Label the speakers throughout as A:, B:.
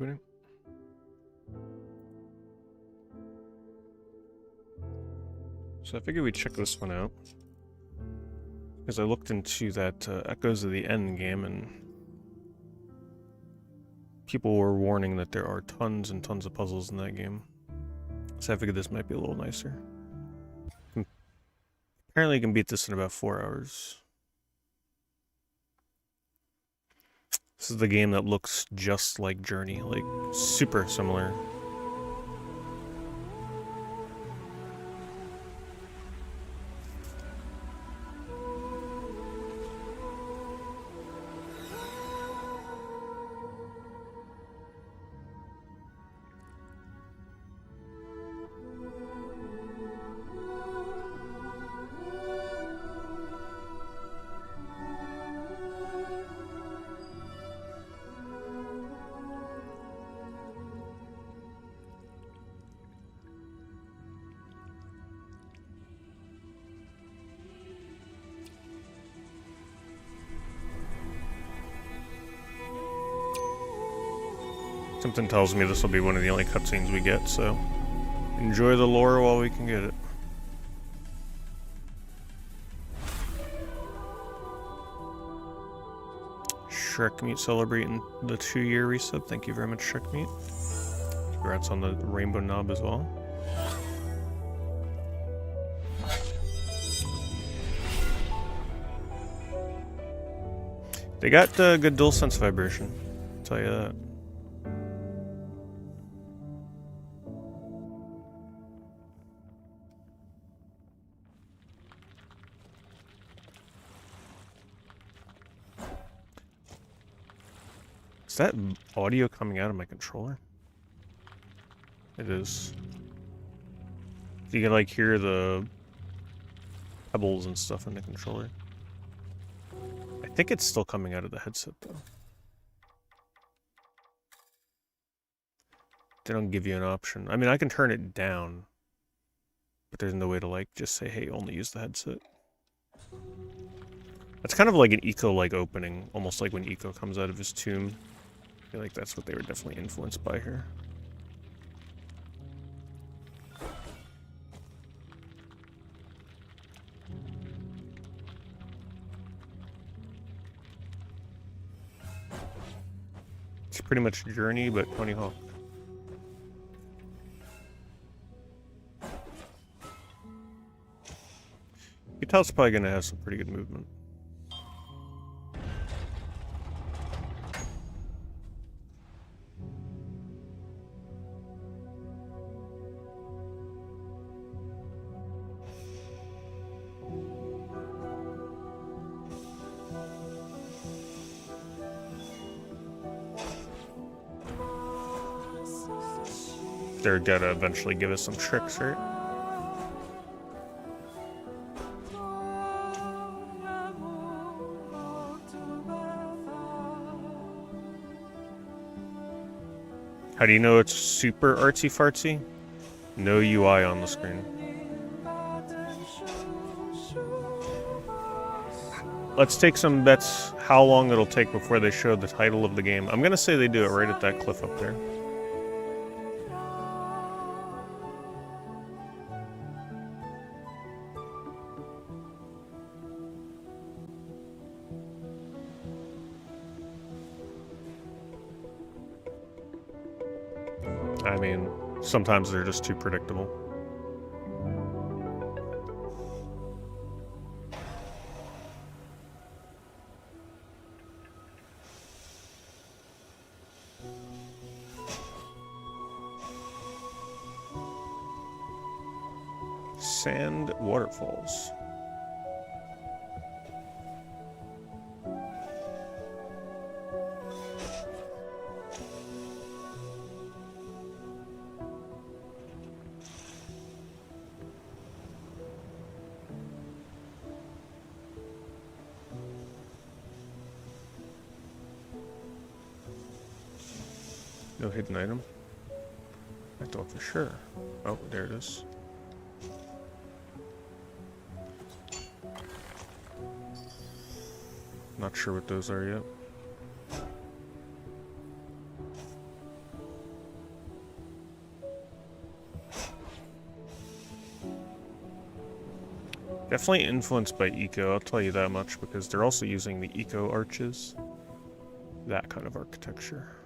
A: everybody. So I figured we'd check this one out. Because I looked into that Echoes of the Endgame, and people were warning that there are tons and tons of puzzles in that game. So I figured this might be a little nicer. Apparently you can beat this in about 4 hours. This is the game that looks just like Journey, like super similar. Something tells me this will be one of the only cutscenes we get, so enjoy the lore while we can get it. Shrekmeat celebrating the 2-year reset. Thank you very much, Shrekmeat. Congrats on the rainbow knob as well. They got good DualSense vibration, I'll tell you that. Is that audio coming out of my controller? It is. You can like hear the pebbles and stuff in the controller. I think it's still coming out of the headset though. They don't give you an option. I mean, I can turn it down, but there's no way to like just say, hey, only use the headset. That's kind of like an Eco-like opening, almost like when Eco comes out of his tomb. I feel like that's what they were definitely influenced by here. It's pretty much Journey, but Tony Hawk. You can tell it's probably going to have some pretty good movement. They're gonna eventually give us some tricks, right? How do you know it's super artsy-fartsy? No UI on the screen. Let's take some bets how long it'll take before they show the title of the game. I'm gonna say they do it right at that cliff up there. I mean, sometimes they're just too predictable. Sand waterfalls. No hidden item? I thought for sure. Oh, there it is. Not sure what those are yet. Definitely influenced by eco, I'll tell you that much, because they're also using the eco arches. That kind of architecture.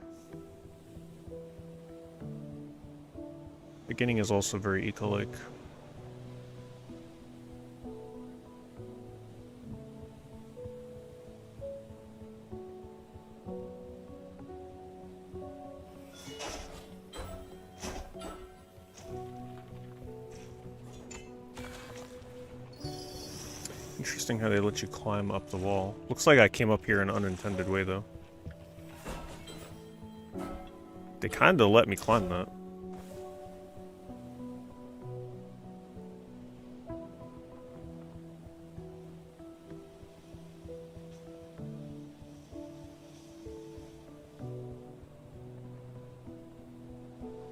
A: Beginning is also very eco-like. Interesting how they let you climb up the wall. Looks like I came up here in an unintended way, though. They kinda let me climb that.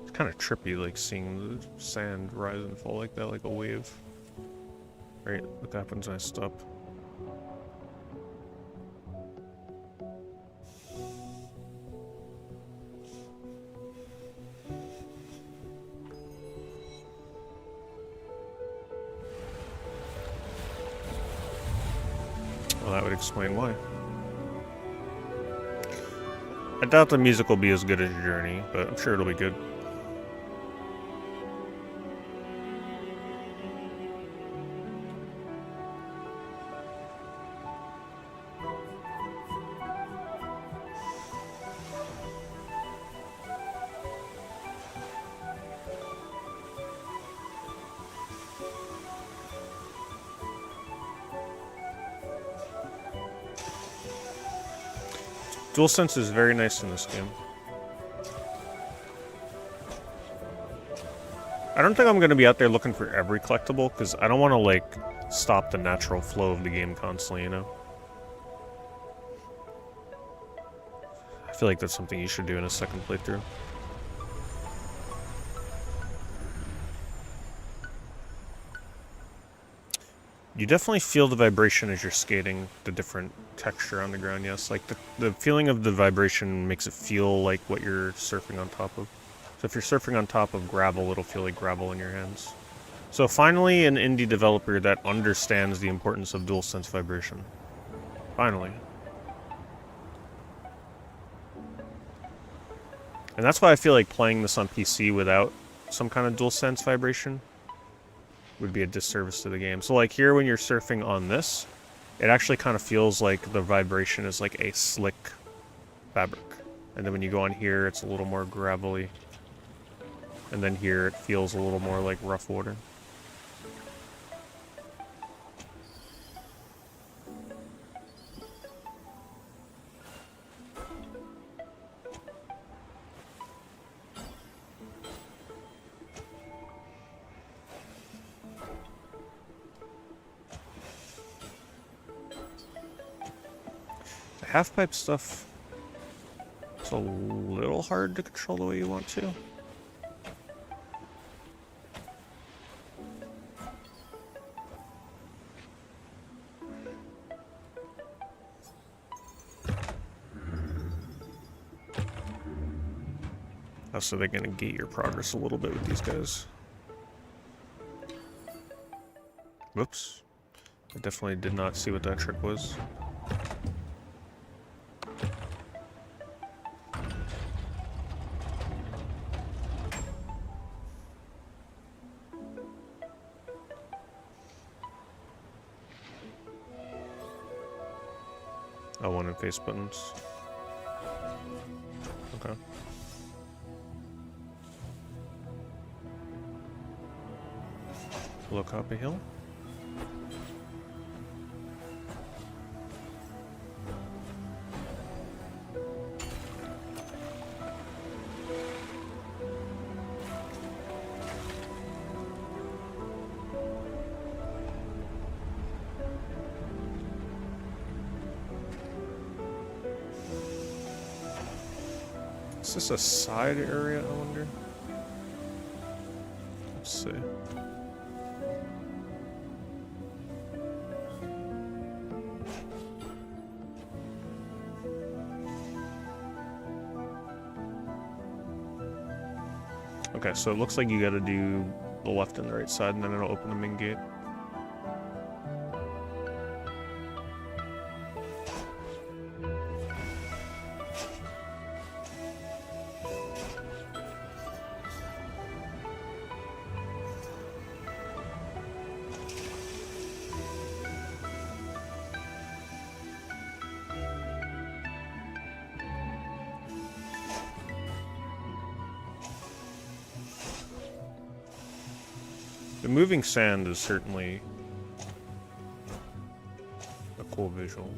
A: It's kinda trippy, like, seeing the sand rise and fall like that, like a wave. Right, what happens when I stop? Well, that would explain why. I doubt the music will be as good as Journey, but I'm sure it'll be good. DualSense is very nice in this game. I don't think I'm going to be out there looking for every collectible, because I don't want to, like, stop the natural flow of the game constantly, you know? I feel like that's something you should do in a second playthrough. You definitely feel the vibration as you're skating, the different texture on the ground, yes. Like, the feeling of the vibration makes it feel like what you're surfing on top of. So if you're surfing on top of gravel, it'll feel like gravel in your hands. So finally, an indie developer that understands the importance of DualSense vibration. Finally. And that's why I feel like playing this on PC without some kind of DualSense vibration would be a disservice to the game. So like here when you're surfing on this, it actually kind of feels like the vibration is like a slick fabric. And then when you go on here, it's a little more gravelly. And then here it feels a little more like rough water. Half-pipe stuff, it's a little hard to control the way you want to. So they're going to gate your progress a little bit with these guys. Whoops. I definitely did not see what that trick was. Oh, one in face buttons. Okay. Look up a hill. Is this a side area, I wonder? Let's see. Okay, so it looks like you gotta do the left and the right side, and then it'll open the main gate. The moving sand is certainly a cool visual.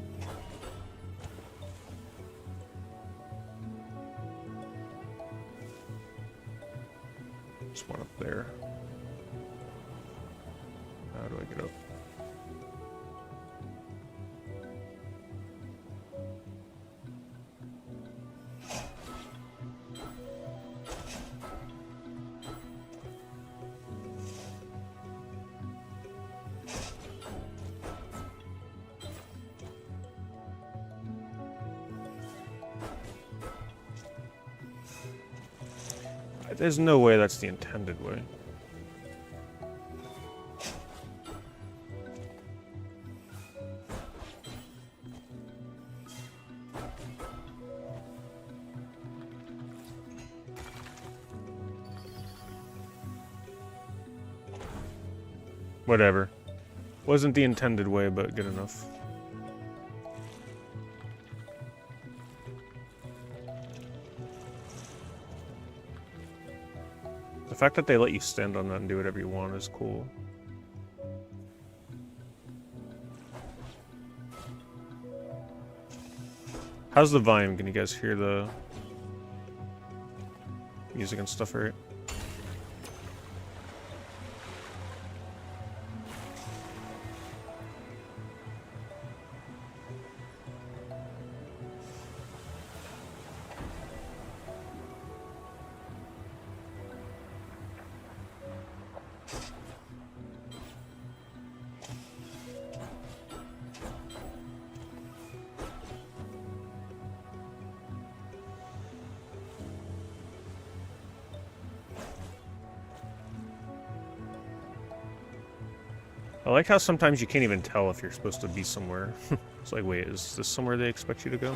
A: There's one up there. How do I get up? There's no way that's the intended way. Whatever. Wasn't the intended way, but good enough. The fact that they let you stand on that and do whatever you want is cool. How's the volume? Can you guys hear the music and stuff right? I like how sometimes you can't even tell if you're supposed to be somewhere. It's like, wait, is this somewhere they expect you to go?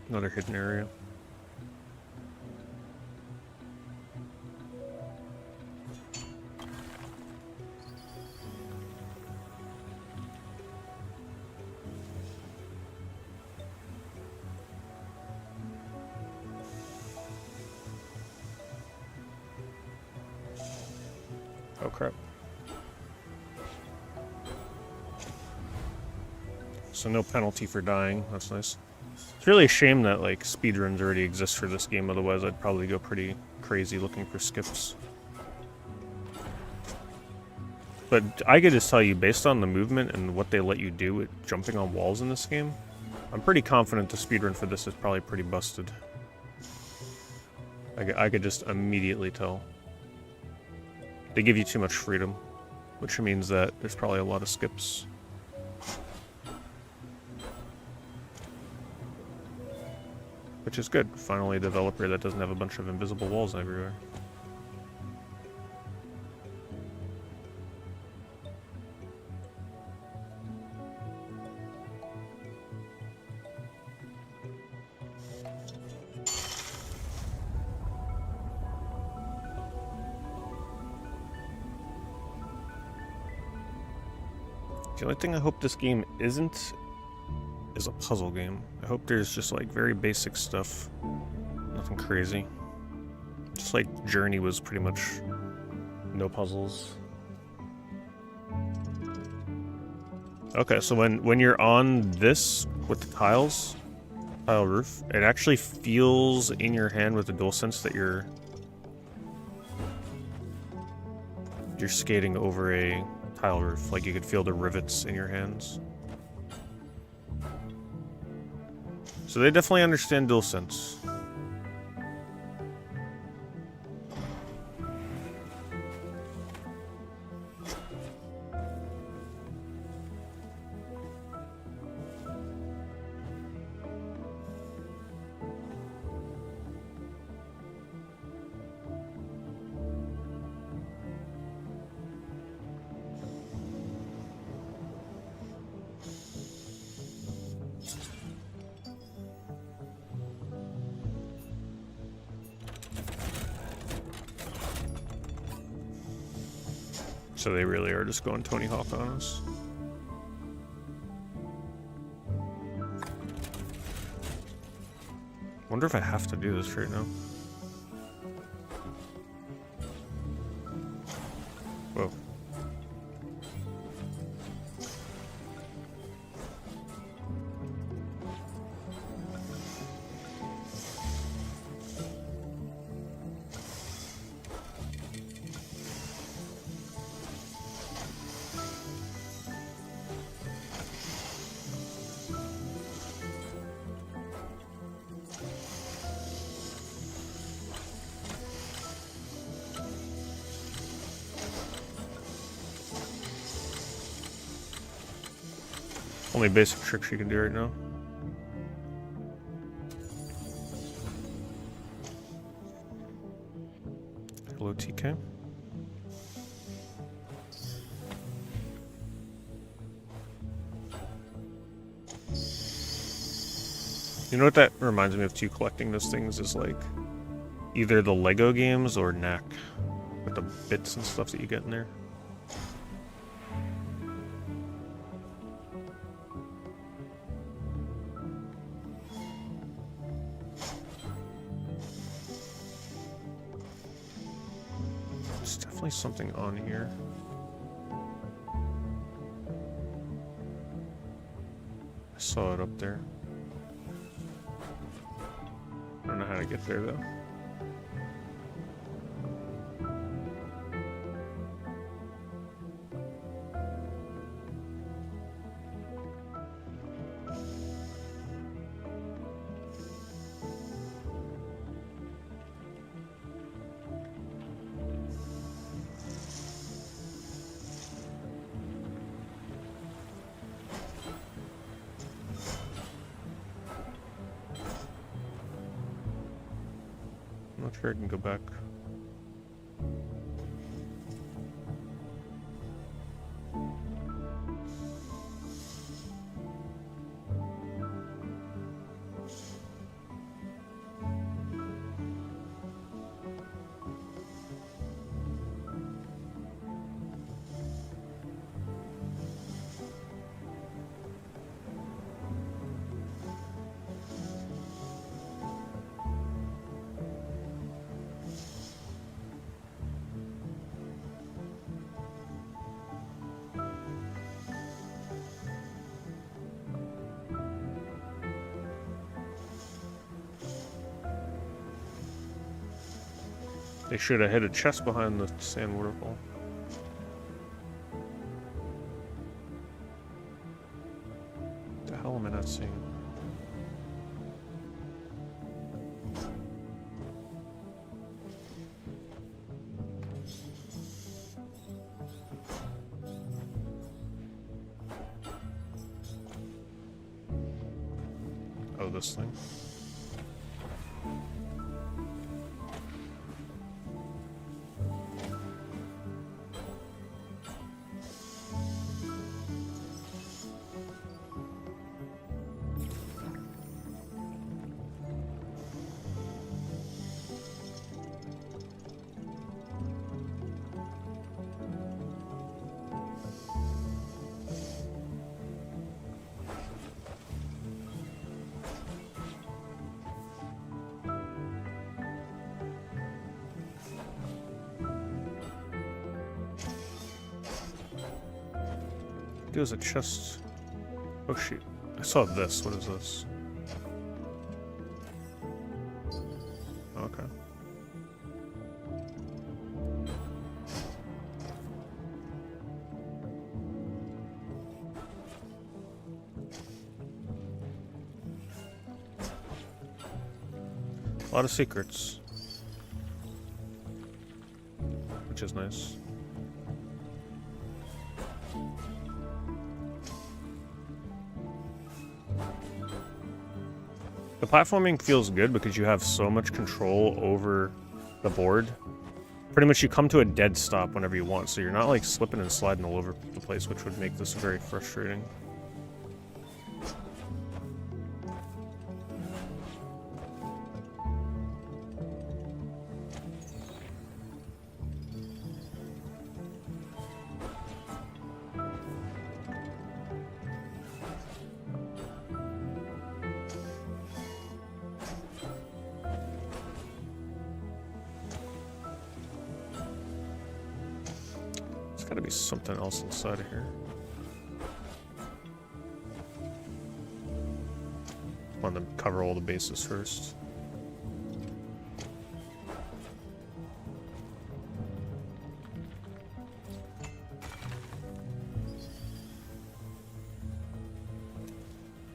A: Another hidden area. Oh crap. So no penalty for dying, that's nice. It's really a shame that like speedruns already exist for this game, otherwise I'd probably go pretty crazy looking for skips. But I could just tell you, based on the movement and what they let you do with jumping on walls in this game, I'm pretty confident the speedrun for this is probably pretty busted. I could just immediately tell. They give you too much freedom, which means that there's probably a lot of skips. Which is good. Finally a developer that doesn't have a bunch of invisible walls everywhere. The only thing I hope this game isn't is a puzzle game. I hope there's just like very basic stuff. Nothing crazy. Just like Journey was pretty much no puzzles. Okay, so when you're on this with the tiles, tile roof, it actually feels in your hand with the DualSense that you're skating over a tile roof. Like you could feel the rivets in your hands. So they definitely understand DualSense. So they really are just going Tony Hawk on us. Wonder if I have to do this right now. Whoa. Only basic tricks you can do right now. Hello, TK. You know what that reminds me of too, collecting those things is like either the Lego games or Knack with the bits and stuff that you get in there. There's definitely something on here. I saw it up there. I don't know how to get there though. I'm not sure I can go back. They should have hit a chest behind the sand waterfall. What the hell am I not seeing? Oh, this thing. There's a chest. Oh shoot. I saw this. What is this? Okay. A lot of secrets. Which is nice. The platforming feels good because you have so much control over the board. Pretty much you come to a dead stop whenever you want, so you're not like slipping and sliding all over the place, which would make this very frustrating. gotta be something else inside of here. Want to cover all the bases first.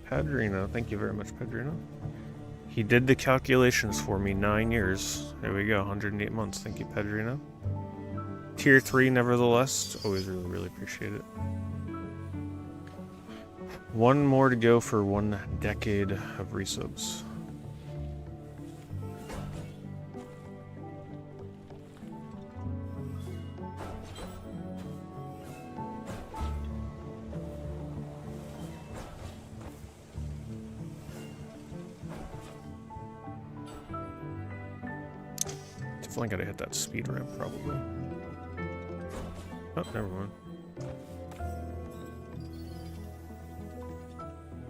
A: Padrino, thank you very much, Padrino. He did the calculations for me, 9 years. There we go, 108 months. Thank you, Padrino. Tier 3, nevertheless. Always really, really appreciate it. One more to go for 1 decade of resubs. Definitely gotta hit that speed ramp, probably. Oh, never mind.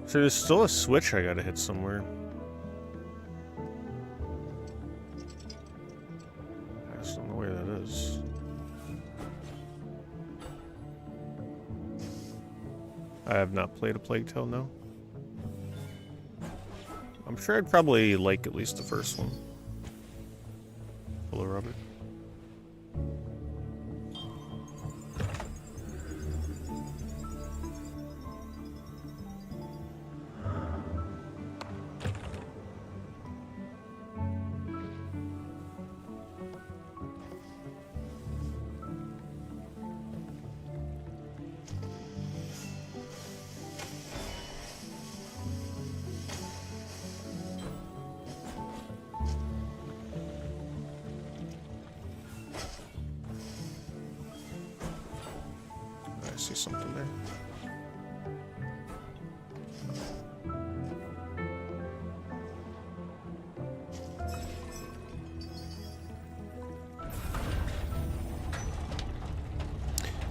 A: So there's still a switch I gotta hit somewhere. I just don't know where that is. I have not played a Plague Tale, no. I'm sure I'd probably like at least the first one. Hello, Robert. See something there.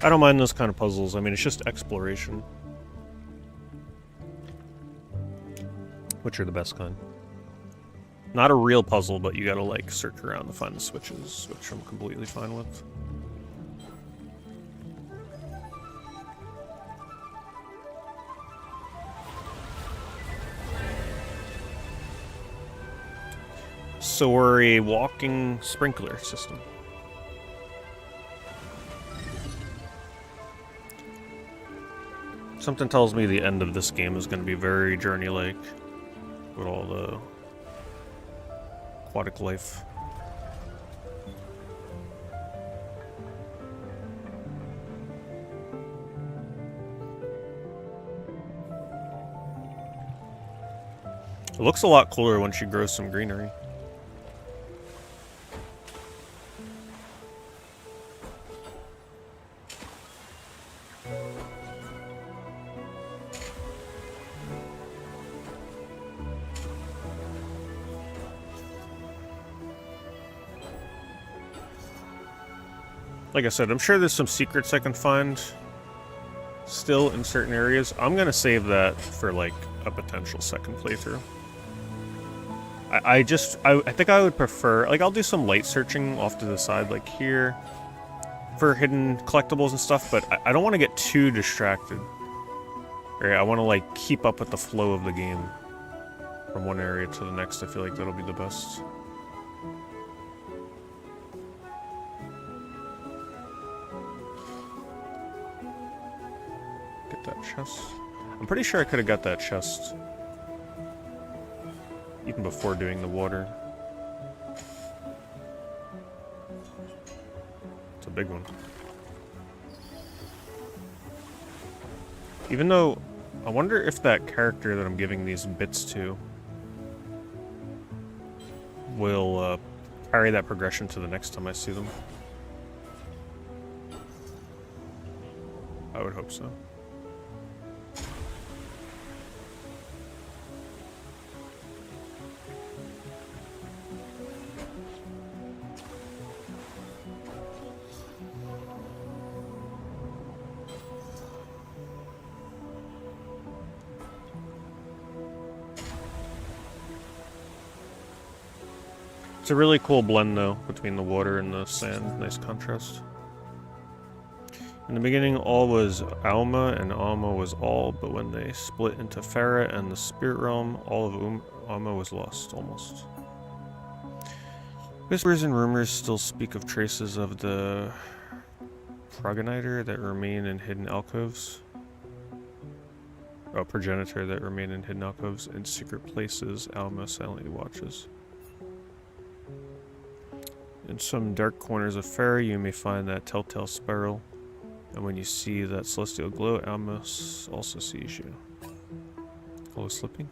A: I don't mind those kind of puzzles. I mean, it's just exploration. Which are the best kind. Not a real puzzle, but you gotta, like, search around to find the switches, which I'm completely fine with. So we're a walking sprinkler system. Something tells me the end of this game is going to be very journey-like with all the aquatic life. It looks a lot cooler when she grows some greenery. Like I said, I'm sure there's some secrets I can find still in certain areas. I'm gonna save that for like a potential second playthrough. I think I would prefer, like, I'll do some light searching off to the side, like here, for hidden collectibles and stuff, but I don't want to get too distracted. Right, I want to, like, keep up with the flow of the game from one area to the next. I feel like that'll be the best. Get that chest. I'm pretty sure I could have got that chest even before doing the water. It's a big one. Even though, I wonder if that character that I'm giving these bits to will carry that progression to the next time I see them. I would hope so. It's a really cool blend, though, between the water and the sand. Nice contrast. In the beginning, all was Alma, and Alma was all, but when they split into Farah and the Spirit Realm, all of Alma was lost, almost. Whispers and rumors still speak of traces of the progenitor that remain in hidden alcoves. Oh, progenitor that remain in hidden alcoves and secret places Alma silently watches. In some dark corners of Farah, you may find that telltale spiral. And when you see that celestial glow, Alma also sees you. Hello, slipping?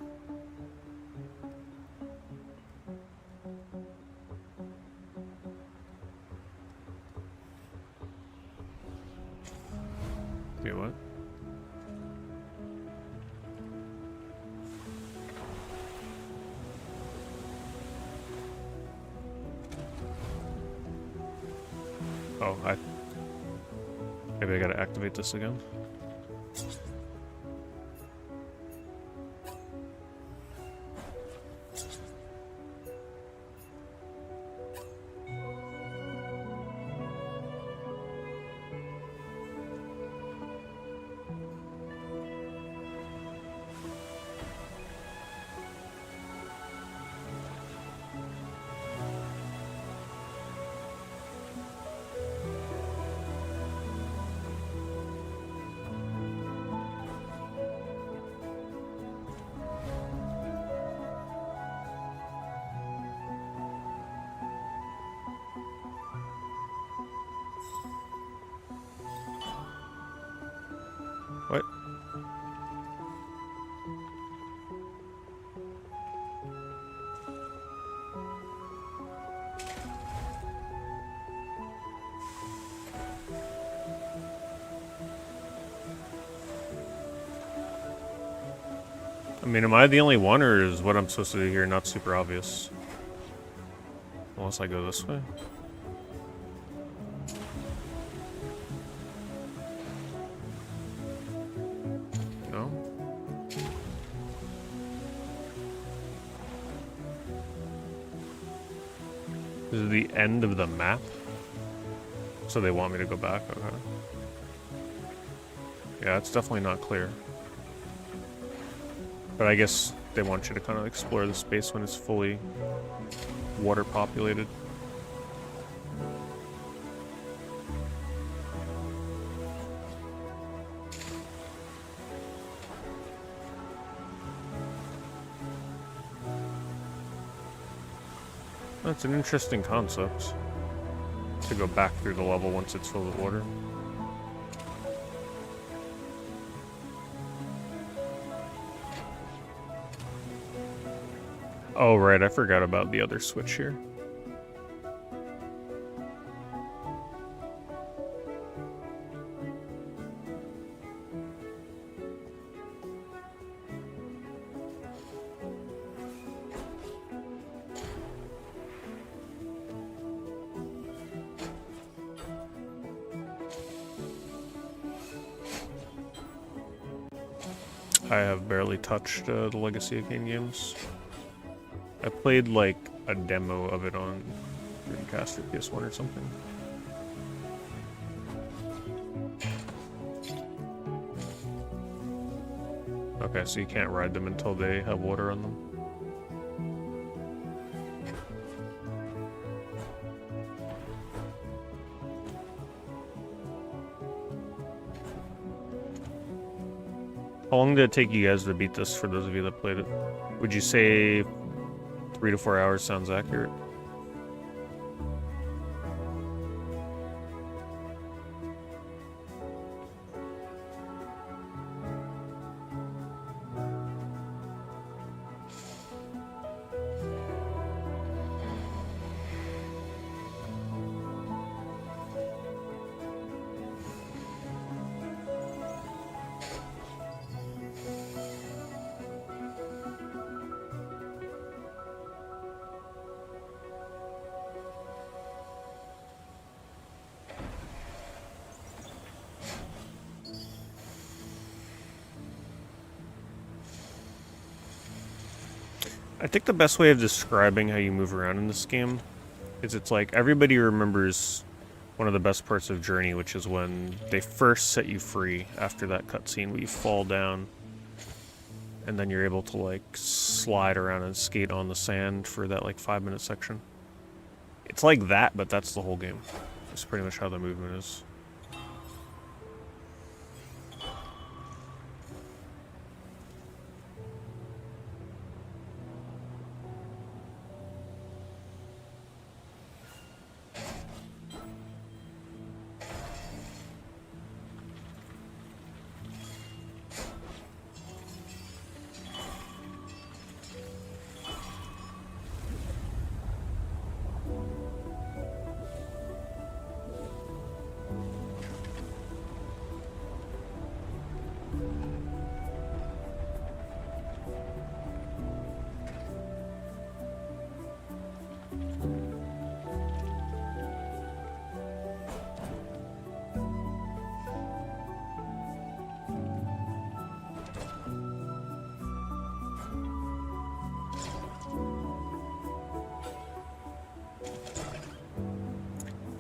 A: Wait, what? Oh, maybe I gotta activate this again. What? I mean, am I the only one, or is what I'm supposed to do here not super obvious? Unless I go this way. No? This is the end of the map? So they want me to go back? Okay. Yeah, it's definitely not clear. But I guess they want you to kind of explore the space when it's fully water populated. That's an interesting concept, to go back through the level once it's filled with water. Oh, right, I forgot about the other switch here. I have barely touched the Legacy of Kain games. I played like a demo of it on Dreamcast or PS1 or something. Okay, so you can't ride them until they have water on them. How long did it take you guys to beat this, for those of you that played it? Would you say 3 to 4 hours sounds accurate? I think the best way of describing how you move around in this game is it's like everybody remembers one of the best parts of Journey, which is when they first set you free after that cutscene where you fall down. And then you're able to, like, slide around and skate on the sand for that, like, 5-minute section. It's like that, but that's the whole game. That's pretty much how the movement is.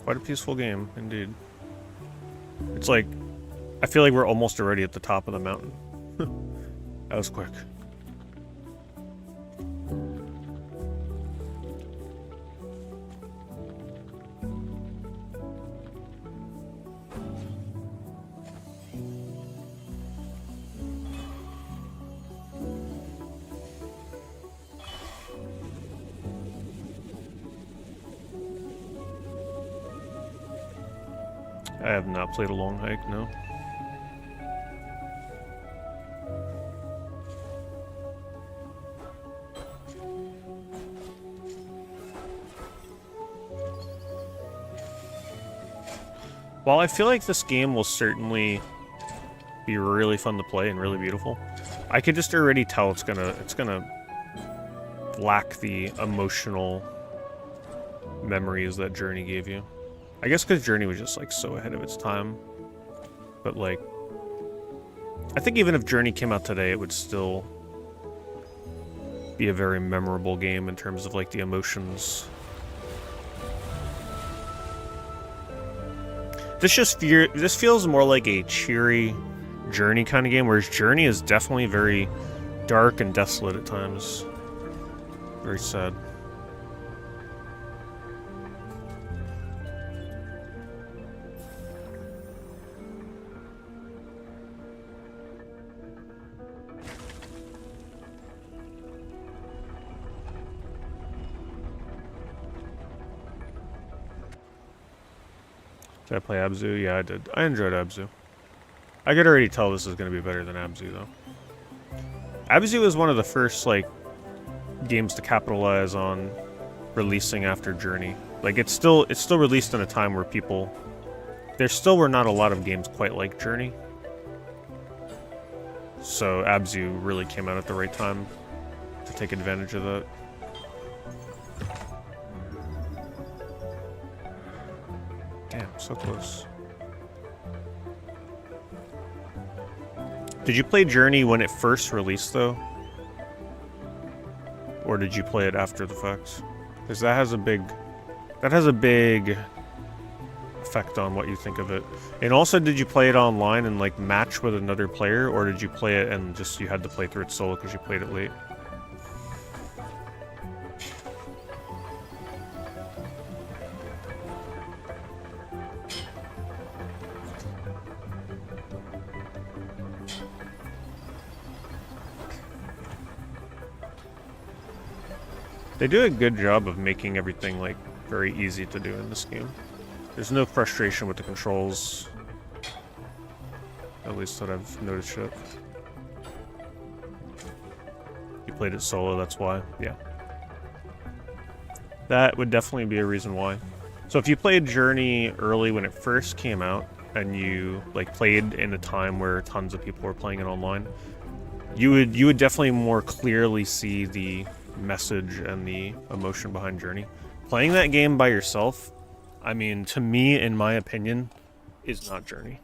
A: Quite a peaceful game, indeed. It's like, I feel like we're almost already at the top of the mountain. That was quick. I have not played a long hike, no. While I feel like this game will certainly be really fun to play and really beautiful, I could just already tell it's gonna lack the emotional memories that Journey gave you. I guess because Journey was just, like, so ahead of its time. But, like, I think even if Journey came out today, it would still be a very memorable game in terms of, like, the emotions. This feels more like a cheery Journey kind of game, whereas Journey is definitely very dark and desolate at times. Very sad. Did I play Abzu? Yeah, I did. I enjoyed Abzu. I could already tell this is going to be better than Abzu, though. Abzu was one of the first, like, games to capitalize on releasing after Journey. Like, it's still released in a time where people... There still were not a lot of games quite like Journey. So Abzu really came out at the right time to take advantage of that. Damn, so close. Did you play Journey when it first released, though? Or did you play it after the fact? Because that has a big effect on what you think of it. And also, did you play it online and, like, match with another player, or did you play it and just you had to play through it solo because you played it late? They do a good job of making everything, like, very easy to do in this game. There's no frustration with the controls. At least that I've noticed yet. You played it solo, that's why. Yeah. That would definitely be a reason why. So if you played Journey early when it first came out, and you, like, played in a time where tons of people were playing it online, you would definitely more clearly see the message and the emotion behind Journey. Playing that game by yourself, I mean, to me, in my opinion, is not Journey.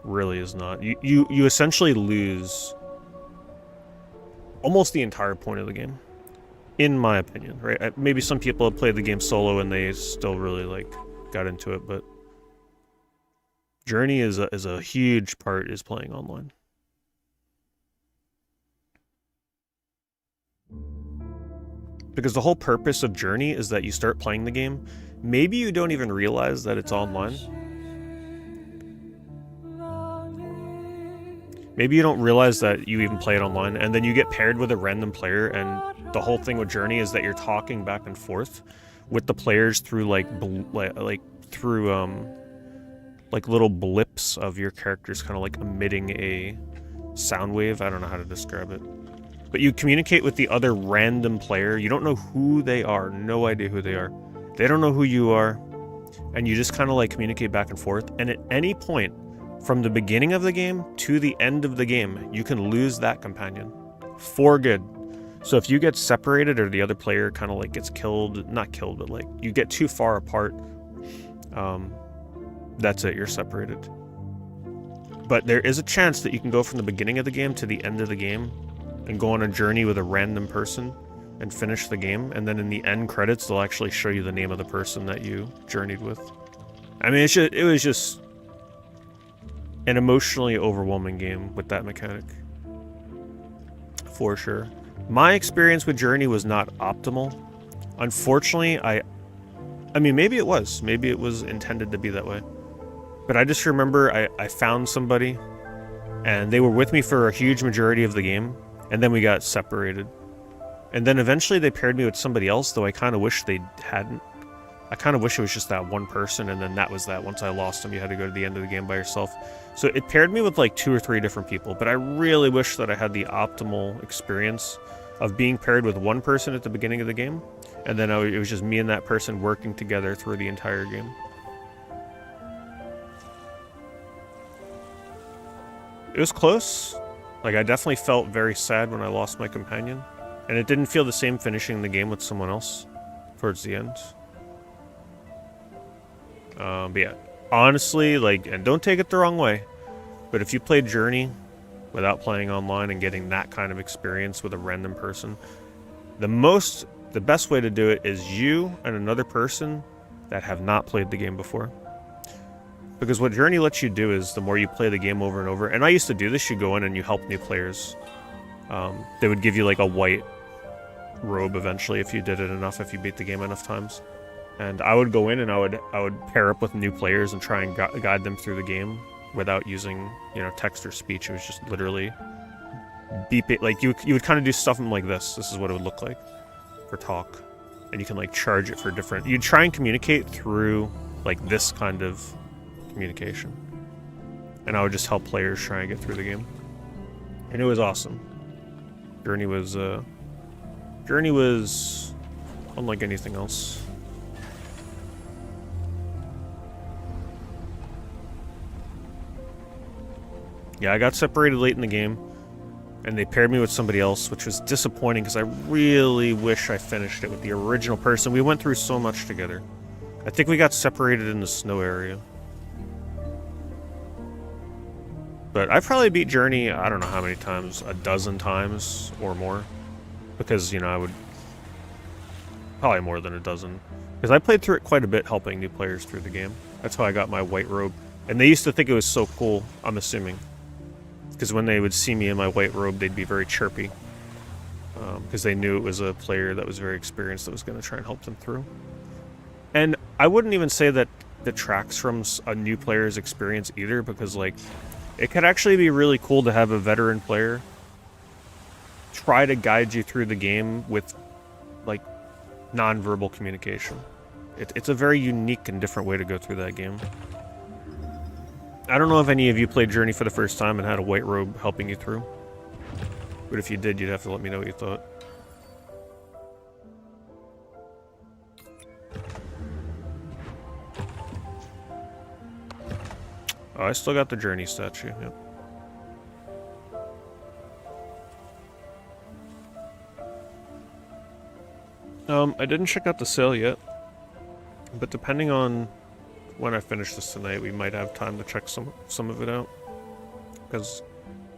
A: Really is not. You essentially lose almost the entire point of the game, in my opinion, right? Maybe some people have played the game solo and they still really, like, got into it, but Journey is a huge part is playing online. Because the whole purpose of Journey is that you start playing the game. Maybe you don't even realize that it's online. Maybe you don't realize that you even play it online, and then you get paired with a random player, and the whole thing with Journey is that you're talking back and forth with the players through like little blips of your characters kind of like emitting a sound wave. I don't know how to describe it. But you communicate with the other random player. You don't know who they are. No idea who they are. They don't know who you are. And you just kind of like communicate back and forth. And at any point, from the beginning of the game to the end of the game, you can lose that companion. For good. So if you get separated or the other player kind of like gets killed, not killed, but like you get too far apart, that's it, you're separated. But there is a chance that you can go from the beginning of the game to the end of the game and go on a journey with a random person and finish the game, and then in the end credits they'll actually show you the name of the person that you journeyed with. I mean, it was just an emotionally overwhelming game with that mechanic. For sure. My experience with Journey was not optimal. Unfortunately, I mean, maybe it was. Maybe it was intended to be that way. But I just remember I found somebody, and they were with me for a huge majority of the game, and then we got separated. And then eventually they paired me with somebody else, though I kind of wish they hadn't. I kind of wish it was just that one person, and then that was that. Once I lost them, you had to go to the end of the game by yourself. So it paired me with like 2 or 3 different people, but I really wish that I had the optimal experience of being paired with one person at the beginning of the game, and then it was just me and that person working together through the entire game. It was close. Like, I definitely felt very sad when I lost my companion, and it didn't feel the same finishing the game with someone else towards the end. But yeah, honestly, like, and don't take it the wrong way, but if you played Journey without playing online and getting that kind of experience with a random person, the best way to do it is you and another person that have not played the game before. Because what Journey lets you do is, the more you play the game over and over, and I used to do this, you go in and you help new players. They would give you like a white robe eventually if you did it enough, if you beat the game enough times. And I would go in and I would pair up with new players and try and guide them through the game without using, you know, text or speech. It was just literally beep it. Like you would kind of do stuff like this. This is what it would look like for talk, and you can like charge it for different. You'd try and communicate through like this kind of communication, and I would just help players try and get through the game, and it was awesome. Journey was unlike anything else. Yeah, I got separated late in the game, and they paired me with somebody else, which was disappointing because I really wish I finished it with the original person. We went through so much together. I think we got separated in the snow area. But I've probably beat Journey, I don't know how many times, a dozen times or more. Because, you know, I would... Probably more than a dozen. Because I played through it quite a bit, helping new players through the game. That's how I got my white robe. And they used to think it was so cool, I'm assuming. Because when they would see me in my white robe, they'd be very chirpy. Because they knew it was a player that was very experienced that was going to try and help them through. And I wouldn't even say that detracts from a new player's experience either, because, like, it could actually be really cool to have a veteran player try to guide you through the game with, like, non-verbal communication. It's a very unique and different way to go through that game. I don't know if any of you played Journey for the first time and had a white robe helping you through. But if you did, you'd have to let me know what you thought. Oh, I still got the Journey statue, yep. I didn't check out the sale yet, but depending on when I finish this tonight, we might have time to check some of it out. Because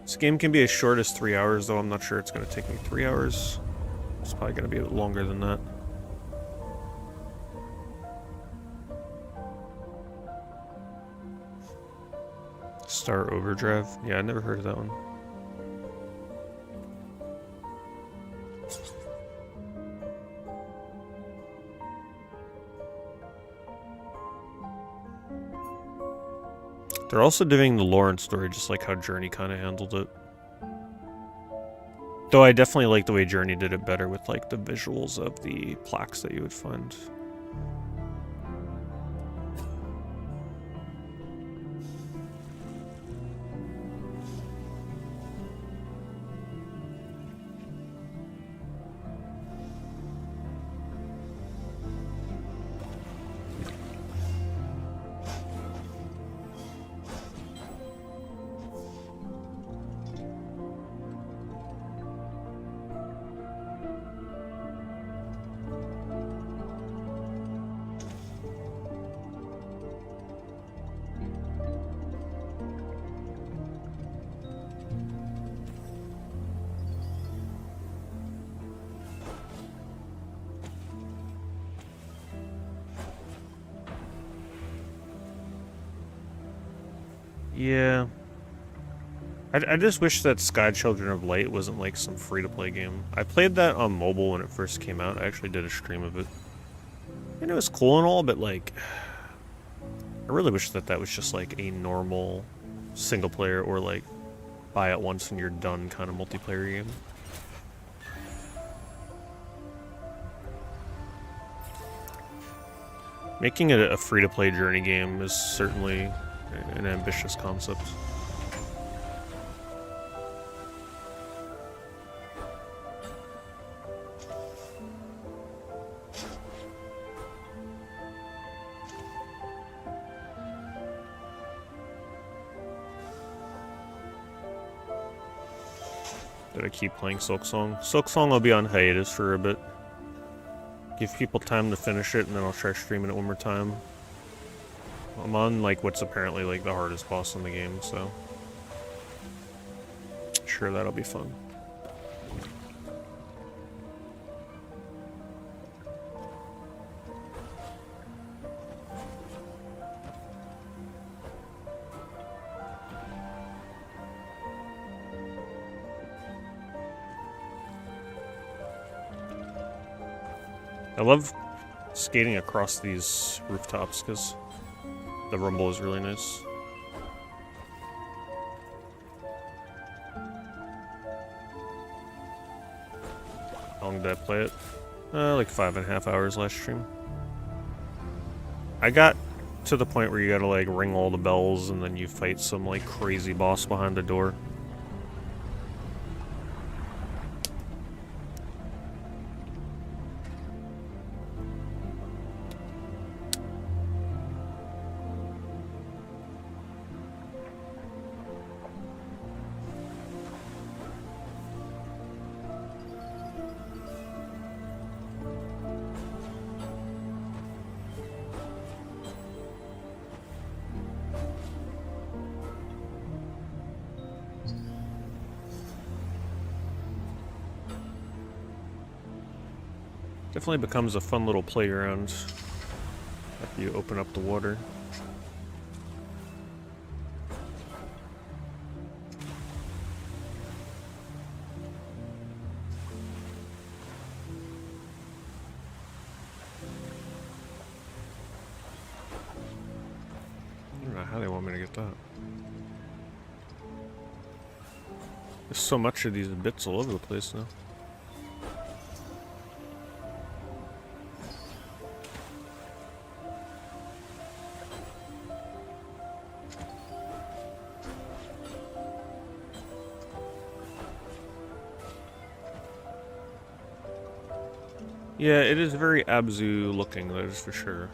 A: this game can be as short as 3 hours, though I'm not sure it's going to take me 3 hours. It's probably going to be a bit longer than that. Star Overdrive? Yeah, I never heard of that one. They're also doing the lore and story just like how Journey kind of handled it. Though I definitely like the way Journey did it better with like the visuals of the plaques that you would find. Yeah. I just wish that Sky Children of Light wasn't like some free-to-play game. I played that on mobile when it first came out. I actually did a stream of it. And it was cool and all, but like... I really wish that that was just like a normal single-player or like buy it once and you're done kind of multiplayer game. Making it a free-to-play Journey game is certainly an ambitious concept. Did I keep playing Silksong? Silksong will be on hiatus for a bit. Give people time to finish it, and then I'll try streaming it one more time. I'm on, like, what's apparently, like, the hardest boss in the game, so... Sure, that'll be fun. I love skating across these rooftops because the rumble is really nice. How long did I play it? Like 5.5 hours last stream. I got to the point where you gotta like ring all the bells and then you fight some like crazy boss behind the door. Definitely becomes a fun little playground after you open up the water. I don't know how they want me to get that. There's so much of these bits all over the place now. Yeah, it is very Abzu looking, that is for sure.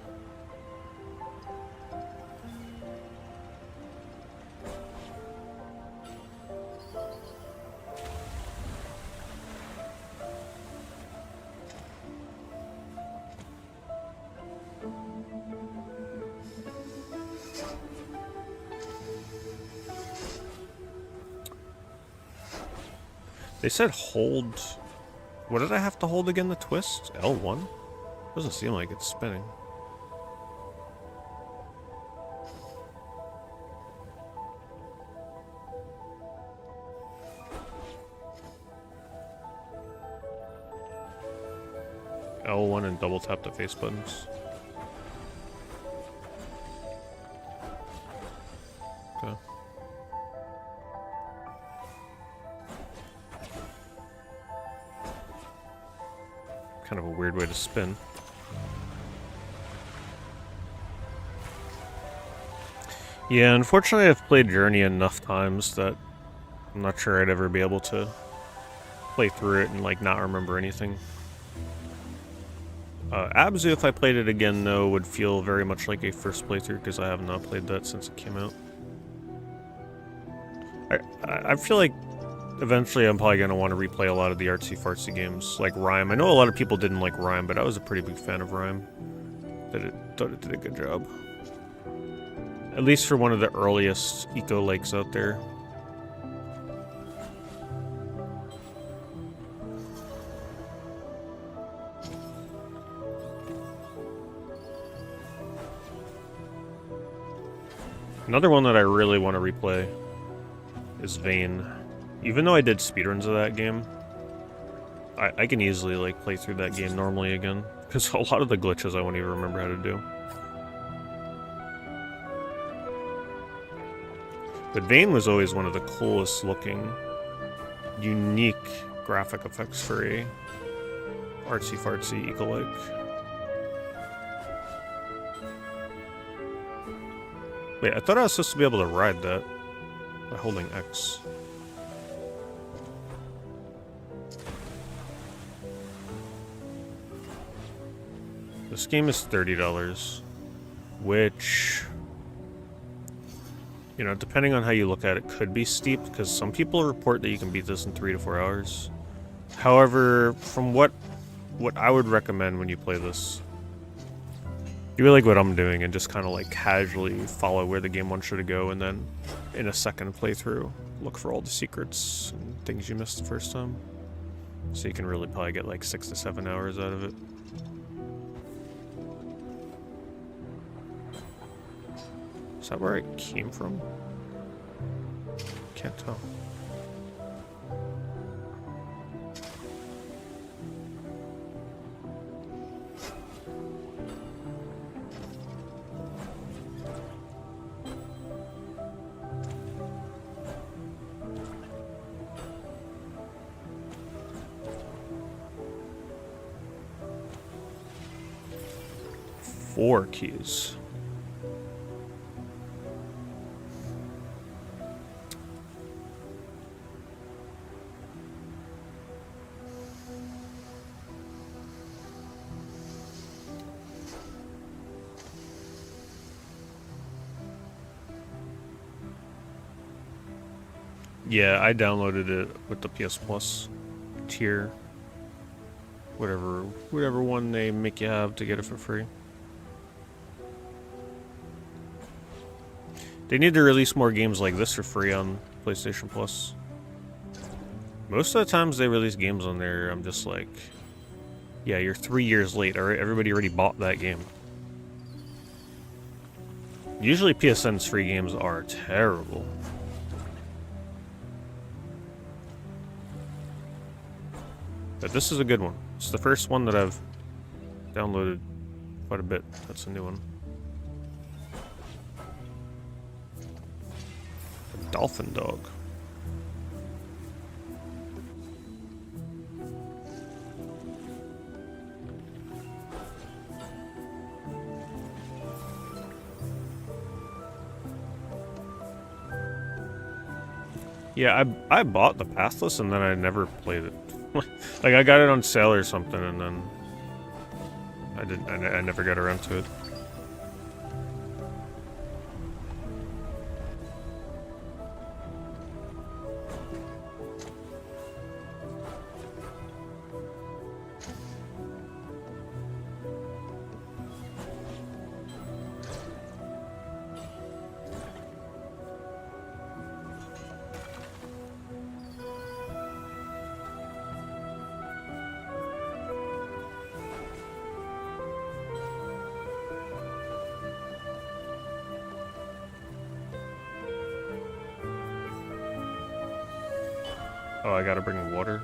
A: They said hold... What did I have to hold again, the twist? L1? Doesn't seem like it's spinning. L1 and double tap the face buttons. Okay. Kind of a weird way to spin. Yeah, unfortunately I've played Journey enough times that I'm not sure I'd ever be able to play through it and like not remember anything. Abzu, if I played it again though, would feel very much like a first playthrough because I have not played that since it came out. I feel like eventually I'm probably going to want to replay a lot of the artsy-fartsy games, like Rime. I know a lot of people didn't like Rime, but I was a pretty big fan of Rime. Thought it did a good job. At least for one of the earliest eco lakes out there. Another one that I really want to replay is Vane. Even though I did speedruns of that game, I can easily like play through that game normally again, because a lot of the glitches I won't even remember how to do. But Vane was always one of the coolest looking, unique graphic effects for a artsy-fartsy eco-lake. Wait, I thought I was supposed to be able to ride that by holding X. This game is $30, which, you know, depending on how you look at it, could be steep, because some people report that you can beat this in 3 to 4 hours. However, from what I would recommend when you play this, do like what I'm doing and just kind of like casually follow where the game wants you to go, and then in a second playthrough, look for all the secrets and things you missed the first time. So you can really probably get like 6 to 7 hours out of it. Is that where it came from? Can't tell. Four keys. Yeah, I downloaded it with the PS Plus tier. Whatever one they make you have to get it for free. They need to release more games like this for free on PlayStation Plus. Most of the times they release games on there, I'm just like, yeah, you're 3 years late. Everybody already bought that game. Usually PSN's free games are terrible. But this is a good one. It's the first one that I've downloaded quite a bit. That's a new one. A Dolphin dog. Yeah, I bought the Pathless and then I never played it. Like, I got it on sale or something, and then I never got around to it. Oh, I gotta bring water.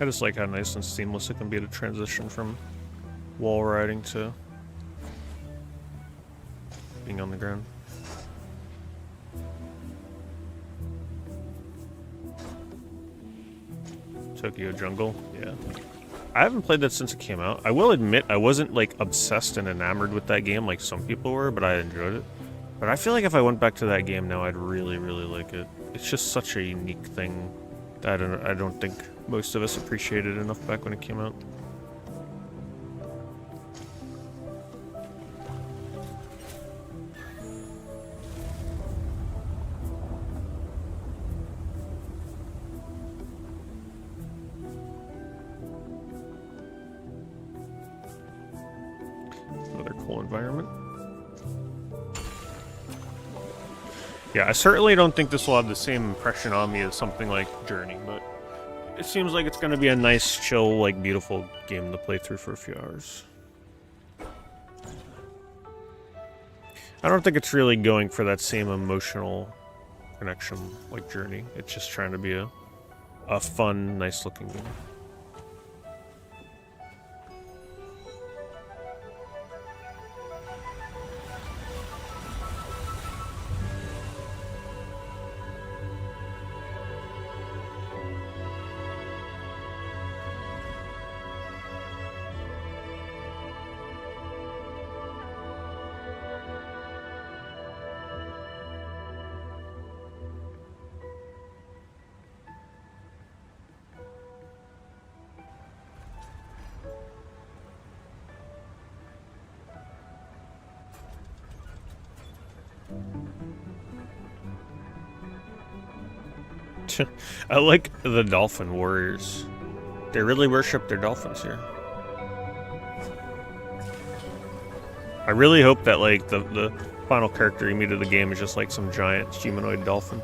A: I just like how nice and seamless it can be to transition from wall riding to being on the ground. Tokyo Jungle, yeah. I haven't played that since it came out. I will admit I wasn't like obsessed and enamored with that game like some people were, but I enjoyed it. But I feel like if I went back to that game now, I'd really, really like it. It's just such a unique thing that I don't think most of us appreciated enough back when it came out. Another cool environment. Yeah, I certainly don't think this will have the same impression on me as something like Journey, but it seems like it's going to be a nice, chill, like, beautiful game to play through for a few hours. I don't think it's really going for that same emotional connection like Journey. It's just trying to be a fun, nice-looking game. I like the Dolphin Warriors. They really worship their dolphins here. I really hope that like the final character you meet of the game is just like some giant humanoid dolphin.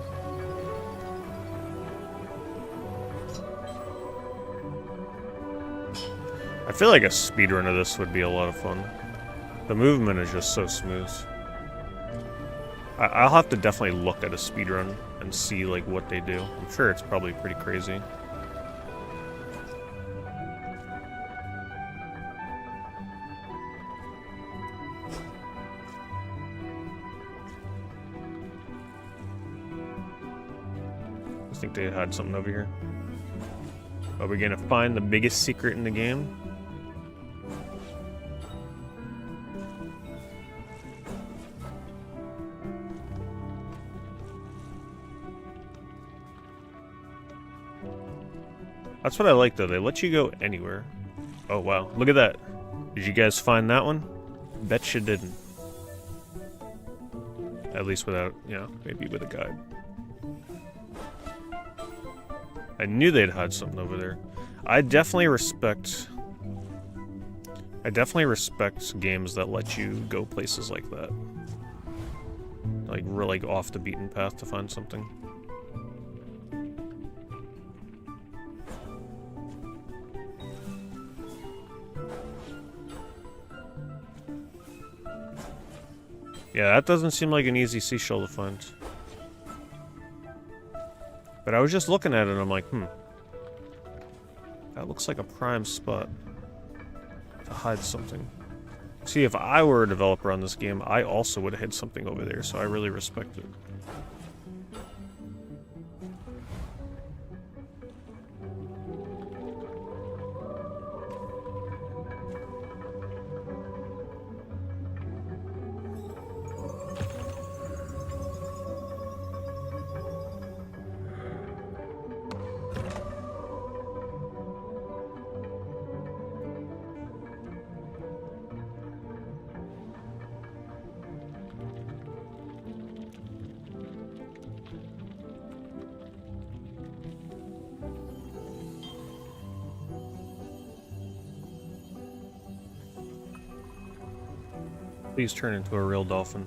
A: I feel like a speedrun of this would be a lot of fun. The movement is just so smooth. I'll have to definitely look at a speedrun and see like what they do. I'm sure it's probably pretty crazy. I think they had something over here. Are we gonna find the biggest secret in the game? That's what I like, though. They let you go anywhere. Oh, wow. Look at that. Did you guys find that one? Bet you didn't. At least without, you know, maybe with a guide. I knew they'd hide something over there. I definitely respect games that let you go places like that. Like, really off the beaten path to find something. Yeah, that doesn't seem like an easy seashell to find. But I was just looking at it and I'm like, that looks like a prime spot to hide something. See, if I were a developer on this game, I also would have hid something over there, so I really respect it. Please turn into a real dolphin.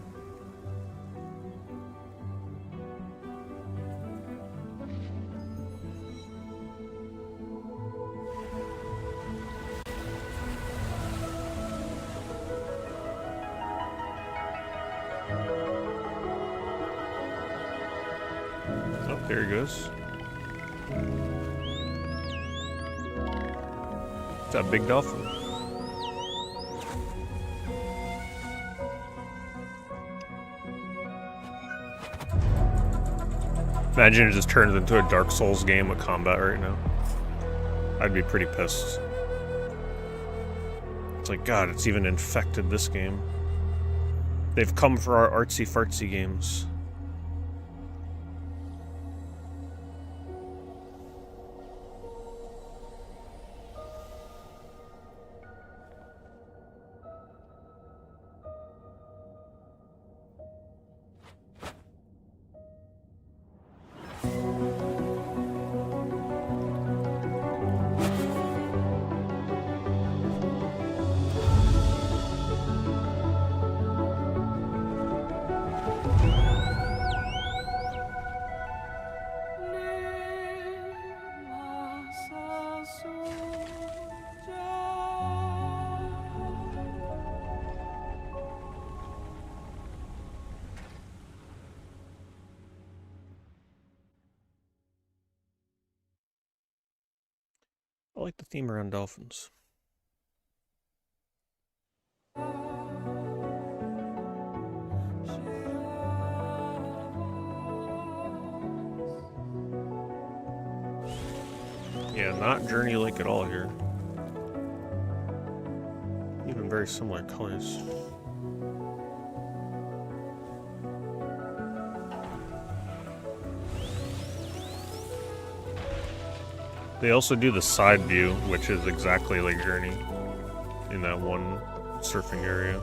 A: Oh, there he goes. It's a big dolphin. Imagine it just turns into a Dark Souls game with combat right now. I'd be pretty pissed. It's like, God, it's even infected this game. They've come for our artsy-fartsy games. I like the theme around dolphins. Yeah, not journey-like at all here. Even very similar colors. They also do the side view, which is exactly like Journey in that one surfing area.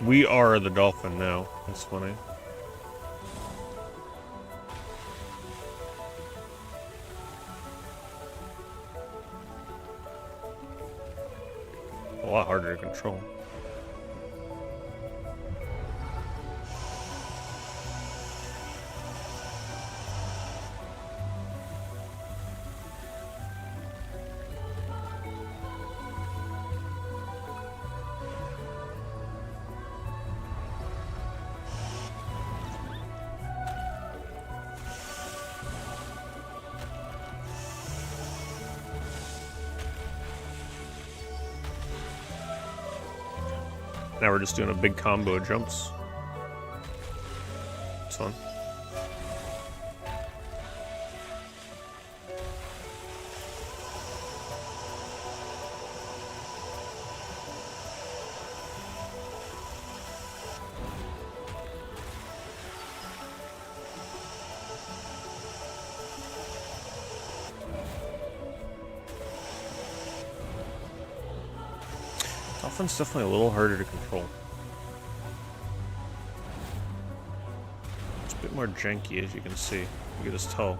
A: We are the dolphin now. That's funny. A lot harder to control. Now we're just doing a big combo of jumps. It's fun. Dolphin's definitely a little harder to control. It's a bit more janky, as you can see. You can just tell.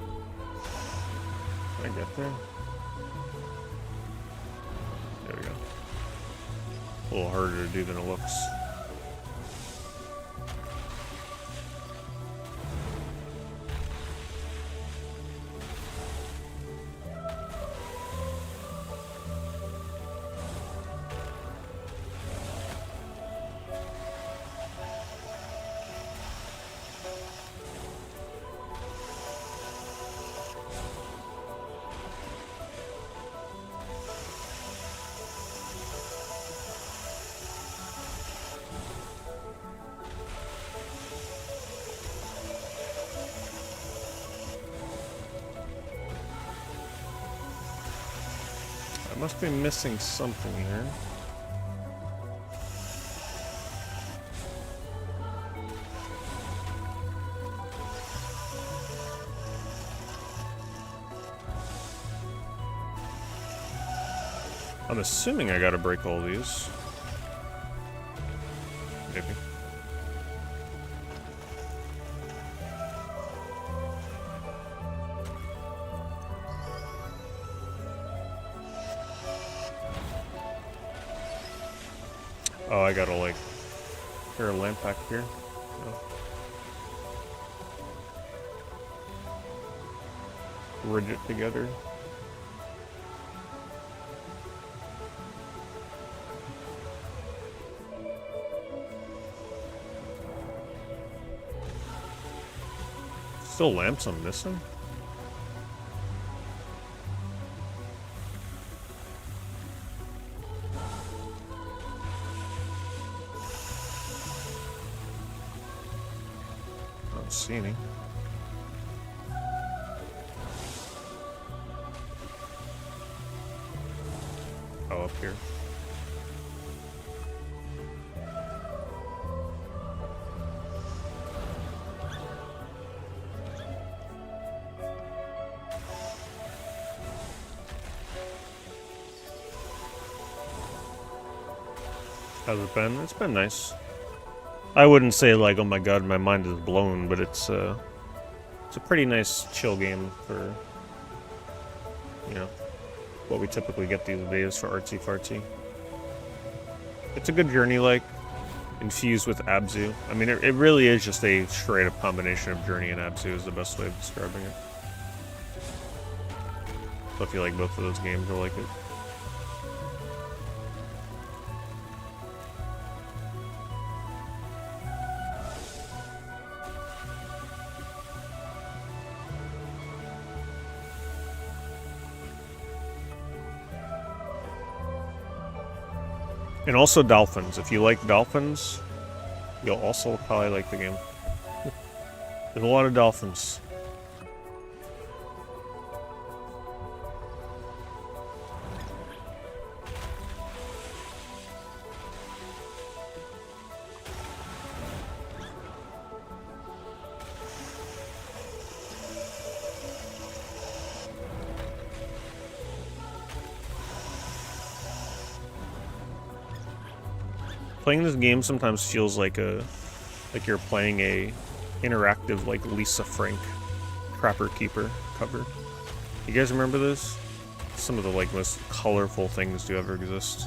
A: Can I get there? There we go. A little harder to do than it looks. I must be missing something here. I'm assuming I gotta break all these. Maybe. Oh, I gotta like... Is there a lamp back here? No. Ridge it together. Still lamps I'm missing? I don't see any. Oh, up here. How's it been? It's been nice. I wouldn't say like, oh my god, my mind is blown, but it's a pretty nice chill game for, you know, what we typically get these days for artsy fartsy. It's a good journey, like, infused with Abzu. I mean, it really is just a straight up combination of journey and Abzu is the best way of describing it. So I feel like both of those games are like it. And also dolphins. If you like dolphins, you'll also probably like the game. There's a lot of dolphins. Playing this game sometimes feels like you're playing a interactive like Lisa Frank Trapper Keeper cover. You guys remember this? Some of the like most colorful things to ever exist.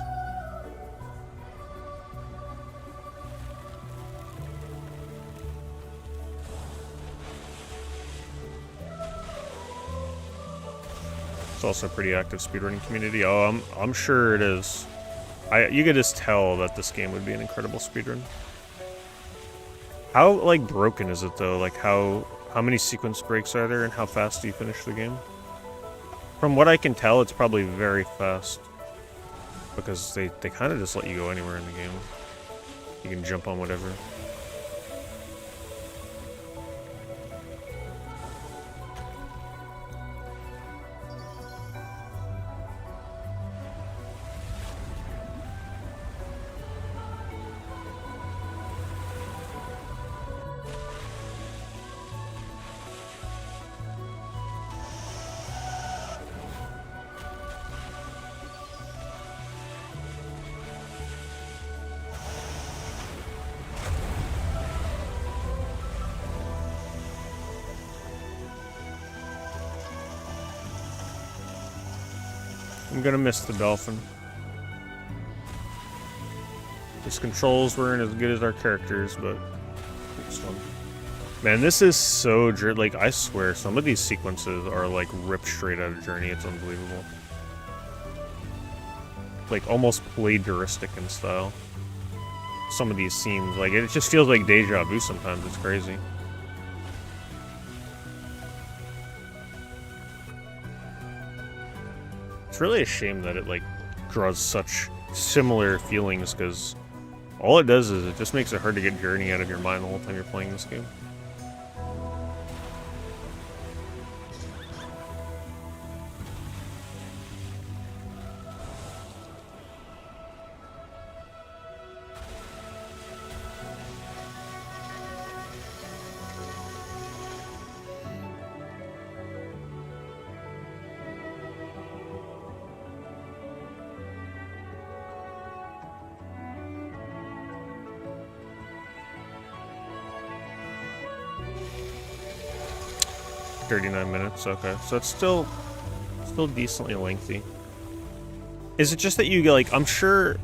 A: It's also a pretty active speedrunning community. Oh, I'm sure it is. You could just tell that this game would be an incredible speedrun. How, like, broken is it, though? Like, how many sequence breaks are there, and how fast do you finish the game? From what I can tell, it's probably very fast. Because they kind of just let you go anywhere in the game. You can jump on whatever. I'm gonna miss the Dolphin. His controls weren't as good as our characters, but it's fun. Man, this is so like, I swear, some of these sequences are like ripped straight out of Journey. It's unbelievable. Like almost plagiaristic in style. Some of these scenes, like it just feels like deja vu sometimes. It's crazy. It's really a shame that it like draws such similar feelings, because all it does is it just makes it hard to get Journey out of your mind the whole time you're playing this game. Minutes, okay. So it's still decently lengthy. Is it just that you get, like, I'm sure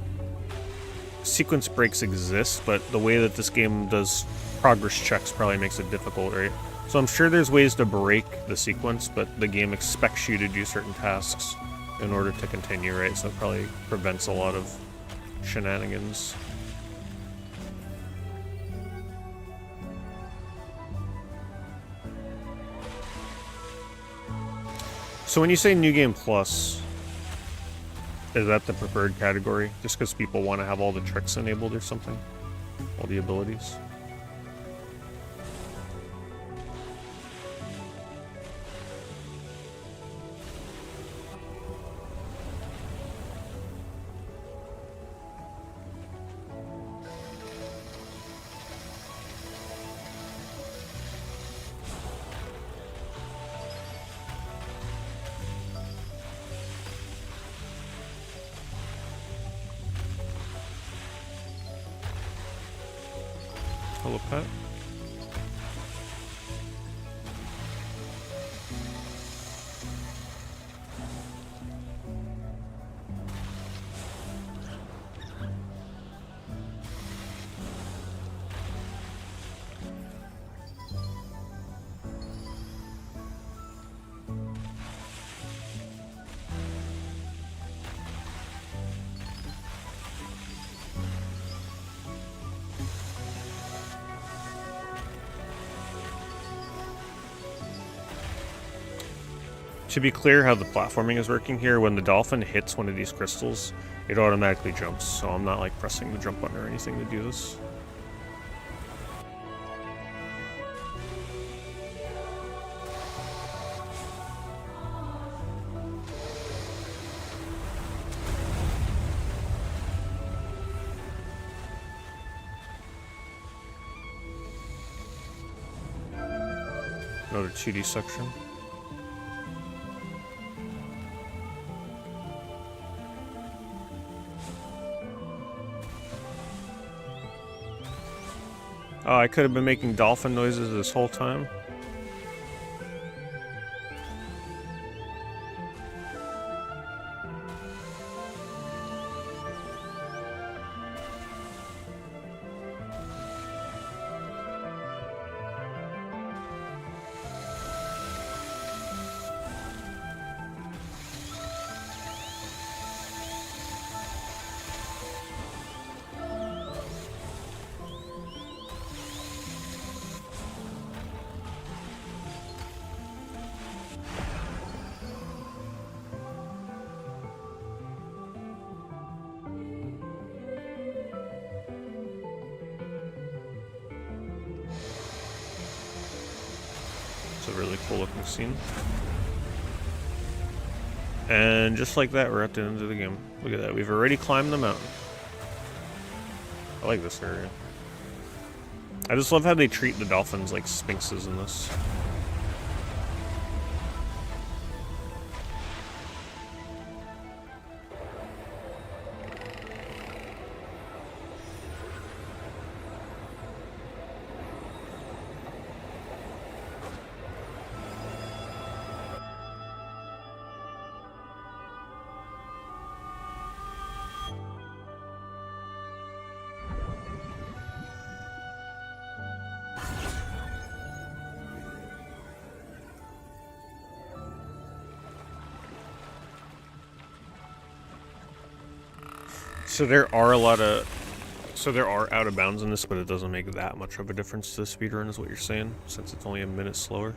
A: sequence breaks exist, but the way that this game does progress checks probably makes it difficult, right? So I'm sure there's ways to break the sequence, but the game expects you to do certain tasks in order to continue, right? So it probably prevents a lot of shenanigans. So when you say New Game Plus, is that the preferred category? Just because people want to have all the tricks enabled or something? All the abilities? Hello, pet. To be clear how the platforming is working here, when the Dolphin hits one of these crystals, it automatically jumps, so I'm not like pressing the jump button or anything to do this. Another 2D section. Oh, I could have been making dolphin noises this whole time. It's a really cool looking scene. And just like that, we're at the end of the game. Look at that, we've already climbed the mountain. I like this area. I just love how they treat the dolphins like sphinxes in this. So there are out of bounds in this, but it doesn't make that much of a difference to the speedrun is what you're saying, since it's only a minute slower.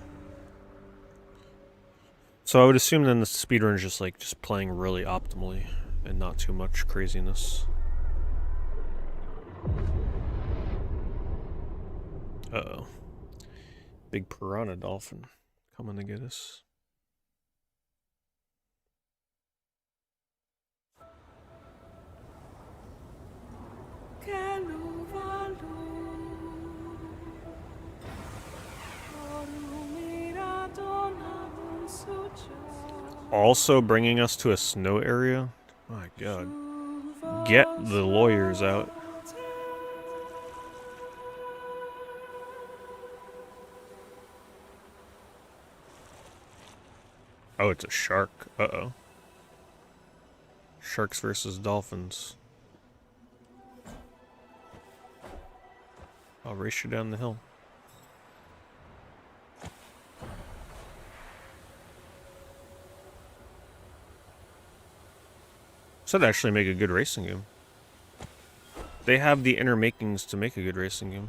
A: So I would assume then the speedrun is just playing really optimally and not too much craziness. Uh-oh. Big piranha dolphin coming to get us. Also bringing us to a snow area? My god. Get the lawyers out. Oh, it's a shark. Uh-oh. Sharks versus dolphins. I'll race you down the hill. So that'd actually make a good racing game. They have the inner makings to make a good racing game.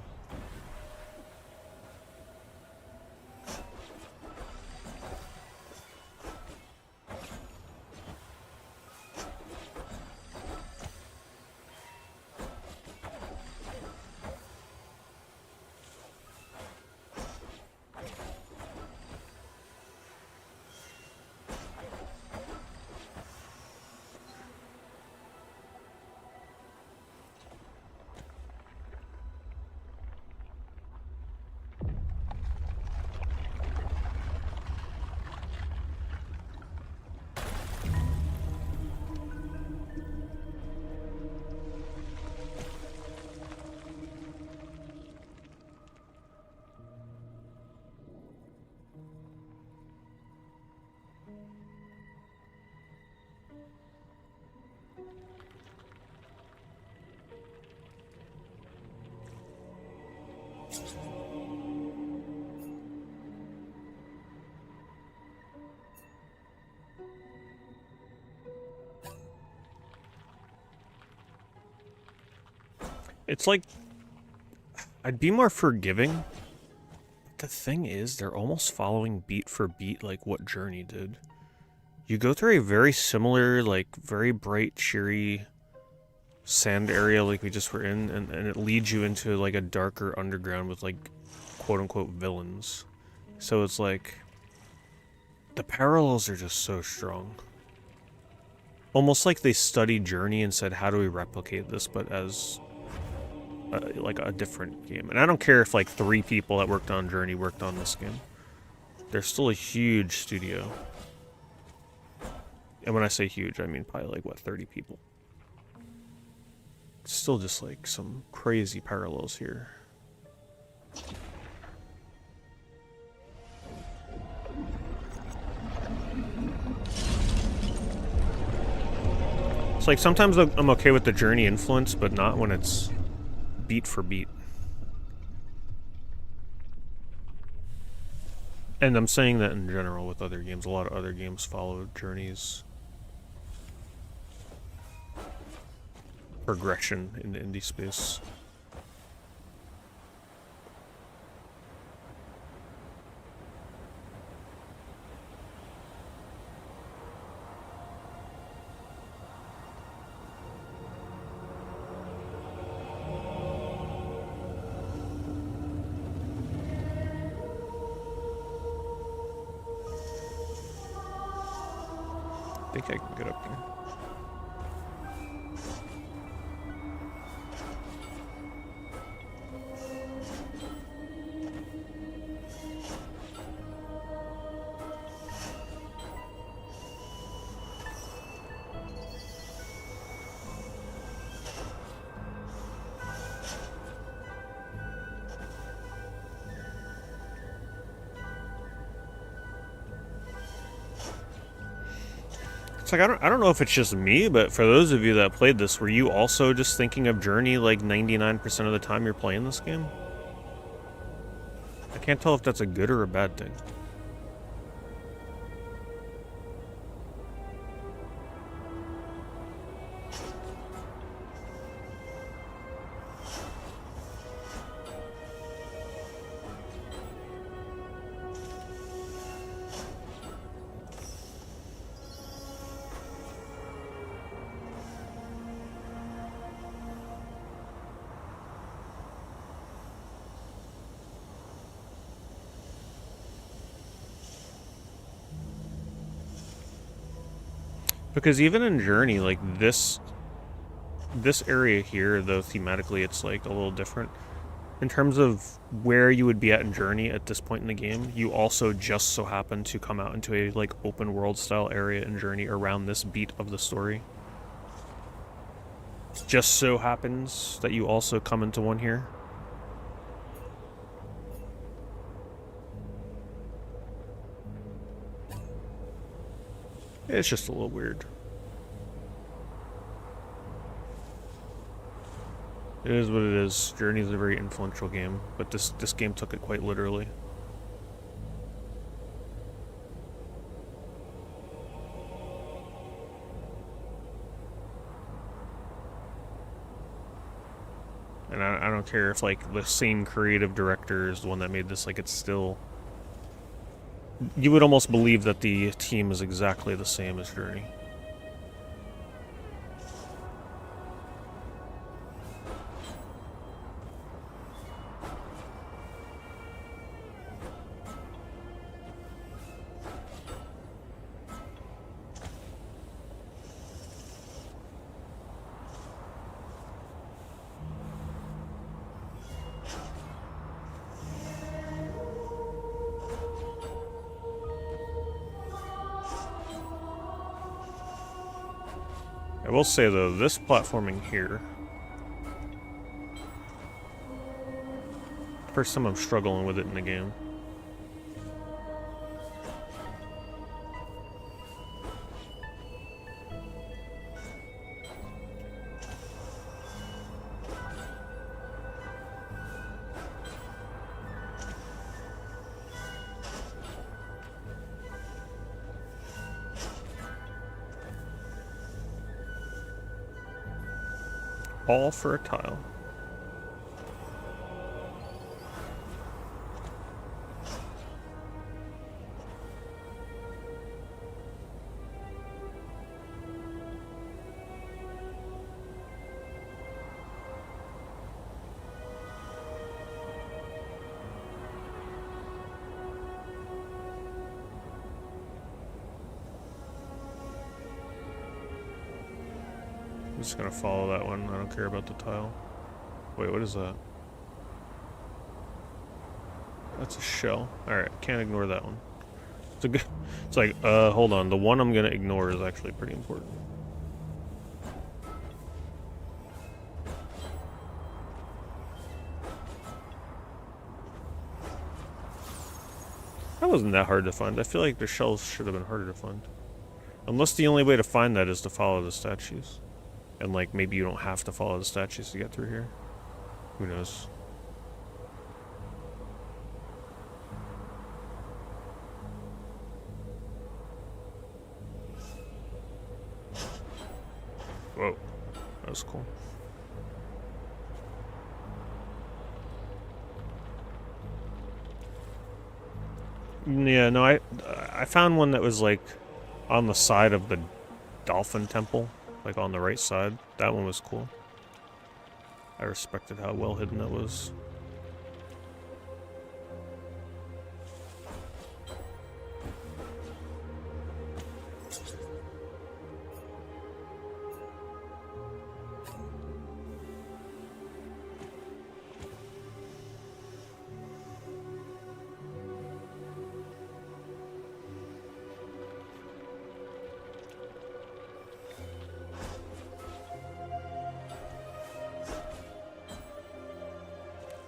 A: It's like, I'd be more forgiving. The thing is, they're almost following beat for beat like what Journey did. You go through a very similar, like, very bright, cheery sand area like we just were in, and it leads you into, like, a darker underground with, like, quote-unquote villains. So it's like, the parallels are just so strong. Almost like they studied Journey and said, how do we replicate this, but as, like, a different game. And I don't care if, like, 3 people that worked on Journey worked on this game. They're still a huge studio. And when I say huge, I mean probably, like, what, 30 people. It's still just, like, some crazy parallels here. It's like, sometimes I'm okay with the Journey influence, but not when it's beat for beat. And I'm saying that in general with other games. A lot of other games follow Journey's progression in the indie space. I think I can get up there. It's like, I don't know if it's just me, but for those of you that played this, were you also just thinking of Journey like 99% of the time you're playing this game? I can't tell if that's a good or a bad thing. Because even in Journey, like this area here, though thematically it's like a little different. In terms of where you would be at in Journey at this point in the game, you also just so happen to come out into a like open world style area in Journey around this beat of the story. It just so happens that you also come into one here. It's just a little weird. It is what it is. Journey is a very influential game, but this game took it quite literally. And I don't care if like the same creative director is the one that made this, like it's still... You would almost believe that the team is exactly the same as Journey. I will say though, this platforming here, first time I'm struggling with it in the game. All for a tile. I'm just gonna follow that one. I don't care about the tile. Wait, what is that? That's a shell. Alright, can't ignore that one. It's a good... It's like, hold on. The one I'm gonna ignore is actually pretty important. That wasn't that hard to find. I feel like the shells should have been harder to find. Unless the only way to find that is to follow the statues. And, like, maybe you don't have to follow the statues to get through here. Who knows? Whoa. That was cool. Yeah, no, I found one that was, like, on the side of the Dolphin temple. Like, on the right side. That one was cool. I respected how well hidden that was.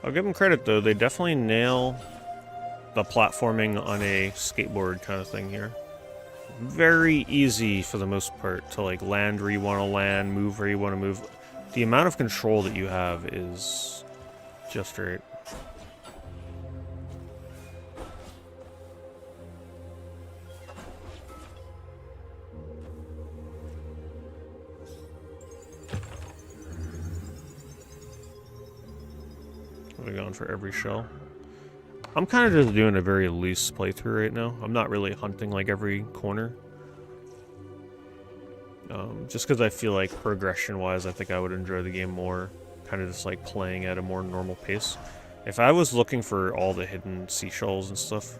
A: I'll give them credit, though. They definitely nail the platforming on a skateboard kind of thing here. Very easy, for the most part, to, like, land where you want to land, move where you want to move. The amount of control that you have is just right. We're going for every shell. I'm kind of just doing a very loose playthrough right now. I'm not really hunting like every corner. Just because I feel like progression-wise, I think I would enjoy the game more, kind of just like playing at a more normal pace. If I was looking for all the hidden seashells and stuff,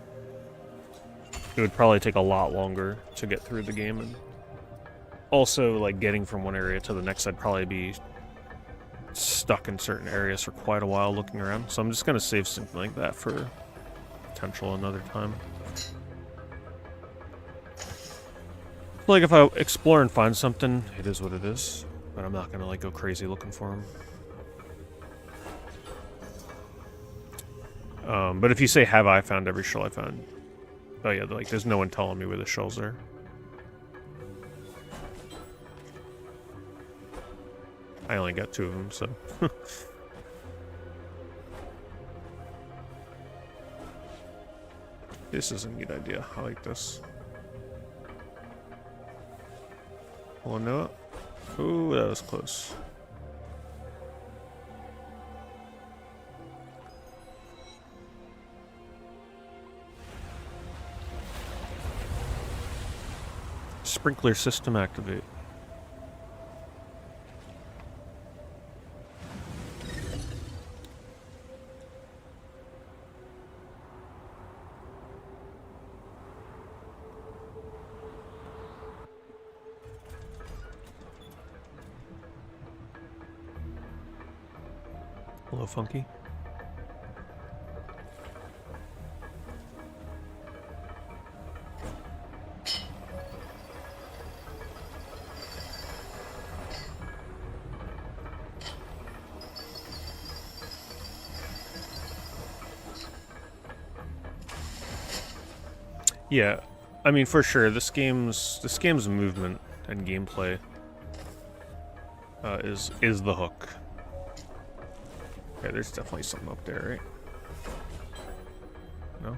A: it would probably take a lot longer to get through the game. And also, like, getting from one area to the next, I'd probably be stuck in certain areas for quite a while looking around. So I'm just going to save something like that for potential another time. Like, if I explore and find something, it is what it is. But I'm not going to, like, go crazy looking for them. But if you say, have I found every shell I found? Oh yeah, like, there's no one telling me where the shells are. I only got 2 of them, so... This is a neat idea. I like this. Oh no. Ooh, that was close. Sprinkler system activate. Hello, Funky. Yeah, I mean, for sure, this game's movement and gameplay is the hook. Okay, there's definitely something up there, right? No?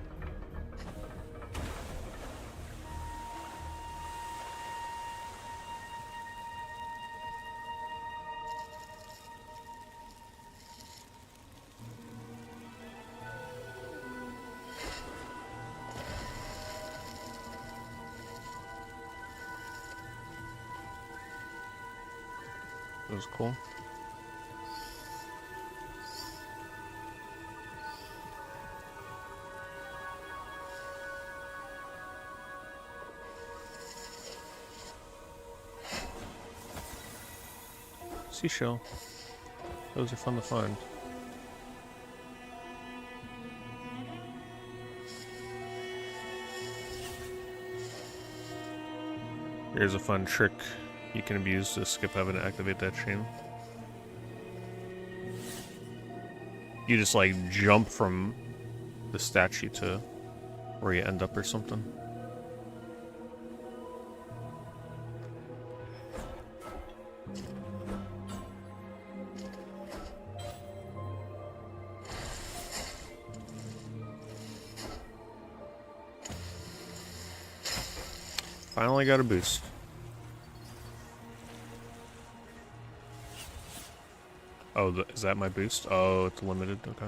A: That was cool. Seashell. Those are fun to find. Here's a fun trick you can abuse to skip having to activate that chain. You just like jump from the statue to where you end up or something. Finally got a boost. Oh, is that my boost? Oh, it's limited. Okay.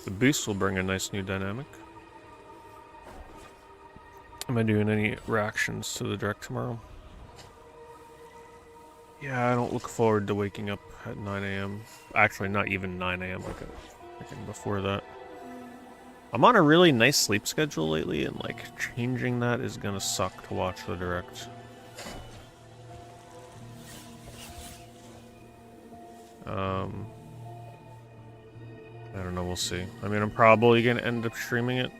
A: The boost will bring a nice new dynamic. Am I doing any reactions to the direct tomorrow? Yeah, I don't look forward to waking up at 9 a.m. Actually, not even 9 a.m. like before that. I'm on a really nice sleep schedule lately, and like changing that is gonna suck to watch the direct. I don't know, we'll see. I mean, I'm probably gonna end up streaming it.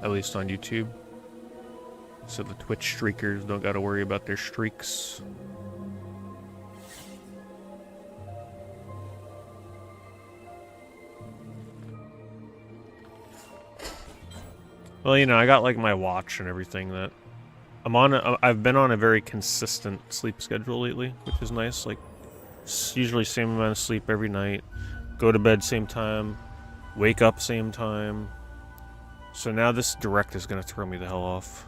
A: At least on YouTube. So the Twitch streakers don't gotta worry about their streaks. Well, you know, I got like my watch and everything that I've been on a very consistent sleep schedule lately, which is nice. Like, usually same amount of sleep every night, go to bed same time, wake up same time. So now this direct is gonna throw me the hell off.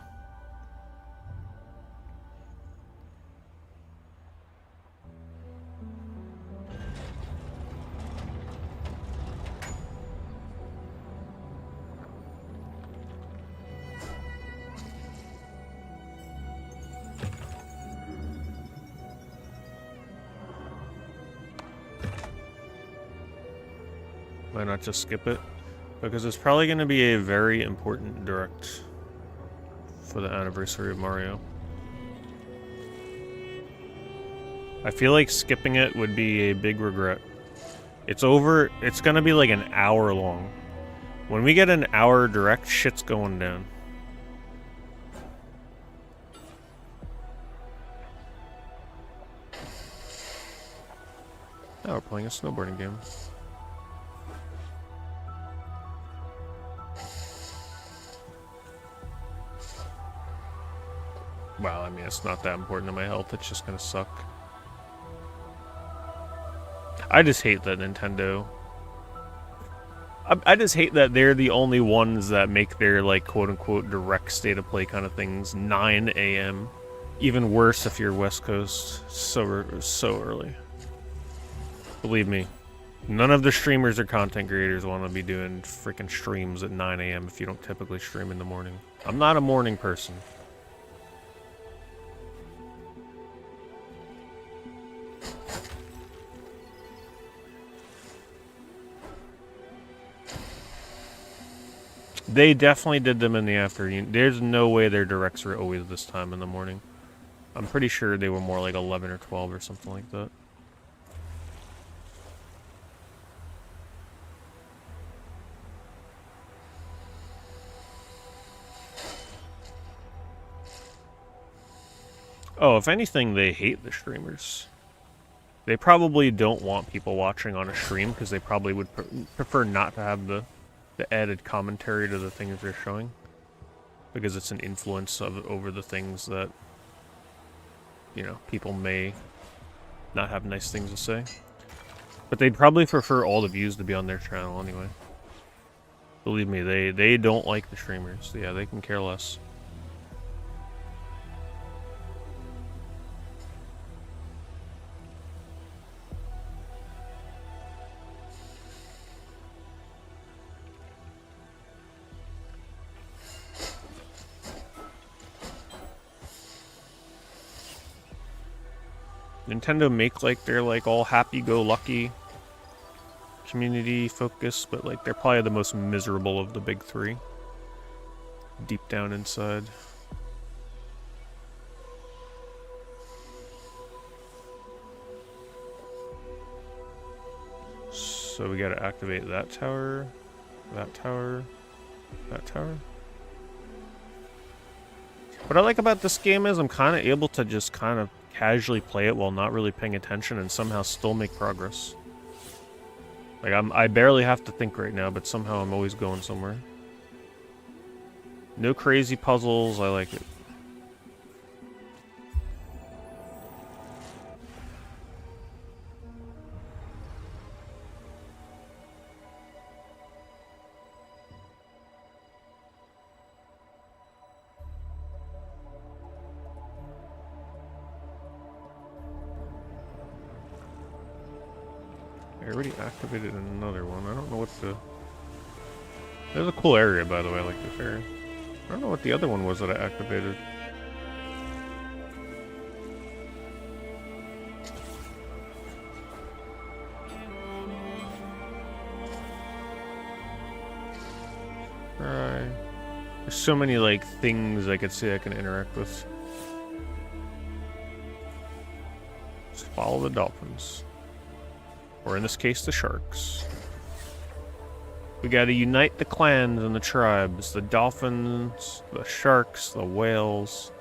A: Why not just skip it? Because it's probably going to be a very important direct for the anniversary of Mario. I feel like skipping it would be a big regret. It's over. It's going to be like an hour long. When we get an hour direct, shit's going down. Now we're playing a snowboarding game. Well, I mean, it's not that important to my health. It's just gonna suck. I just hate that Nintendo... I just hate that they're the only ones that make their, like, quote-unquote direct state-of-play kind of things 9 a.m. Even worse if you're West Coast so early. Believe me, none of the streamers or content creators want to be doing freaking streams at 9 a.m. if you don't typically stream in the morning. I'm not a morning person. They definitely did them in the afternoon. There's no way their directs were always this time in the morning. I'm pretty sure they were more like 11 or 12 or something like that. Oh, if anything, they hate the streamers. They probably don't want people watching on a stream because they probably would prefer not to have the added commentary to the things they're showing, because it's an influence over the things that, you know, people may not have nice things to say. But they'd probably prefer all the views to be on their channel anyway. Believe me, they don't like the streamers. Yeah, they can care less. Nintendo make like they're like all happy-go-lucky, community focused, but like they're probably the most miserable of the big three. Deep down inside. So we gotta activate that tower, that tower, that tower. What I like about this game is I'm kind of able to just kind of casually play it while not really paying attention and somehow still make progress. Like I barely have to think right now, but somehow I'm always going somewhere. No crazy puzzles, I like it. I already activated another one. I don't know what the... There's a cool area, by the way, I like this area. I don't know what the other one was that I activated. Right. There's so many, like, things I could say I can interact with. Just follow the dolphins. Or in this case, the sharks. We gotta unite the clans and the tribes. The dolphins, the sharks, the whales.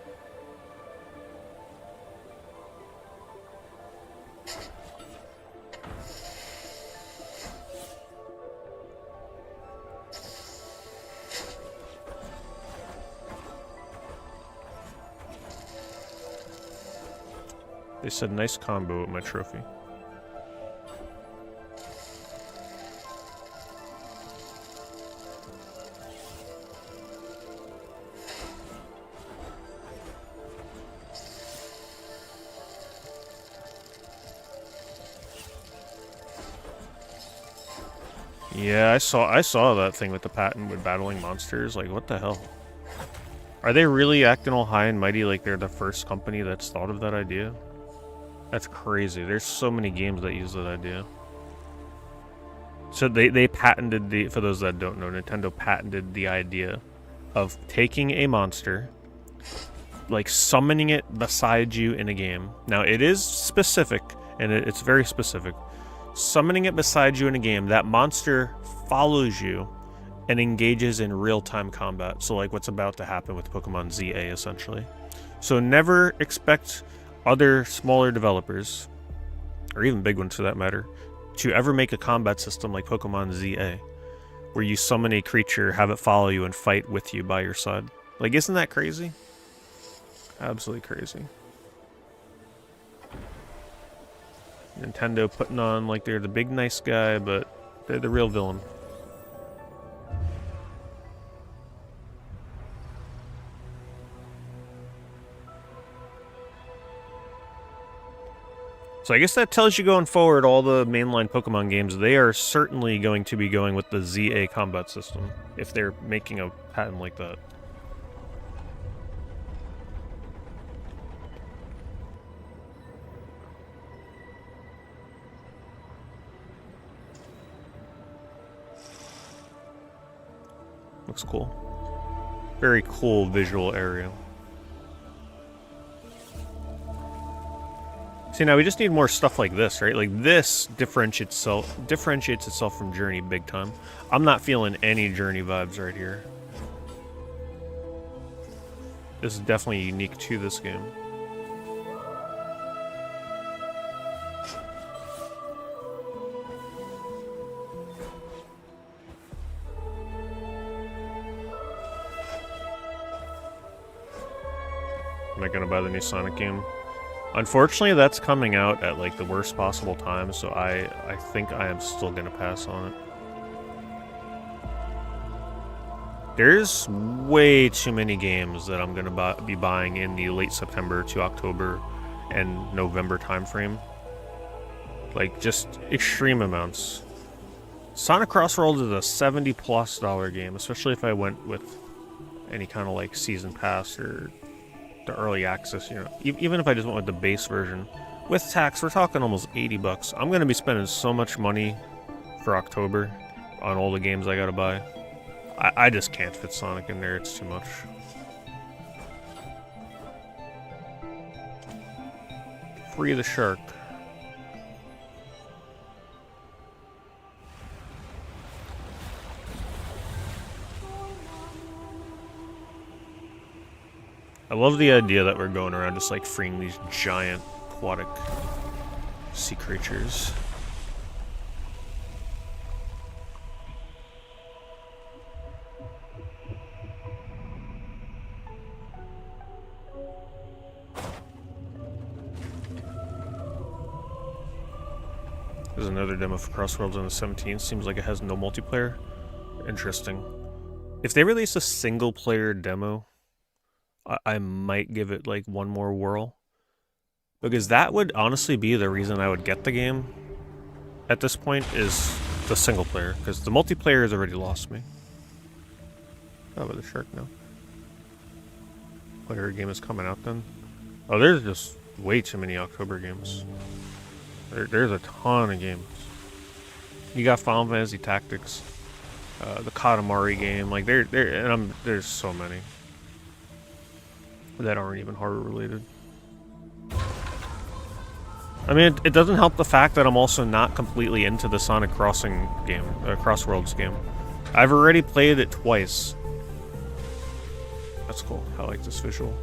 A: They said nice combo with my trophy. Yeah, I saw that thing with the patent with battling monsters. Like, what the hell? Are they really acting all high and mighty like they're the first company that's thought of that idea? That's crazy. There's so many games that use that idea. So they patented the... For those that don't know, Nintendo patented the idea of taking a monster, like summoning it beside you in a game. Now, it is specific, and it's very specific. Summoning it beside you in a game, that monster follows you and engages in real-time combat. So like what's about to happen with Pokemon ZA, essentially. So never expect other smaller developers, or even big ones for that matter, to ever make a combat system like Pokemon ZA, where you summon a creature, have it follow you, and fight with you by your side. Like, isn't that crazy? Absolutely crazy. Nintendo putting on like they're the big nice guy, but they're the real villain. So I guess that tells you going forward, all the mainline Pokemon games, they are certainly going to be going with the ZA combat system, if they're making a patent like that. Looks cool. Very cool visual area. See, now we just need more stuff like this, right? Like this differentiates itself from Journey big time. I'm not feeling any Journey vibes right here. This is definitely unique to this game. Am I gonna buy the new Sonic game? Unfortunately, that's coming out at like the worst possible time, so I think I am still gonna pass on it. There's way too many games that I'm gonna be buying in the late September to October and November timeframe. Like, just extreme amounts. Sonic Crossroads is a $70+ game, especially if I went with any kind of like season pass or the early access, you know. Even if I just went with the base version, With tax, we're talking almost 80 bucks. I'm gonna be spending so much money for October on all the games I gotta buy. I just can't fit Sonic in there, it's too much. Free the shark. I love the idea that we're going around just like freeing these giant aquatic sea creatures. There's another demo for Crossworlds on the 17th. Seems like it has no multiplayer. Interesting. If they release a single player demo, I might give it like one more whirl. Because that would honestly be the reason I would get the game at this point, is the single player. Because the multiplayer has already lost me. How about the shark now? Player game is coming out then? Oh, there's just way too many October games. There's a ton of games. You got Final Fantasy Tactics, the Katamari game, like there's so many that aren't even horror related. I mean, it doesn't help the fact that I'm also not completely into the Sonic Crossing game, Crossworlds game. I've already played it twice. That's cool. I like this visual.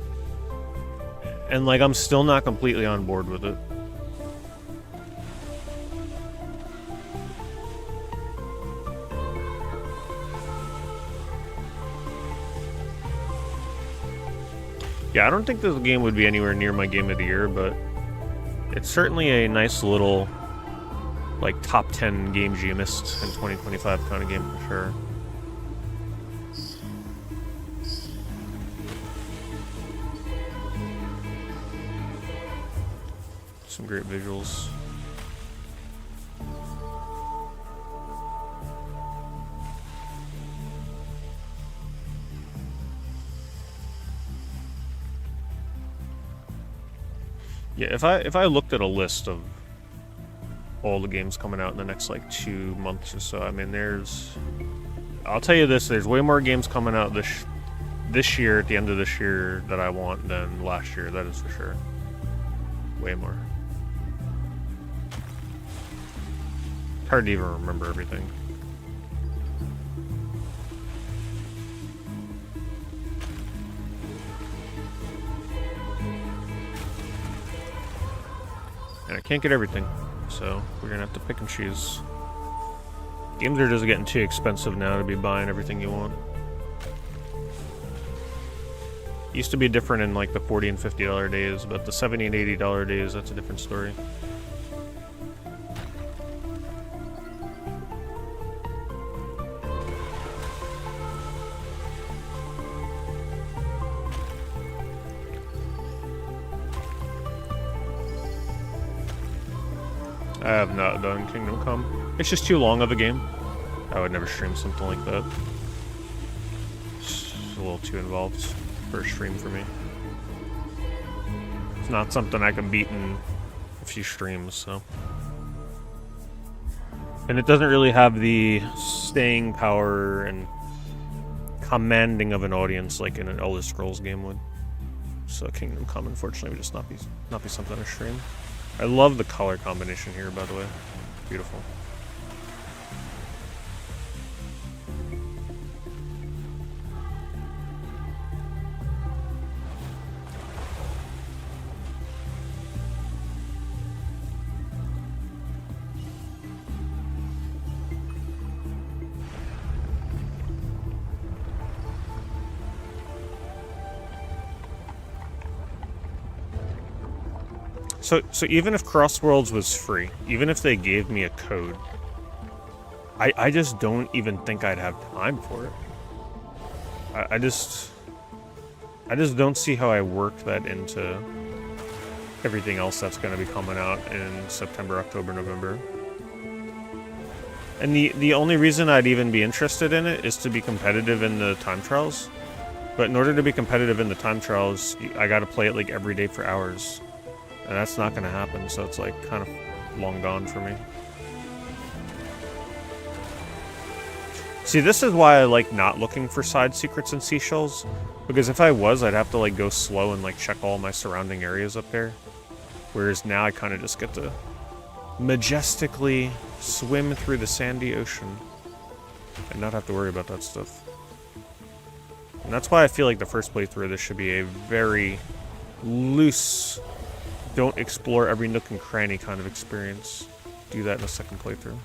A: And like, I'm still not completely on board with it. Yeah, I don't think this game would be anywhere near my game of the year, but it's certainly a nice little, like, top 10 games you missed in 2025 kind of game for sure. Some great visuals. Yeah, if I looked at a list of all the games coming out in the next like 2 months or so, I mean, I'll tell you this, there's way more games coming out this year, at the end of this year, that I want than last year, that is for sure. Way more. It's hard to even remember everything. And I can't get everything, so we're gonna have to pick and choose. Games are just getting too expensive now to be buying everything you want. Used to be different in like the $40 and $50 days, but the $70 and $80 days, that's a different story. I have not done Kingdom Come. It's just too long of a game. I would never stream something like that. It's a little too involved for a stream for me. It's not something I can beat in a few streams, so. And it doesn't really have the staying power and commanding of an audience like in an Elder Scrolls game would. So Kingdom Come, unfortunately, would just not be something to stream. I love the color combination here, by the way. Beautiful. So even if Crossworlds was free, even if they gave me a code, I just don't even think I'd have time for it. I just don't see how I work that into everything else that's going to be coming out in September, October, November. And the only reason I'd even be interested in it is to be competitive in the time trials. But in order to be competitive in the time trials, I got to play it like every day for hours. And that's not gonna happen, so it's like kind of long gone for me. See, this is why I like not looking for side secrets and seashells, because if I was, I'd have to like go slow and like check all my surrounding areas up there. Whereas now I kind of just get to majestically swim through the sandy ocean and not have to worry about that stuff. And that's why I feel like the first playthrough of this should be a very loose, don't explore every nook and cranny kind of experience. Do that in a second playthrough.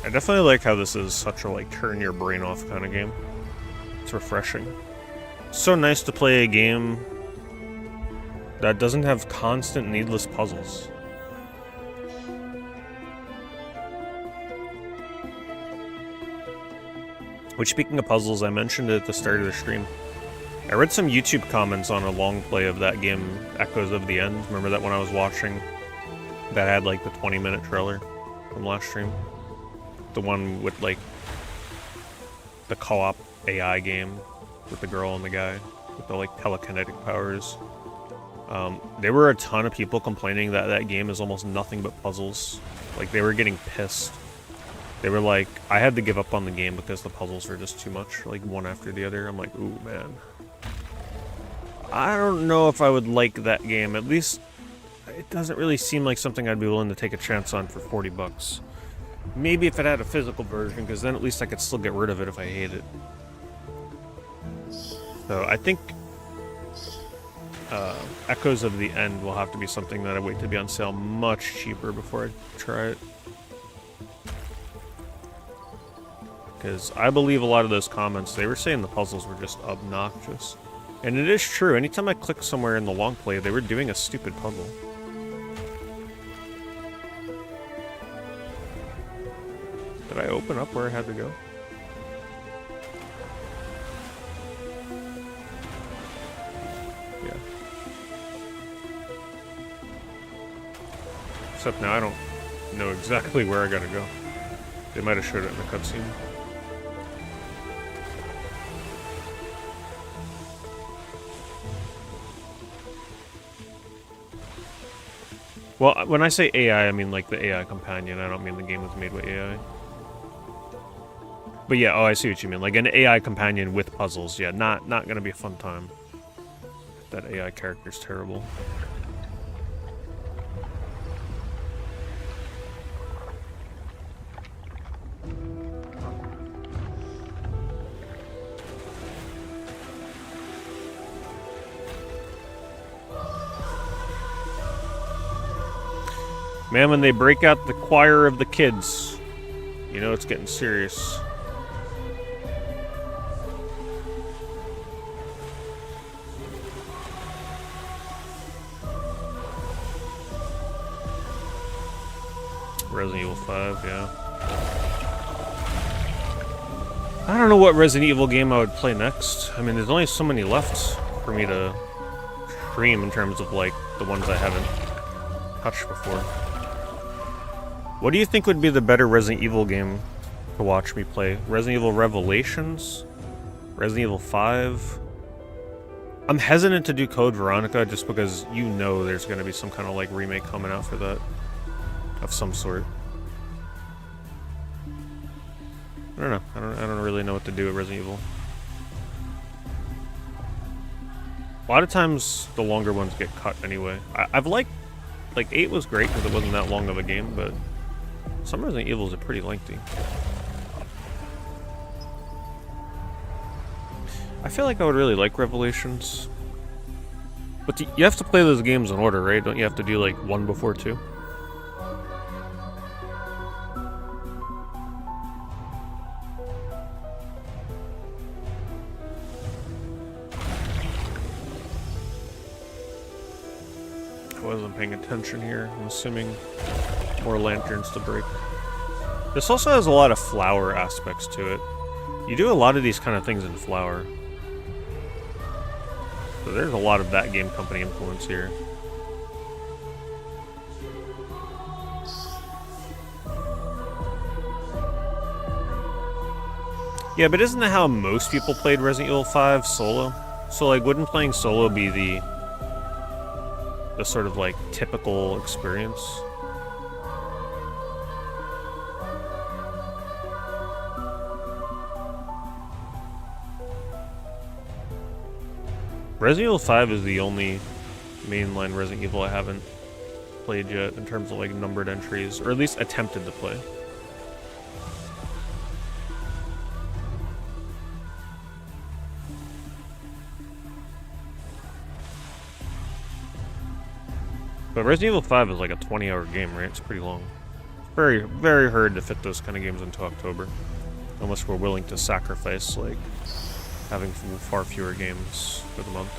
A: I definitely like how this is such a like turn your brain off kind of game. It's refreshing. So nice to play a game that doesn't have constant needless puzzles. Which, speaking of puzzles, I mentioned it at the start of the stream. I read some YouTube comments on a long play of that game, Echoes of the End. Remember that one I was watching? That had like the 20-minute trailer from last stream? The one with like the co-op AI game with the girl and the guy with the like telekinetic powers. There were a ton of people complaining that that game is almost nothing but puzzles. Like, they were getting pissed. They were like, I had to give up on the game because the puzzles were just too much, like one after the other. I'm like, ooh, man. I don't know if I would like that game. At least it doesn't really seem like something I'd be willing to take a chance on for 40 bucks. Maybe if it had a physical version, because then at least I could still get rid of it if I hate it. So I think Echoes of the End will have to be something that I wait to be on sale much cheaper before I try it. Because I believe a lot of those comments, they were saying the puzzles were just obnoxious. And it is true, anytime I click somewhere in the long play, they were doing a stupid puzzle. Did I open up where I had to go? Yeah. Except now I don't know exactly where I gotta go. They might have showed it in the cutscene. Well, when I say AI, I mean like the AI companion. I don't mean the game was made with AI. But yeah, oh, I see what you mean. Like an AI companion with puzzles. Yeah, not gonna be a fun time. That AI character's terrible. Man, when they break out the choir of the kids, you know it's getting serious. Resident Evil 5, yeah. I don't know what Resident Evil game I would play next. I mean, there's only so many left for me to stream in terms of, like, the ones I haven't touched before. What do you think would be the better Resident Evil game to watch me play? Resident Evil Revelations? Resident Evil 5? I'm hesitant to do Code Veronica just because you know there's going to be some kind of, like, remake coming out for that. Of some sort. I don't know. I don't really know what to do with Resident Evil. A lot of times the longer ones get cut anyway. I've liked, like 8 was great because it wasn't that long of a game, but some Resident Evils are pretty lengthy. I feel like I would really like Revelations. But you have to play those games in order, right? Don't you have to do like 1 before 2? I wasn't paying attention here. I'm assuming more lanterns to break. This also has a lot of flower aspects to it. You do a lot of these kind of things in flower. So there's a lot of that game company influence here. Yeah, but isn't that how most people played Resident Evil 5 solo? So like, wouldn't playing solo be the sort of like typical experience? Resident Evil 5 is the only mainline Resident Evil I haven't played yet in terms of like numbered entries, or at least attempted to play. But Resident Evil 5 is like a 20-hour game, right? It's pretty long. It's very, very hard to fit those kind of games into October. Unless we're willing to sacrifice, like, having far fewer games for the month.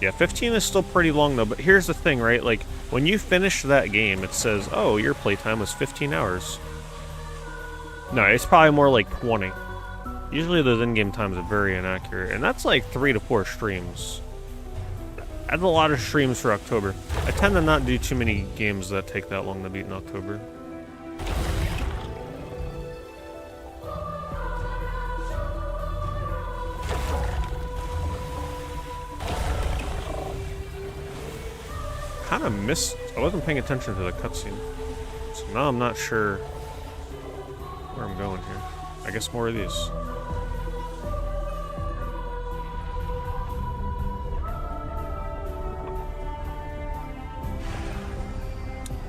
A: Yeah, 15 is still pretty long, though. But here's the thing, right? Like, when you finish that game, it says, oh, your playtime was 15 hours. No, it's probably more like 20. Usually those in-game times are very inaccurate. And that's like 3 to 4 streams. That's a lot of streams for October. I tend to not do too many games that take that long to beat in October. Kinda missed... I wasn't paying attention to the cutscene. So now I'm not sure where I'm going here. I guess more of these.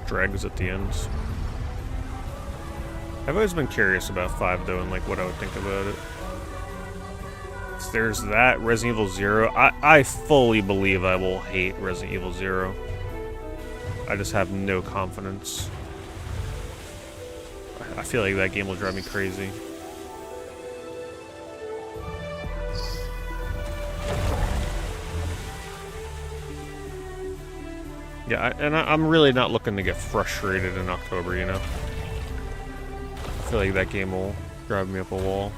A: Drags at the end. I've always been curious about 5 though, and like what I would think about it. So there's that, Resident Evil 0. I fully believe I will hate Resident Evil 0. I just have no confidence. I feel like that game will drive me crazy. Yeah, I'm really not looking to get frustrated in October, you know? I feel like that game will drive me up a wall.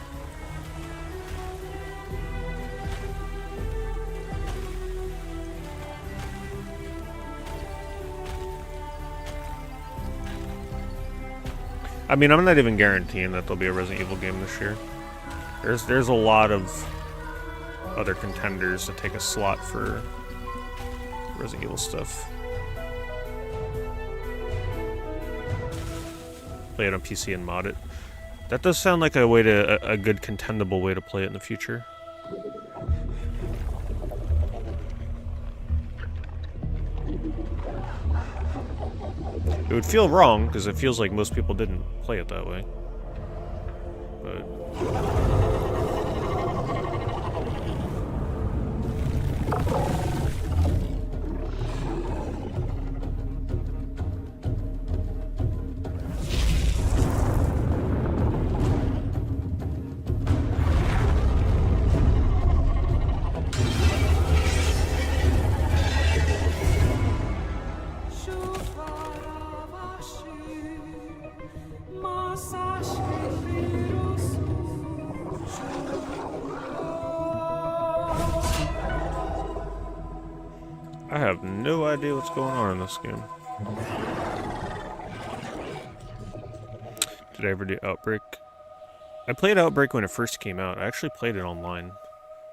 A: I mean, I'm not even guaranteeing that there'll be a Resident Evil game this year. There's a lot of other contenders to take a slot for Resident Evil stuff. Play it on PC and mod it. That does sound like a way to a good contendable way to play it in the future. It would feel wrong because it feels like most people didn't play it that way. But I have no idea what's going on in this game. Did I ever do Outbreak? I played Outbreak when it first came out. I actually played it online.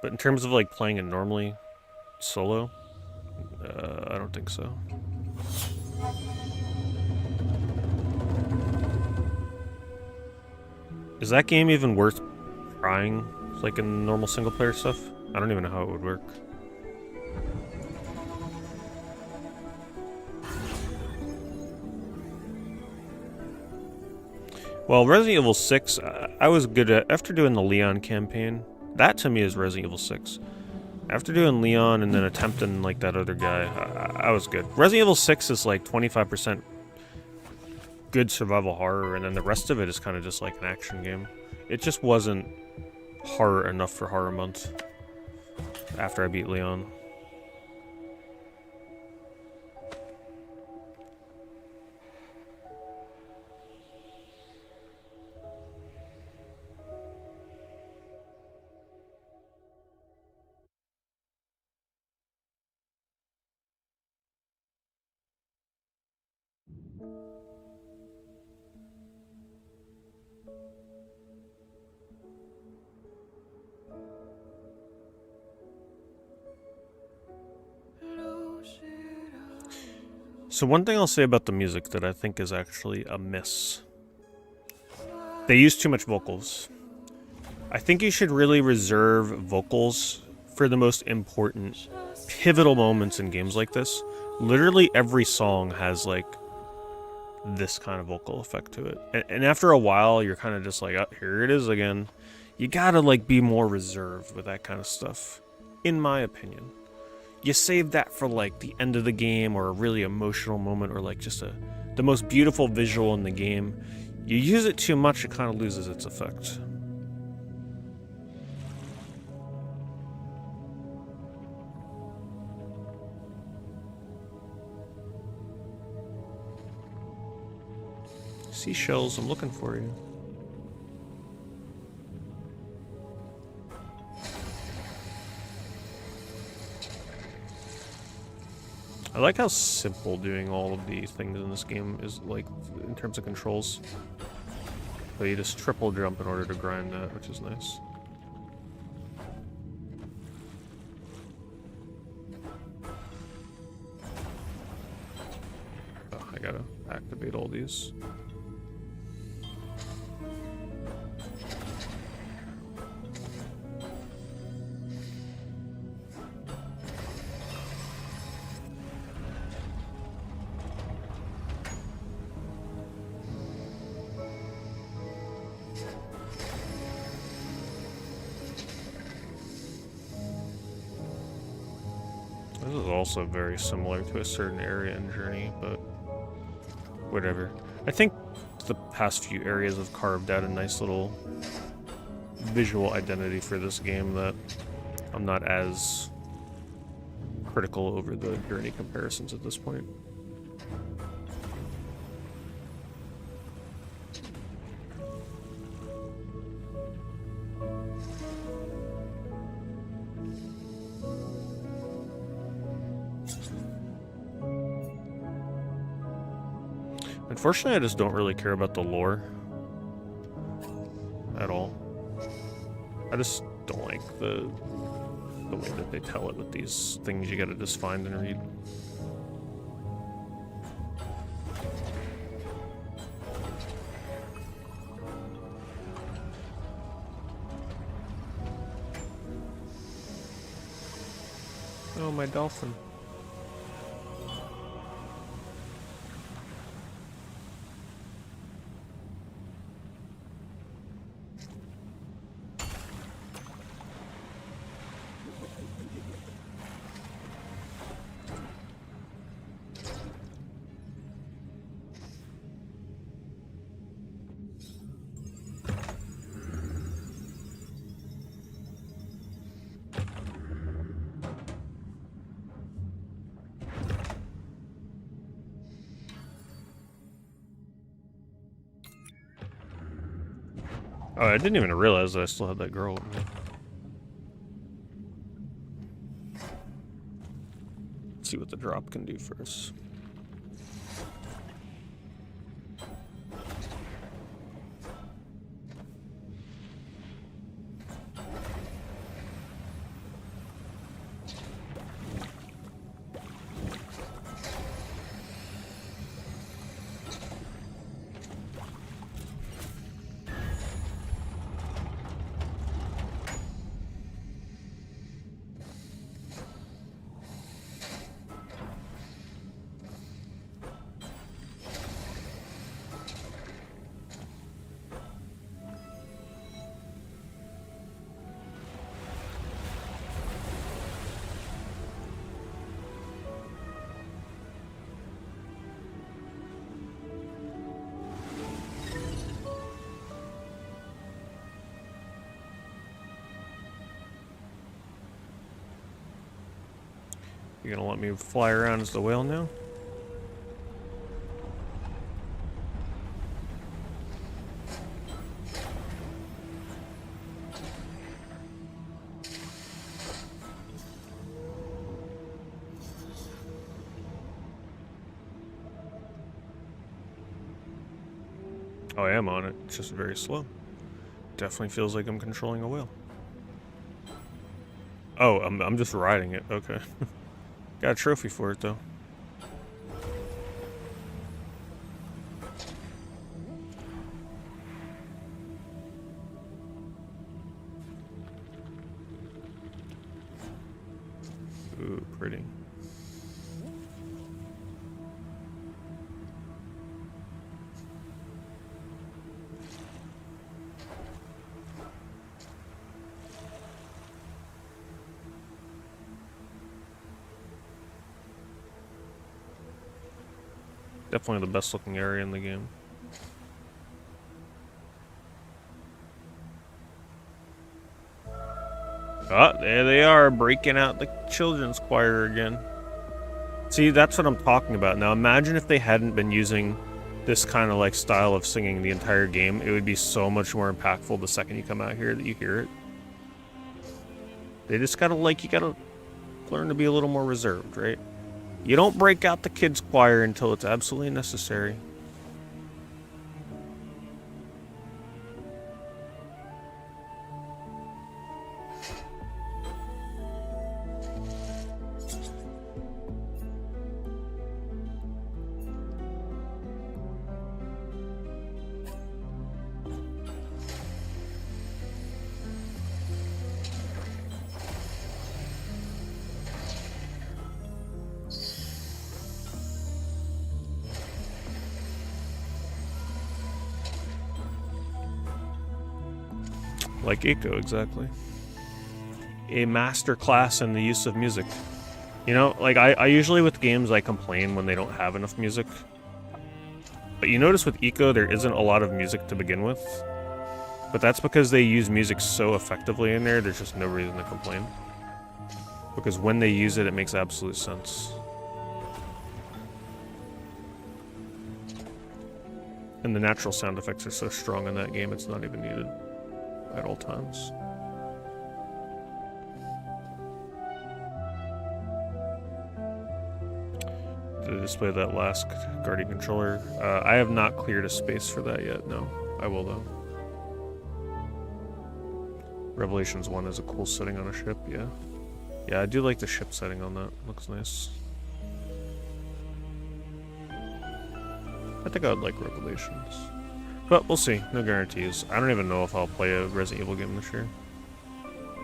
A: But in terms of like playing it normally, solo, I don't think so. Is that game even worth trying, like in normal single player stuff? I don't even know how it would work. Well, Resident Evil 6, I was good at, after doing the Leon campaign, that to me is Resident Evil 6. After doing Leon and then attempting like that other guy, I was good. Resident Evil 6 is like 25% good survival horror, and then the rest of it is kind of just like an action game. It just wasn't horror enough for horror month after I beat Leon. So one thing I'll say about the music that I think is actually a miss. They use too much vocals. I think you should really reserve vocals for the most important, pivotal moments in games like this. Literally every song has, like, this kind of vocal effect to it. And after a while, you're kind of just like, oh, here it is again. You gotta, like, be more reserved with that kind of stuff, in my opinion. You save that for, like, the end of the game or a really emotional moment or, like, just the most beautiful visual in the game. You use it too much, it kind of loses its effect. Seashells, I'm looking for you. I like how simple doing all of the things in this game is, like, in terms of controls. So you just triple jump in order to grind that, which is nice. Oh, I gotta activate all these. This is also very similar to a certain area in Journey, but whatever. I think the past few areas have carved out a nice little visual identity for this game that I'm not as critical over the Journey comparisons at this point. Unfortunately, I just don't really care about the lore at all. I just don't like the way that they tell it with these things you gotta just find and read. Oh, my Dolphin. Oh, I didn't even realize that I still had that girl with me. Let's see what the drop can do first. You gonna let me fly around as the whale now? Oh, I am on it. It's just very slow. Definitely feels like I'm controlling a whale. Oh, I'm just riding it. Okay. Got a trophy for it, though. Ooh, pretty. Definitely the best looking area in the game. Ah, there they are, breaking out the children's choir again. See, that's what I'm talking about. Now imagine if they hadn't been using this kind of like style of singing the entire game. It would be so much more impactful the second you come out here that you hear it. They just gotta you gotta learn to be a little more reserved, right? You don't break out the kids' choir until it's absolutely necessary. Like Eco, exactly. A master class in the use of music. You know, like I usually with games I complain when they don't have enough music. But you notice with Eco there isn't a lot of music to begin with. But that's because they use music so effectively in there, there's just no reason to complain. Because when they use it, it makes absolute sense. And the natural sound effects are so strong in that game, it's not even needed at all times. To display that last Guardian controller, I have not cleared a space for that yet, no. I will though. Revelations 1 is a cool setting on a ship, yeah. Yeah, I do like the ship setting on that, looks nice. I think I would like Revelations. But we'll see, no guarantees. I don't even know if I'll play a Resident Evil game this year.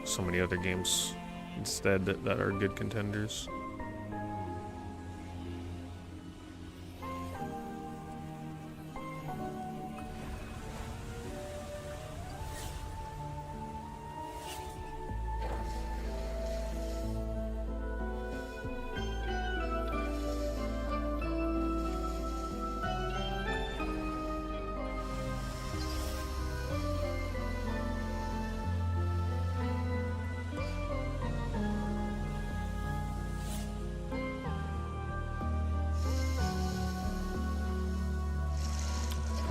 A: So many other games instead that are good contenders.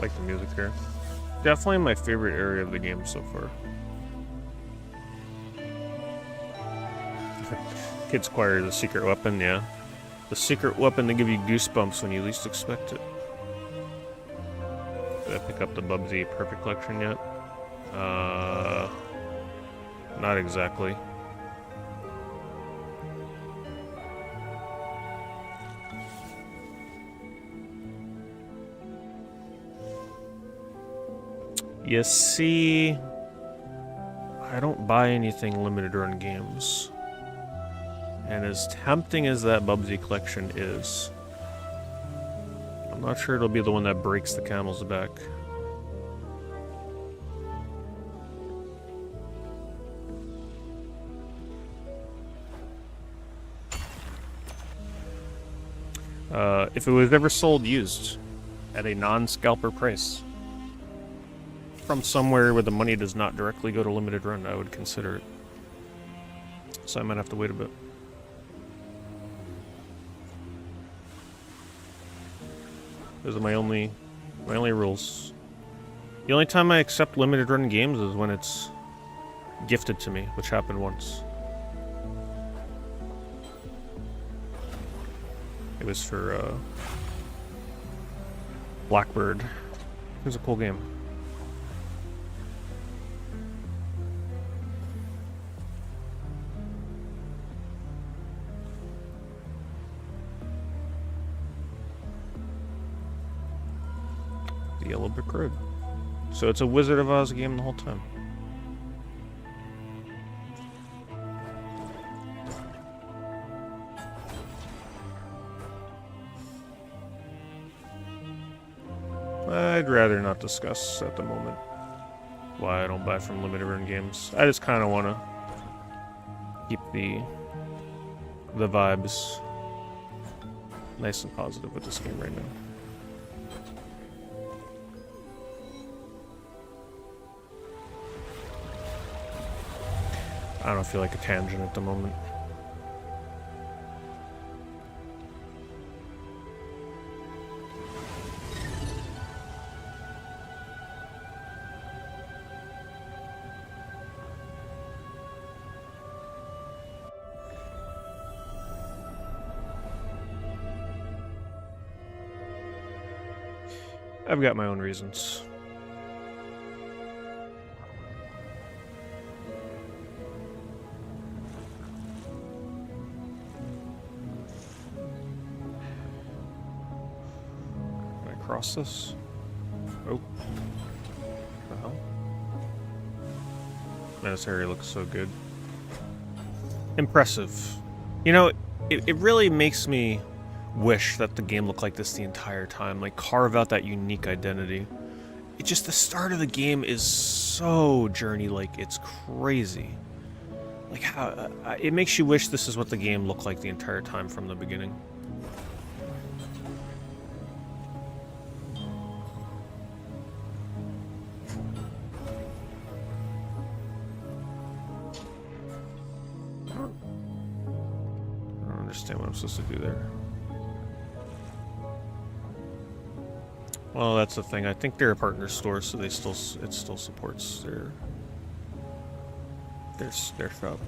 A: Like the music here. Definitely my favorite area of the game so far. Kids Choir is a secret weapon, yeah. The secret weapon to give you goosebumps when you least expect it. Did I pick up the Bubsy Perfect Collection yet? Not exactly. You see, I don't buy anything limited run games. And as tempting as that Bubsy collection is, I'm not sure it'll be the one that breaks the camel's back. If it was ever sold used at a non-scalper price, from somewhere where the money does not directly go to limited run, I would consider it. So I might have to wait a bit. Those are my only rules. The only time I accept limited run games is when it's gifted to me, which happened once. It was for Blackbird It was a cool game. The Yellow Brick Road. So it's a Wizard of Oz game the whole time. I'd rather not discuss at the moment why I don't buy from limited run games. I just kind of want to keep the vibes nice and positive with this game right now. I don't feel like a tangent at the moment. I've got my own reasons. Can I cross this? Oh. What the hell? Man, this area looks so good. Impressive. You know, it really makes me wish that the game looked like this the entire time, like carve out that unique identity. It just, the start of the game is so journey-like, it's crazy. Like how, it makes you wish this is what the game looked like the entire time from the beginning. I don't understand what I'm supposed to do there. Well, that's the thing. I think they're a partner store, so it still supports their shop.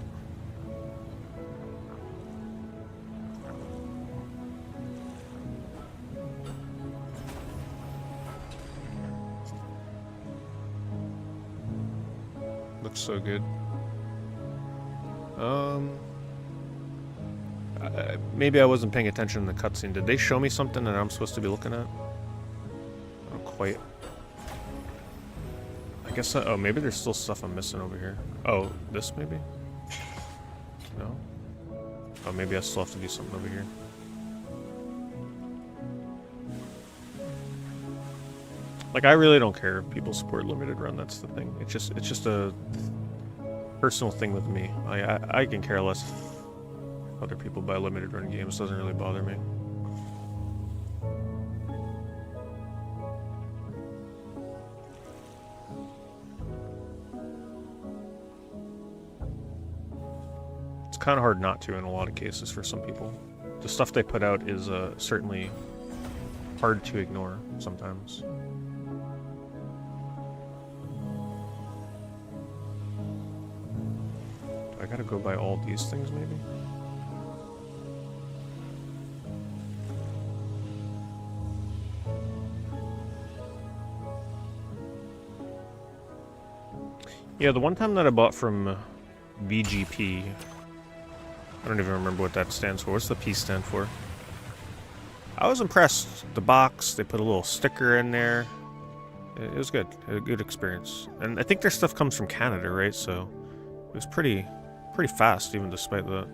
A: Looks so good. Maybe I wasn't paying attention in the cutscene. Did they show me something that I'm supposed to be looking at? Quite. I guess. Oh, maybe there's still stuff I'm missing over here. Oh, this maybe? No? Oh, maybe I still have to do something over here. Like, I really don't care if people support limited run. That's the thing. It's just a personal thing with me. I can care less if other people buy limited run games. It doesn't really bother me. Kind of hard not to in a lot of cases for some people. The stuff they put out is certainly hard to ignore sometimes. Do I gotta go buy all these things maybe? Yeah, the one time that I bought from VGP, I don't even remember what that stands for. What's the P stand for? I was impressed. The box, they put a little sticker in there. It was good. A good experience. And I think their stuff comes from Canada, right? So it was pretty fast, even despite that.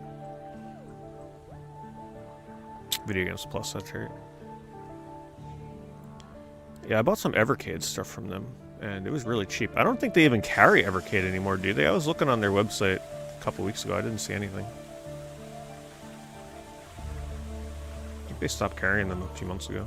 A: Video Games Plus, that's right. Yeah, I bought some Evercade stuff from them, and it was really cheap. I don't think they even carry Evercade anymore, do they? I was looking on their website a couple weeks ago. I didn't see anything. They stopped carrying them a few months ago.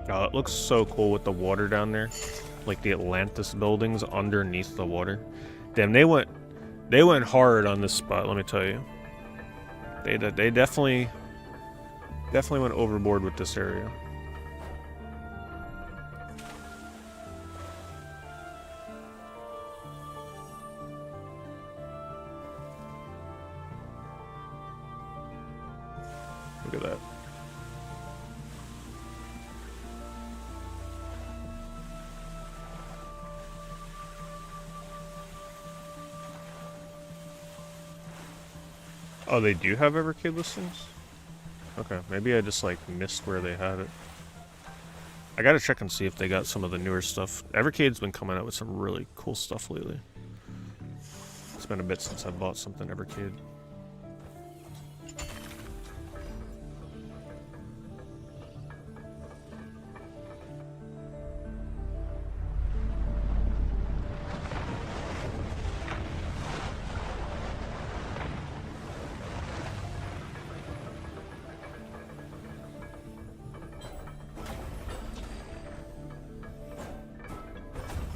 A: Oh, it looks so cool with the water down there. Like the Atlantis buildings underneath the water. Damn, they went hard on this spot, let me tell you. They definitely went overboard with this area. Look at that. Oh, they do have Evercade listings? Okay, maybe I just like missed where they had it. I gotta check and see if they got some of the newer stuff. Evercade's been coming out with some really cool stuff lately. It's been a bit since I bought something Evercade.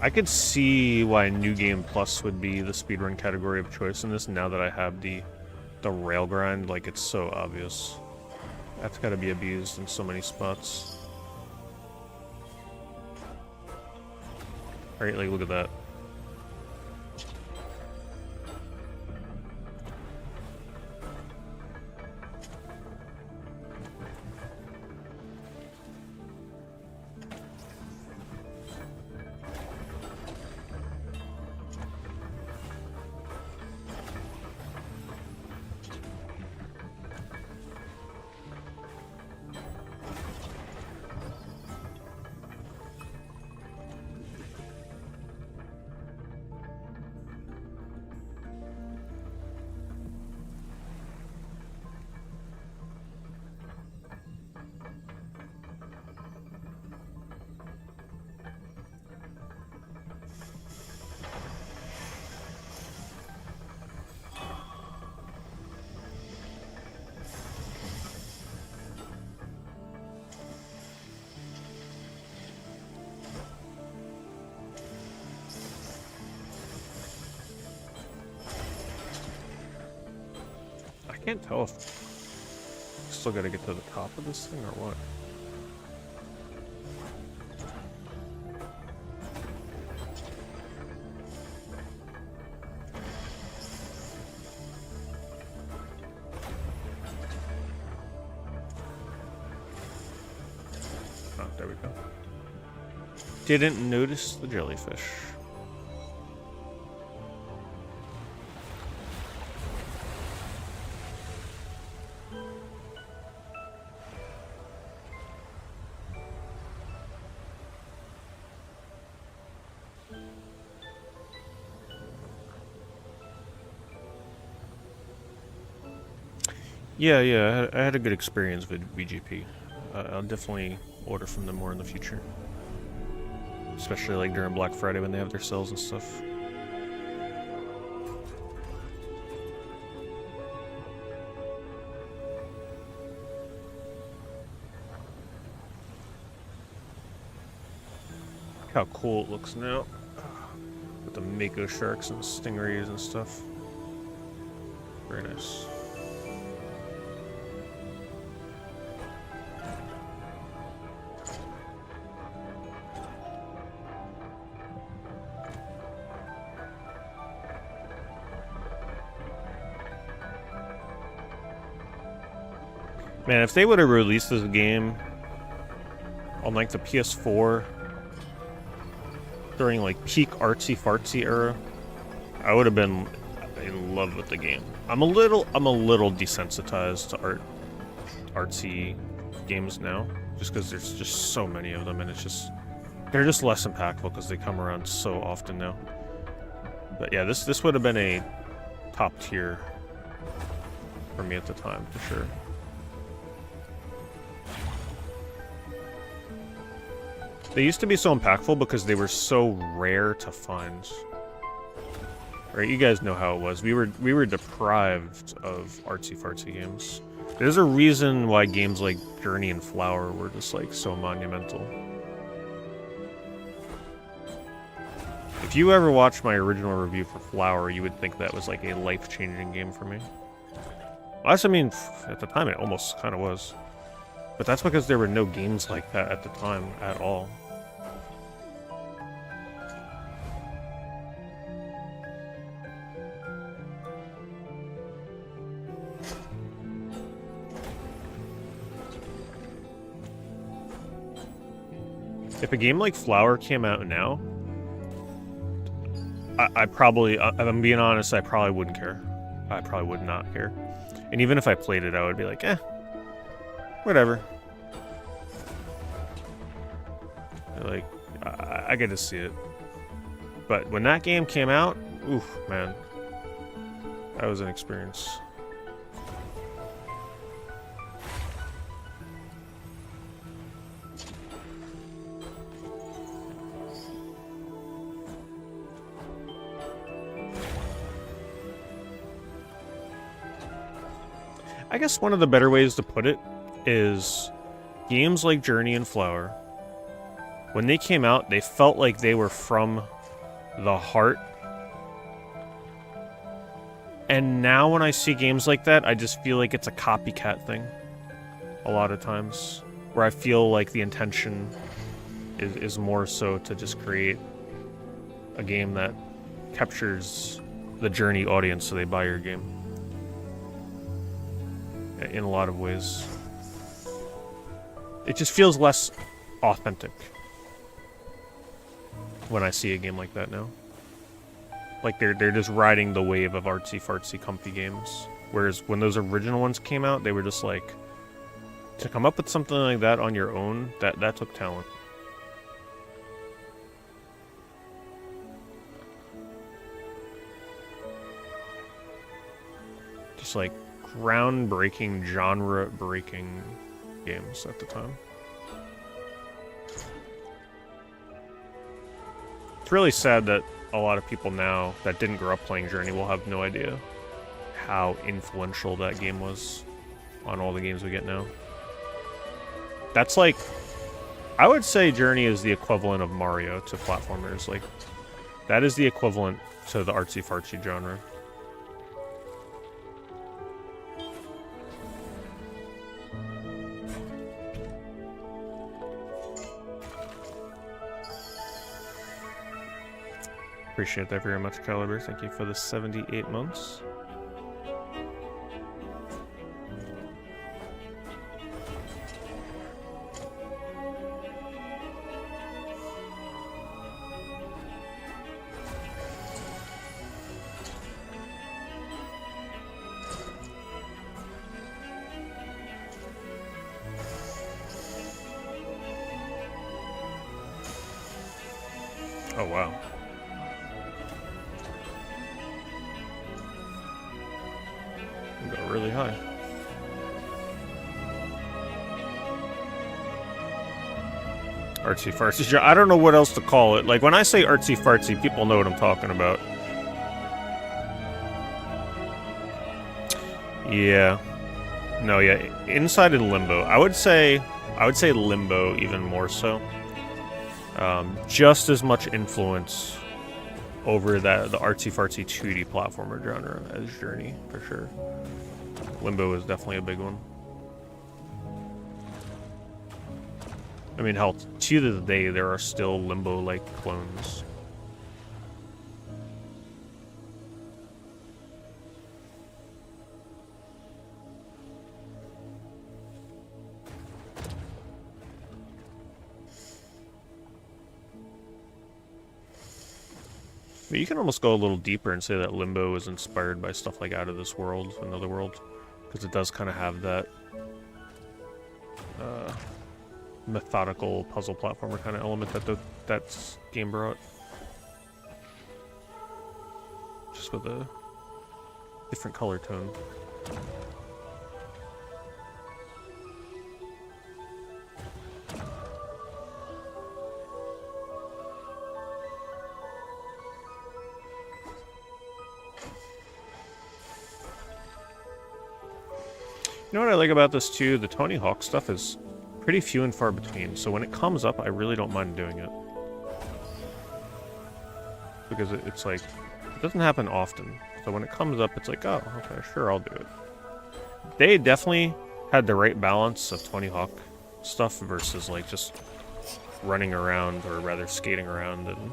A: I could see why New Game Plus would be the speedrun category of choice in this now that I have the rail grind. Like, it's so obvious. That's gotta be abused in so many spots. Right, like, look at that. I can't tell if still gotta get to the top of this thing or what. Oh, there we go. Didn't notice the jellyfish. Yeah, I had a good experience with VGP. I'll definitely order from them more in the future. Especially like during Black Friday when they have their sales and stuff. Look how cool it looks now. With the mako sharks and stingrays and stuff. Very nice. Man, if they would have released this game on like the PS4 during like peak artsy fartsy era, I would have been in love with the game. I'm a little desensitized to artsy games now, just because there's just so many of them, and they're just less impactful because they come around so often now. But yeah, this would have been a top tier for me at the time, for sure. They used to be so impactful because they were so rare to find. Right, you guys know how it was. We were deprived of artsy-fartsy games. There's a reason why games like Journey and Flower were just like so monumental. If you ever watched my original review for Flower, you would think that was like a life-changing game for me. Well, I mean, at the time it almost kind of was. But that's because there were no games like that at the time at all. If a game like Flower came out now, I probably, if I'm being honest, I probably wouldn't care. I probably would not care. And even if I played it, I would be like, eh, whatever. Like, I get to see it. But when that game came out, oof, man. That was an experience. I guess one of the better ways to put it is games like Journey and Flower, when they came out, they felt like they were from the heart. And now when I see games like that, I just feel like it's a copycat thing. A lot of times. Where I feel like the intention is more so to just create a game that captures the Journey audience so they buy your game. In a lot of ways. It just feels less authentic when I see a game like that now. Like they're just riding the wave of artsy-fartsy comfy games. Whereas when those original ones came out, they were just like, to come up with something like that on your own, that took talent. Just like groundbreaking, genre-breaking games at the time. It's really sad that a lot of people now that didn't grow up playing Journey will have no idea how influential that game was on all the games we get now. That's like, I would say Journey is the equivalent of Mario to platformers. Like, that is the equivalent to the artsy-fartsy genre. Appreciate that very much, Caliber. Thank you for the 78 months. Oh, wow. Go really high. Artsy-fartsy. I don't know what else to call it. Like, when I say artsy-fartsy, people know what I'm talking about. Yeah. No, yeah. Inside and Limbo. I would say Limbo even more so. Just as much influence over the artsy-fartsy 2D platformer genre as Journey, for sure. Limbo is definitely a big one. I mean, hell, to this day, there are still Limbo-like clones. But you can almost go a little deeper and say that Limbo is inspired by stuff like Out of This World, Another World, because it does kind of have that methodical puzzle platformer kind of element that that game brought. Just with a different color tone. You know what I like about this too? The Tony Hawk stuff is pretty few and far between, so when it comes up, I really don't mind doing it. Because it's like, it doesn't happen often. So when it comes up, it's like, oh, okay, sure, I'll do it. They definitely had the right balance of Tony Hawk stuff versus like just running around, or rather skating around and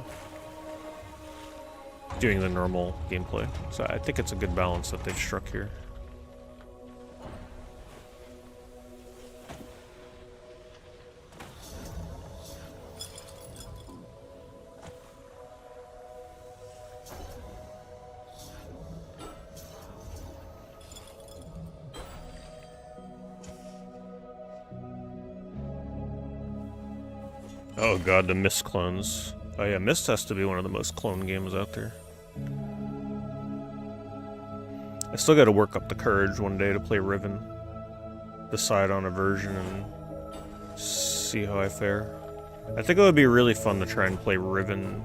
A: doing the normal gameplay. So I think it's a good balance that they've struck here. Oh god, the Myst clones. Oh yeah, Myst has to be one of the most cloned games out there. I still gotta work up the courage one day to play Riven. Decide on a version and see how I fare. I think it would be really fun to try and play Riven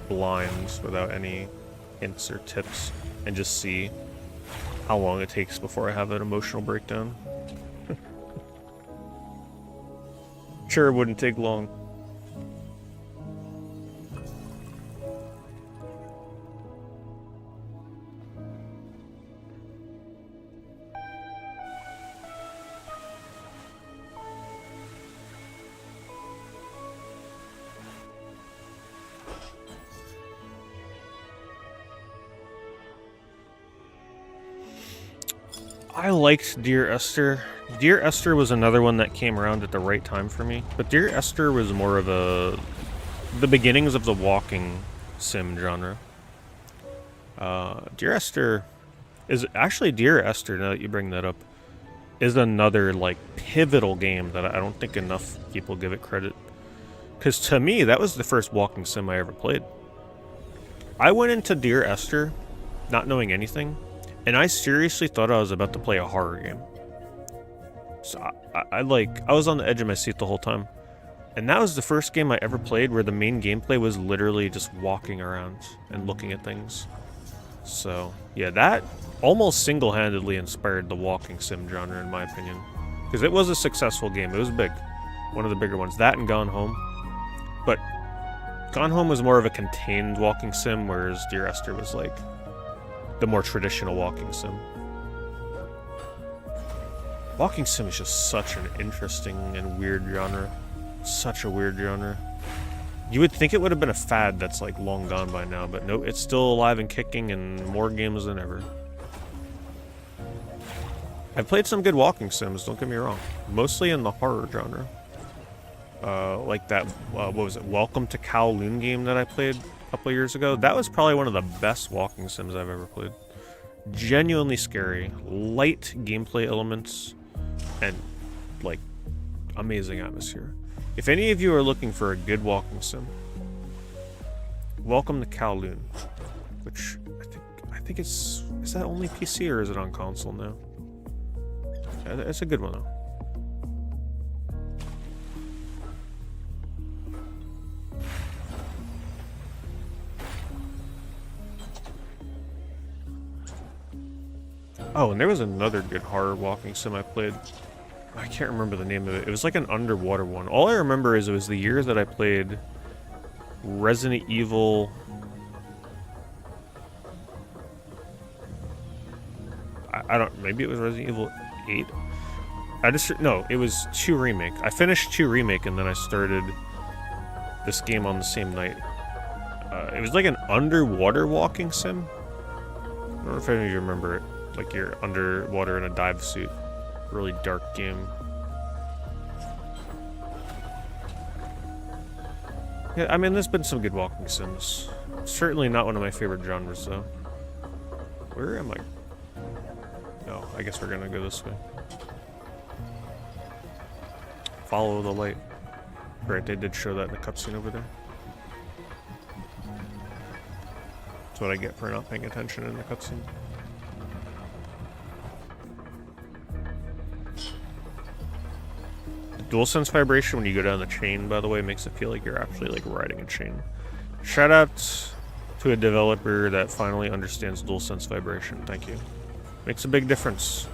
A: blind without any hints or tips and just see how long it takes before I have an emotional breakdown. Sure, it wouldn't take long. I liked Dear Esther. Dear Esther was another one that came around at the right time for me. But Dear Esther was more of the beginnings of the walking sim genre. Dear Esther is actually Dear Esther, now that you bring that up, is another like pivotal game that I don't think enough people give it credit. Because to me, that was the first walking sim I ever played. I went into Dear Esther not knowing anything. And I seriously thought I was about to play a horror game. So I was on the edge of my seat the whole time. And that was the first game I ever played where the main gameplay was literally just walking around and looking at things. So, yeah, that almost single-handedly inspired the walking sim genre, in my opinion. Because it was a successful game. It was big. One of the bigger ones. That and Gone Home. But Gone Home was more of a contained walking sim, whereas Dear Esther was like the more traditional walking sim. Walking sim is just such an interesting and weird genre. Such a weird genre. You would think it would have been a fad that's like long gone by now, but nope, it's still alive and kicking and more games than ever. I've played some good walking sims, don't get me wrong. Mostly in the horror genre. Like that, what was it, Welcome to Kowloon game that I played couple of years ago. That was probably one of the best walking sims I've ever played. Genuinely scary, light gameplay elements, and like amazing atmosphere. If any of you are looking for a good walking sim, Welcome to Kowloon, which I think is that only PC or is it on console now? It's a good one though. Oh, and there was another good horror walking sim I played. I can't remember the name of it. It was like an underwater one. All I remember is it was the year that I played Resident Evil. I don't, maybe it was Resident Evil 8? No, it was 2 Remake. I finished 2 Remake and then I started this game on the same night. It was like an underwater walking sim. I don't know if any of you remember it. Like you're underwater in a dive suit. Really dark game. Yeah, I mean, there's been some good walking sims. Certainly not one of my favorite genres, though. Where am I? Oh, I guess we're gonna go this way. Follow the light. Right, they did show that in the cutscene over there. That's what I get for not paying attention in the cutscene. DualSense vibration when you go down the chain, by the way, makes it feel like you're actually like riding a chain. Shout out to a developer that finally understands DualSense vibration. Thank you. Makes a big difference.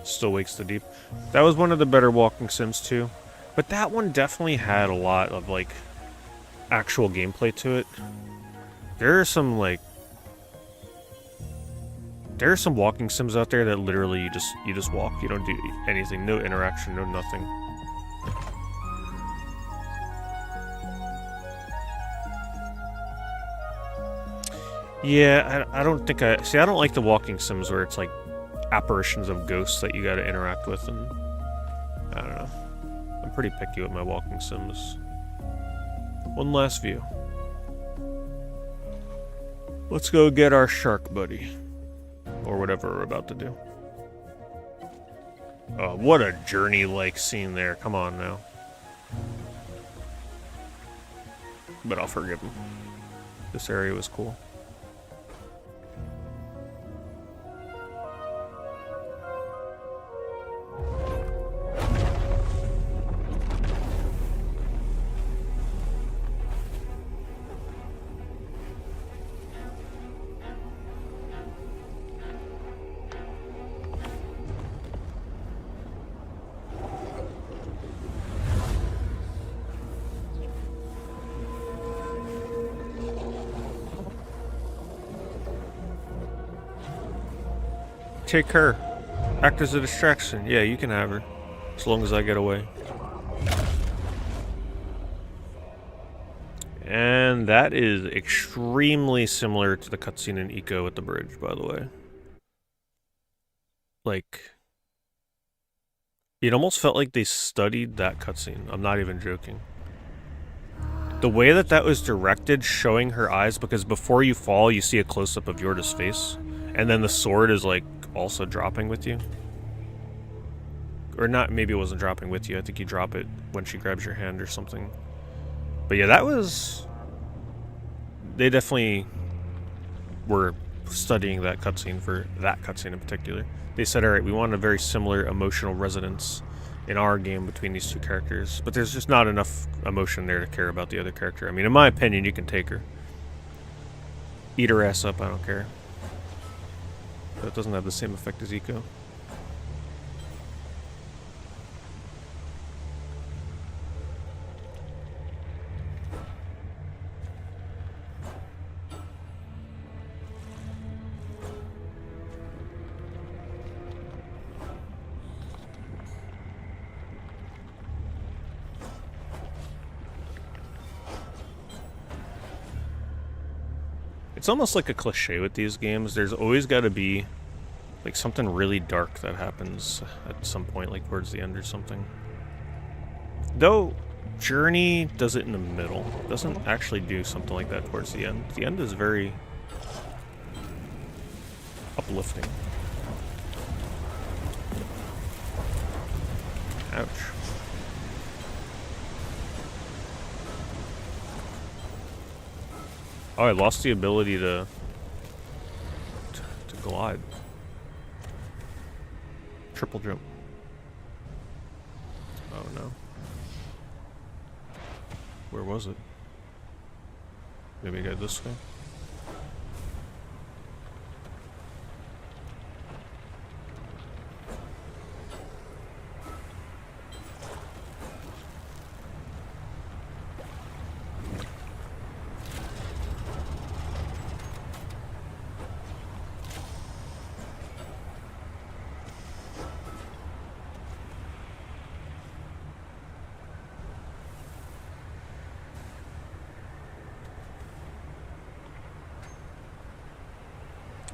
A: Still Wakes the Deep. That was one of the better walking sims too. But that one definitely had a lot of like actual gameplay to it. There are some walking sims out there that literally you just walk. You don't do anything, no interaction, no nothing. Yeah, I don't think I don't like the walking sims where it's like apparitions of ghosts that you gotta interact with, and I don't know. I'm pretty picky with my walking sims. One last view. Let's go get our shark buddy. Or whatever we're about to do. Oh, what a journey-like scene there. Come on now. But I'll forgive him. This area was cool. Take her. Act as a distraction. Yeah, you can have her. As long as I get away. And that is extremely similar to the cutscene in Eco at the bridge, by the way. Like, it almost felt like they studied that cutscene. I'm not even joking. The way that that was directed, showing her eyes, because before you fall, you see a close-up of Yorda's face. And then the sword is, like, also dropping with you. Or not, maybe it wasn't dropping with you. I think you drop it when she grabs your hand or something. But yeah, that was... They definitely were studying that cutscene for that cutscene in particular. They said, alright, we want a very similar emotional resonance in our game between these two characters. But there's just not enough emotion there to care about the other character. I mean, in my opinion, you can take her. Eat her ass up, I don't care. But it doesn't have the same effect as Eco. It's almost like a cliche with these games. There's always got to be like something really dark that happens at some point, like towards the end or something. Though Journey does it in the middle. It doesn't actually do something like that towards the end. The end is very uplifting. Ouch. Oh, I lost the ability to glide. Triple jump. Oh no. Where was it? Maybe I got this way?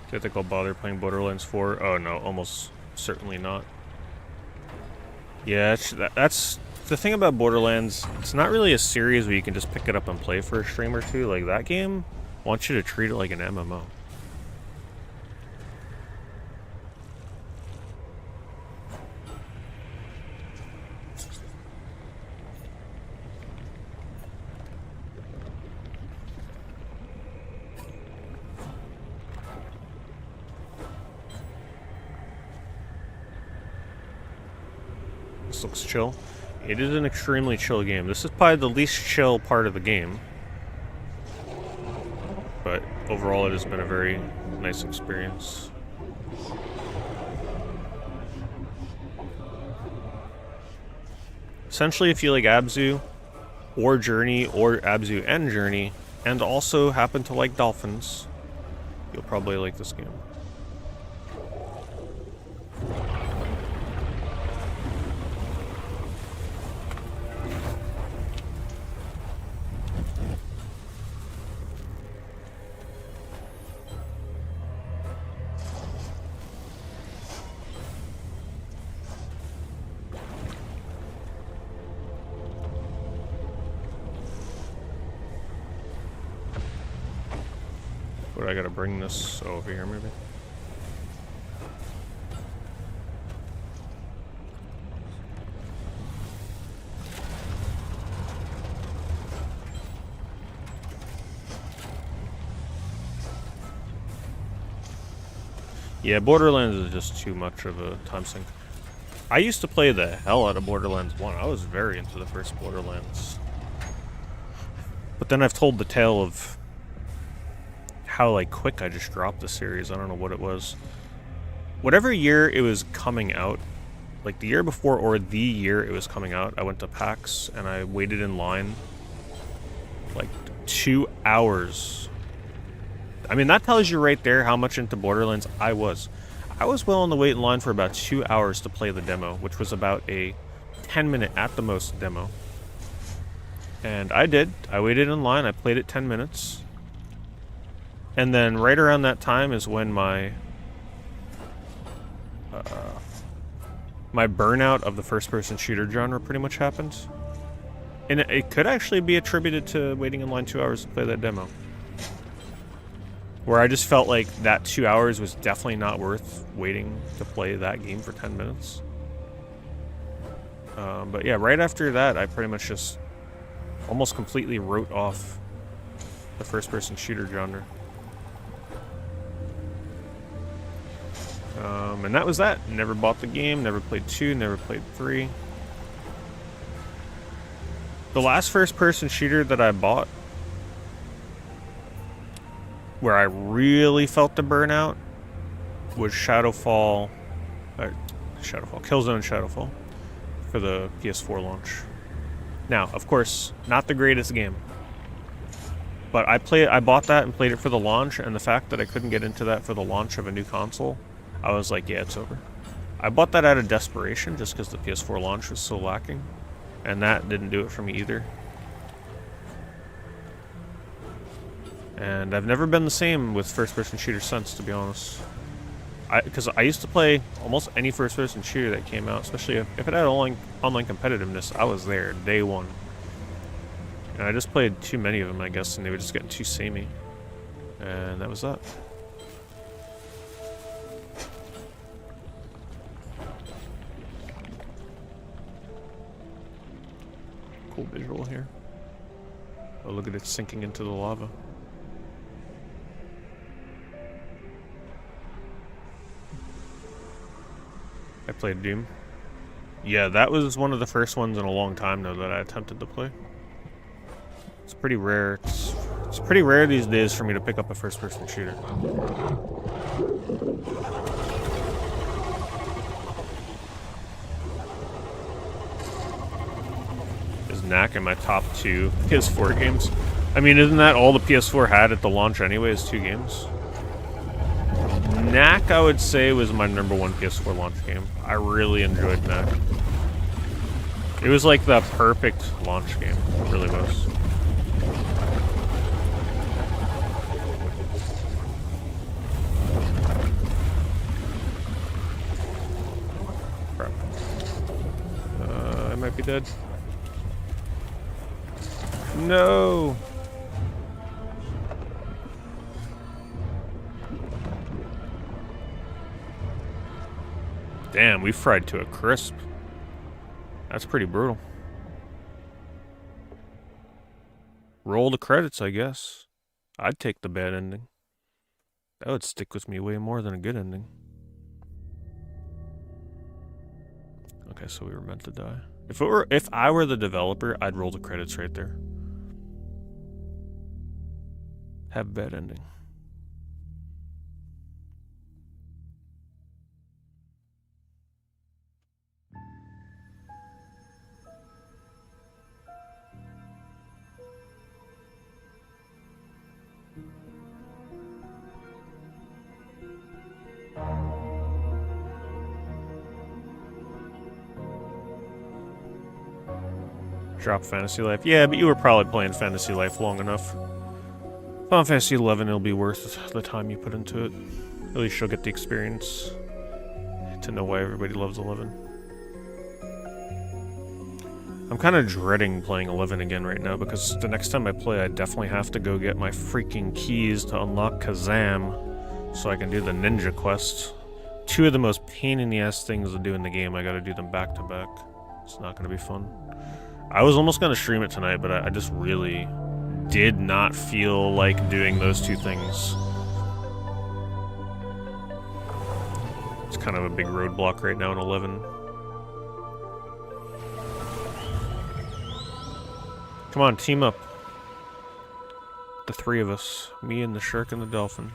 A: Do you think I'll bother playing Borderlands 4? Oh no, almost certainly not. Yeah, that's the thing about Borderlands. It's not really a series where you can just pick it up and play for a stream or two. Like, that game wants you to treat it like an MMO. Looks chill. It is an extremely chill game. This is probably the least chill part of the game. But overall it has been a very nice experience. Essentially, if you like Abzu, or Journey, or Abzu and Journey, and also happen to like dolphins, you'll probably like this game. I gotta bring this over here, maybe. Yeah, Borderlands is just too much of a time sink. I used to play the hell out of Borderlands 1. I was very into the first Borderlands. But then I've told the tale of how, like, quick I just dropped the series. I don't know what it was. Whatever year it was coming out, like the year before or the year it was coming out, I went to PAX and I waited in line like 2 hours. I mean, that tells you right there how much into Borderlands I was. I was willing to wait in line for about 2 hours to play the demo, which was about a 10-minute at the most demo. And I did. I waited in line. I played it 10 minutes. And then right around that time is when my burnout of the first-person shooter genre pretty much happened. And it could actually be attributed to waiting in line 2 hours to play that demo. Where I just felt like that 2 hours was definitely not worth waiting to play that game for 10 minutes. But yeah, right after that, I pretty much just almost completely wrote off the first-person shooter genre. And that was that. Never bought the game, never played 2, never played 3. The last first-person shooter that I bought, where I really felt the burnout, was Killzone Shadowfall, for the PS4 launch. Now, of course, not the greatest game, but I bought that and played it for the launch, and the fact that I couldn't get into that for the launch of a new console, I was like, yeah, it's over. I bought that out of desperation just because the PS4 launch was so lacking, and that didn't do it for me either. And I've never been the same with first-person shooters since, to be honest. Because I used to play almost any first-person shooter that came out, especially if it had online competitiveness. I was there day one. And I just played too many of them, I guess, and they were just getting too samey. And that was that. Cool visual here. Oh, look at it sinking into the lava. I played Doom. Yeah, that was one of the first ones in a long time, though, that I attempted to play. It's pretty rare. It's pretty rare these days for me to pick up a first-person shooter. Is Knack in my top 2 PS4 games? I mean, isn't that all the PS4 had at the launch anyway, is 2 games? Knack, I would say, was my #1 PS4 launch game. I really enjoyed Knack. It was like the perfect launch game. It really was. Crap. I might be dead. No! Damn, we fried to a crisp. That's pretty brutal. Roll the credits, I guess. I'd take the bad ending. That would stick with me way more than a good ending. Okay, so we were meant to die. If I were the developer, I'd roll the credits right there. Have a bad ending. Drop Fantasy Life. Yeah, but you were probably playing Fantasy Life long enough. Final Fantasy 11, it'll be worth the time you put into it. At least you'll get the experience to know why everybody loves 11. I'm kind of dreading playing 11 again right now, because the next time I play, I definitely have to go get my freaking keys to unlock Kazam, so I can do the ninja quests. Two of the most pain-in-the-ass things to do in the game. I gotta do them back-to-back. It's not gonna be fun. I was almost gonna stream it tonight, but I just really did not feel like doing those two things. It's kind of a big roadblock right now in 11. Come on, team up. The three of us. Me and the Shirk and the Dolphin.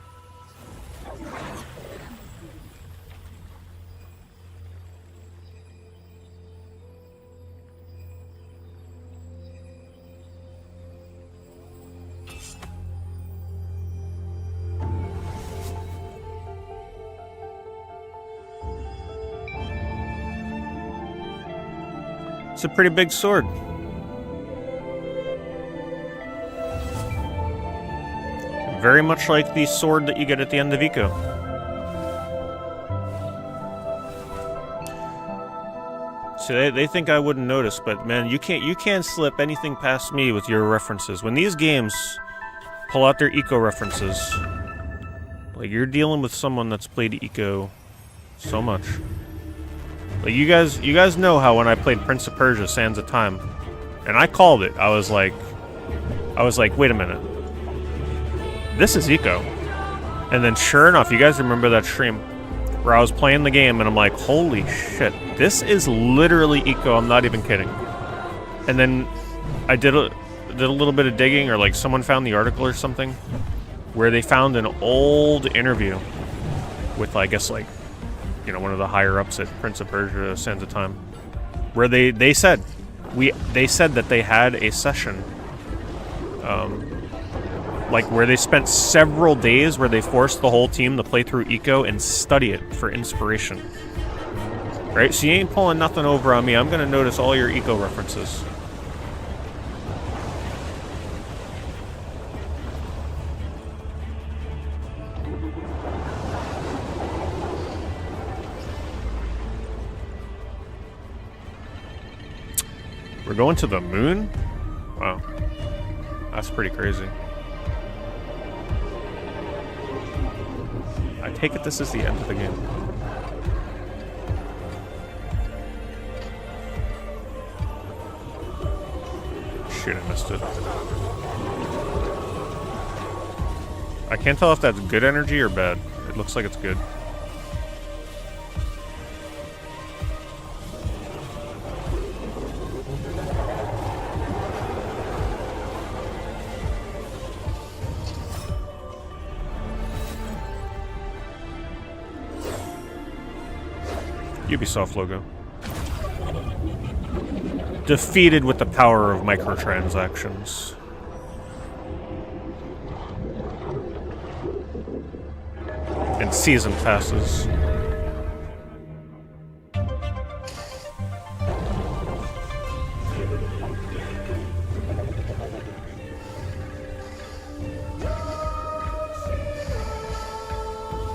A: It's a pretty big sword. Very much like the sword that you get at the end of Eco. See, they think I wouldn't notice, but man, you can't slip anything past me with your references. When these games pull out their Eco references, like, you're dealing with someone that's played Eco so much. Like, you guys know how when I played Prince of Persia: Sands of Time, and I called it. I was like, wait a minute. This is Eco. And then sure enough, you guys remember that stream where I was playing the game and I'm like, holy shit, this is literally Eco, I'm not even kidding. And then I did a little bit of digging, or like someone found the article or something, where they found an old interview with, I guess, like, you know, one of the higher ups at Prince of Persia: Sands of Time, where they said that they had a session, like, where they spent several days where they forced the whole team to play through Eco and study it for inspiration. Right? So you ain't pulling nothing over on me. I'm gonna notice all your Eco references. We're going to the moon? Wow. That's pretty crazy. I take it this is the end of the game. Shoot, I missed it. I can't tell if that's good energy or bad. It looks like it's good. Ubisoft logo. Defeated with the power of microtransactions. And season passes.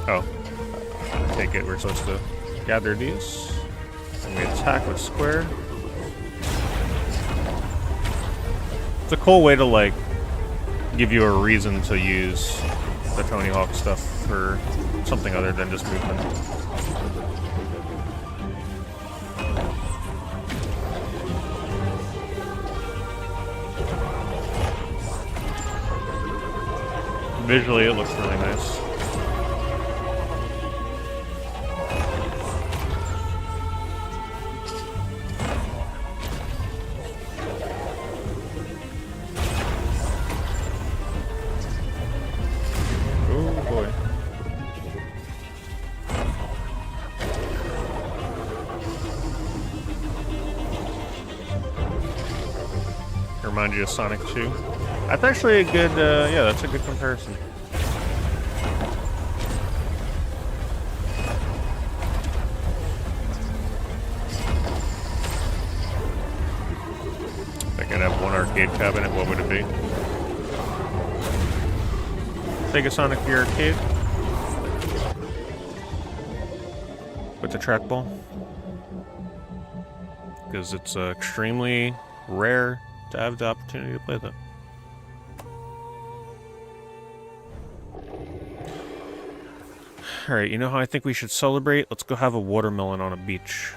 A: Oh. Take it, we're supposed to gather these, and we attack with square. It's a cool way to, like, give you a reason to use the Tony Hawk stuff for something other than just movement. Visually, it looks really nice. Remind you of Sonic 2. That's actually a good, yeah, that's a good comparison. If I could have one arcade cabinet, what would it be? Sega Sonic for your arcade? With the trackball? because it's extremely rare to have the opportunity to play that. Alright, you know how I think we should celebrate? Let's go have a watermelon on a beach.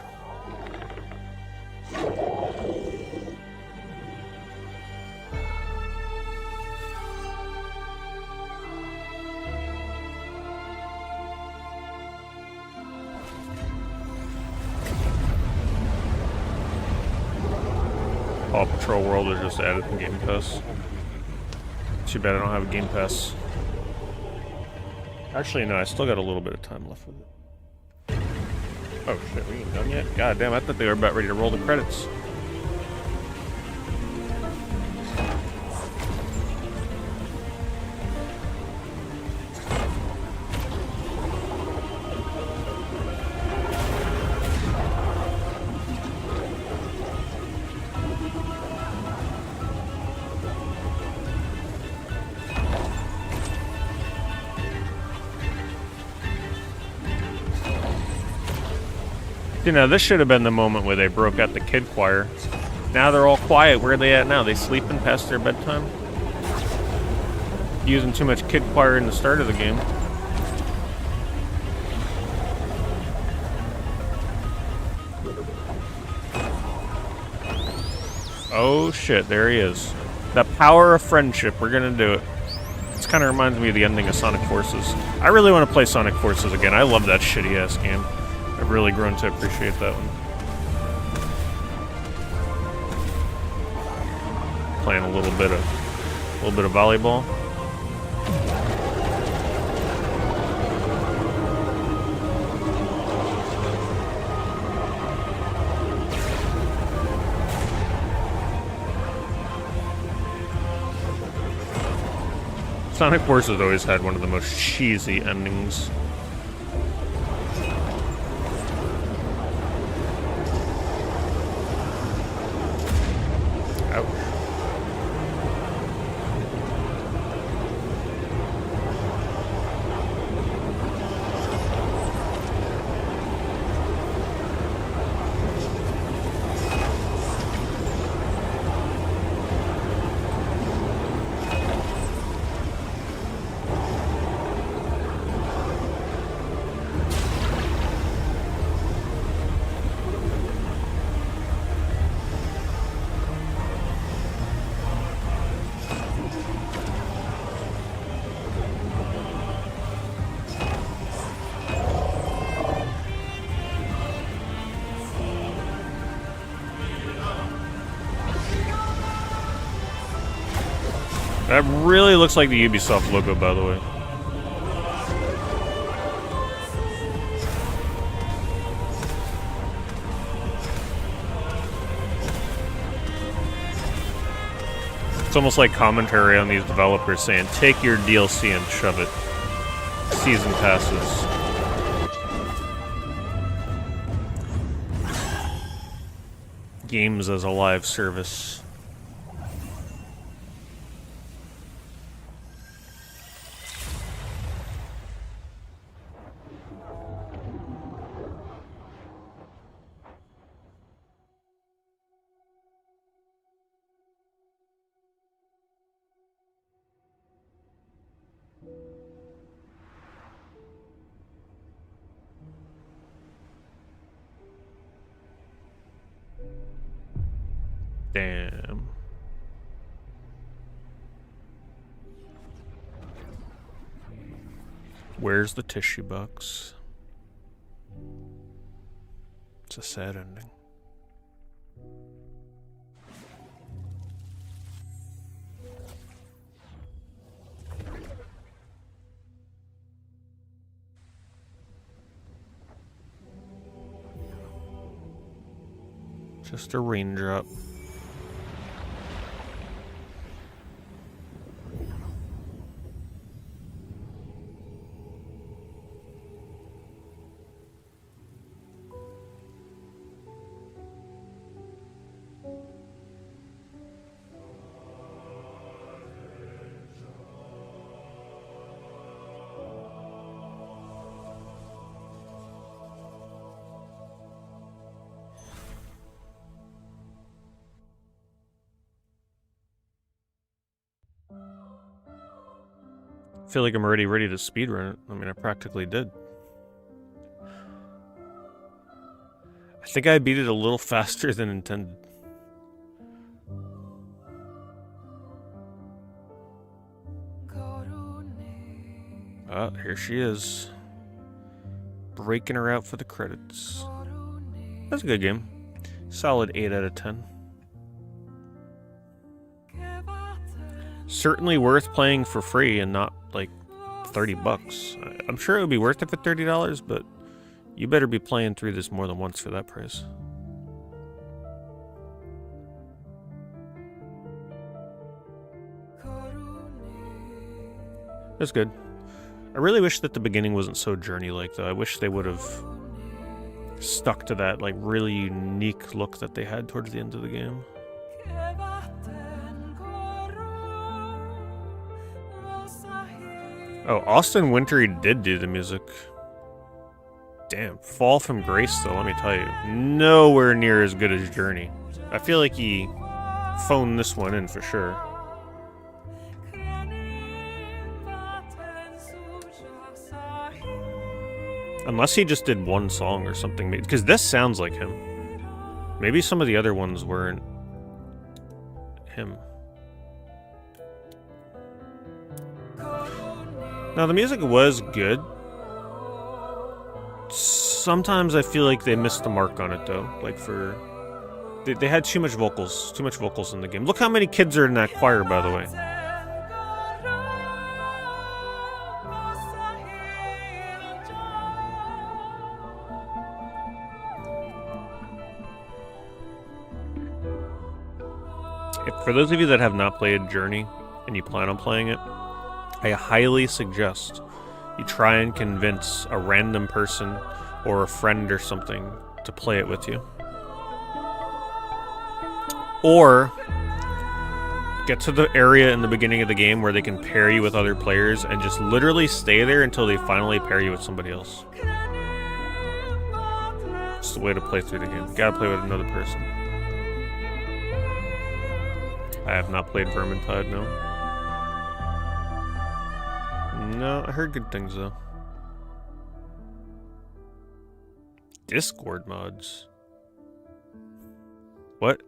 A: Paw Patrol World is just added in Game Pass. Too bad I don't have a Game Pass. Actually, no, I still got a little bit of time left with it. Oh shit, we ain't done yet? God damn, I thought they were about ready to roll the credits. You know, this should have been the moment where they broke out the kid choir. Now they're all quiet. Where are they at now? They sleeping past their bedtime? Using too much kid choir in the start of the game. Oh shit, there he is. The power of friendship. We're gonna do it. This kind of reminds me of the ending of Sonic Forces. I really want to play Sonic Forces again. I love that shitty ass game. I've really grown to appreciate that one. Playing a little bit of volleyball. Sonic Forces always had one of the most cheesy endings. That really looks like the Ubisoft logo, by the way. It's almost like commentary on these developers saying, take your DLC and shove it. Season passes. Games as a live service. Damn. Where's the tissue box? It's a sad ending. Just a raindrop. I feel like I'm already ready to speedrun it. I mean, I practically did. I think I beat it a little faster than intended. Oh, here she is. Breaking her out for the credits. That's a good game. Solid 8 out of 10. Certainly worth playing for free and not like $30. I'm sure it would be worth it for $30, but you better be playing through this more than once for that price. That's good. I really wish that the beginning wasn't so journey-like, though. I wish they would have stuck to that like really unique look that they had towards the end of the game. Oh, Austin Wintory did do the music. Damn, Fall from Grace, though, let me tell you. Nowhere near as good as Journey. I feel like he phoned this one in for sure. Unless he just did one song or something. Because this sounds like him. Maybe some of the other ones weren't him. Now, the music was good. Sometimes I feel like they missed the mark on it, though. Like, they had too much vocals. Too much vocals in the game. Look how many kids are in that choir, by the way. For those of you that have not played Journey, and you plan on playing it, I highly suggest you try and convince a random person or a friend or something to play it with you. Or get to the area in the beginning of the game where they can pair you with other players and just literally stay there until they finally pair you with somebody else. It's the way to play through the game. You gotta play with another person. I have not played Vermintide, no. No, I heard good things, though. Discord mods. What?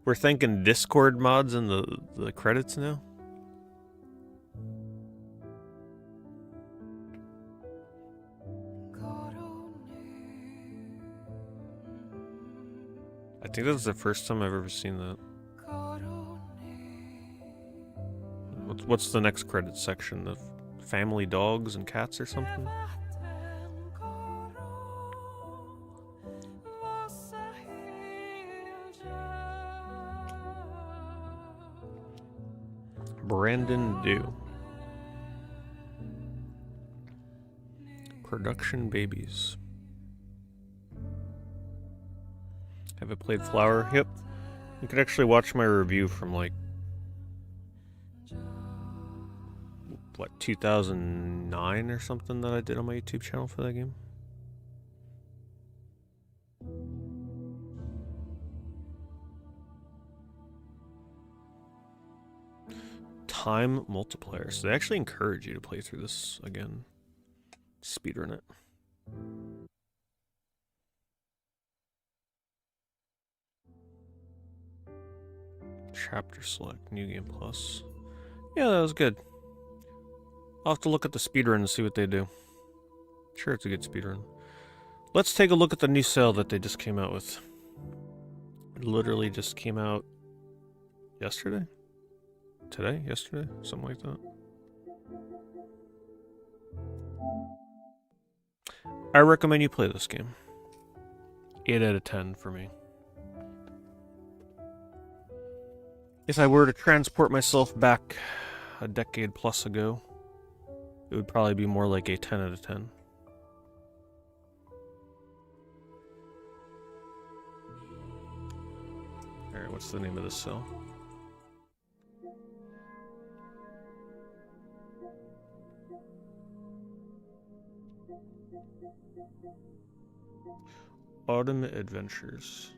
A: We're thinking Discord mods in the credits now? I think that's the first time I've ever seen that. What's the next credits section? The family dogs and cats or something? Brandon Dew. Production Babies. Have I played Flower? Yep. You could actually watch my review from like what, 2009 or something that I did on my YouTube channel for that game. Time multiplier. So they actually encourage you to play through this again. Speedrun it. Chapter select, new game plus. Yeah, that was good. I'll have to look at the speedrun and see what they do. Sure, it's a good speedrun. Let's take a look at the new sale that they just came out with. It literally just came out yesterday? Today? Yesterday? Something like that. I recommend you play this game. 8 out of 10 for me. If I were to transport myself back a decade plus ago, it would probably be more like a 10 out of 10. Alright, what's the name of this cell? Autumn Adventures.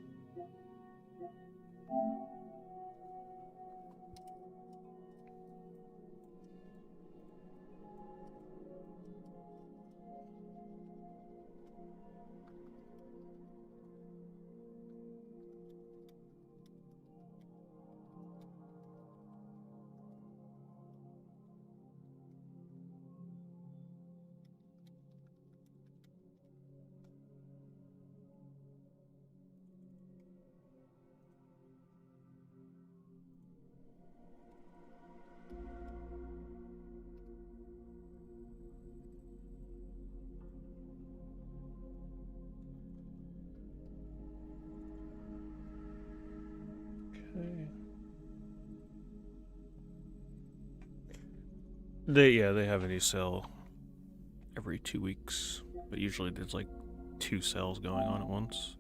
A: Okay. They have a new sale every 2 weeks, but usually there's like 2 sales going on at once.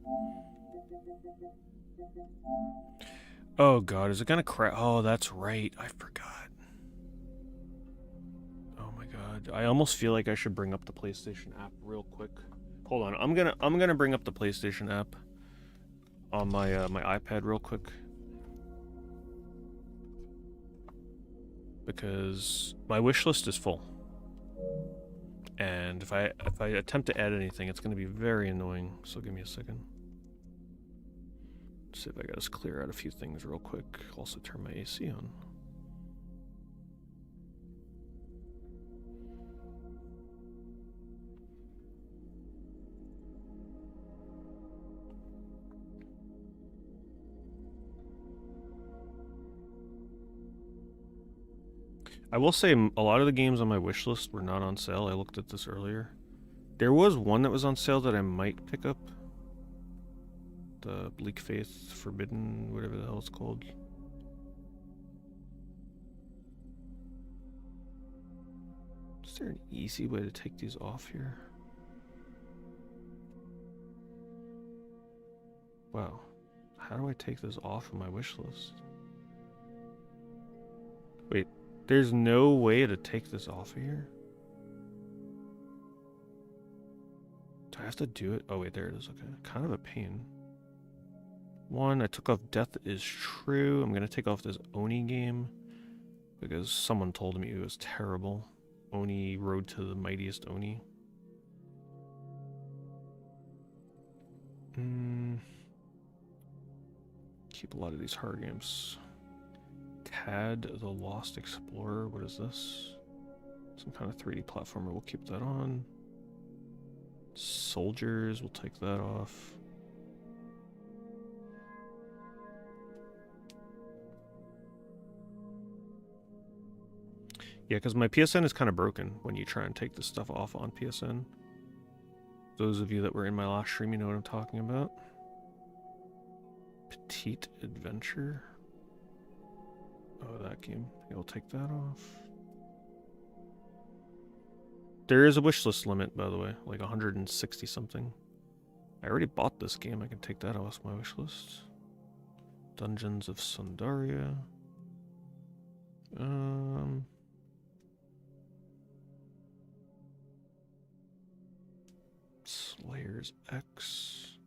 A: Oh god, is it gonna crash? Oh, that's right, I forgot. Oh my god, I almost feel like I should bring up the PlayStation app real quick. Hold on, I'm gonna bring up the PlayStation app on my my iPad real quick, because my wish list is full, and if I attempt to add anything, it's gonna be very annoying. So give me a second. Let's see if I gotta just clear out a few things real quick. Also turn my AC on. I will say a lot of the games on my wish list were not on sale. I looked at this earlier. There was one that was on sale that I might pick up. The Bleak Faith Forbidden, whatever the hell it's called. Is there an easy way to take these off here? Wow. How do I take this off of my wish list? Wait, there's no way to take this off of here? Do I have to do it? Oh wait, there it is, okay. Kind of a pain. One, I took off Death is True. I'm gonna take off this Oni game because someone told me it was terrible. Oni Road to the Mightiest Oni. Keep a lot of these hard games. Tad the Lost Explorer, what is this? Some kind of 3D platformer, we'll keep that on. Soldiers, we'll take that off. Yeah, because my PSN is kind of broken when you try and take this stuff off on PSN. Those of you that were in my last stream, you know what I'm talking about. Petite Adventure. Oh, that game. I'll take that off. There is a wishlist limit, by the way, like 160 something. I already bought this game. I can take that off my wishlist. Dungeons of Sundaria. Slayers X.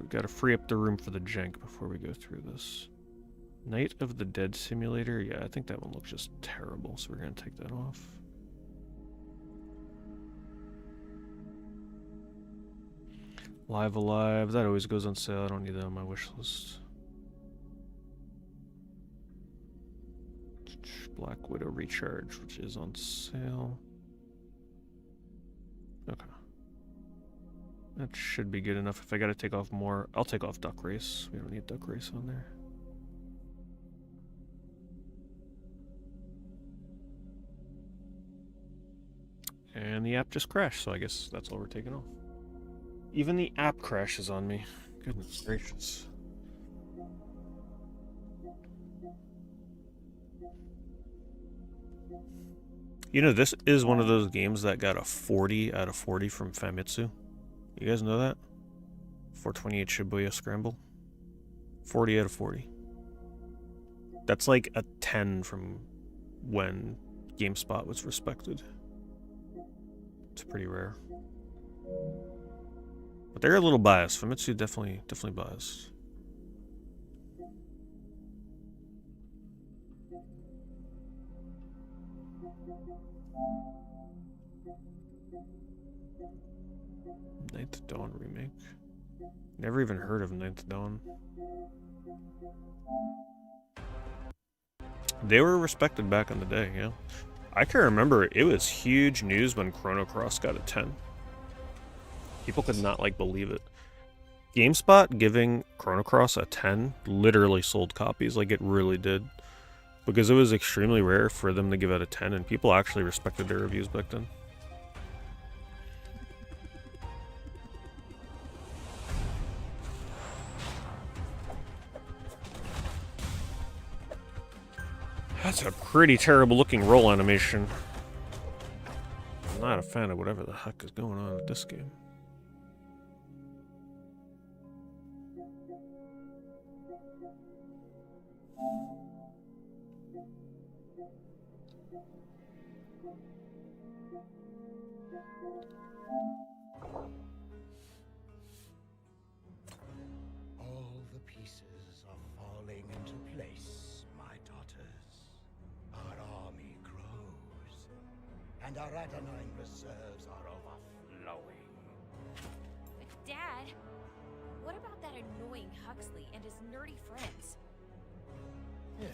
A: Gotta free up the room for the jank before we go through this. Night of the Dead Simulator. Yeah, I think that one looks just terrible, so we're gonna take that off. Live Alive. That always goes on sale. I don't need that on my wish list. Black Widow Recharge, which is on sale. Okay. That should be good enough. If I gotta take off more, I'll take off Duck Race. We don't need Duck Race on there. And the app just crashed, so I guess that's all we're taking off. Even the app crashes on me. Goodness gracious. You know, this is one of those games that got a 40 out of 40 from Famitsu. You guys know that? 428 Shibuya Scramble. 40 out of 40. That's like a 10 from when GameSpot was respected. It's pretty rare. But they're a little biased. Famitsu definitely biased. Ninth Dawn remake. Never even heard of Ninth Dawn. They were respected back in the day, yeah. I can remember it was huge news when Chrono Cross got a 10. People could not, like, believe it. GameSpot giving Chrono Cross a 10 literally sold copies, like it really did. Because it was extremely rare for them to give it a 10, and people actually respected their reviews back then. That's a pretty terrible looking roll animation. I'm not a fan of whatever the heck is going on with this game.
B: All the pieces are falling into place, my daughters. Our army grows, and our adenine reserves are overflowing.
C: But Dad, what about that annoying Huxley and his nerdy friends?
B: Yes.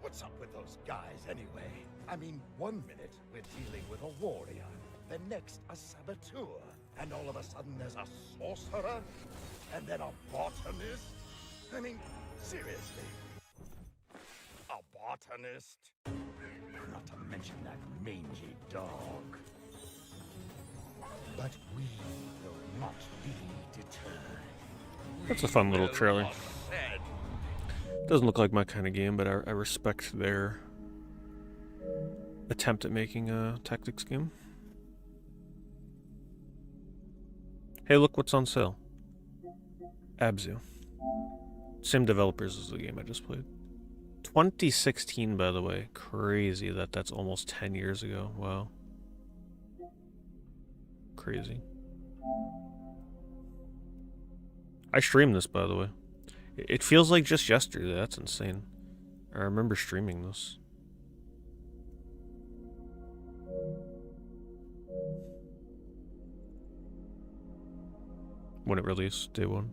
B: What's up with those guys, anyway? I mean, one minute we're dealing with a warrior, the next a saboteur, and all of a sudden there's a sorcerer, and then a botanist? I mean, seriously. A botanist? Not to mention that mangy dog. But we will not be deterred.
A: That's a fun little trailer. Doesn't look like my kind of game, but I respect their attempt at making a tactics game. Hey, look what's on sale. Abzu. Same developers as the game I just played. 2016, by the way. Crazy that that's almost 10 years ago. Wow. Crazy. I streamed this, by the way. It feels like just yesterday. That's insane. I remember streaming this. When it released, day one.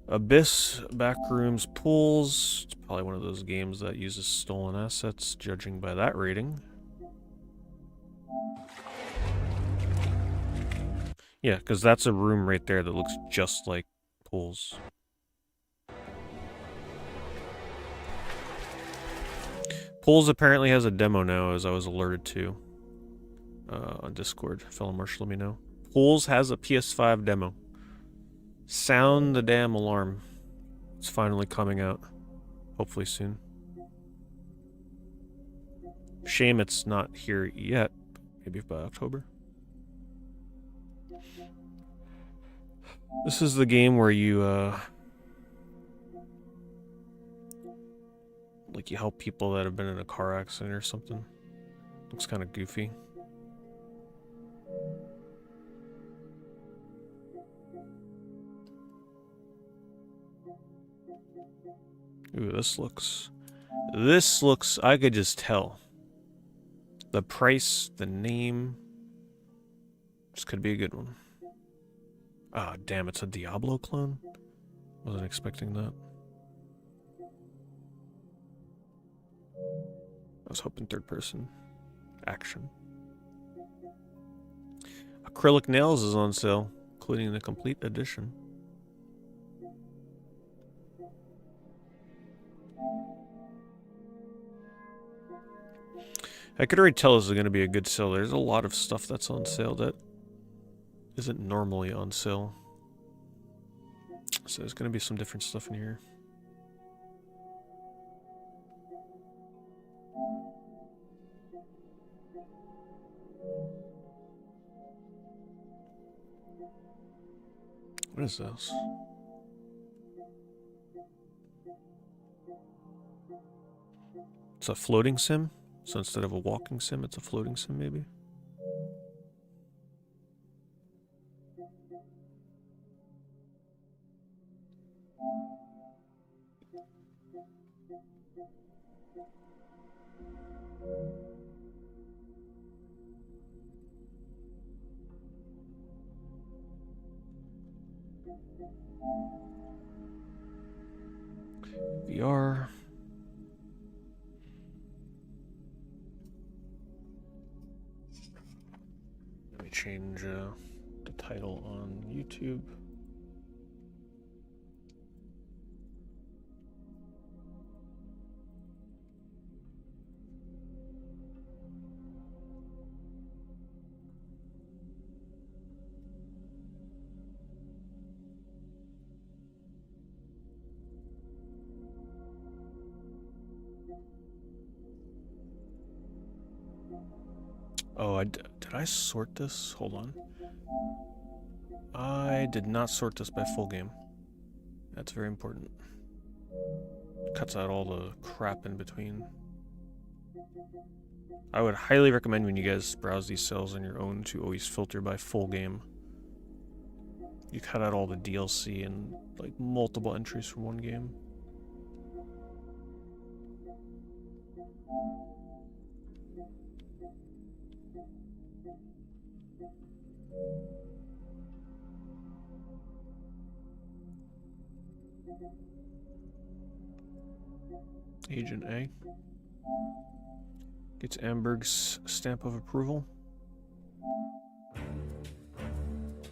A: Abyss, Backrooms, Pools. It's probably one of those games that uses stolen assets, judging by that rating. Yeah, because that's a room right there that looks just like Pools. Pools apparently has a demo now, as I was alerted to on Discord. Fellow Marshall, let me know. Pools has a PS5 demo. Sound the damn alarm. It's finally coming out. Hopefully soon. Shame it's not here yet. Maybe by October. This is the game where you, like you help people that have been in a car accident or something. Looks kind of goofy. Ooh, this looks, I could just tell. The price, the name. This could be a good one. Ah, damn, it's a Diablo clone? Wasn't expecting that. I was hoping third person. Action. Acrylic Nails is on sale, including the complete edition. I could already tell this is going to be a good sale. There's a lot of stuff that's on sale that isn't normally on sale. So there's going to be some different stuff in here. What is this? It's a floating sim? So instead of a walking sim, it's a floating sim, maybe? VR. Let me change the title on YouTube. Oh, did I sort this? Hold on. I did not sort this by full game. That's very important. Cuts out all the crap in between. I would highly recommend when you guys browse these sales on your own to always filter by full game. You cut out all the DLC and like multiple entries from one game. Agent A gets Amberg's stamp of approval.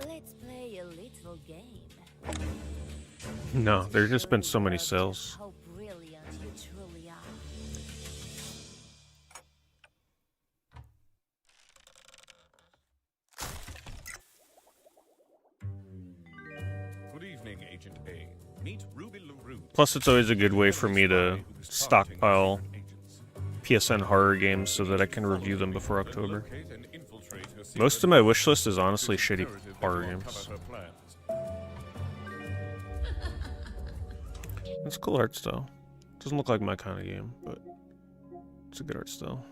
C: Let's play a little game.
A: No, there's just been so many sales.
C: How brilliant you truly are.
D: Good evening, Agent A. Meet Ruby LaRue.
A: Plus, it's always a good way for me to stockpile PSN horror games so that I can review them before October. Most of my wish list is honestly shitty horror games. It's cool art style. Doesn't look like my kind of game, but it's a good art style.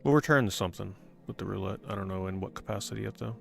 A: We'll return to something with the roulette. I don't know in what capacity yet, though.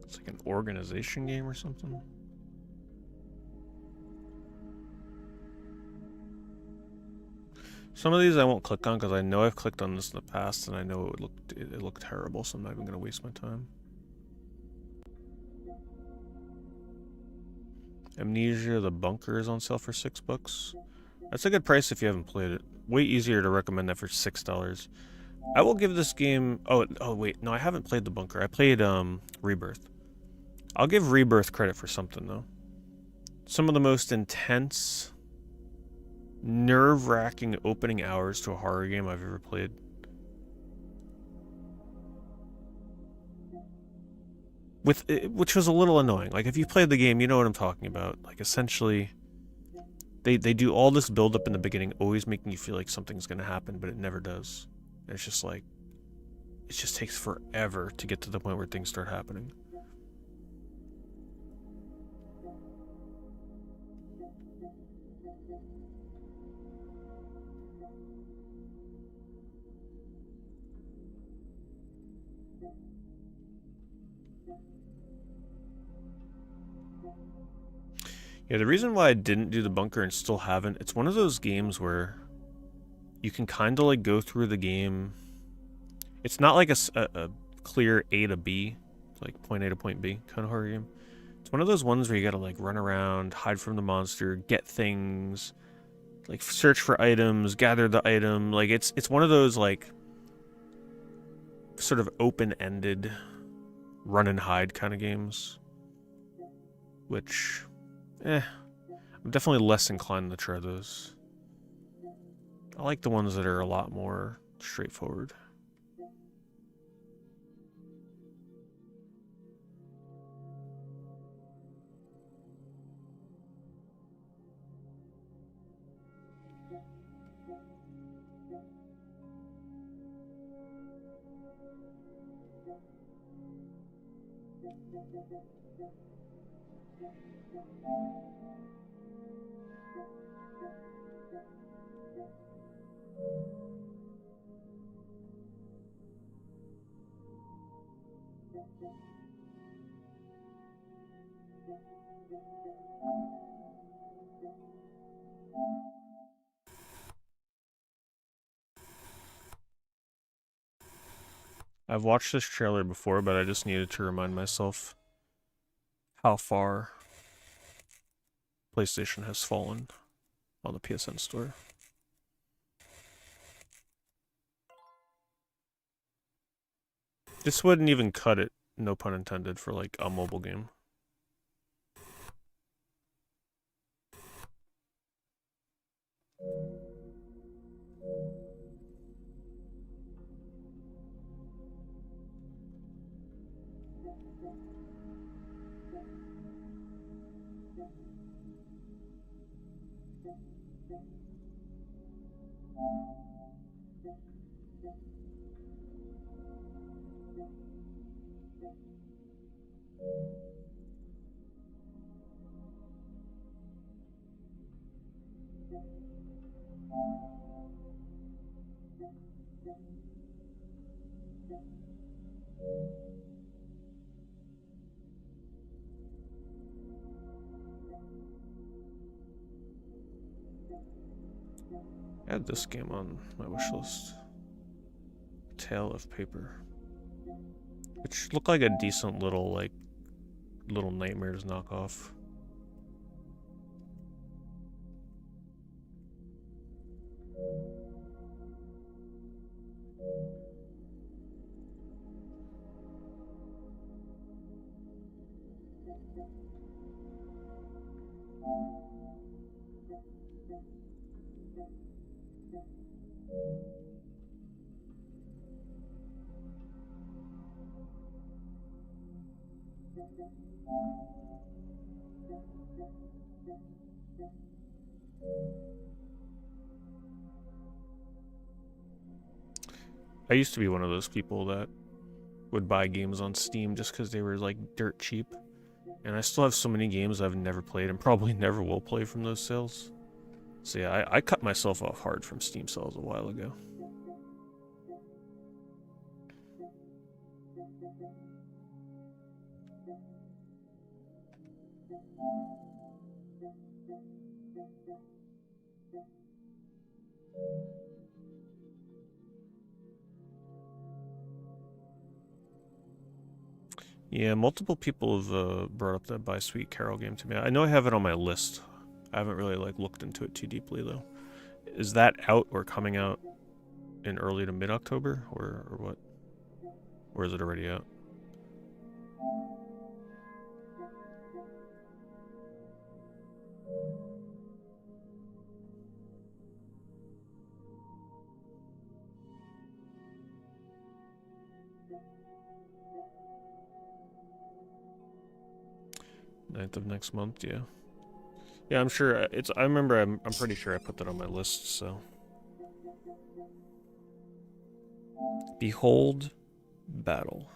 A: It's like an organization game or something. Some of these I won't click on because I know I've clicked on this in the past and I know it looked terrible, so I'm not even going to waste my time. Amnesia: The Bunker is on sale for $6. That's a good price if you haven't played it. Way easier to recommend that for $6. I will give this game... Oh wait, no, I haven't played The Bunker. I played Rebirth. I'll give Rebirth credit for something, though. Some of the most intense, nerve-wracking opening hours to a horror game I've ever played. Which was a little annoying. Like, if you played the game, you know what I'm talking about. Like, essentially, they do all this build-up in the beginning, always making you feel like something's going to happen, but it never does. And it's just like, it just takes forever to get to the point where things start happening. Yeah, the reason why I didn't do The Bunker and still haven't, it's one of those games where you can kind of like go through the game. It's not like a clear A to B, like point A to point B kind of horror game. It's one of those ones where you gotta like run around, hide from the monster, get things, like search for items, gather the item. Like it's one of those like sort of open-ended run and hide kind of games, which I'm definitely less inclined to try those. I like the ones that are a lot more straightforward. I've watched this trailer before, but I just needed to remind myself how far PlayStation has fallen on the PSN store. This wouldn't even cut it, no pun intended, for like a mobile game. I had this game on my wish list. Tale of Paper. Which looked like a decent little, like, Little Nightmares knockoff. I used to be one of those people that would buy games on Steam just because they were like dirt cheap. And I still have so many games I've never played and probably never will play from those sales. So yeah, I cut myself off hard from Steam sales a while ago. Yeah, multiple people have brought up that Buy Sweet Carol game to me. I know I have it on my list. I haven't really like looked into it too deeply though. Is that out or coming out in early to mid-October or what? Or is it already out? Ninth of next month, yeah. Yeah, I'm sure it's. I remember. I'm pretty sure I put that on my list. So, Behold, Battle.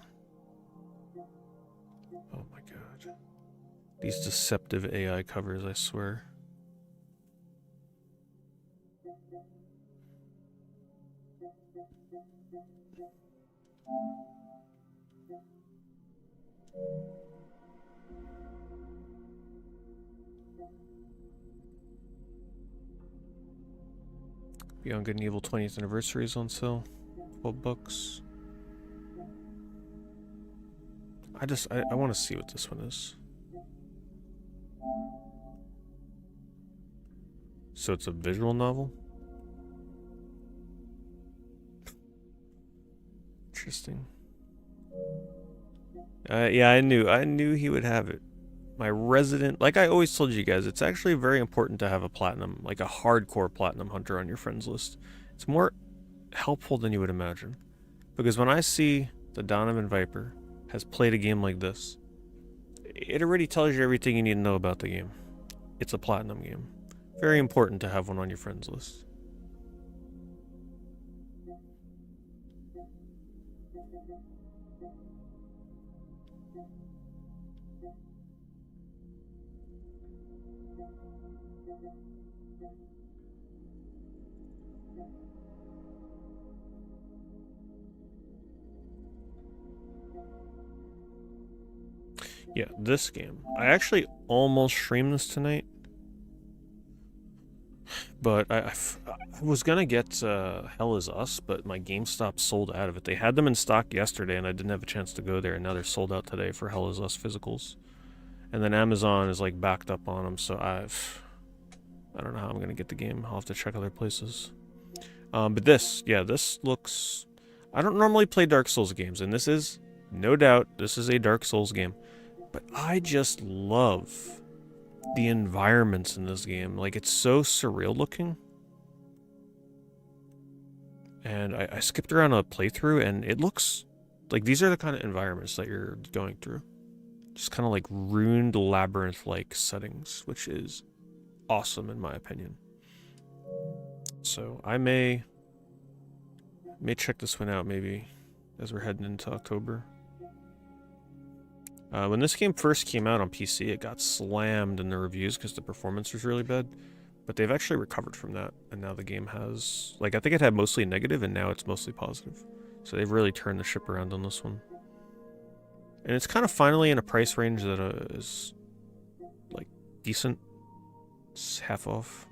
A: Oh my god, these deceptive AI covers! I swear. Beyond Good and Evil 20th Anniversary is on sale. $12. I want to see what this one is. So it's a visual novel? Interesting. Yeah, I knew he would have it. My resident, like I always told you guys, it's actually very important to have a platinum, like a hardcore platinum hunter on your friends list. It's more helpful than you would imagine. Because when I see the Donovan Viper has played a game like this, it already tells you everything you need to know about the game. It's a platinum game. Very important to have one on your friends list. Yeah, this game. I actually almost streamed this tonight, But I was gonna get Hell Is Us, but my GameStop sold out of it. They had them in stock yesterday, and I didn't have a chance to go there, and now they're sold out today for Hell Is Us physicals. And then Amazon is like backed up on them, so I don't know how I'm gonna get the game. I'll have to check other places. But this looks... I don't normally play Dark Souls games, and this is, no doubt, this is a Dark Souls game. But I just love the environments in this game. Like, it's so surreal looking. And I skipped around a playthrough, and it looks like these are the kind of environments that you're going through. Just kind of like ruined labyrinth-like settings, which is awesome in my opinion. So I may check this one out maybe as we're heading into October. When this game first came out on PC, it got slammed in the reviews because the performance was really bad. But they've actually recovered from that, and now the game has... Like, I think it had mostly negative, and now it's mostly positive. So they've really turned the ship around on this one. And it's kind of finally in a price range that is, like, decent. It's half off.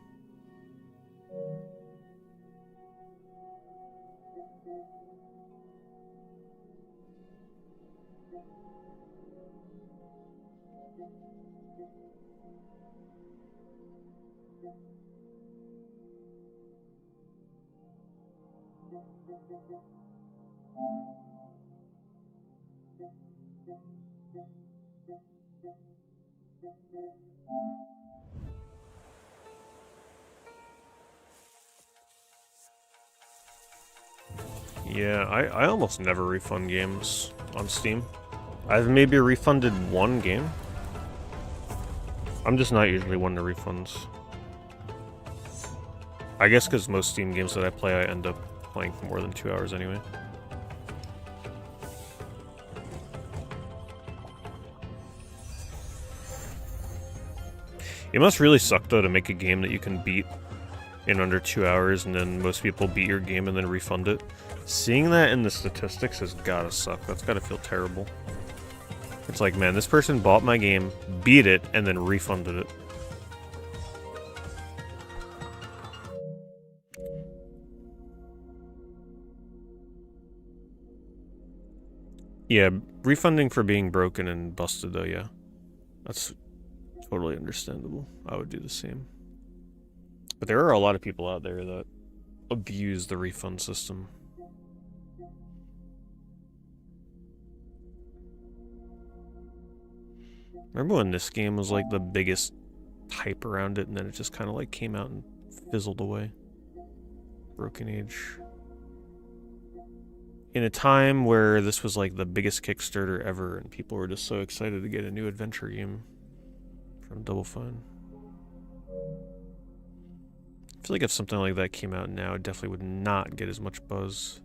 A: Yeah, I almost never refund games on Steam. I've maybe refunded one game. I'm just not usually one to refunds. I guess because most Steam games that I play, I end up playing for more than 2 hours anyway. It must really suck, though, to make a game that you can beat in under 2 hours, and then most people beat your game and then refund it. Seeing that in the statistics has gotta suck. That's gotta feel terrible. It's like, man, this person bought my game, beat it, and then refunded it. Yeah, refunding for being broken and busted, though, yeah. That's totally understandable. I would do the same. But there are a lot of people out there that abuse the refund system. Remember when this game was like the biggest hype around it, and then it just kind of like came out and fizzled away? Broken Age. In a time where this was like the biggest Kickstarter ever, and people were just so excited to get a new adventure game from Double Fine. I feel like if something like that came out now, it definitely would not get as much buzz.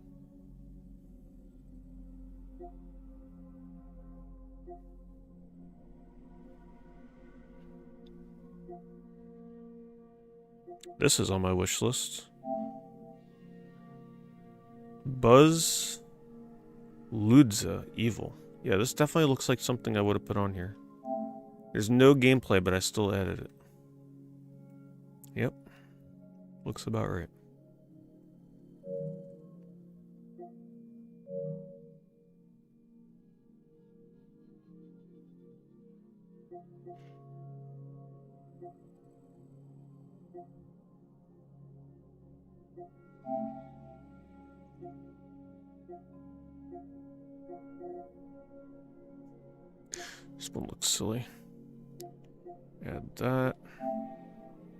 A: This is on my wish list. Buzz Ludza Evil. Yeah, this definitely looks like something I would have put on here. There's no gameplay, but I still added it. Yep. Looks about right. This one looks silly. Add that.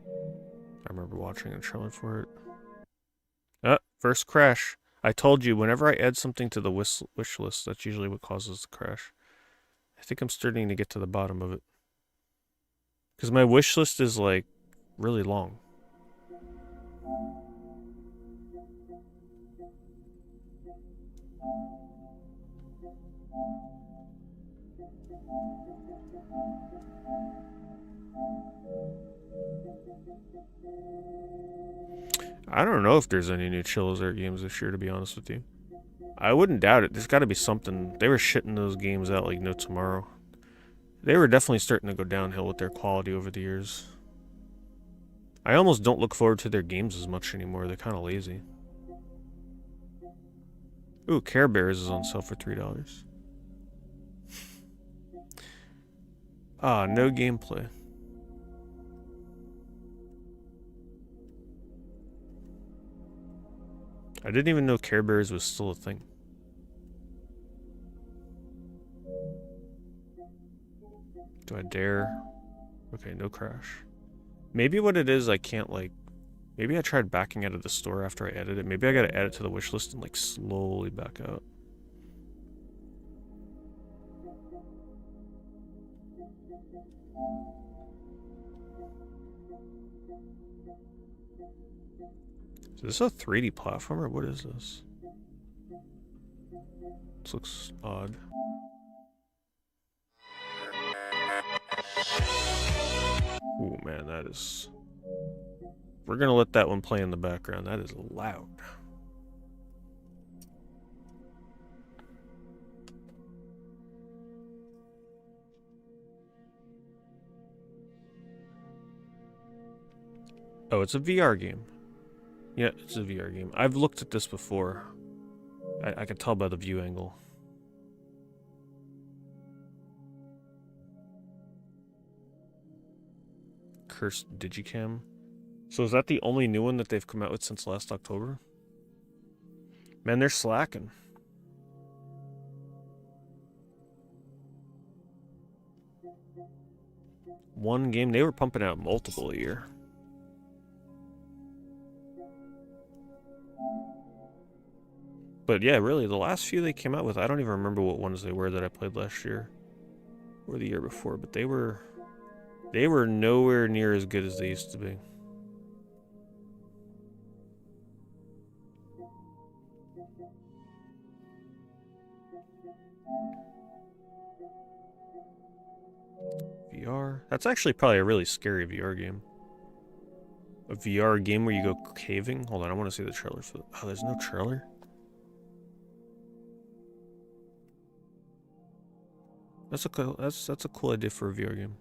A: I remember watching a trailer for it. Ah, first crash. I told you, whenever I add something to the wish list, that's usually what causes the crash. I think I'm starting to get to the bottom of it. Because my wish list is, like, really long. I don't know if there's any new Chill Art games this year, to be honest with you. I wouldn't doubt it. There's got to be something. They were shitting those games out like no tomorrow. They were definitely starting to go downhill with their quality over the years. I almost don't look forward to their games as much anymore. They're kind of lazy. Ooh, Care Bears is on sale for $3. Ah, no gameplay. I didn't even know Care Bears was still a thing. Do I dare? Okay, no crash. Maybe what it is, I can't like... Maybe I tried backing out of the store after I added it. Maybe I gotta add it to the wish list and like slowly back out. Is this a 3D platformer? What is this? This looks odd. Ooh, man, that is... We're gonna let that one play in the background. That is loud. Oh, it's a VR game. Yeah, it's a VR game. I've looked at this before. I could tell by the view angle. Cursed Digicam. So is that the only new one that they've come out with since last October? Man, they're slacking. One game, they were pumping out multiple a year. But yeah, really, the last few they came out with, I don't even remember what ones they were that I played last year. Or the year before, but they were nowhere near as good as they used to be. VR? That's actually probably a really scary VR game. A VR game where you go caving? Hold on, I want to see the trailer for that. Oh, there's no trailer? That's a cool idea for a VR game.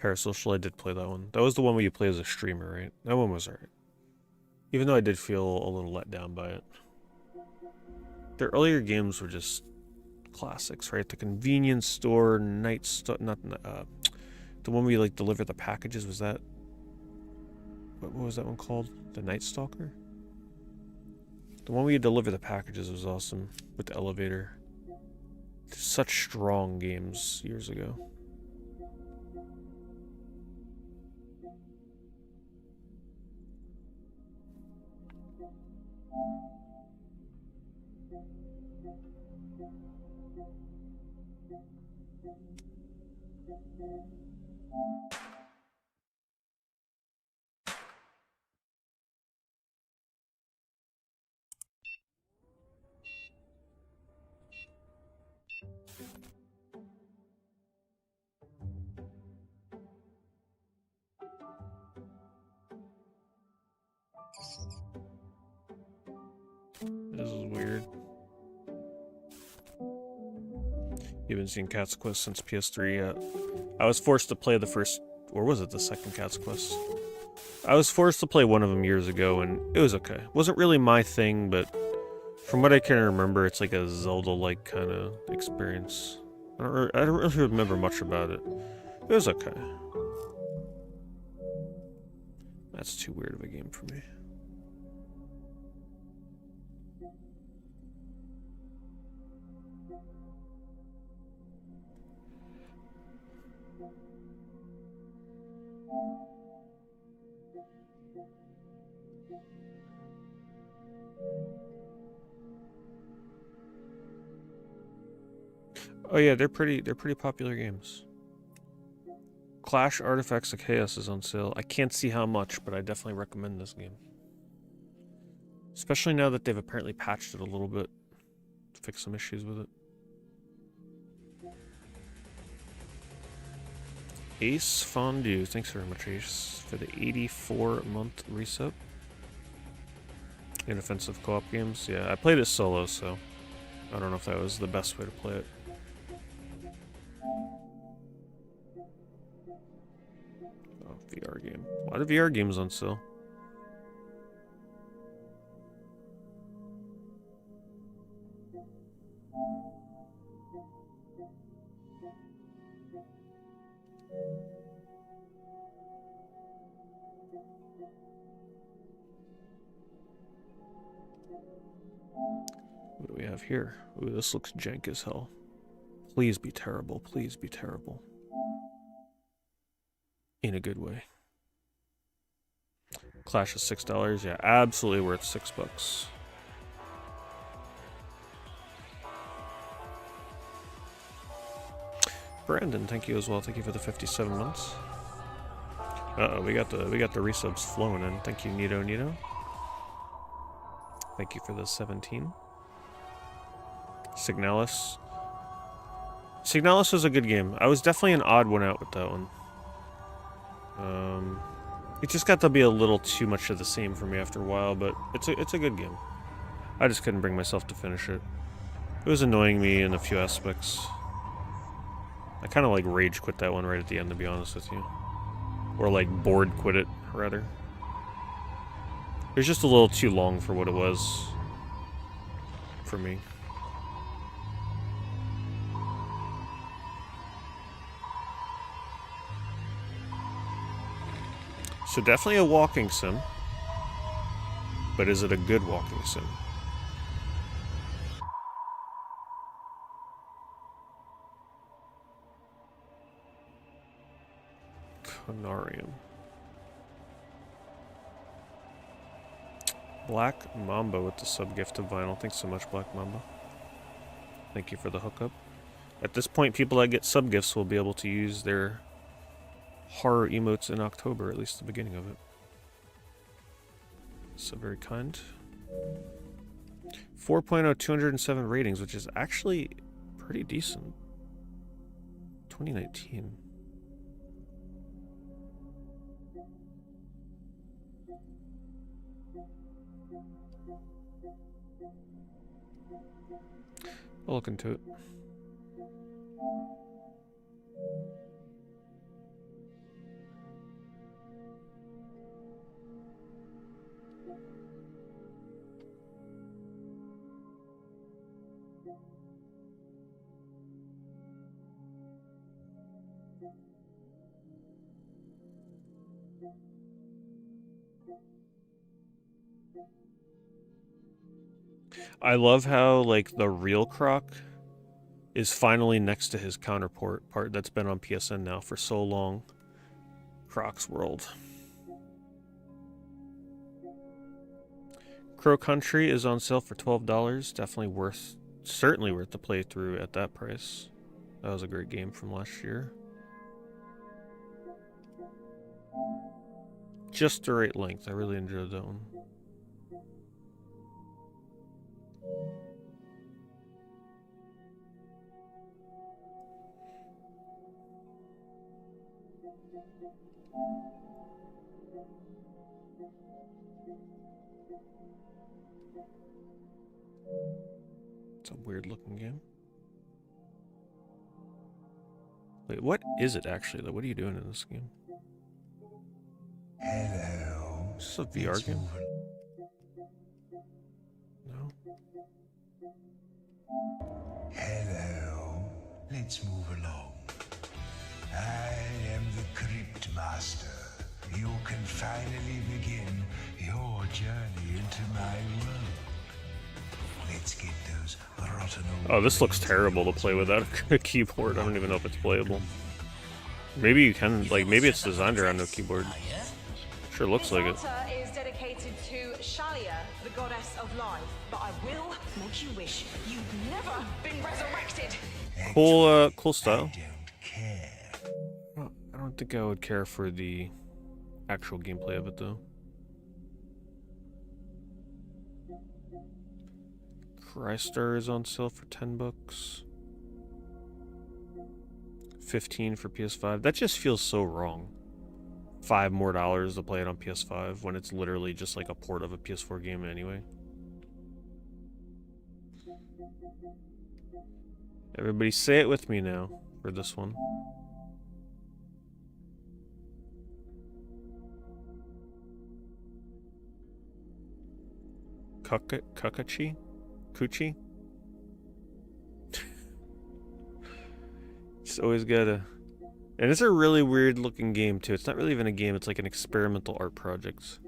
A: Parasocial, I did play that one. That was the one where you play as a streamer, right? That one was alright. Even though I did feel a little let down by it. Their earlier games were just classics, right? The convenience store, night store, the one where you like deliver the packages, was that... What was that one called? The Night Stalker? The one where you deliver the packages was awesome, with the elevator. Such strong games years ago. This is weird. You haven't seen Cat's Quest since PS3 yet. I was forced to play the first, or was it the second Cat's Quest? I was forced to play one of them years ago, and it was okay. It wasn't really my thing, but from what I can remember, it's like a Zelda-like kind of experience. I don't really remember much about it. It was okay. That's too weird of a game for me. Oh yeah, they're pretty popular games. Clash Artifacts of Chaos is on sale. I can't see how much, but I definitely recommend this game. Especially now that they've apparently patched it a little bit to fix some issues with it. Ace Fondue, thanks very much Ace for the 84-month resub. Inoffensive co-op games, yeah, I played it solo, so I don't know if that was the best way to play it. Oh, VR game. A lot of VR games on sale. What do we have here? Ooh, this looks jank as hell. Please be terrible. Please be terrible. In a good way. Clash is $6. Yeah, absolutely worth $6. Brandon, thank you as well. Thank you for the 57 months. Uh-oh, we got the resubs flowing in. Thank you, Nito. Thank you for the 17. Signalis. Signalis was a good game. I was definitely an odd one out with that one. It just got to be a little too much of the same for me after a while, but it's a good game. I just couldn't bring myself to finish it. It was annoying me in a few aspects. I kind of like rage quit that one right at the end, to be honest with you. Or like bored quit it, rather. It was just a little too long for what it was. For me. So definitely a walking sim. But is it a good walking sim? Conarium. Black Mamba with the sub-gift of vinyl. Thanks so much, Black Mamba. Thank you for the hookup. At this point, people that get sub-gifts will be able to use their horror emotes in October, at least the beginning of it. So very kind. 4.0, 207 ratings, which is actually pretty decent. 2019. I'll look into it. I love how, like, the real Croc is finally next to his counterpart part that's been on PSN now for so long. Croc's World. Crow Country is on sale for $12. Definitely worth, certainly worth the playthrough at that price. That was a great game from last year. Just the right length. I really enjoyed that one. It's a weird looking game. Wait, what is it actually though? What are you doing in this game?
E: Hello.
A: Is this a VR game? No?
E: Hello. Let's move along. I am the Crypt Master. You can finally begin your journey into my world. Let's get those rotten old...
A: Oh, this looks terrible to play without a keyboard. I don't even know if it's playable. Maybe you can, like, maybe it's designed around no keyboard. Sure looks like it.
F: This altar is dedicated to Shalia, the goddess of life, but I will make you wish you'd never been resurrected.
A: Cool style.
E: I don't care.
A: Well, I don't think I would care for the actual gameplay of it though. Crystar is on sale for $10. 15 for PS5. That just feels so wrong. $5 more to play it on PS5 when it's literally just like a port of a PS4 game anyway. Everybody say it with me now for this one. Kakachi? Kuchi? Just always gotta... And it's a really weird looking game too. It's not really even a game, it's like an experimental art project.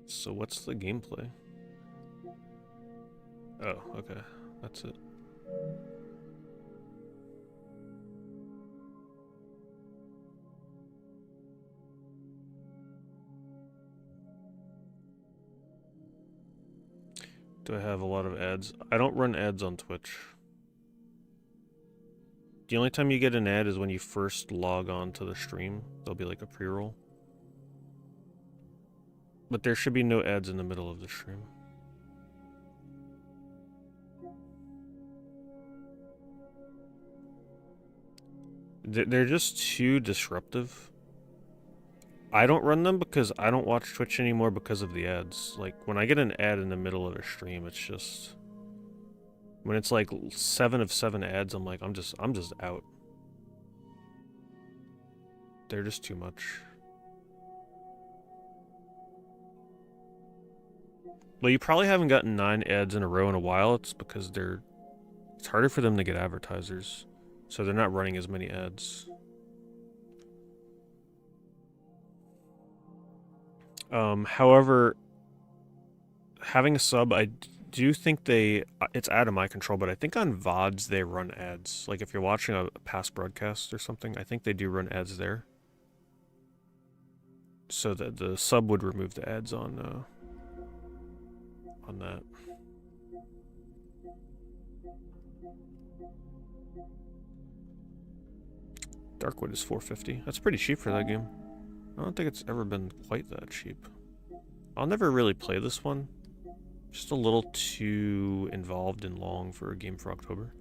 A: So what's the gameplay? Oh, okay. That's it. Do I have a lot of ads? I don't run ads on Twitch. The only time you get an ad is when you first log on to the stream. There'll be like a pre-roll. But there should be no ads in the middle of the stream. They're just too disruptive. I don't run them because I don't watch Twitch anymore because of the ads. Like, when I get an ad in the middle of a stream, it's just... When it's like 7 of 7 ads, I'm like, I'm just out. They're just too much. Well, you probably haven't gotten 9 ads in a row in a while. It's because it's harder for them to get advertisers. So they're not running as many ads. However, having a sub, I do think it's out of my control, but I think on VODs they run ads. Like if you're watching a past broadcast or something, I think they do run ads there. So that the sub would remove the ads on that. Darkwood is $4.50. That's pretty cheap for that game. I don't think it's ever been quite that cheap. I'll never really play this one. Just a little too involved and long for a game for October.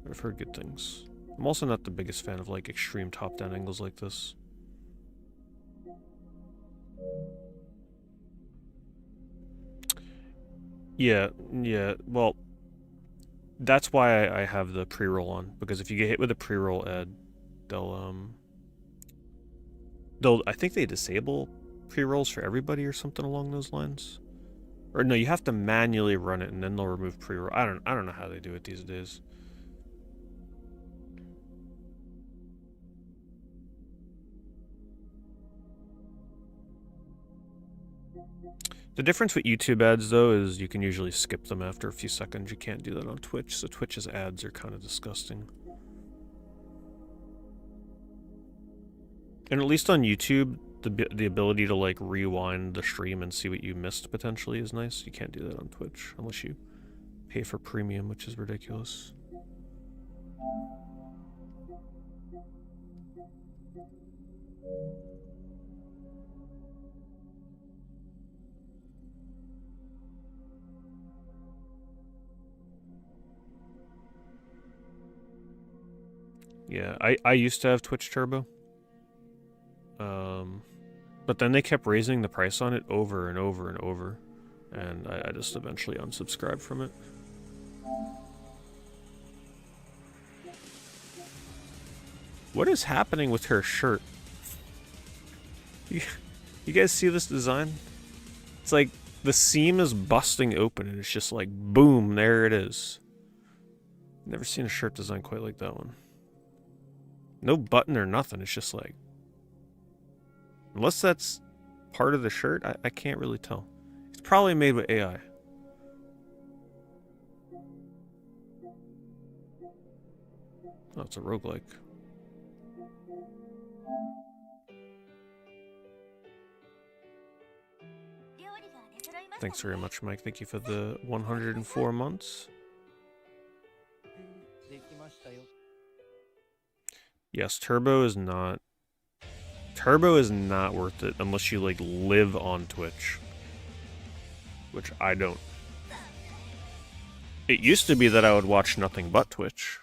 A: But I've heard good things. I'm also not the biggest fan of like extreme top-down angles like this. Yeah, well, that's why I have the pre-roll on, because if you get hit with a pre-roll ad, they'll I think they disable pre-rolls for everybody or something along those lines. Or no, you have to manually run it and then they'll remove pre-roll. I don't know how they do it these days. The difference with YouTube ads, though, is you can usually skip them after a few seconds. You can't do that on Twitch, so Twitch's ads are kind of disgusting. And at least on YouTube, the ability to, like, rewind the stream and see what you missed, potentially, is nice. You can't do that on Twitch, unless you pay for premium, which is ridiculous. Yeah, I used to have Twitch Turbo. But then they kept raising the price on it over and over and over. And I just eventually unsubscribed from it. What is happening with her shirt? You guys see this design? It's like the seam is busting open and it's just like, boom, there it is. Never seen a shirt design quite like that one. No button or nothing, it's just like... Unless that's part of the shirt, I can't really tell. It's probably made with AI. Oh, it's a roguelike. Thanks very much, Mike. Thank you for the 104 months. Yes, Turbo is not worth it unless you like live on Twitch, which I don't. It used to be that I would watch nothing but Twitch,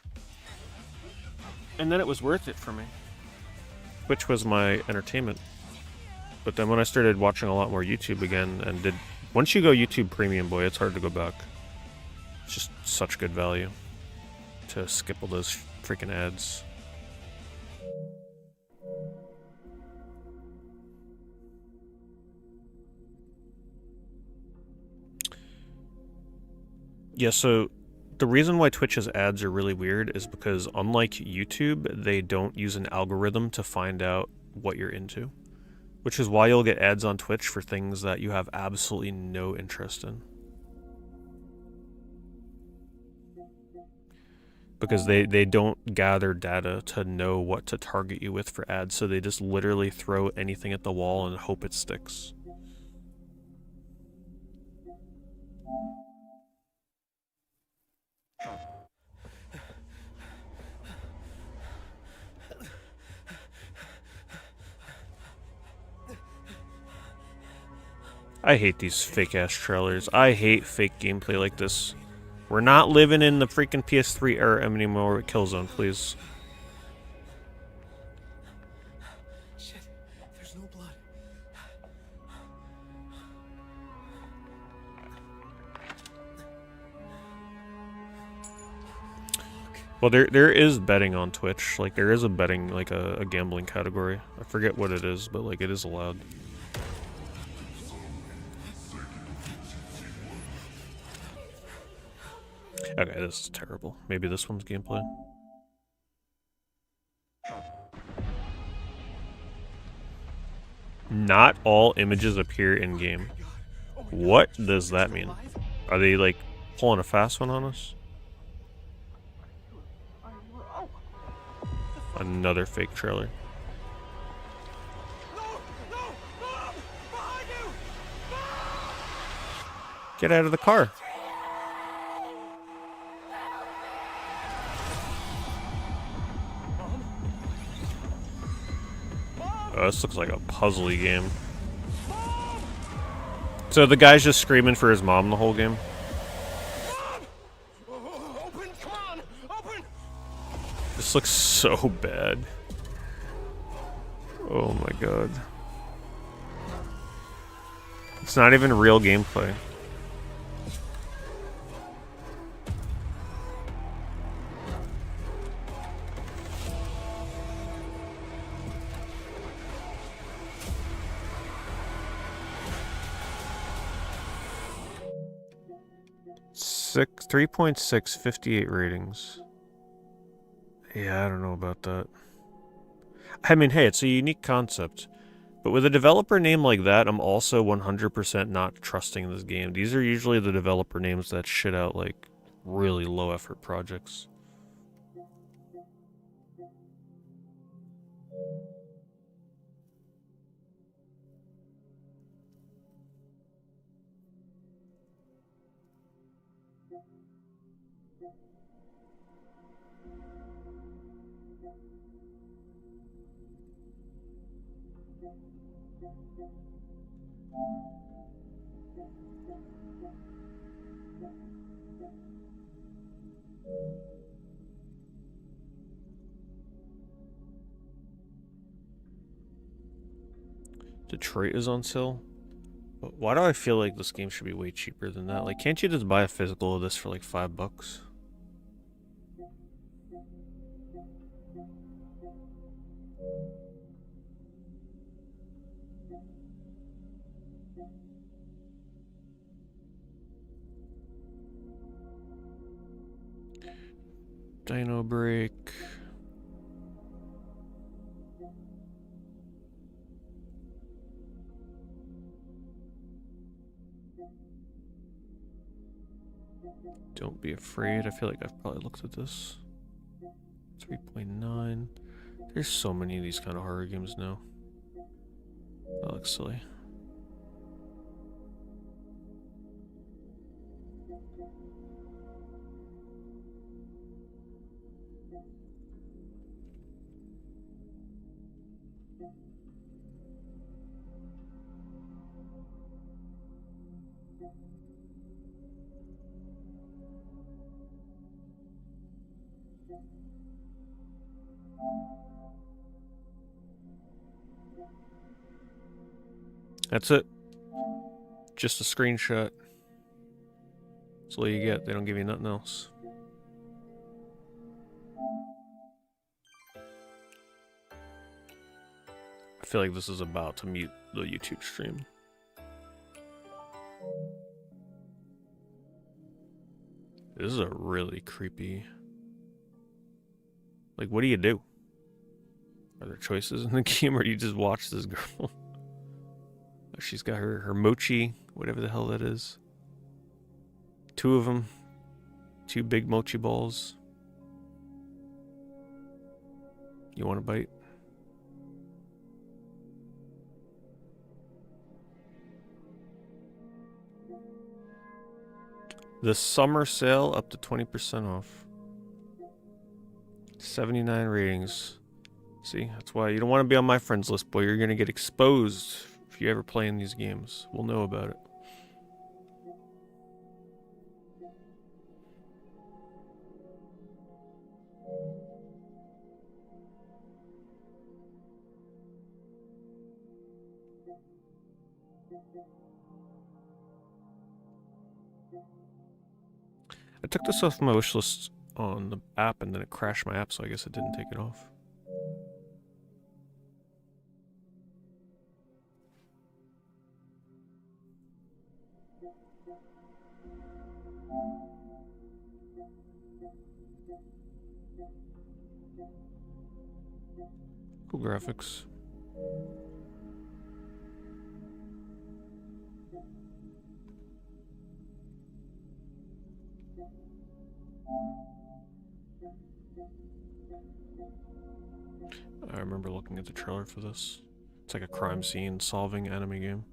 A: and then it was worth it for me. Twitch was my entertainment But then when I started watching a lot more YouTube again, and once you go YouTube Premium, boy, it's hard to go back. It's just such good value to skip all those freaking ads. Yeah, so the reason why Twitch's ads are really weird is because unlike YouTube, they don't use an algorithm to find out what you're into. Which is why you'll get ads on Twitch for things that you have absolutely no interest in. Because they don't gather data to know what to target you with for ads, so they just literally throw anything at the wall and hope it sticks. I hate these fake-ass trailers. I hate fake gameplay like this. We're not living in the freaking PS3 era anymore with Killzone, please.
G: Shit, there's no blood.
A: Well, there is betting on Twitch. Like, there is a betting, like a gambling category. I forget what it is, but like it is allowed. Okay, this is terrible. Maybe this one's gameplay. Not all images appear in-game. What does that mean? Are they, like, pulling a fast one on us? Another fake trailer. Get out of the car. Oh, this looks like a puzzly game. So the guy's just screaming for his mom the whole game?
G: Open, come on, open.
A: This looks so bad. Oh my god. It's not even real gameplay. Six, 3.6, 58 ratings. Yeah, I don't know about that. I mean, hey, it's a unique concept. But with a developer name like that, I'm also 100% not trusting this game. These are usually the developer names that shit out, like, really low-effort projects. Detroit is on sale? But why do I feel like this game should be way cheaper than that? Like, can't you just buy a physical of this for like $5? Dino Break. Don't Be Afraid. I feel like I've probably looked at this. 3.9. There's so many of these kind of horror games now. That looks silly. That's it. Just a screenshot. That's all you get. They don't give you nothing else. I feel like this is about to mute the YouTube stream. This is a really creepy... Like, what do you do? Are there choices in the game, or do you just watch this girl? She's got her mochi, whatever the hell that is. 2 of them. 2 big mochi balls. You want a bite? The summer sale up to 20% off. 79 ratings. See, that's why you don't want to be on my friends list, boy. You're gonna get exposed if you ever play in these games. We'll know about it. I took this off my wish list on the app and then it crashed my app, so I guess it didn't take it off. Cool graphics. I remember looking at the trailer for this. It's like a crime scene solving anime game.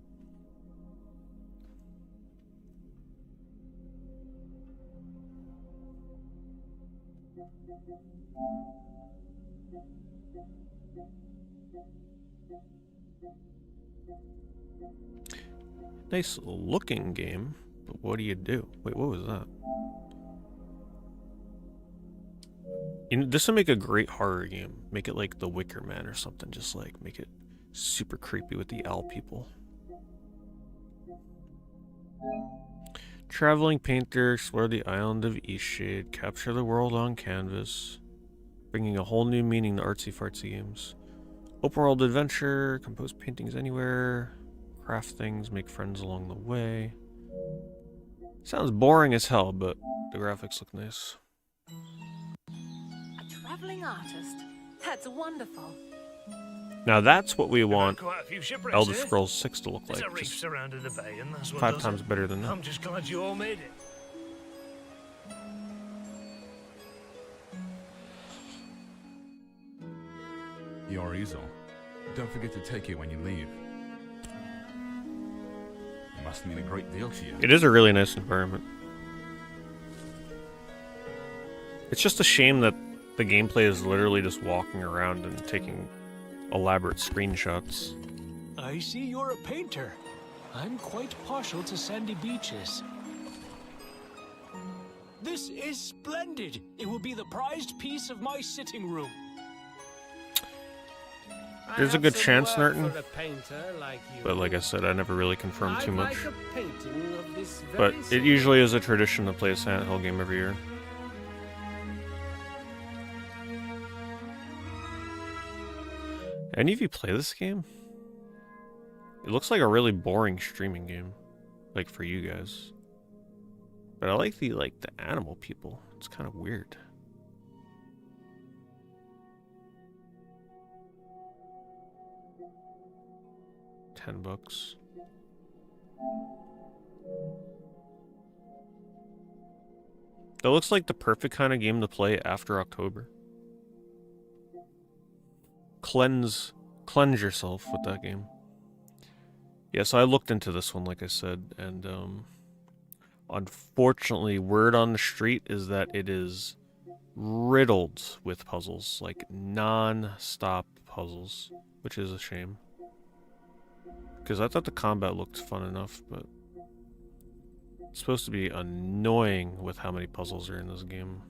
A: Nice looking game, but what do you do? Wait, what was that? You know, this would make a great horror game. Make it like The Wicker Man or something. Just like make it super creepy with the owl people. Traveling painter, explore the island of Eastshade, capture the world on canvas, bringing a whole new meaning to artsy-fartsy games. Open world adventure, compose paintings anywhere, craft things, make friends along the way. Sounds boring as hell, but the graphics look nice.
F: A traveling artist. That's wonderful.
A: Now that's what we want
H: Quite a few shipwrecks
A: Elder
H: here.
A: Scrolls 6 to look
H: There's
A: like.
H: a reef
A: Just
H: surrounding the bay, and that's what
A: 5
H: does
A: times
H: it.
A: better than that.
H: I'm just glad you all made it.
I: Your easel. Don't forget to take it when you leave. It must mean a great deal to you.
A: It is a really nice environment. It's just a shame that the gameplay is literally just walking around and taking elaborate screenshots.
J: I see you're a painter. I'm quite partial to sandy beaches. This is splendid. It will be the prized piece of my sitting room.
A: There's a good chance, Nerton.
G: Like
A: But like I said, I never really confirmed too much.
G: Like a painting of this
A: But
G: very
A: it usually is a tradition to play a Silent Hill game every year. Any of you play this game? It looks like a really boring streaming game, like for you guys. But I like the animal people. It's kind of weird. $10. That looks like the perfect kind of game to play after October. Cleanse yourself with that game. Yeah, so I looked into this one, like I said, and unfortunately, word on the street is that it is riddled with puzzles, like non-stop puzzles, which is a shame. Because I thought the combat looked fun enough, but it's supposed to be annoying with how many puzzles are in this game.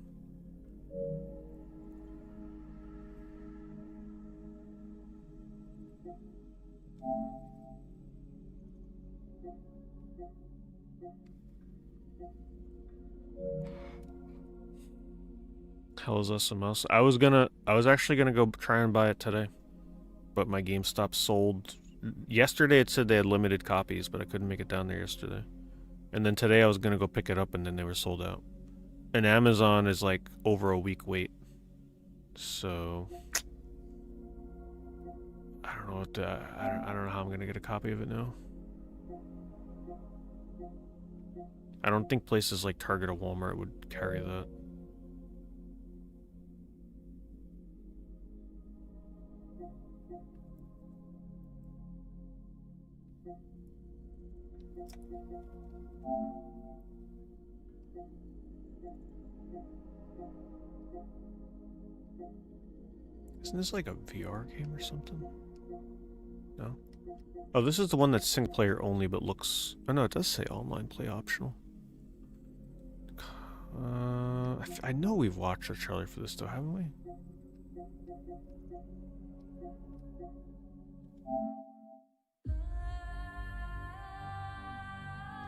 A: Hell is SMS? I was actually gonna go try and buy it today, but my GameStop sold. Yesterday it said they had limited copies, but I couldn't make it down there yesterday. And then today I was gonna go pick it up, and then they were sold out. And Amazon is like over a week wait. So I don't know what I don't know how I'm gonna get a copy of it now. I don't think places like Target or Walmart would carry that. Isn't this like a VR game or something? No? Oh, this is the one that's single player only but looks... Oh no, it does say online play optional. I know we've watched a trailer for this though, haven't we?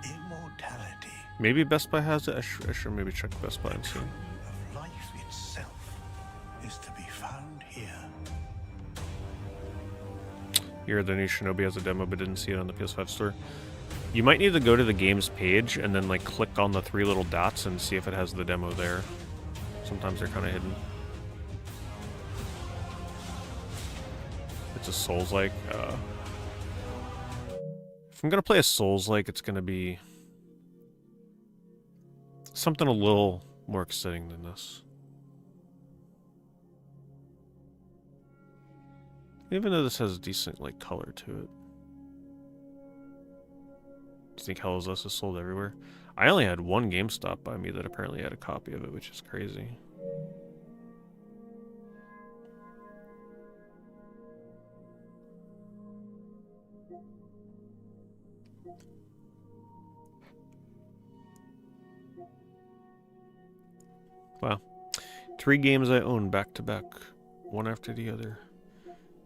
E: Immortality.
A: Maybe Best Buy has it? I should maybe check Best Buy and see.
E: Of life itself is to be found here.
A: Here, the new Shinobi has a demo but didn't see it on the PS5 store. You might need to go to the games page and then like click on the 3 little dots and see if it has the demo there. Sometimes they're kind of hidden. It's a Souls-like. If I'm gonna play a Souls-like, it's gonna be something a little more exciting than this. Even though this has a decent like color to it. Do you think Hell is Us is sold everywhere? I only had one GameStop by me that apparently had a copy of it, which is crazy. Wow. 3 games I own back to back, one after the other.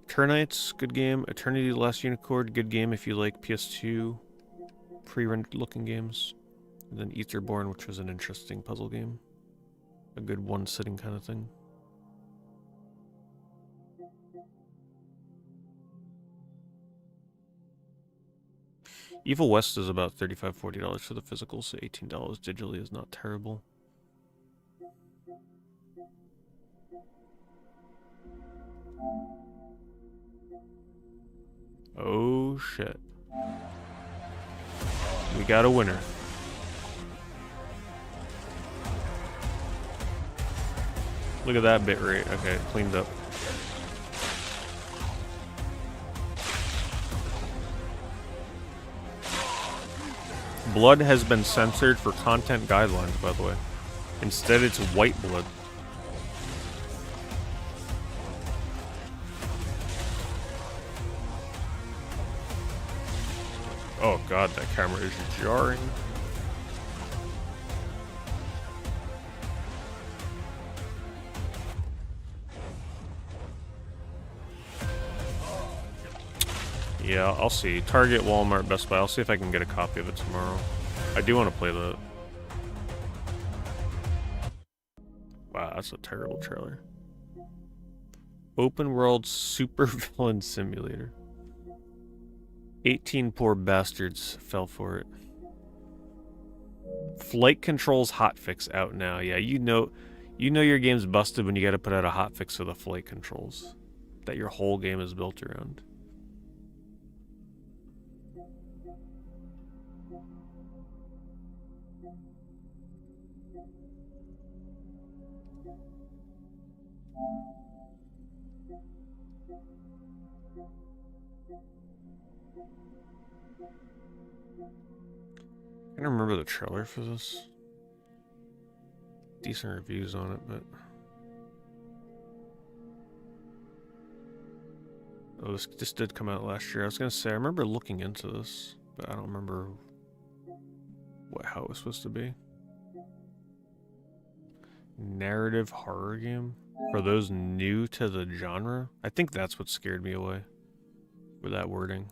A: Turnights, good game. Eternity: The Last Unicorn, good game if you like PS2 pre-rendered looking games. And then Etherborn, which was an interesting puzzle game. A good one-sitting kind of thing. Evil West is about $35–40 for the physical, so $18 digitally is not terrible. Oh shit. We got a winner. Look at that bit rate. Okay, cleaned up. Blood has been censored for content guidelines, by the way. Instead, it's white blood. Oh god, that camera is jarring. Yeah, I'll see. Target, Walmart, Best Buy. I'll see if I can get a copy of it tomorrow. I do want to play that. Wow, that's a terrible trailer. Open World Super Villain Simulator. 18 poor bastards fell for it. Flight controls hotfix out now. Yeah, you know your game's busted when you gotta put out a hotfix for the flight controls that your whole game is built around. I don't remember the trailer for this. Decent reviews on it, but... Oh, this did come out last year. I was gonna say, I remember looking into this, but I don't remember how it was supposed to be. Narrative horror game? For those new to the genre? I think that's what scared me away. With that wording.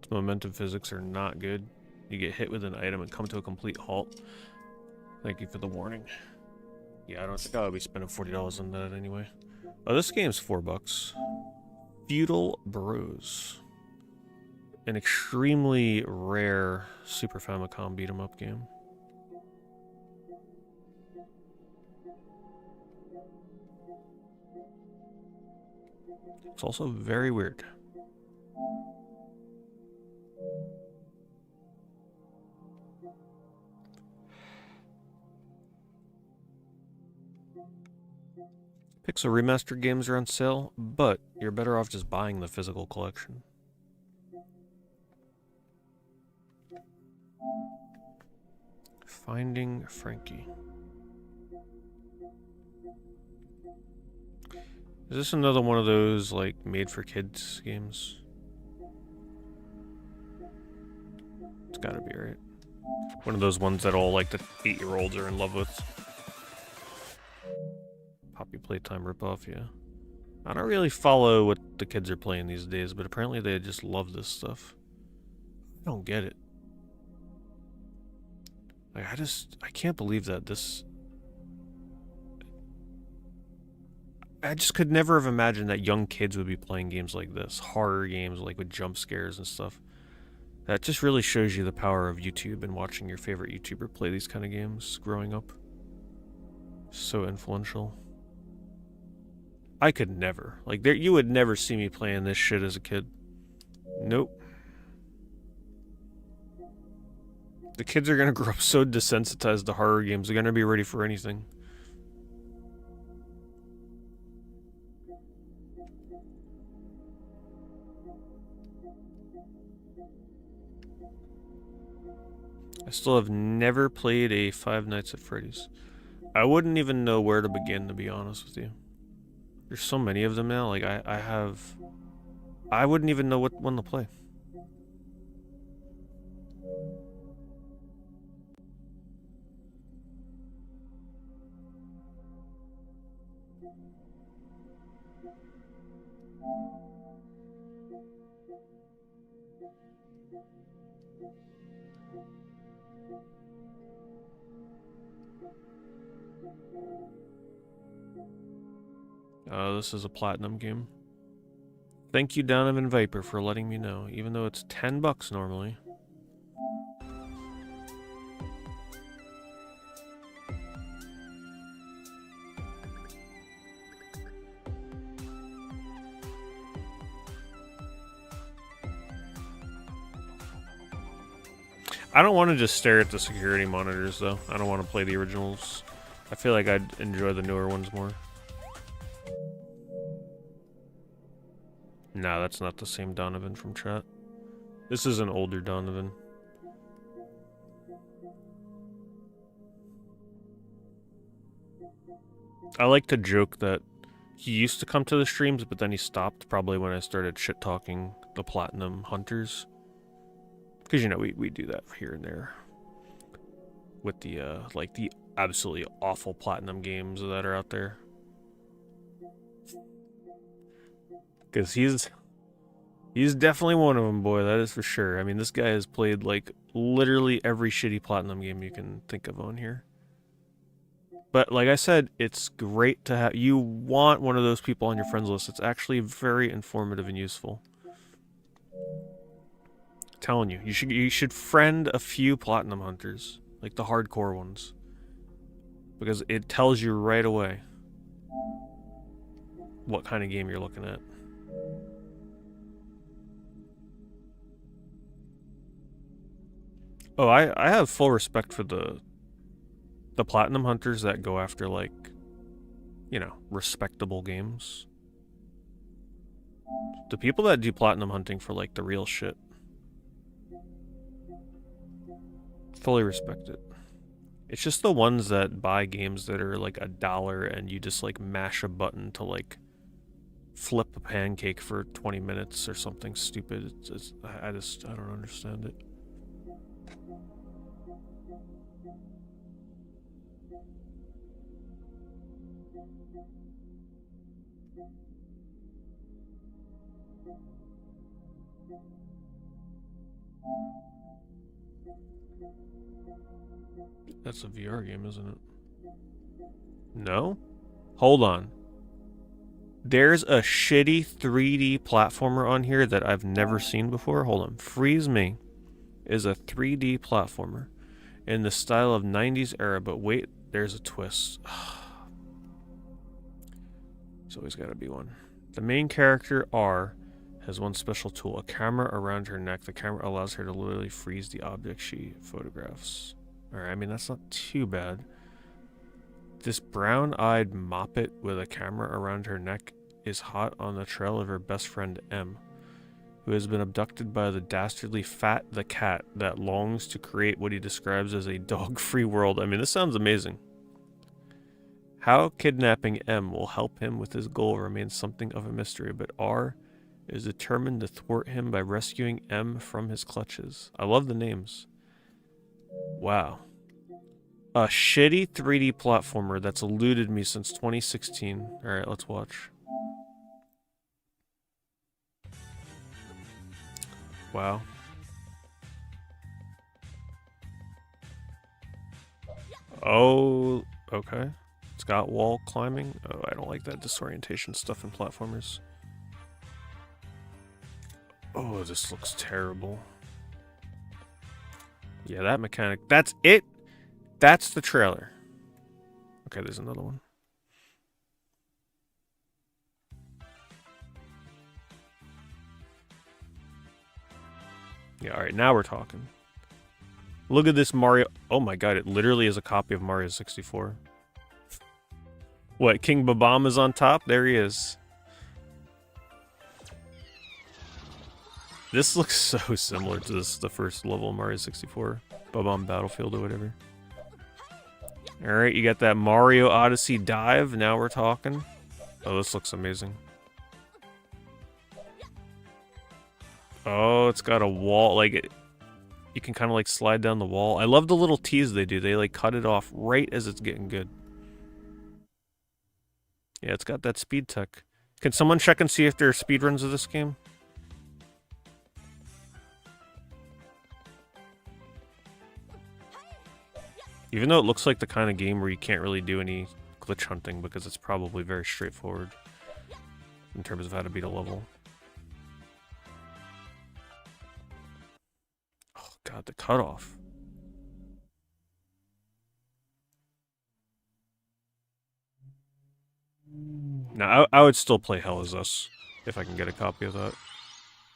A: The momentum physics are not good. You get hit with an item and come to a complete halt. Thank you for the warning. Yeah, I don't think I'll be spending $40 on that anyway. Oh, this game's $4. Feudal Bros. An extremely rare Super Famicom beat-em-up game. It's also very weird. Pixel Remastered games are on sale, but you're better off just buying the physical collection. Finding Frankie. Is this another one of those, like, made-for-kids games? It's gotta be, right? One of those ones that all, like, the 8-year-olds are in love with. Poppy Playtime ripoff, yeah. I don't really follow what the kids are playing these days, but apparently they just love this stuff. I don't get it. Like, I can't believe that this... I just could never have imagined that young kids would be playing games like this. Horror games, like, with jump scares and stuff. That just really shows you the power of YouTube and watching your favorite YouTuber play these kind of games growing up. So influential. I could never. Like, you would never see me playing this shit as a kid. Nope. The kids are gonna grow up so desensitized to horror games, they're gonna be ready for anything. I still have never played a Five Nights at Freddy's. I wouldn't even know where to begin, to be honest with you. There's so many of them now, like, I wouldn't even know what one to play. This is a platinum game. Thank you, Donovan Viper, for letting me know, even though it's $10 normally. I don't want to just stare at the security monitors, though. I don't want to play the originals. I feel like I'd enjoy the newer ones more. No, that's not the same Donovan from chat. This is an older Donovan. I like to joke that he used to come to the streams, but then he stopped, probably when I started shit-talking the Platinum Hunters. Because, you know, we do that here and there. With the, like, the absolutely awful Platinum games that are out there. Because he's definitely one of them, boy, that is for sure. I mean, this guy has played, like, literally every shitty Platinum game you can think of on here. But, like I said, it's great to have... You want one of those people on your friends list. It's actually very informative and useful. I'm telling you, you should friend a few Platinum Hunters. Like, the hardcore ones. Because it tells you right away what kind of game you're looking at. Oh, I have full respect for the Platinum Hunters that go after, like, you know, respectable games. The people that do Platinum hunting for, like, the real shit. Fully respect it. It's just the ones that buy games that are, like, $1 and you just, like, mash a button to, like, flip a pancake for 20 minutes or something stupid. I don't understand it. That's a VR game, isn't it? No? Hold on. There's a shitty 3D platformer on here that I've never seen before. Hold on. Freeze Me is a 3D platformer in the style of 90s era, but wait, there's a twist. There's always got to be one. The main character, R, has one special tool, a camera around her neck. The camera allows her to literally freeze the object she photographs. Alright, I mean, that's not too bad. This brown-eyed moppet with a camera around her neck is hot on the trail of her best friend M, who has been abducted by the dastardly Fat the Cat that longs to create what he describes as a dog-free world. I mean, this sounds amazing. How kidnapping M will help him with his goal remains something of a mystery, but R is determined to thwart him by rescuing M from his clutches. I love the names. Wow. A shitty 3D platformer that's eluded me since 2016. Alright, let's watch. Wow. Oh, okay. It's got wall climbing. Oh, I don't like that disorientation stuff in platformers. Oh, this looks terrible. Yeah, that mechanic. That's it. That's the trailer. Okay, there's another one. Yeah, alright, now we're talking. Look at this Mario. Oh my god, it literally is a copy of Mario 64. What, King Babam is on top? There he is. This looks so similar to the first level of Mario 64. Babam Battlefield or whatever. Alright, you got that Mario Odyssey dive. Now we're talking. Oh, this looks amazing. Oh, it's got a wall. Like, you can kind of like slide down the wall. I love the little tease they do. They like cut it off right as it's getting good. Yeah, it's got that speed tech. Can someone check and see if there are speedruns of this game? Even though it looks like the kind of game where you can't really do any glitch hunting because it's probably very straightforward in terms of how to beat a level. Oh god, the cutoff. Now, I would still play Hell Is Us if I can get a copy of that.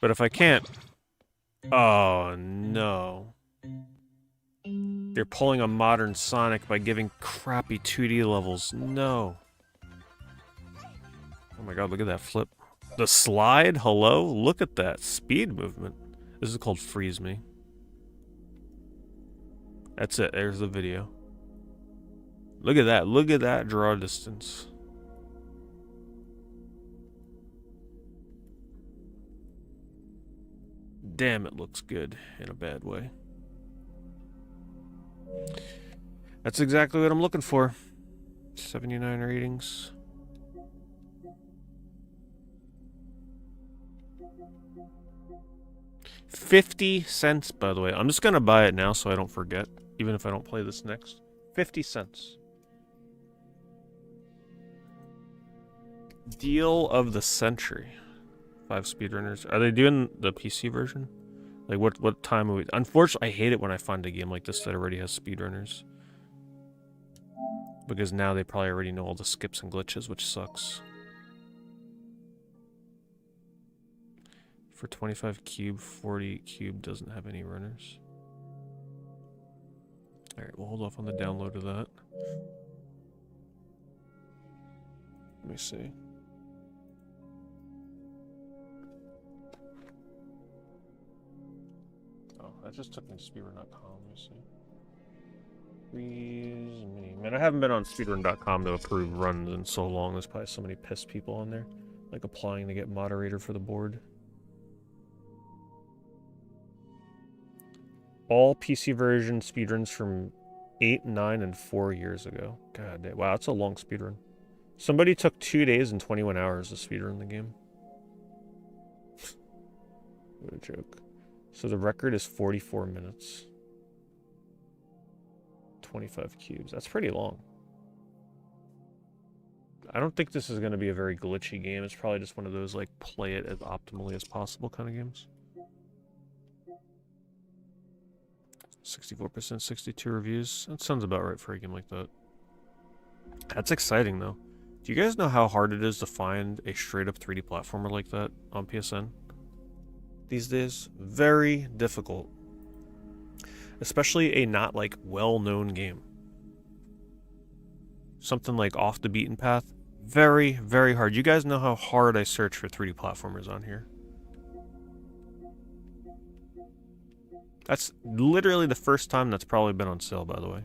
A: But if I can't... Oh, no. They're pulling a modern Sonic by giving crappy 2D levels. No. Oh my god, look at that flip. The slide? Hello? Look at that. Speed movement. This is called Freeze Me. That's it. There's the video. Look at that. Look at that draw distance. Damn, it looks good in a bad way. That's exactly what I'm looking for. 79 ratings. $0.50, by the way. I'm just gonna buy it now so I don't forget, even if I don't play this next. 50 cents. Deal of the century. 5 speedrunners. Are they doing the PC version? Like, what time are we... Unfortunately, I hate it when I find a game like this that already has speedrunners. Because now they probably already know all the skips and glitches, which sucks. For 25 cube, 40 cube doesn't have any runners. Alright, we'll hold off on the download of that. Let me see. Oh, that just took me to speedrun.com. Let me see. Freeze me. Man, I haven't been on speedrun.com to approve runs in so long. There's probably so many pissed people on there. Like applying to get moderator for the board. All PC version speedruns from 8, 9, and 4 years ago. God damn. Wow, that's a long speedrun. Somebody took 2 days and 21 hours to speedrun the game. What a joke. So the record is 44 minutes. 25 cubes. That's pretty long. I don't think this is going to be a very glitchy game. It's probably just one of those, like, play it as optimally as possible kind of games. 64%, 62 reviews. That sounds about right for a game like that. That's exciting, though. Do you guys know how hard it is to find a straight-up 3D platformer like that on PSN? These days, very difficult. Especially a not, like, well-known game. Something like Off the Beaten Path. Very, very hard. You guys know how hard I search for 3D platformers on here. That's literally the first time that's probably been on sale, by the way.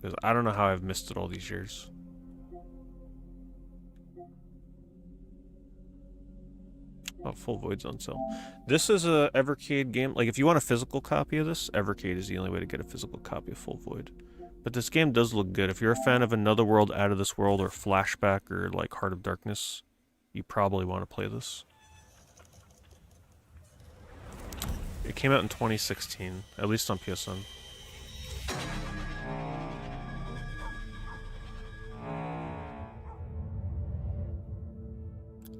A: Because I don't know how I've missed it all these years. Oh, Full Void's on sale. This is a Evercade game. Like, if you want a physical copy of this, Evercade is the only way to get a physical copy of Full Void. But this game does look good. If you're a fan of Another World, Out of This World, or Flashback, or like Heart of Darkness, you probably want to play this. It came out in 2016, at least on PSN.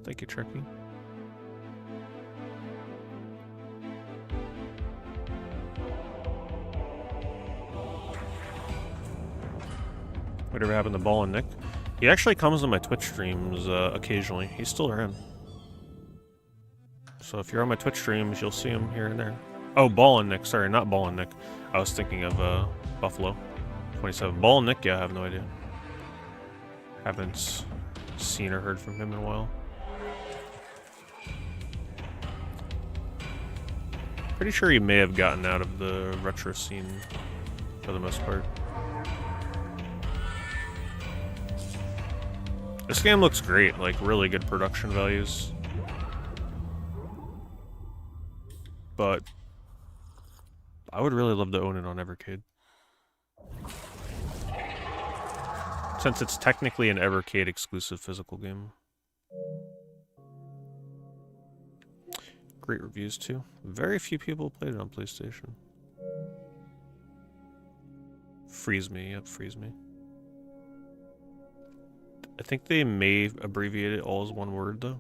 A: Thank you, Trekkie. Whatever happened to Ball and Nick? He actually comes on my Twitch streams occasionally. He's still around. So if you're on my Twitch streams, you'll see him here and there. Oh, Ball and Nick. Sorry, not Ball and Nick. I was thinking of Buffalo 27. Ball and Nick, yeah, I have no idea. Haven't seen or heard from him in a while. Pretty sure he may have gotten out of the retro scene for the most part. This game looks great, like really good production values. But I would really love to own it on Evercade. Since it's technically an Evercade exclusive physical game. Great reviews too. Very few people played it on PlayStation. Freeze Me, yep, Freeze Me. I think they may abbreviate it all as one word, though.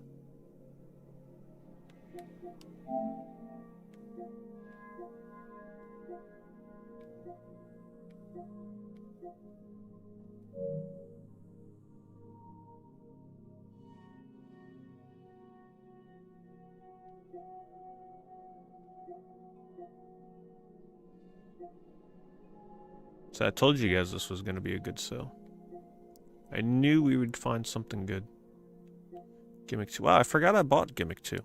A: So I told you guys this was going to be a good sale. I knew we would find something good. Gimmick 2. Wow, I forgot I bought Gimmick 2.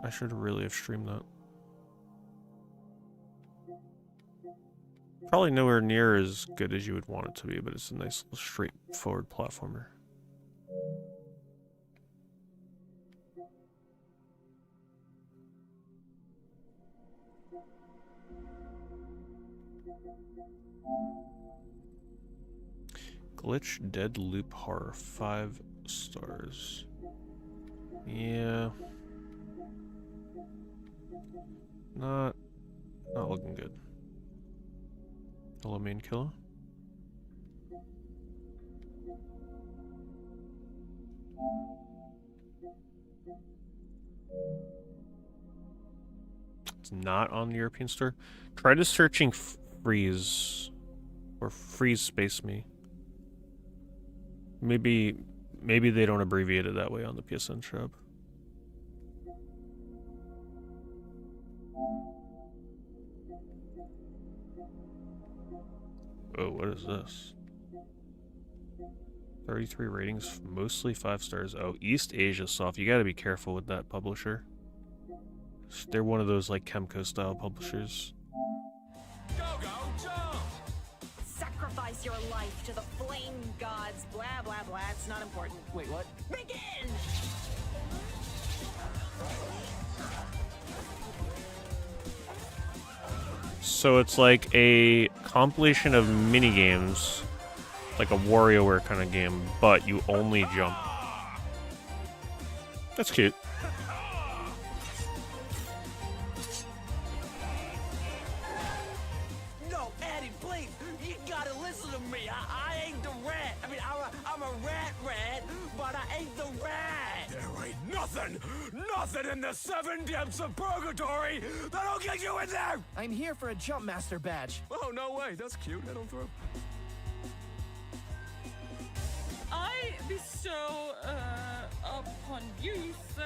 A: I should really have streamed that. Probably nowhere near as good as you would want it to be, but it's a nice little straightforward platformer. Glitch Dead Loop Horror, 5 stars. Yeah. Not looking good. Hello, main killer. It's not on the European store. Try just searching Freeze or Freeze Space Me. Maybe they don't abbreviate it that way on the PSN shop. Oh, what is this? 33 ratings, mostly 5 stars. Oh, East Asia Soft. You gotta be careful with that publisher. They're one of those like Chemco style publishers.
F: Go, go, jump! Sacrifice your life to the flame gods. Blah, blah, blah. It's not important.
J: Wait, what?
F: Begin!
A: So it's like a compilation of mini games, like a WarioWare kind of game, but you only jump. That's cute.
F: No added blade
H: I ain't the rat. I mean, I'm a rat, but I ain't the rat.
J: There ain't nothing in the 7 depths of purgatory that'll get you in there!
K: I'm here for a jump master badge.
I: Oh, no way. That's cute. Head on through.
L: I bestow upon you, Sir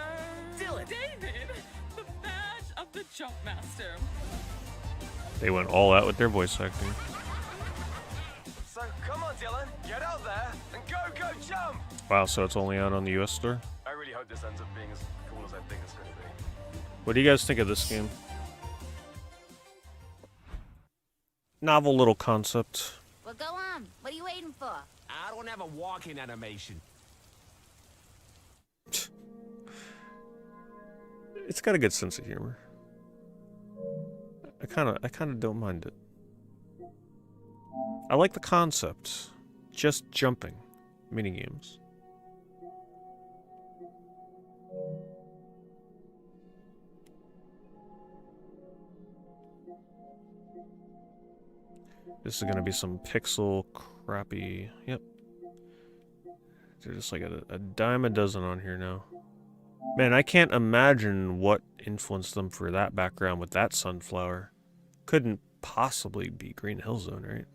K: Dylan.
L: David, the badge of the Jump Master.
A: They went all out with their voice acting.
J: So come on, Dylan, get out there and go jump!
A: Wow, so it's only out on the US store?
J: I really hope this ends up being as cool as I think it's going to be.
A: What do you guys think of this game? Novel little concept.
C: Well, go on. What are you waiting for?
H: I don't have a walking animation.
A: It's got a good sense of humor. I kind of don't mind it. I like the concept. Just jumping. Minigames. This is gonna be some pixel crappy. Yep. They're just like a dime a dozen on here now. Man, I can't imagine what influenced them for that background with that sunflower. Couldn't possibly be Green Hill Zone, right?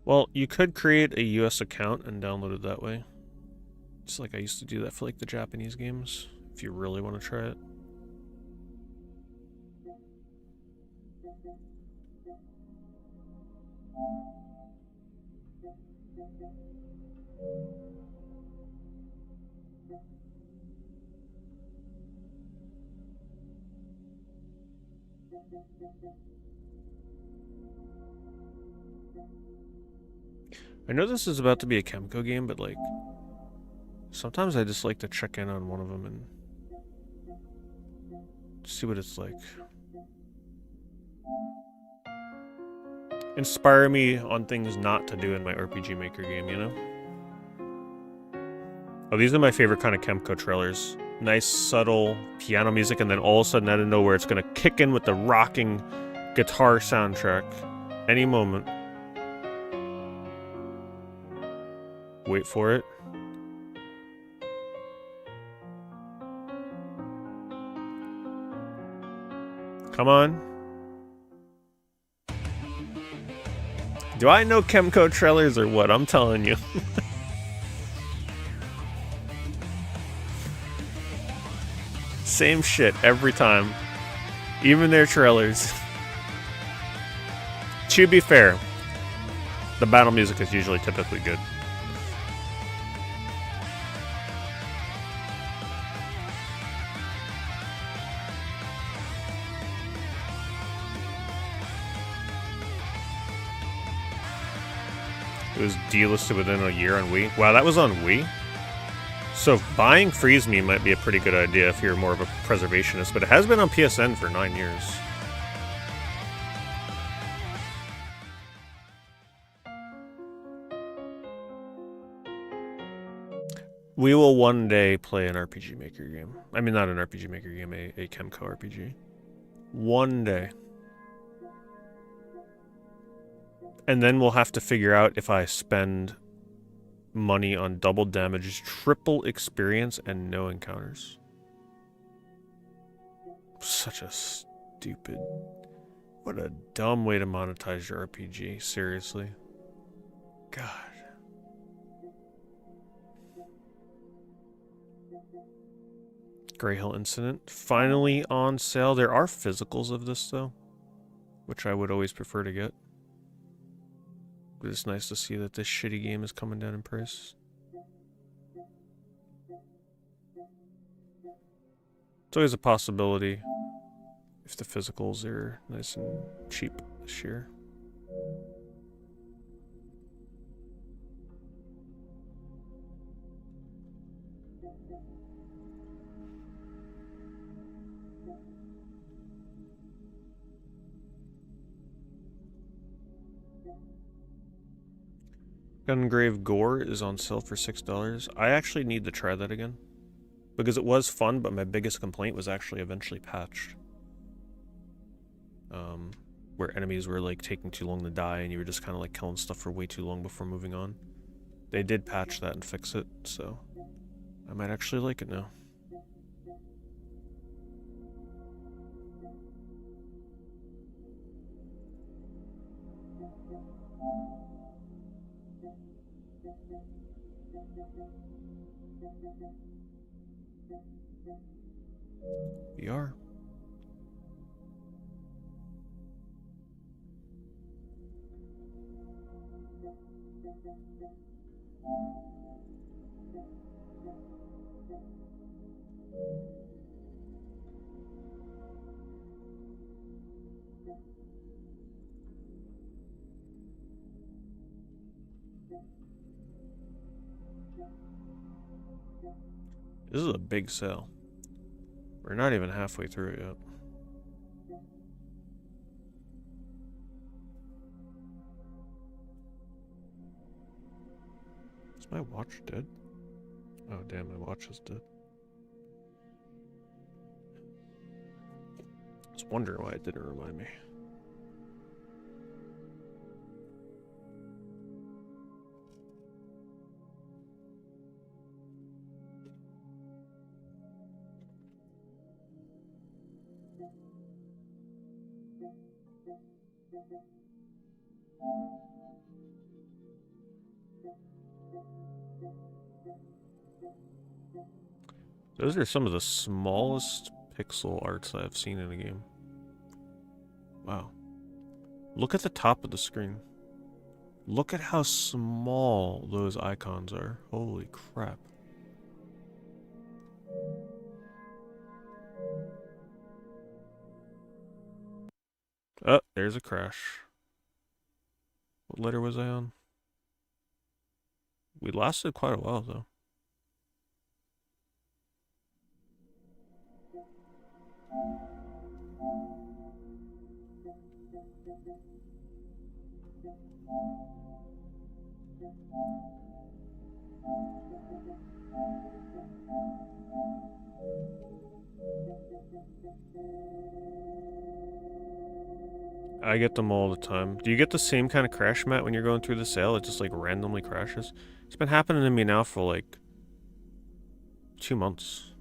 A: Well, you could create a US account and download it that way. Just like I used to do that for like the Japanese games, if you really want to try it. I know this is about to be a Chemco game, but like, sometimes I just like to check in on one of them and see what it's like. Inspire me on things not to do in my RPG Maker game, you know? Oh, these are my favorite kind of Chemco trailers. Nice, subtle piano music, and then all of a sudden, out of nowhere, it's gonna kick in with the rocking guitar soundtrack. Any moment. Wait for it. Come on. Do I know Chemco trailers or what? I'm telling you. Same shit every time. Even their trailers. To be fair, the battle music is usually typically good. It was delisted within a year on Wii. Wow, that was on Wii? So buying Freeze Me might be a pretty good idea if you're more of a preservationist, but it has been on PSN for 9 years. We will one day play an RPG Maker game. I mean, not an RPG Maker game, a Chemco RPG. One day. And then we'll have to figure out if I spend money on double damage, triple experience, and no encounters. Such a stupid... What a dumb way to monetize your RPG, seriously. God. Grey Hill Incident. Finally on sale. There are physicals of this, though, which I would always prefer to get. But it's nice to see that this shitty game is coming down in price. It's always a possibility if the physicals are nice and cheap this year. Gungrave Gore is on sale for $6. I actually need to try that again. Because it was fun, but my biggest complaint was actually eventually patched. Where enemies were like taking too long to die and you were just kind of like killing stuff for way too long before moving on. They did patch that and fix it, so I might actually like it now. VR. This is a big sale. We're not even halfway through it yet. Is my watch dead? Oh damn, my watch is dead. I was wondering why it didn't remind me. Those are some of the smallest pixel arts I've seen in a game. Wow. Look at the top of the screen. Look at how small those icons are. Holy crap. Oh, there's a crash. What letter was I on? We lasted quite a while, though. I get them all the time. Do you get the same kind of crash, Matt, when you're going through the sale? It just like randomly crashes? It's been happening to me now for like 2 months.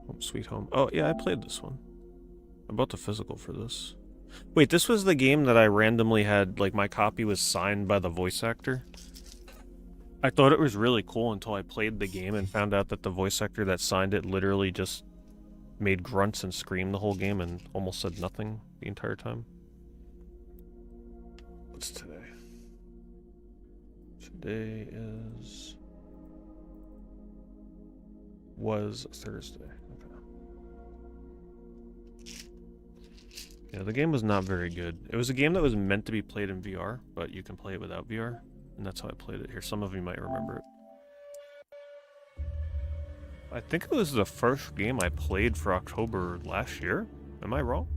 A: Home Sweet Home. Oh, yeah, I played this one. I bought the physical for this. Wait, this was the game that I randomly had, like, my copy was signed by the voice actor? I thought it was really cool until I played the game and found out that the voice actor that signed it literally just made grunts and screamed the whole game and almost said nothing the entire time. What's today? Today was Thursday. Yeah, the game was not very good. It was a game that was meant to be played in VR, but you can play it without VR, and that's how I played it here. Some of you might remember it. I think it was the first game I played for October last year. Am I wrong?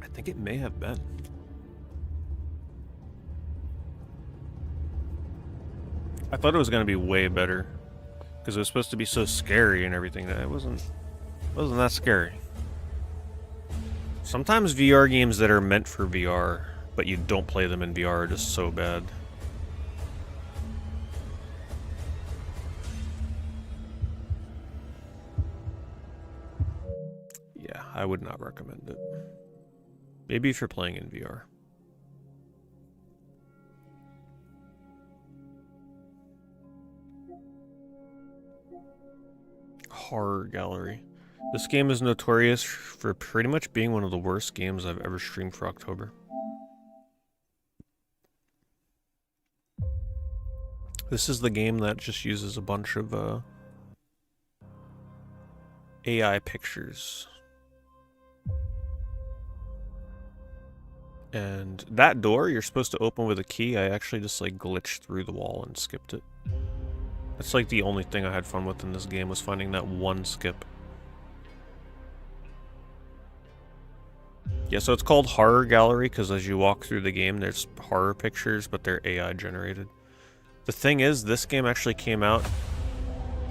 A: I think it may have been. I thought it was going to be way better because it was supposed to be so scary and everything. That it wasn't that scary. Sometimes VR games that are meant for VR, but you don't play them in VR, are just so bad. Yeah, I would not recommend it. Maybe if you're playing in VR. Horror Gallery. This game is notorious for pretty much being one of the worst games I've ever streamed for October. This is the game that just uses a bunch of AI pictures And that door you're supposed to open with a key. I actually just like glitched through the wall and skipped it. That's like the only thing I had fun with in this game, was finding that one skip. Yeah, so it's called Horror Gallery because as you walk through the game, there's horror pictures, but they're AI generated. The thing is, this game actually came out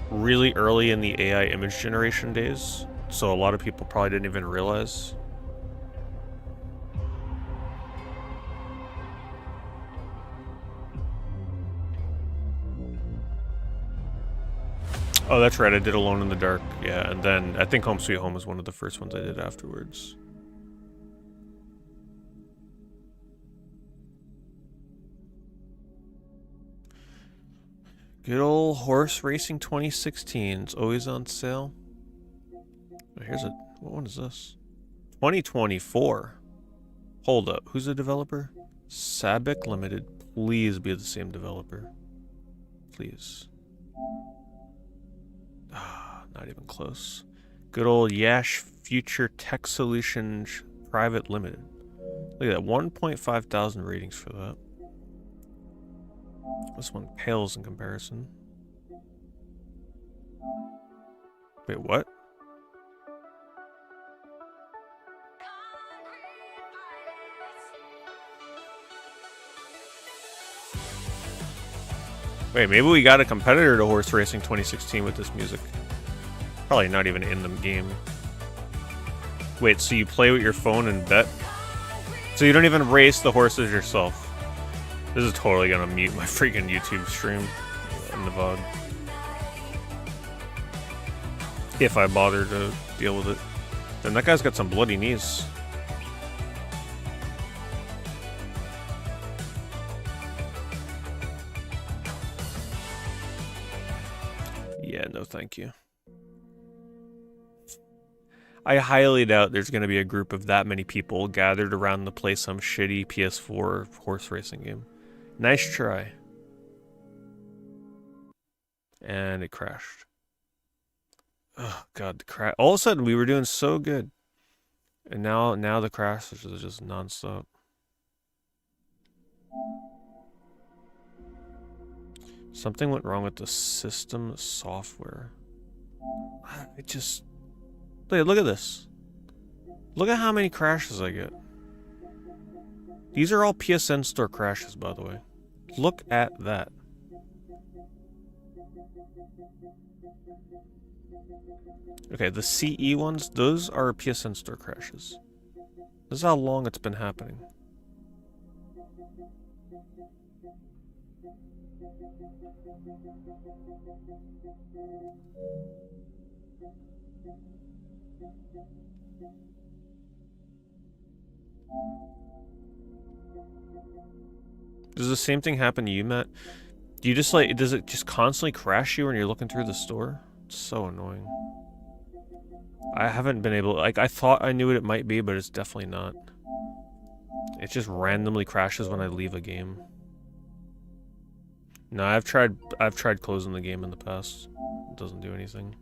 A: really early in the AI image generation days, so a lot of people probably didn't even realize. Oh, that's right, I did Alone in the Dark, yeah, and then I think Home Sweet Home was one of the first ones I did afterwards. Good old Horse Racing 2016. It's always on sale. Oh, here's a... What one is this? 2024. Hold up. Who's the developer? Sabic Limited. Please be the same developer. Please. Ah, not even close. Good old Yash Future Tech Solutions Private Limited. Look at that. 1.5 thousand ratings for that. This one pales in comparison. Wait, what? Wait, maybe we got a competitor to Horse Racing 2016 with this music. Probably not even in the game. Wait, so you play with your phone and bet? So you don't even race the horses yourself? This is totally gonna mute my freaking YouTube stream in the VOD. If I bother to deal with it. Then that guy's got some bloody knees. Yeah, no thank you. I highly doubt there's going to be a group of that many people gathered around to play some shitty PS4 horse racing game. Nice try. And it crashed. Oh god, the crash. All of a sudden we were doing so good. And now the crash is just non-stop. Something went wrong with the system software. It just... Look at this. Look at how many crashes I get. These are all PSN Store crashes, by the way. Look at that. Okay, the CE ones, those are PSN Store crashes. This is how long it's been happening. Does the same thing happen to you, Matt? Do you just like, does it just constantly crash you when you're looking through the store? It's so annoying. I haven't been able, like, I thought I knew what it might be, but it's definitely not. It just randomly crashes when I leave a game. No, I've tried closing the game in the past. It doesn't do anything.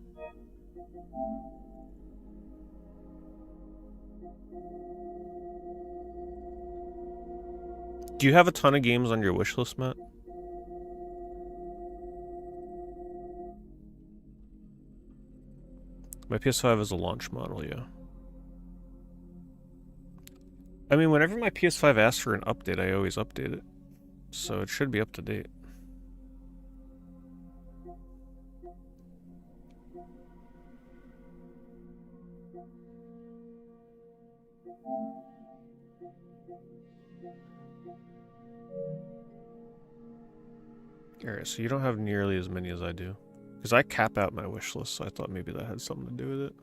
A: Do you have a ton of games on your wish list, Matt? My PS5 is a launch model, yeah. I mean, whenever my PS5 asks for an update, I always update it. So it should be up to date. Alright, so you don't have nearly as many as I do. Because I cap out my wish list, so I thought maybe that had something to do with it.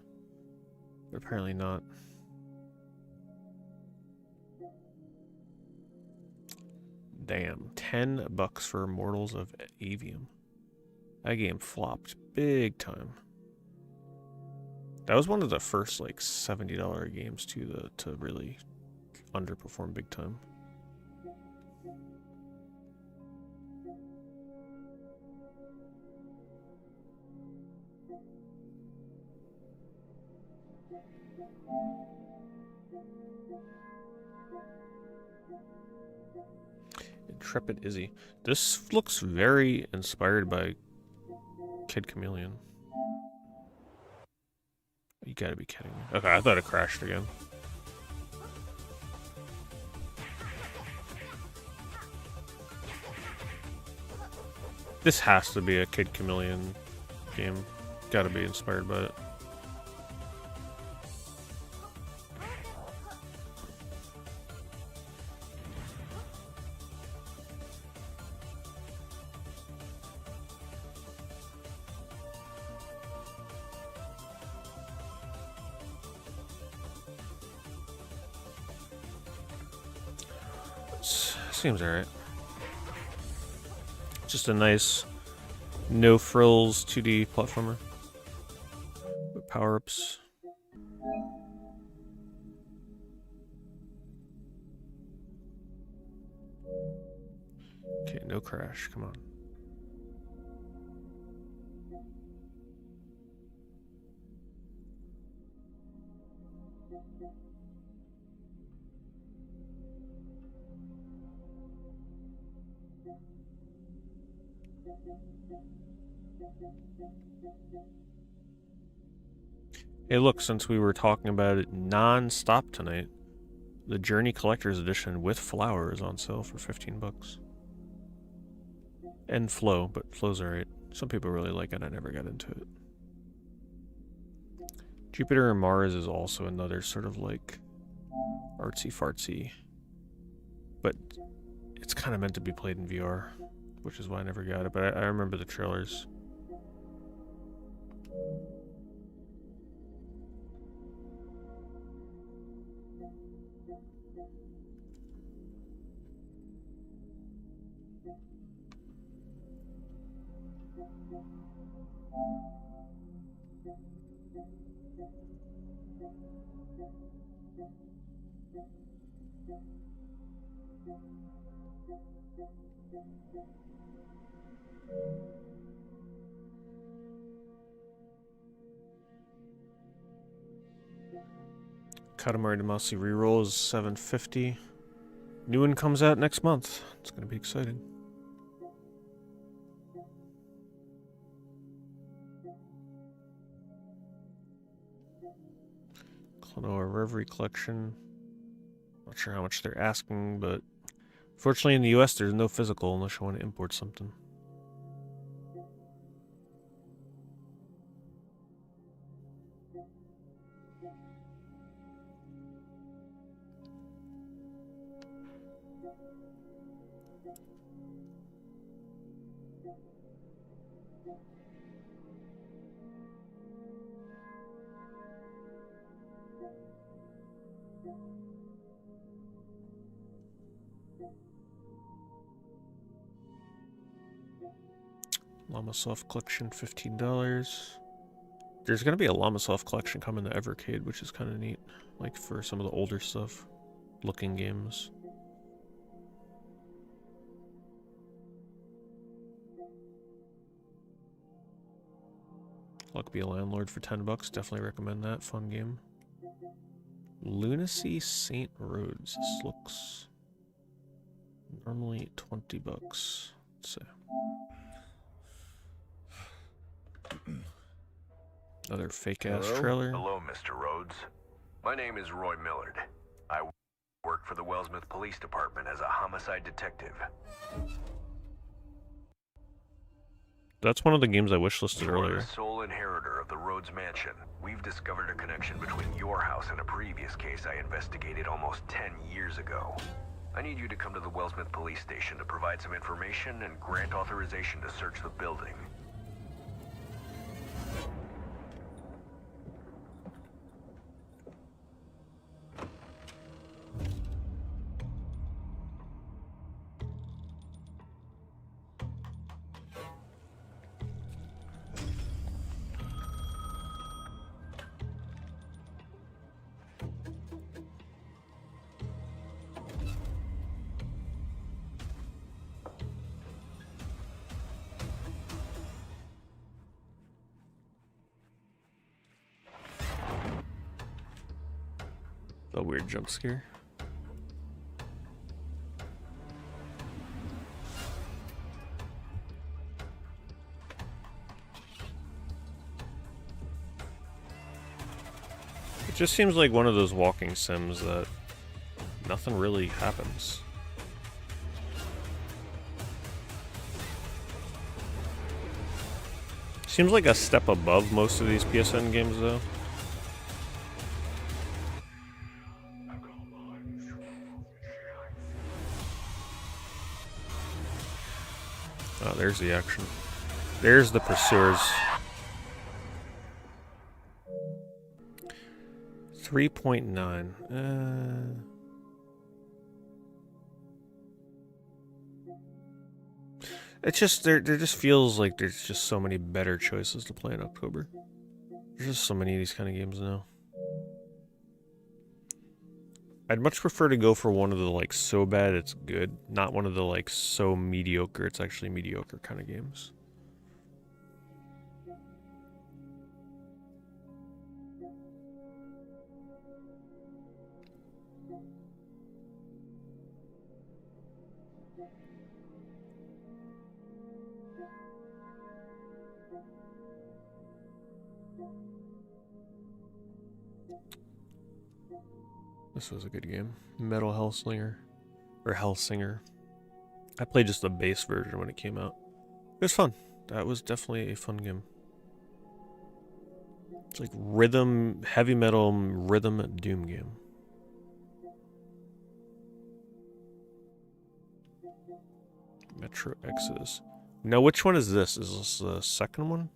A: But apparently not. Damn, $10 for Immortals of Avium. That game flopped big time. That was one of the first like $70 games too to really underperform big time. Intrepid Izzy. This looks very inspired by Kid Chameleon. You gotta be kidding me. Okay, I thought it crashed again. This has to be a Kid Chameleon game. Gotta be inspired by it. Seems alright. Just a nice, no frills 2D platformer with power-ups. Okay, no crash. Come on. Hey, look, since we were talking about it non-stop tonight, the Journey Collector's Edition with Flower is on sale for 15 bucks. And Flow, but Flow's alright. Some people really like it, I never got into it. Jupiter and Mars is also another sort of like artsy-fartsy, but it's kind of meant to be played in VR, which is why I never got it, but I remember the trailers. Katamari Damacy reroll is $7.50. New one comes out next month. It's gonna be exciting. Klonoa Reverie Collection. Not sure how much they're asking, but fortunately in the US there's no physical unless you want to import something. Llama Soft Collection, $15. There's gonna be a Llama Soft Collection coming to Evercade, which is kind of neat. Like for some of the older stuff, looking games. Luck Be a Landlord for 10 bucks. Definitely recommend that. Fun game. Lunacy St. Rhodes. This looks normally 20 bucks. Let's see. Another fake-ass trailer.
M: Hello, Mr. Rhodes. My name is Roy Millard. I work for the Wellsmouth Police Department as a homicide detective.
A: That's one of the games I wishlisted earlier.
M: You're the sole inheritor of the Rhodes Mansion. We've discovered a connection between your house and a previous case I investigated almost 10 years ago. I need you to come to the Wellsmouth Police Station to provide some information and grant authorization to search the building.
A: A weird jump scare. Just seems like one of those walking sims that nothing really happens. Seems like a step above most of these PSN games, though. Oh, there's the action. There's the pursuers. 3.9. It's just there just feels like there's just so many better choices to play in October. There's just so many of these kind of games now. I'd much prefer to go for one of the like so bad it's good, not one of the like so mediocre it's actually mediocre kind of games. This was a good game. Metal Hellslinger. Or Hellsinger. I played just the base version when it came out. It was fun. That was definitely a fun game. It's like rhythm, heavy metal rhythm doom game. Metro X's. Now, which one is this? Is this the second one?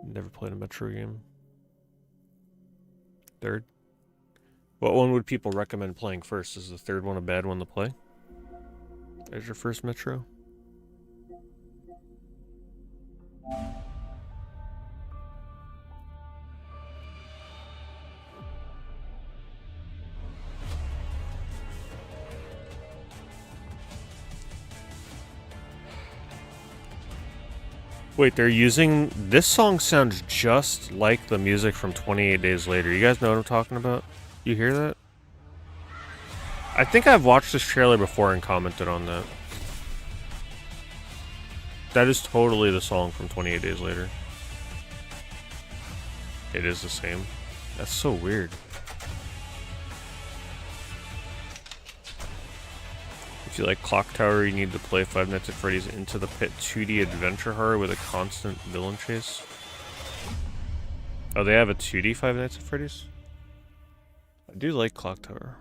A: Never played a Metro game. Third? What one would people recommend playing first? Is the third one a bad one to play? As your first Metro? Wait, they're using... This song sounds just like the music from 28 Days Later. You guys know what I'm talking about? You hear that? I think I've watched this trailer before and commented on that. That is totally the song from 28 Days Later. It is the same. That's so weird. If you like Clock Tower, you need to play Five Nights at Freddy's Into the Pit 2D adventure horror with a constant villain chase. Oh, they have a 2D Five Nights at Freddy's? I do like Clock Tower.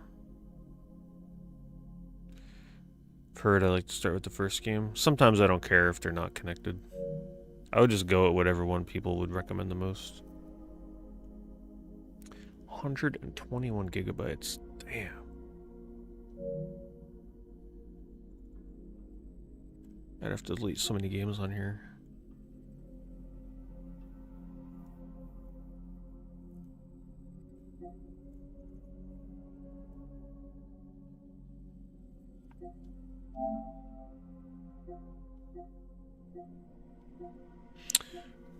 A: I've heard I like to start with the first game. Sometimes I don't care if they're not connected. I would just go at whatever one people would recommend the most. 121 gigabytes. Damn. I'd have to delete so many games on here.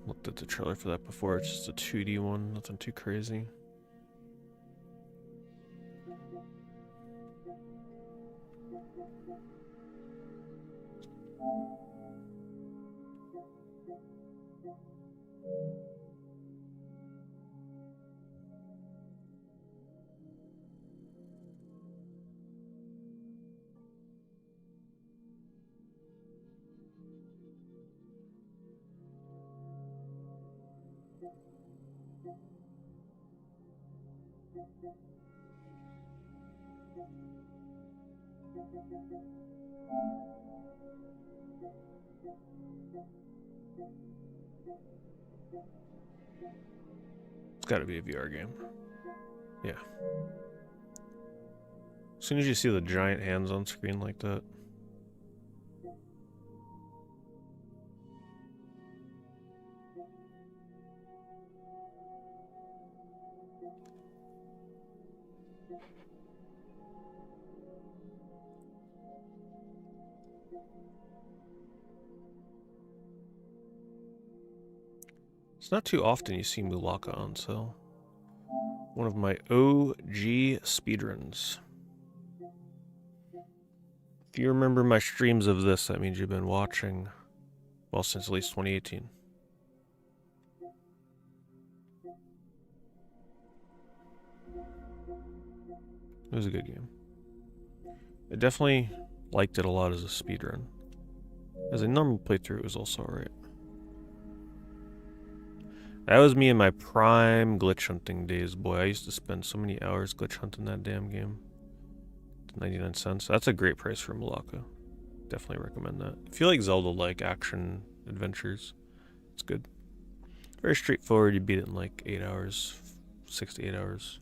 A: Looked at the trailer for that before. It's just a 2D one, nothing too crazy. It's gotta be a VR game. Yeah. As soon as you see the giant hands on screen like that. It's not too often you see Mulaka on sale. One of my OG speedruns. If you remember my streams of this, that means you've been watching, well, since at least 2018. It was a good game. I definitely liked it a lot as a speedrun. As a normal playthrough, it was also alright. That was me in my prime glitch hunting days, boy. I used to spend so many hours glitch hunting that damn game. 99 cents. That's a great price for Malacca. Definitely recommend that. If you like Zelda-like action adventures, it's good. Very straightforward. You beat it in like 8 hours, 6 to 8 hours.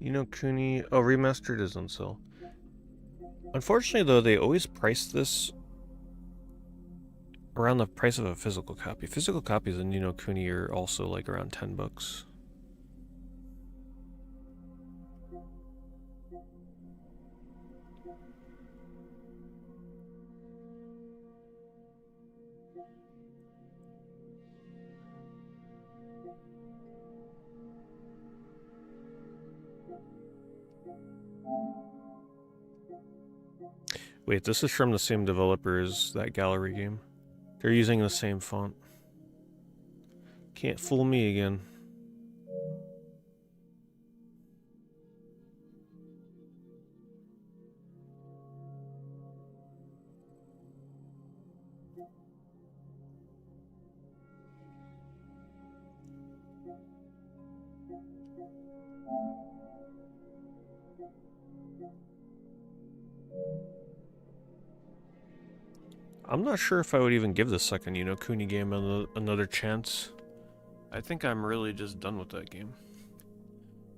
A: You know, Kuni. Oh, remastered is on sale. Unfortunately, though, they always price this around the price of a physical copy. Physical copies in Ni no Kuni are also like around $10. Wait, this is from the same developer as that gallery game. They're using the same font. Can't fool me again. I'm not sure if I would even give the second Ni no Kuni game another chance. I think I'm really just done with that game.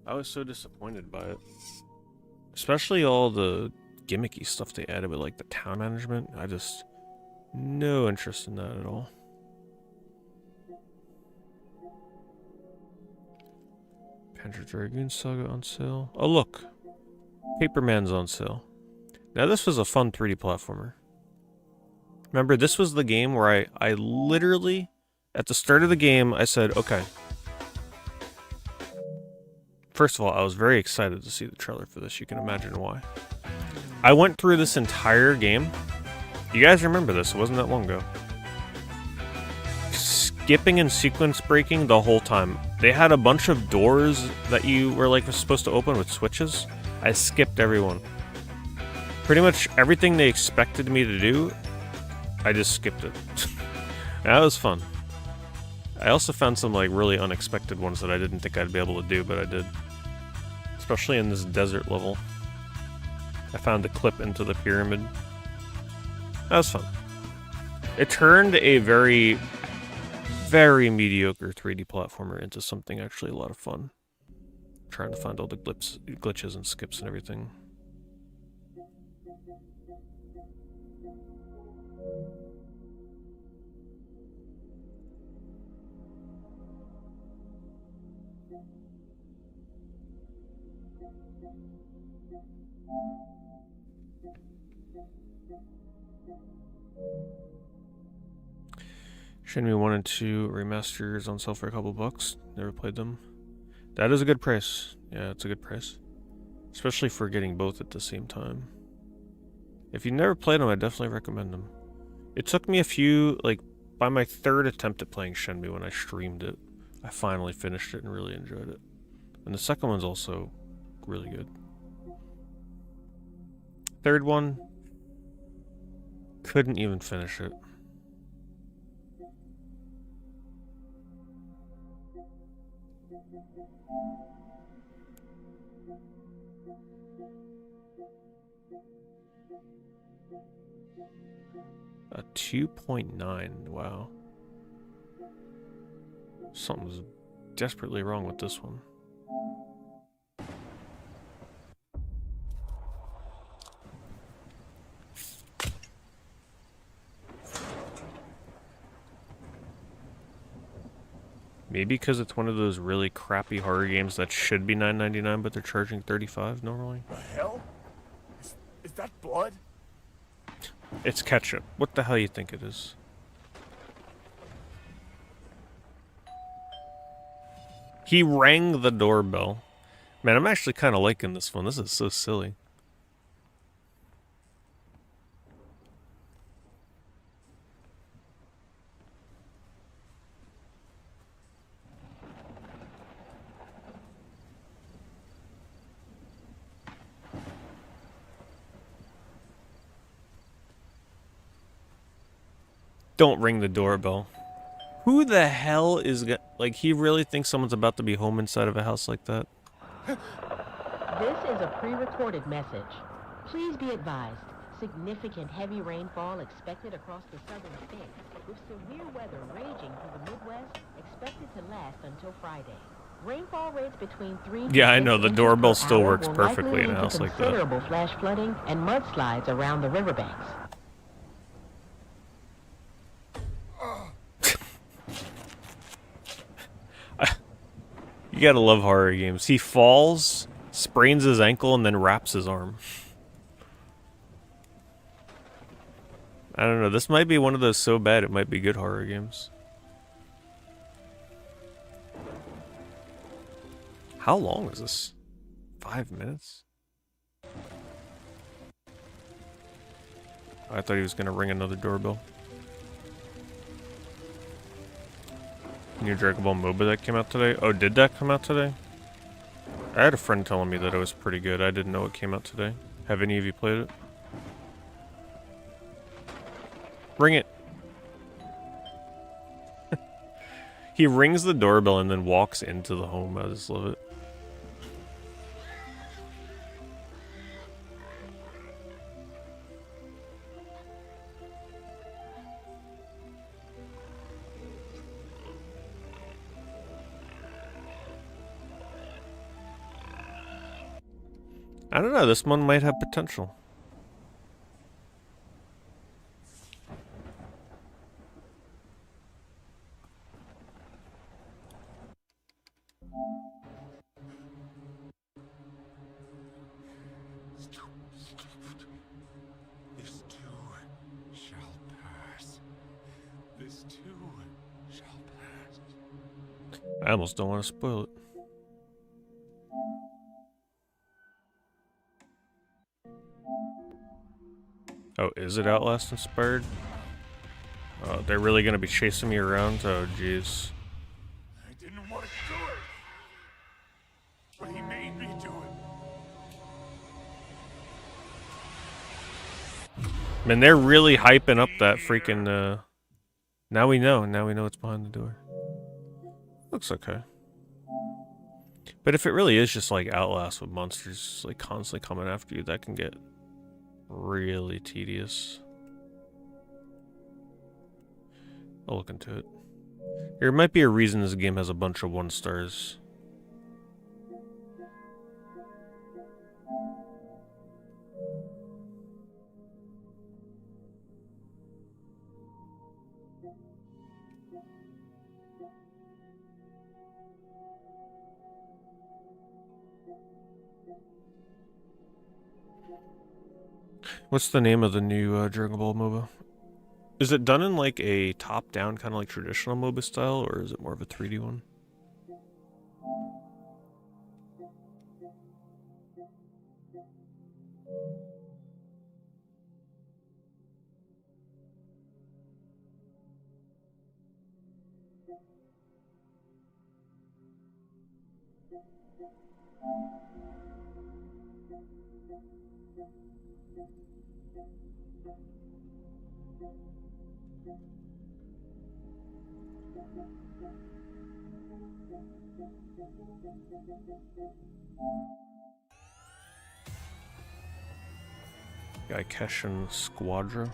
A: I was so disappointed by it. Especially all the gimmicky stuff they added with like the town management. I just... no interest in that at all. Panzer Dragoon Saga on sale. Oh look! Paperman's on sale. Now this was a fun 3D platformer. Remember, this was the game where I literally, at the start of the game, I said, okay. First of all, I was very excited to see the trailer for this. You can imagine why. I went through this entire game. You guys remember this, it wasn't that long ago. Skipping and sequence breaking the whole time. They had a bunch of doors that you were like supposed to open with switches. I skipped everyone. Pretty much everything they expected me to do, I just skipped it. That was fun. I also found some like really unexpected ones that I didn't think I'd be able to do, but I did. Especially in this desert level. I found a clip into the pyramid. That was fun. It turned a very, very mediocre 3D platformer into something actually a lot of fun. Trying to find all the glitches and skips and everything. Shenmue 1 and 2 remasters on sale for a couple bucks. Never played them. That is a good price. Yeah, it's a good price. Especially for getting both at the same time. If you've never played them, I definitely recommend them. It took me a few, like, by my third attempt at playing Shenmue when I streamed it, I finally finished it and really enjoyed it. And the second one's also really good. Third one, couldn't even finish it. A 2.9, wow. Something's desperately wrong with this one. Maybe because it's one of those really crappy horror games that should be $9.99, but they're charging $35 normally.
K: The hell? Is that blood?
A: It's ketchup. What the hell you think it is? He rang the doorbell. Man, I'm actually kind of liking this one. This is so silly. Don't ring the doorbell. Who the hell is like, he really thinks someone's about to be home inside of a house like that?
N: This is a pre-recorded message. Please be advised, significant heavy rainfall expected across the southern states, with severe weather raging through the Midwest, expected to last until Friday. Rainfall rates between 3
A: Yeah, I
N: to 6
A: know, the
N: inches
A: doorbell
N: per
A: still
N: hour
A: works
N: will
A: perfectly
N: likely
A: in a
N: lead to
A: house like that.
N: considerable flash flooding and mudslides around the riverbanks.
A: You gotta love horror games. He falls, sprains his ankle, and then wraps his arm. I don't know, this might be one of those so bad it might be good horror games. How long is this? 5 minutes? I thought he was gonna ring another doorbell. New Dragon Ball MOBA that came out today? Oh, did that come out today? I had a friend telling me that it was pretty good. I didn't know it came out today. Have any of you played it? Ring it. He rings the doorbell and then walks into the home. I just love it. I don't know, this one might have potential.
J: This too shall pass. This too shall pass.
A: I almost don't want to spoil it. Oh, is it Outlast inspired? Oh, they're really gonna be chasing me around? Oh, jeez.
J: I didn't want to do it, but he made me do it.
A: Man, they're really hyping up that freaking, Now we know what's behind the door. Looks okay. But if it really is just like Outlast with monsters like constantly coming after you, that can get really tedious. I'll look into it. There might be a reason this game has a bunch of 1 stars. What's the name of the new Dragon Ball MOBA? Is it done in like a top-down kind of like traditional MOBA style, or is it more of a 3D one? Gaikeshin Squadra.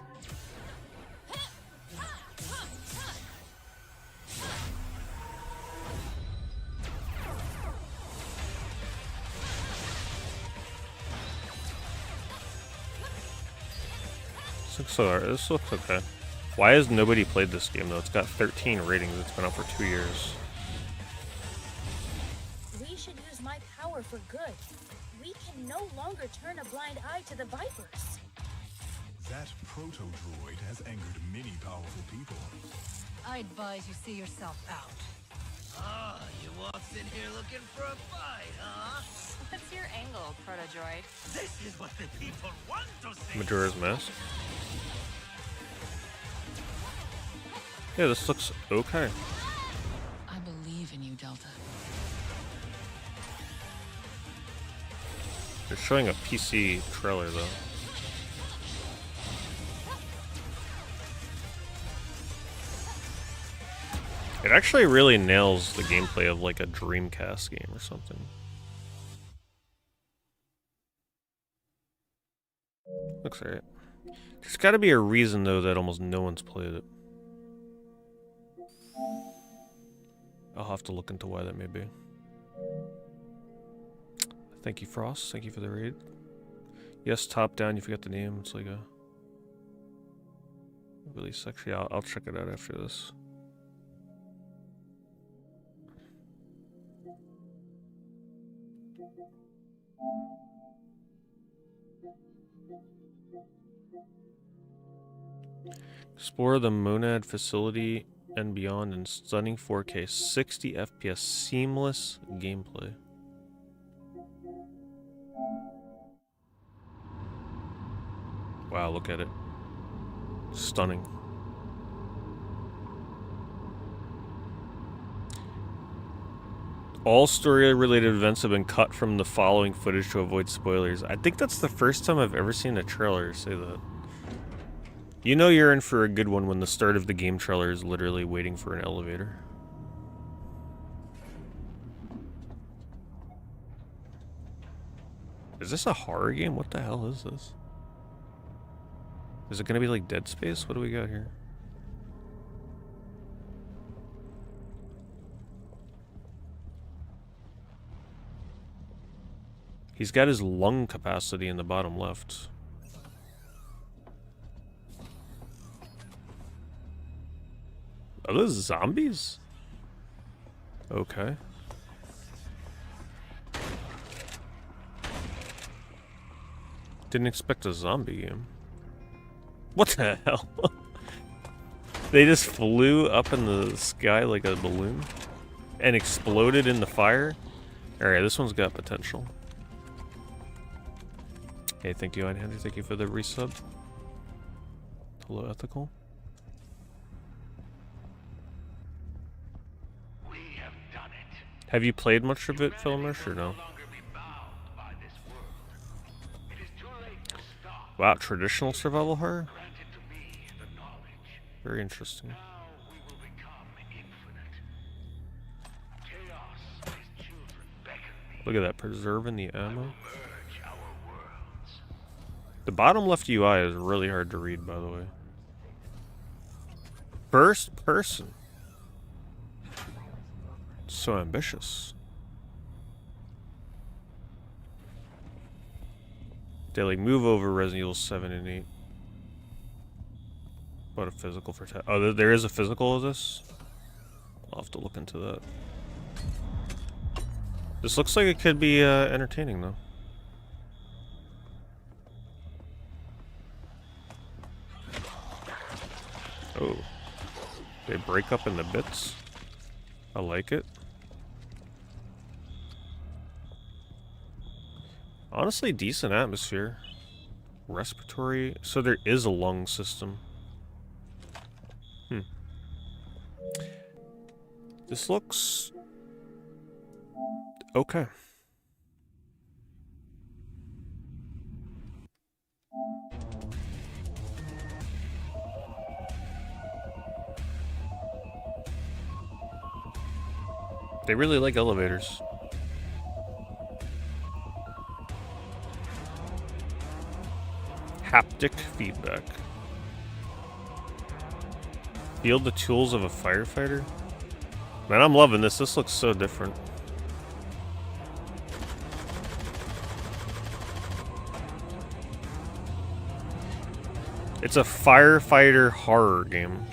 A: This looks okay. Why has nobody played this game though? It's got 13 ratings. It's been out for 2 years.
O: power for good. We can no longer turn a blind eye to the Vipers.
E: That proto-droid has angered many powerful people.
P: I advise you see yourself out.
H: Ah, you walked in here looking for a fight, huh?
P: What's your angle, proto-droid?
H: This is what the people want to see.
A: Majora's Mask. Yeah, this looks okay.
P: I believe in you, Delta.
A: They're showing a PC trailer though. It actually really nails the gameplay of like a Dreamcast game or something. Looks alright. There's gotta be a reason though that almost no one's played it. I'll have to look into why that may be. Thank you, Frost. Thank you for the raid. Yes, top down. You forgot the name. It's like a release. Actually, I'll check it out after this. Explore the Monad facility and beyond in stunning 4K, 60 FPS, seamless gameplay. Wow, look at it. Stunning. All story-related events have been cut from the following footage to avoid spoilers. I think that's the first time I've ever seen a trailer say that. You know you're in for a good one when the start of the game trailer is literally waiting for an elevator. Is this a horror game? What the hell is this? Is it gonna be like Dead Space? What do we got here? He's got his lung capacity in the bottom left. Are those zombies? Okay. Didn't expect a zombie game. What the hell? They just flew up in the sky like a balloon and exploded in the fire? Alright, this one's got potential. Hey, thank you, Einhander. Thank you for the resub. Hello, Ethical. Have you played much of it, Filmish, or no? Wow, traditional survival horror? Very interesting. Look at that, preserving the ammo. The bottom left UI is really hard to read, by the way. First person. So ambitious. They like move over Resident Evil 7 and 8. What a physical for oh, there is a physical of this? I'll have to look into that. This looks like it could be entertaining though. Oh. They break up into bits. I like it. Honestly, decent atmosphere. Respiratory. So there is a lung system. This looks okay. They really like elevators. Haptic feedback. Feel the tools of a firefighter? Man, I'm loving this. This looks so different. It's a firefighter horror game.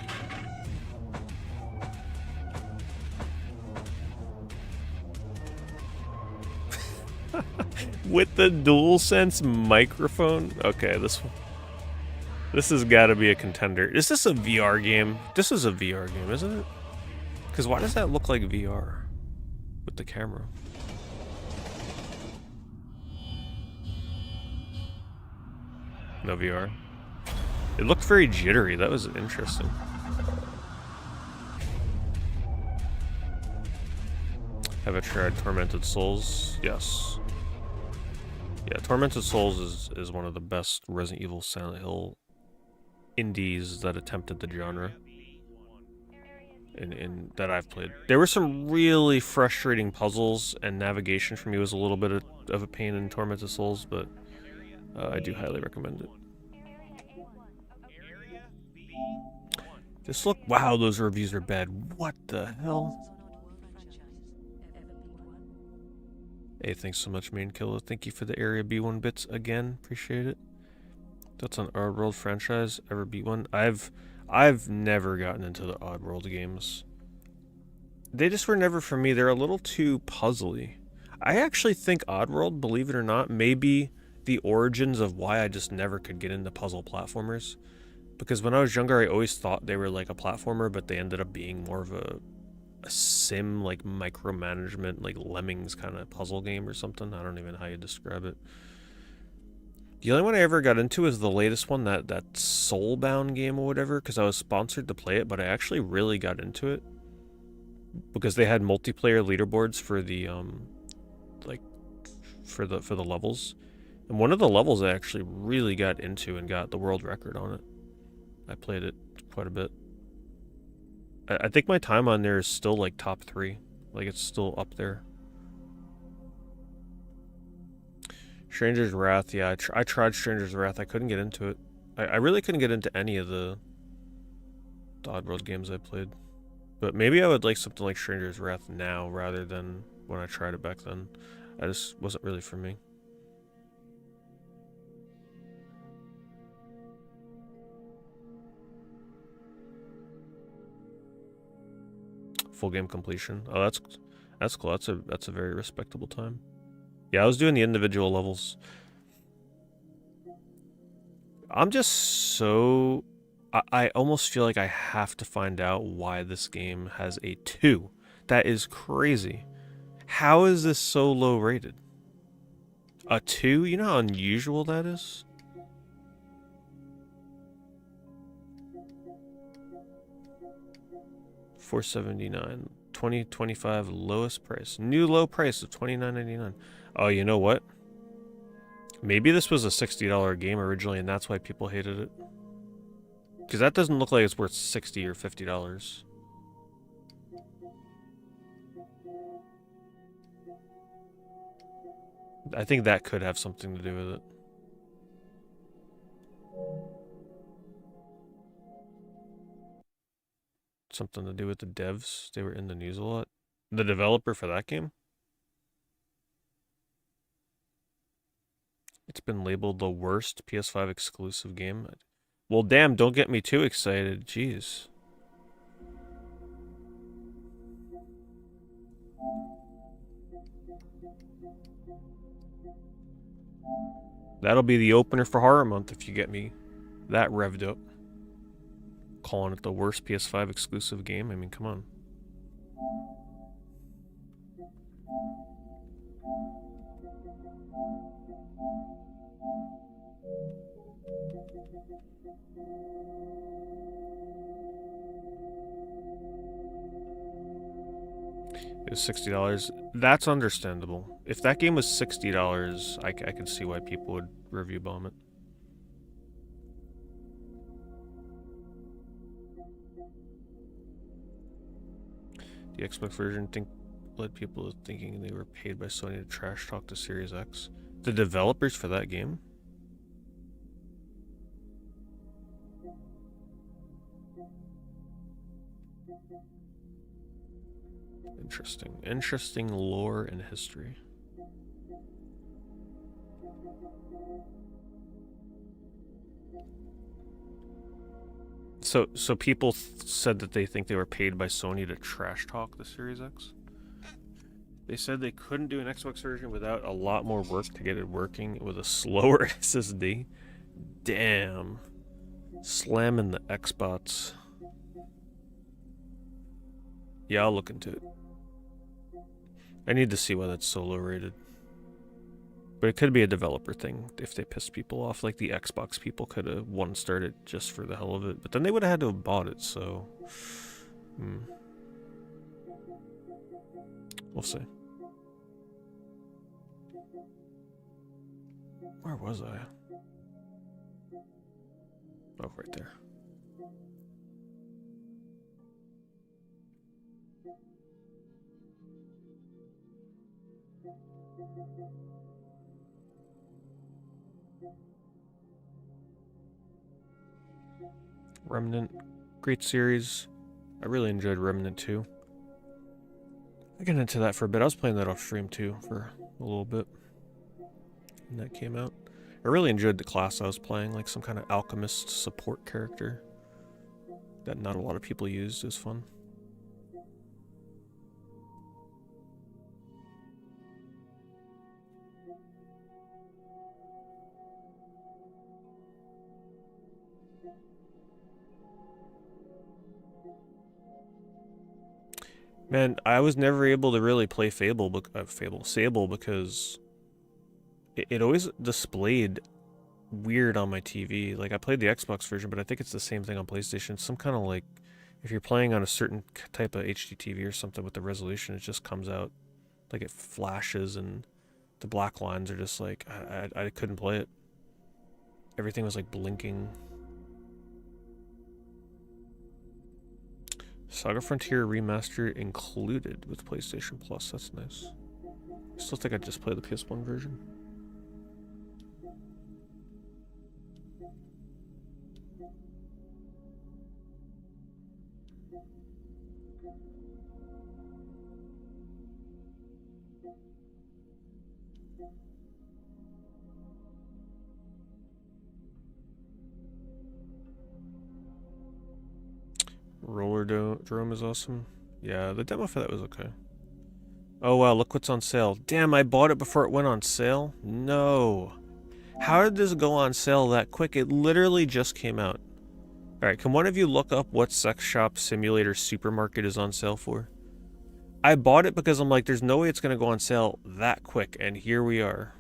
A: With the DualSense microphone? Okay, this has got to be a contender. Is this a VR game? This is a VR game, isn't it? Because why does that look like VR with the camera? No VR. It looked very jittery. That was interesting. Have I tried Tormented Souls? Yes. Yeah, Tormented Souls is one of the best Resident Evil Silent Hill indies that attempted the genre in that I've played. There were some really frustrating puzzles, and navigation for me was a little bit of a pain in Tormented Souls, but I do highly recommend it. Just look, wow, those reviews are bad. What the hell? Hey, thanks so much, Main Killer. Thank you for the Area B1 bits again. Appreciate it. That's an Oddworld franchise. Ever beat one? I've never gotten into the Oddworld games. They just were never for me. They're a little too puzzly. I actually think Oddworld, believe it or not, may be the origins of why I just never could get into puzzle platformers. Because when I was younger, I always thought they were like a platformer, but they ended up being more of a sim, like micromanagement, like Lemmings kind of puzzle game or something. I don't even know how you describe it. The only one I ever got into is the latest one, that Soulbound game or whatever, because I was sponsored to play it, but I actually really got into it because they had multiplayer leaderboards for the like for the levels, and one of the levels I actually really got into and got the world record on it. I played it quite a bit. I think my time on there is still like top 3. Like, it's still up there. Stranger's Wrath, yeah, I tried Stranger's Wrath. I couldn't get into it. I really couldn't get into any of the Oddworld games I played. But maybe I would like something like Stranger's Wrath now rather than when I tried it back then. I just wasn't really for me. Full game completion. Oh, that's cool. That's a very respectable time. Yeah, I was doing the individual levels. I'm just so... I almost feel like I have to find out why this game has a 2. That is crazy. How is this so low rated? A 2? You know how unusual that is? $4.79. 2025 lowest price. New low price of $29.99. Oh, you know what? Maybe this was a $60 game originally, and that's why people hated it. Because that doesn't look like it's worth $60 or $50. I think that could have something to do with it. Something to do with the devs. They were in the news a lot. The developer for that game? It's been labeled the worst PS5 exclusive game. Well, damn, don't get me too excited. Jeez. That'll be the opener for Horror Month if you get me that revved up. Calling it the worst PS5 exclusive game. I mean, come on. It was $60. That's understandable. If that game was $60, I could see why people would review bomb it. The Xbox version led people to thinking they were paid by Sony to trash talk the Series X. The developers for that game? Interesting. Interesting lore and history. So people said that they think they were paid by Sony to trash talk the Series X? They said they couldn't do an Xbox version without a lot more work to get it working with a slower SSD. Damn. Slamming the Xbox. Yeah, I'll look into it. I need to see why that's so low rated. But it could be a developer thing if they pissed people off. Like the Xbox people could have started just for the hell of it. But then they would have had to have bought it, so... We'll see. Where was I? Oh, right there. Remnant, great series. I really enjoyed Remnant 2. I got into that for a bit. I was playing that off stream too for a little bit when that came out. I really enjoyed the class I was playing, like some kind of alchemist support character that not a lot of people used. It was fun. Man, I was never able to really play Sable because it always displayed weird on my TV. Like, I played the Xbox version, but I think it's the same thing on PlayStation. Some kind of like, if you're playing on a certain type of HD TV or something with the resolution, it just comes out like it flashes and the black lines are just like, I couldn't play it. Everything was like blinking. Saga Frontier Remastered included with PlayStation Plus. That's nice. I still think I'd just play the PS1 version. Roller Drome is awesome. Yeah, the demo for that was okay. Oh wow, look what's on sale. Damn, I bought it before it went on sale? No. How did this go on sale that quick? It literally just came out. Alright, can one of you look up what Sex Shop Simulator Supermarket is on sale for? I bought it because I'm like, there's no way it's going to go on sale that quick, and here we are.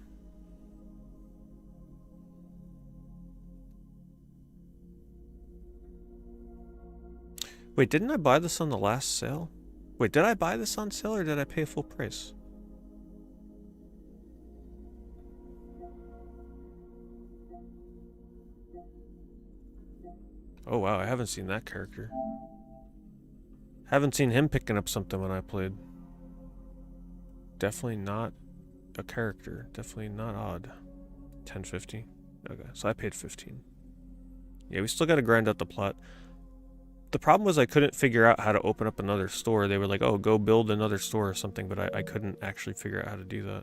A: Wait, didn't I buy this on the last sale? Wait, did I buy this on sale or did I pay full price? Oh wow, I haven't seen that character. Haven't seen him picking up something when I played. Definitely not a character. Definitely not odd. 10.50. Okay, so I paid 15. Yeah, we still gotta grind out the plot. The problem was I couldn't figure out how to open up another store. They were like, oh, go build another store or something, but I couldn't actually figure out how to do that.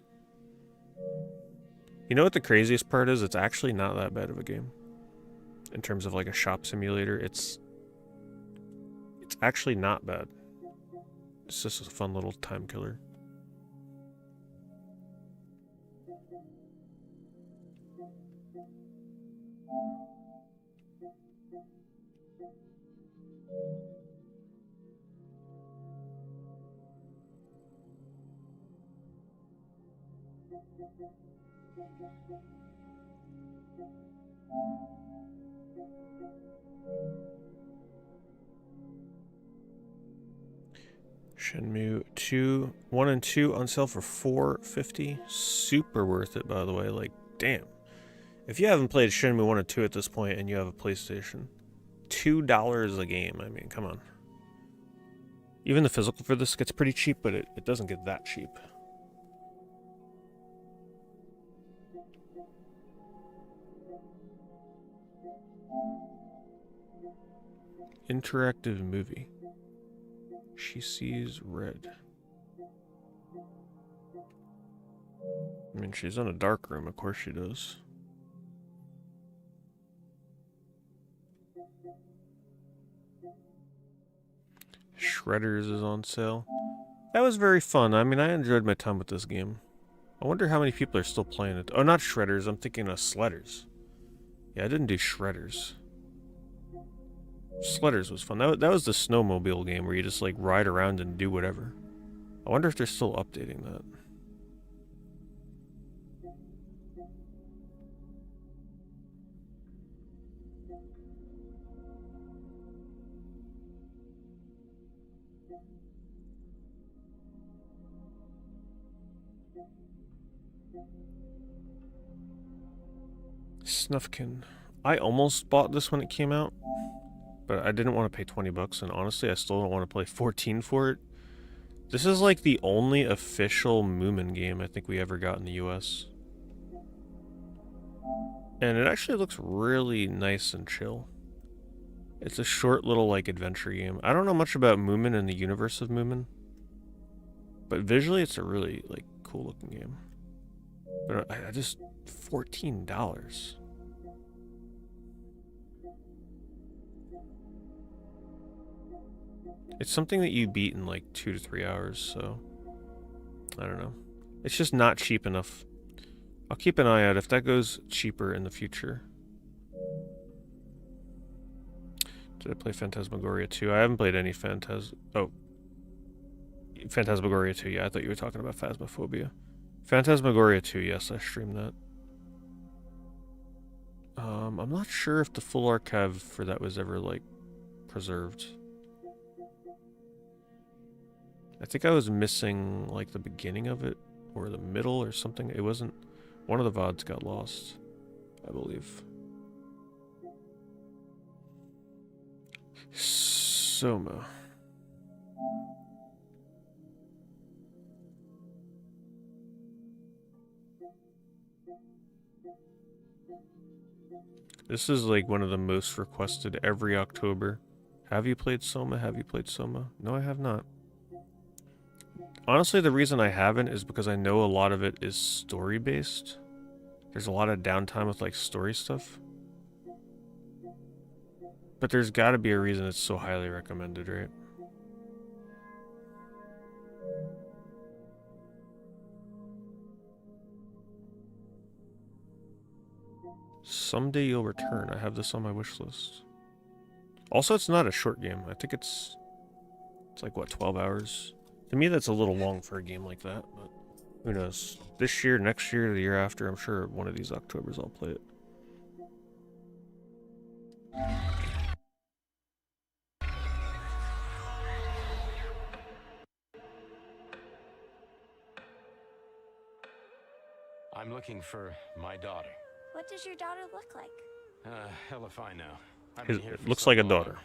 A: You know what the craziest part is? It's actually not that bad of a game. In terms of like a shop simulator, it's actually not bad. It's just a fun little time killer. Shenmue 2, 1 and 2 on sale for $4.50. Super worth it, by the way. Like, damn. If you haven't played Shenmue 1 and 2 at this point and you have a PlayStation, $2 a game. I mean, come on. Even the physical for this gets pretty cheap, but it doesn't get that cheap. Interactive movie. She sees red. I mean, she's in a dark room, of course she does. Shredders is on sale. That was very fun. I mean, I enjoyed my time with this game. I wonder how many people are still playing it. Oh, not Shredders. I'm thinking of Sledders. Yeah, I didn't do Shredders. Sledders was fun. That was the snowmobile game where you just like ride around and do whatever. I wonder if they're still updating that. Snufkin. I almost bought this when it came out, but I didn't want to pay 20 bucks, and honestly, I still don't want to play 14 for it. This is like the only official Moomin game I think we ever got in the US. And it actually looks really nice and chill. It's a short little like adventure game. I don't know much about Moomin and the universe of Moomin, but visually it's a really like cool looking game. But I just $14. It's something that you beat in like 2 to 3 hours, so I don't know. It's just not cheap enough. I'll keep an eye out if that goes cheaper in the future. Did I play Phantasmagoria 2? I haven't played any Phantasmagoria 2, yeah, I thought you were talking about Phasmophobia. Phantasmagoria 2, yes, I streamed that. I'm not sure if the full archive for that was ever, like, preserved. I think I was missing, like, the beginning of it, or the middle, or something. It wasn't... One of the VODs got lost, I believe. Soma. This is like one of the most requested every October. Have you played Soma? Have you played Soma? No, I have not. Honestly, the reason I haven't is because I know a lot of it is story-based. There's a lot of downtime with like story stuff. But there's gotta be a reason it's so highly recommended, right? Someday You'll Return. I have this on my wish list. Also, it's not a short game. I think it's like, what, 12 hours? To me, that's a little long for a game like that, but who knows? This year, next year, the year after, I'm sure one of these Octobers I'll play it.
Q: I'm looking for my daughter.
C: What does your daughter look like?
Q: Hell if I know.
A: It looks like a daughter.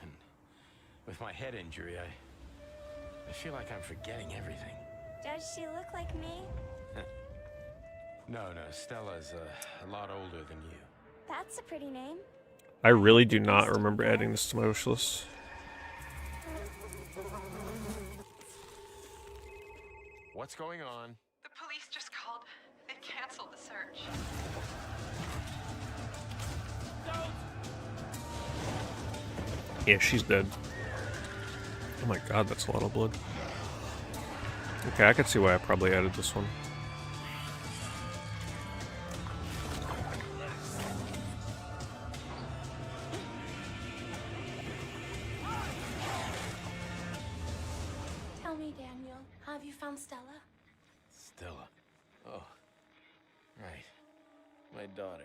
Q: With my head injury, I feel like I'm forgetting everything.
C: Does she look like me?
Q: No, Stella's a lot older than you.
C: That's a pretty name.
A: I really do not remember adding this to my wish list.
Q: What's going on?
P: The police just called. They canceled the search.
A: Yeah, she's dead. Oh my god, that's a lot of blood. Okay, I can see why I probably added this one.
C: Tell me, Daniel, have you found Stella?
Q: Stella. Oh. Right. My daughter.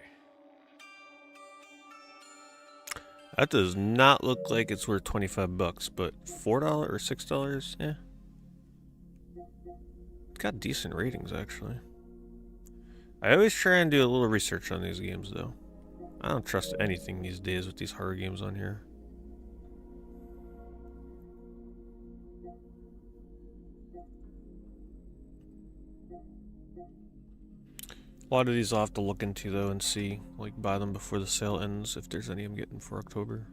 A: That does not look like it's worth 25 bucks, but $4 or $6, yeah. It's got decent ratings, actually. I always try and do a little research on these games, though. I don't trust anything these days with these horror games on here. A lot of these I'll have to look into, though, and see, like, buy them before the sale ends, if there's any I'm getting for October.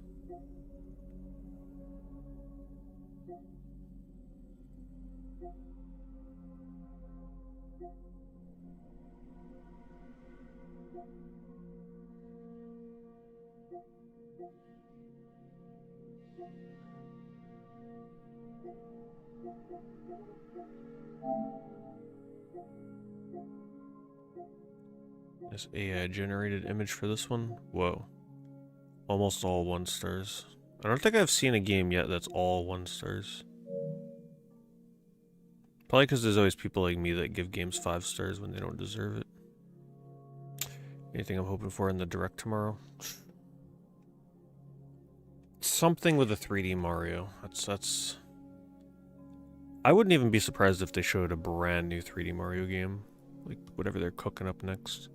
A: This AI generated image for this one. Whoa. Almost all 1 stars. I don't think I've seen a game yet that's all 1 stars. Probably because there's always people like me that give games 5 stars when they don't deserve it. Anything I'm hoping for in the direct tomorrow? Something with a 3D Mario. That's. I wouldn't even be surprised if they showed a brand new 3D Mario game, like whatever they're cooking up next.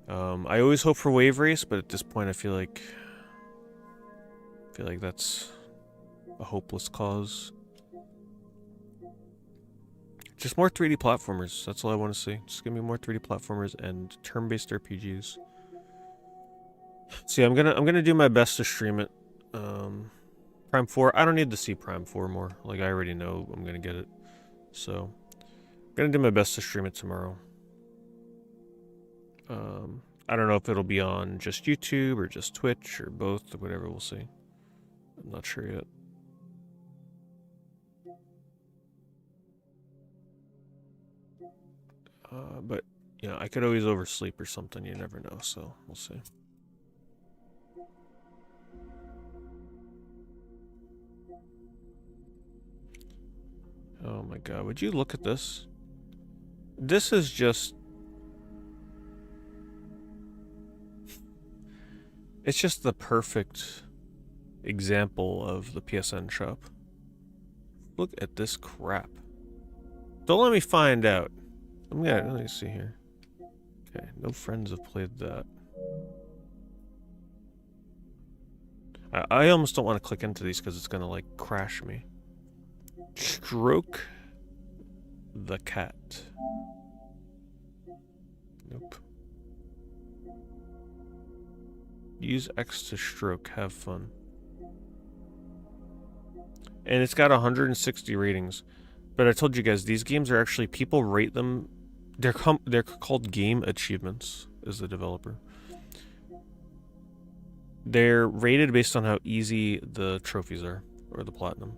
A: I always hope for Wave Race, but at this point, I feel like that's a hopeless cause. Just more 3D platformers. That's all I want to see. Just give me more 3D platformers and turn-based RPGs. See, I'm gonna do my best to stream it. Prime 4. I don't need to see Prime 4 more. Like I already know I'm gonna get it. So I'm gonna do my best to stream it tomorrow. I don't know if it'll be on just YouTube or just Twitch or both or whatever. We'll see. I'm not sure yet. But, you know, I could always oversleep or something. You never know, so we'll see. Oh my god, would you look at this? This is just... It's just the perfect example of the PSN shop. Look at this crap. Don't let me find out. Let me see here. Okay, no friends have played that. I almost don't want to click into these because it's gonna like crash me. Stroke the cat. Nope. Use X to stroke. Have fun. And it's got 160 ratings. But I told you guys, these games are actually, people rate them. They're called game achievements, is the developer. They're rated based on how easy the trophies are, or the platinum.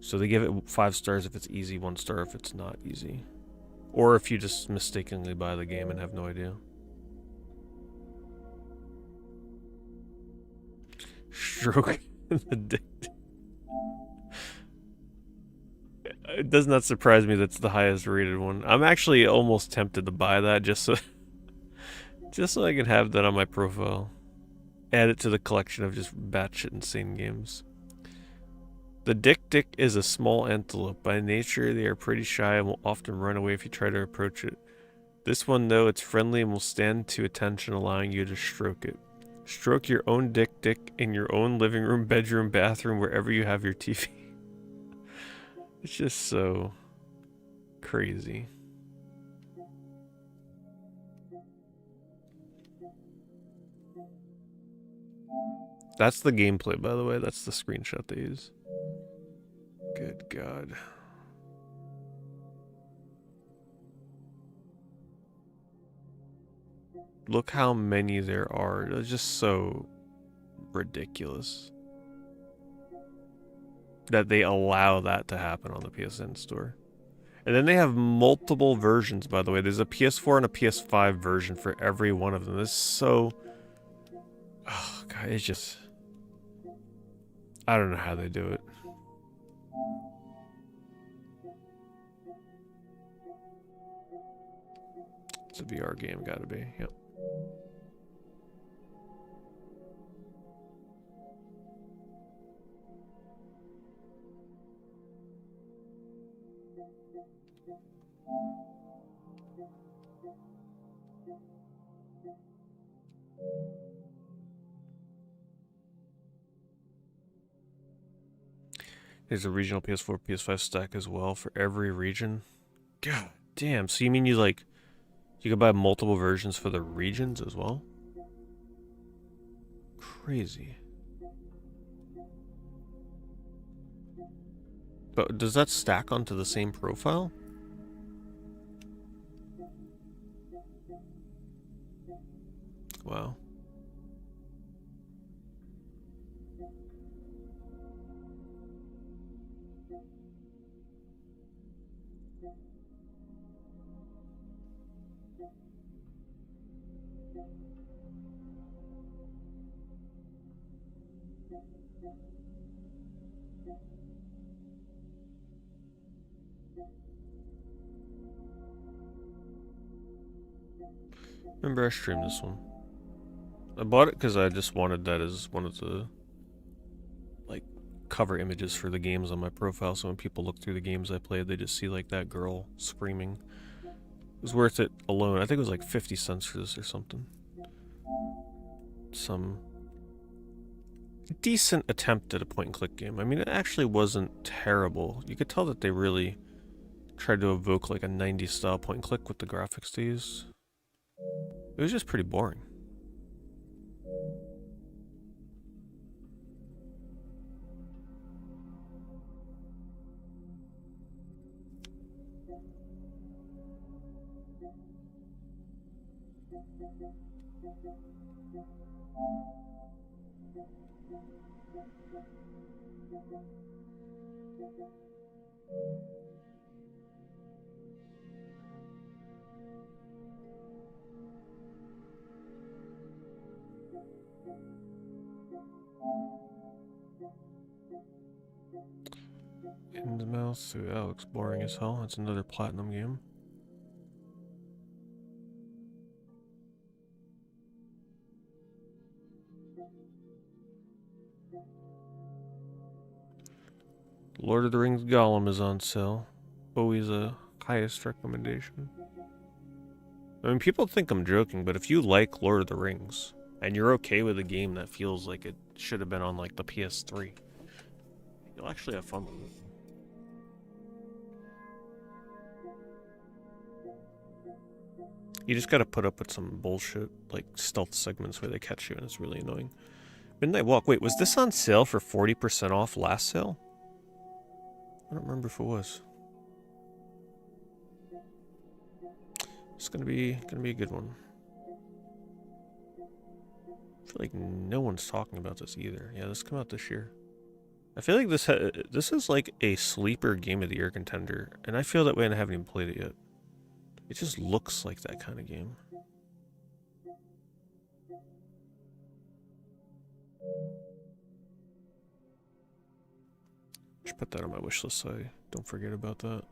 A: So they give it 5 stars if it's easy, 1 star if it's not easy. Or if you just mistakenly buy the game and have no idea. Stroke the dick. It does not surprise me that's the highest rated one. I'm actually almost tempted to buy that just so I can have that on my profile. Add it to the collection of just batshit insane games. The dick is a small antelope. By nature, they are pretty shy and will often run away if you try to approach it. This one, though, it's friendly and will stand to attention, allowing you to stroke it. Stroke your own dick in your own living room, bedroom, bathroom, wherever you have your TV. It's just so crazy. That's the gameplay, by the way. That's the screenshot they use. Good God. Look how many there are. They're just so ridiculous that they allow that to happen on the PSN store. And then they have multiple versions, by the way. There's a PS4 and a PS5 version for every one of them. This is so... Oh, God, it's just... I don't know how they do it. It's a VR game, gotta be. Yep. There's a regional PS4, PS5 stack as well for every region. God damn. So you mean you can buy multiple versions for the regions as well? Crazy. But does that stack onto the same profile? Wow. Remember, I streamed this one. I bought it because I just wanted that as one of the like cover images for the games on my profile, so when people look through the games I played, they just see like that girl screaming. It was worth it alone. I think it was like 50 cents for this or something. Some decent attempt at a point-and-click game. I mean, it actually wasn't terrible. You could tell that they really tried to evoke like a 90s style point-and-click with the graphics they used. It was just pretty boring. In the mouth through Alex, boring as hell. That's another platinum game. Lord of the Rings Gollum is on sale. Always a highest recommendation. I mean, people think I'm joking, but if you like Lord of the Rings, and you're okay with a game that feels like it should have been on like the PS3, you'll actually have fun with it. You just gotta put up with some bullshit, like stealth segments where they catch you and it's really annoying. Midnight Walk, wait, was this on sale for 40% off last sale? I don't remember if it was. It's gonna be a good one. I feel like no one's talking about this either. Yeah, this came out this year. I feel like this is like a sleeper game of the year contender, and I feel that way and I haven't even played it yet. It just looks like that kind of game. Should put that on my wish list so I don't forget about that.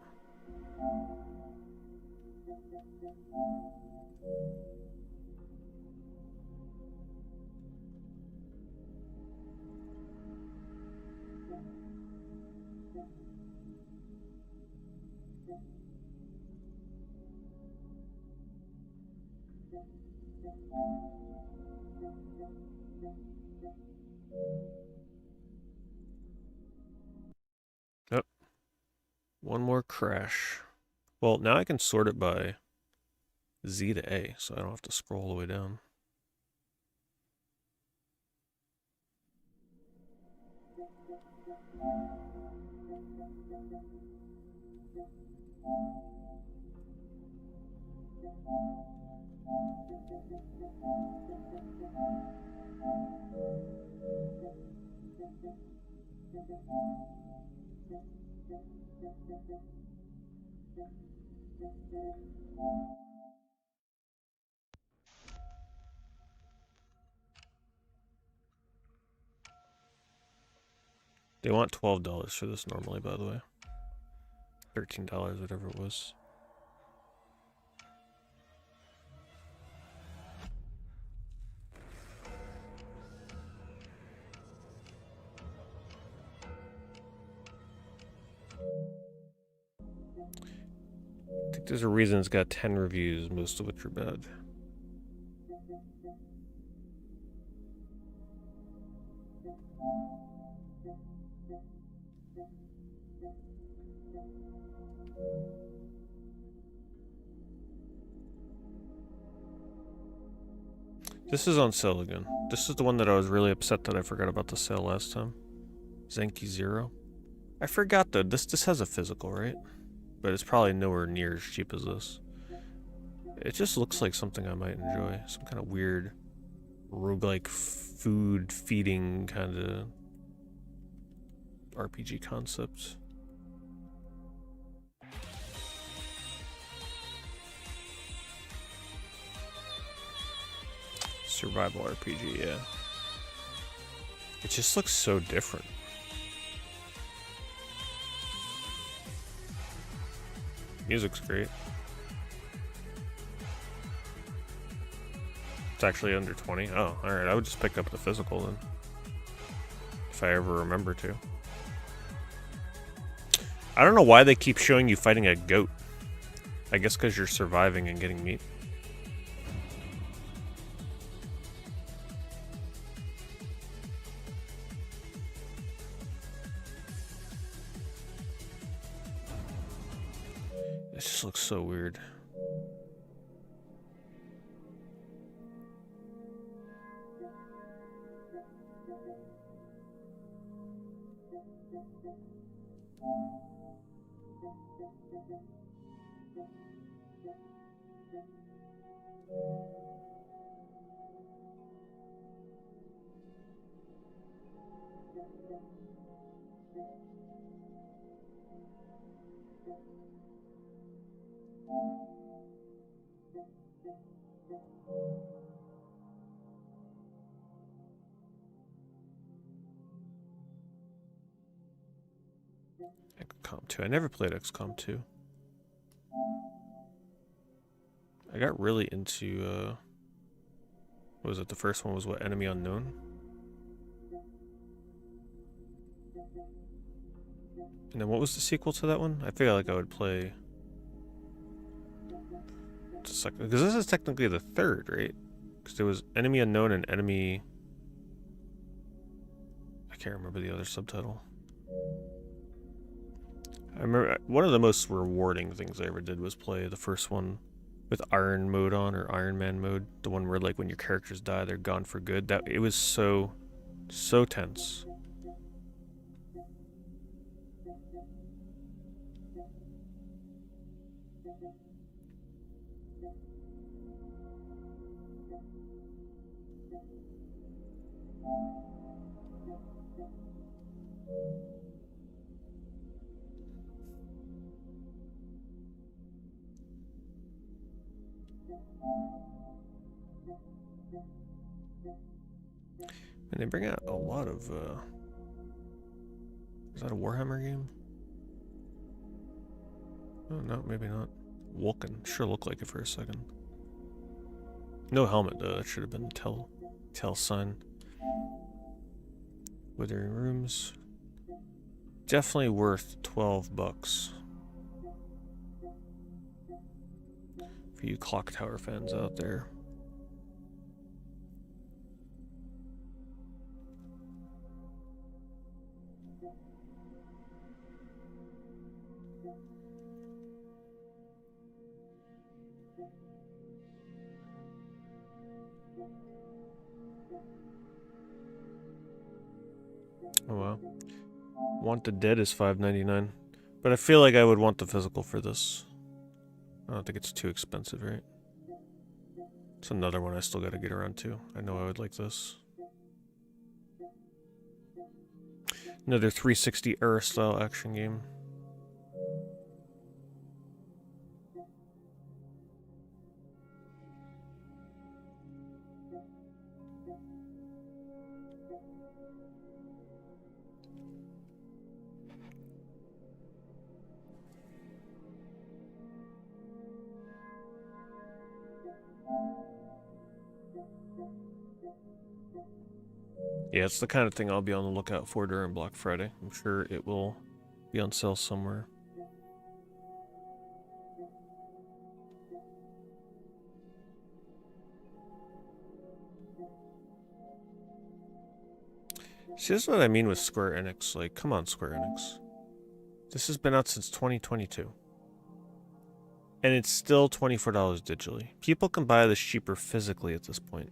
A: Yep. One more crash. Well, now I can sort it by Z to A, so I don't have to scroll all the way down. They want $12 for this normally, by the way. $13, whatever it was. I think there's a reason it's got 10 reviews, most of which are bad. This is on sale again. This is the one that I was really upset that I forgot about the sale last time. Zenki Zero. I forgot though, this has a physical, right? But it's probably nowhere near as cheap as this. It just looks like something I might enjoy. Some kind of weird roguelike food feeding kind of RPG concept. Survival RPG, yeah. It just looks so different. Music's great. It's actually under 20. Oh, alright. I would just pick up the physical then. If I ever remember to. I don't know why they keep showing you fighting a goat. I guess because you're surviving and getting meat. This just looks so weird. XCOM 2. I never played XCOM 2. I got really into, what was it? The first one was what? Enemy Unknown? And then what was the sequel to that one? I feel like I would play the second, because this is technically the third, right? Because there was Enemy Unknown and Enemy... I can't remember the other subtitle. I remember one of the most rewarding things I ever did was play the first one with Iron mode on, or Iron Man mode. The one where like when your characters die, they're gone for good. That it was so tense. And they bring out a lot of, is that a Warhammer game? Oh, no, maybe not. Vulcan. Sure looked like it for a second. No helmet, though. That should have been tell sign. Withering Rooms. Definitely worth $12. For you Clock Tower fans out there. Oh wow. Want the Dead is $5.99. But I feel like I would want the physical for this. I don't think it's too expensive, right? It's another one I still gotta get around to. I know I would like this. Another 360 era style action game. Yeah, it's the kind of thing I'll be on the lookout for during Black Friday. I'm sure it will be on sale somewhere. See, this is what I mean with Square Enix. Like, come on, Square Enix. This has been out since 2022. And it's still $24 digitally. People can buy this cheaper physically at this point.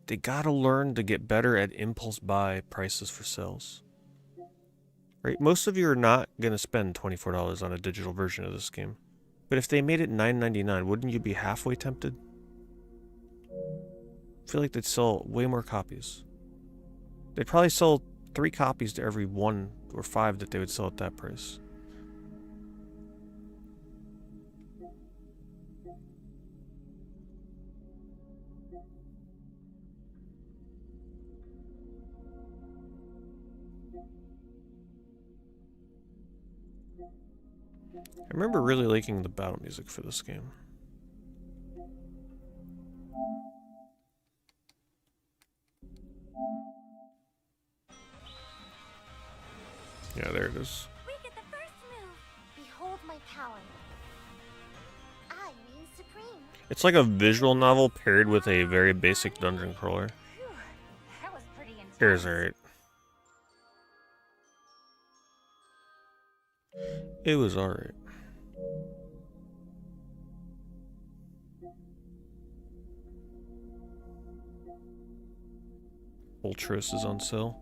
A: They gotta learn to get better at impulse buy prices for sales. Right? Most of you are not gonna spend $24 on a digital version of this game. But if they made it $9.99, wouldn't you be halfway tempted? I feel like they'd sell way more copies. They'd probably sell 3 copies to every 1 or 5 that they would sell at that price. I remember really liking the battle music for this game. Yeah, there it is.
R: We get the first move. Behold my power. I reign supreme.
A: It's like a visual novel paired with a very basic dungeon crawler.
R: That was pretty intense.
A: Here's alright. It was alright. Ultros is on sale.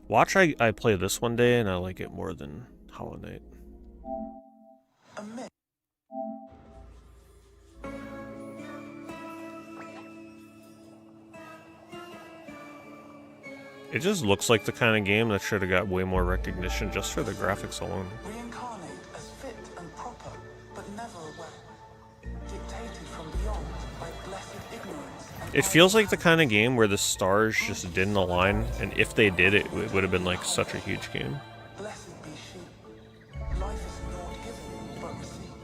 A: Watch I play this one day and I like it more than Hollow Knight. It just looks like the kind of game that should have got way more recognition just for the graphics alone.
S: Reincarnate as fit and proper, but never aware. Dictated from beyond by blessed ignorance.
A: It feels like the kind of game where the stars just didn't align, and if they did, it would have been like such a huge game.
S: Blessed be she. Life is not given, but received,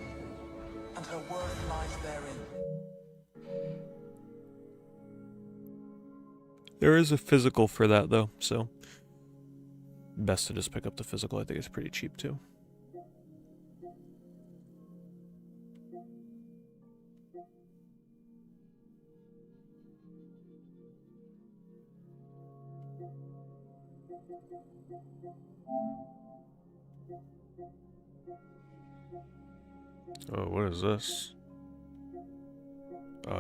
S: and her worth lies therein.
A: There is a physical for that though, so best to just pick up the physical. I think it's pretty cheap too. Oh, what is this?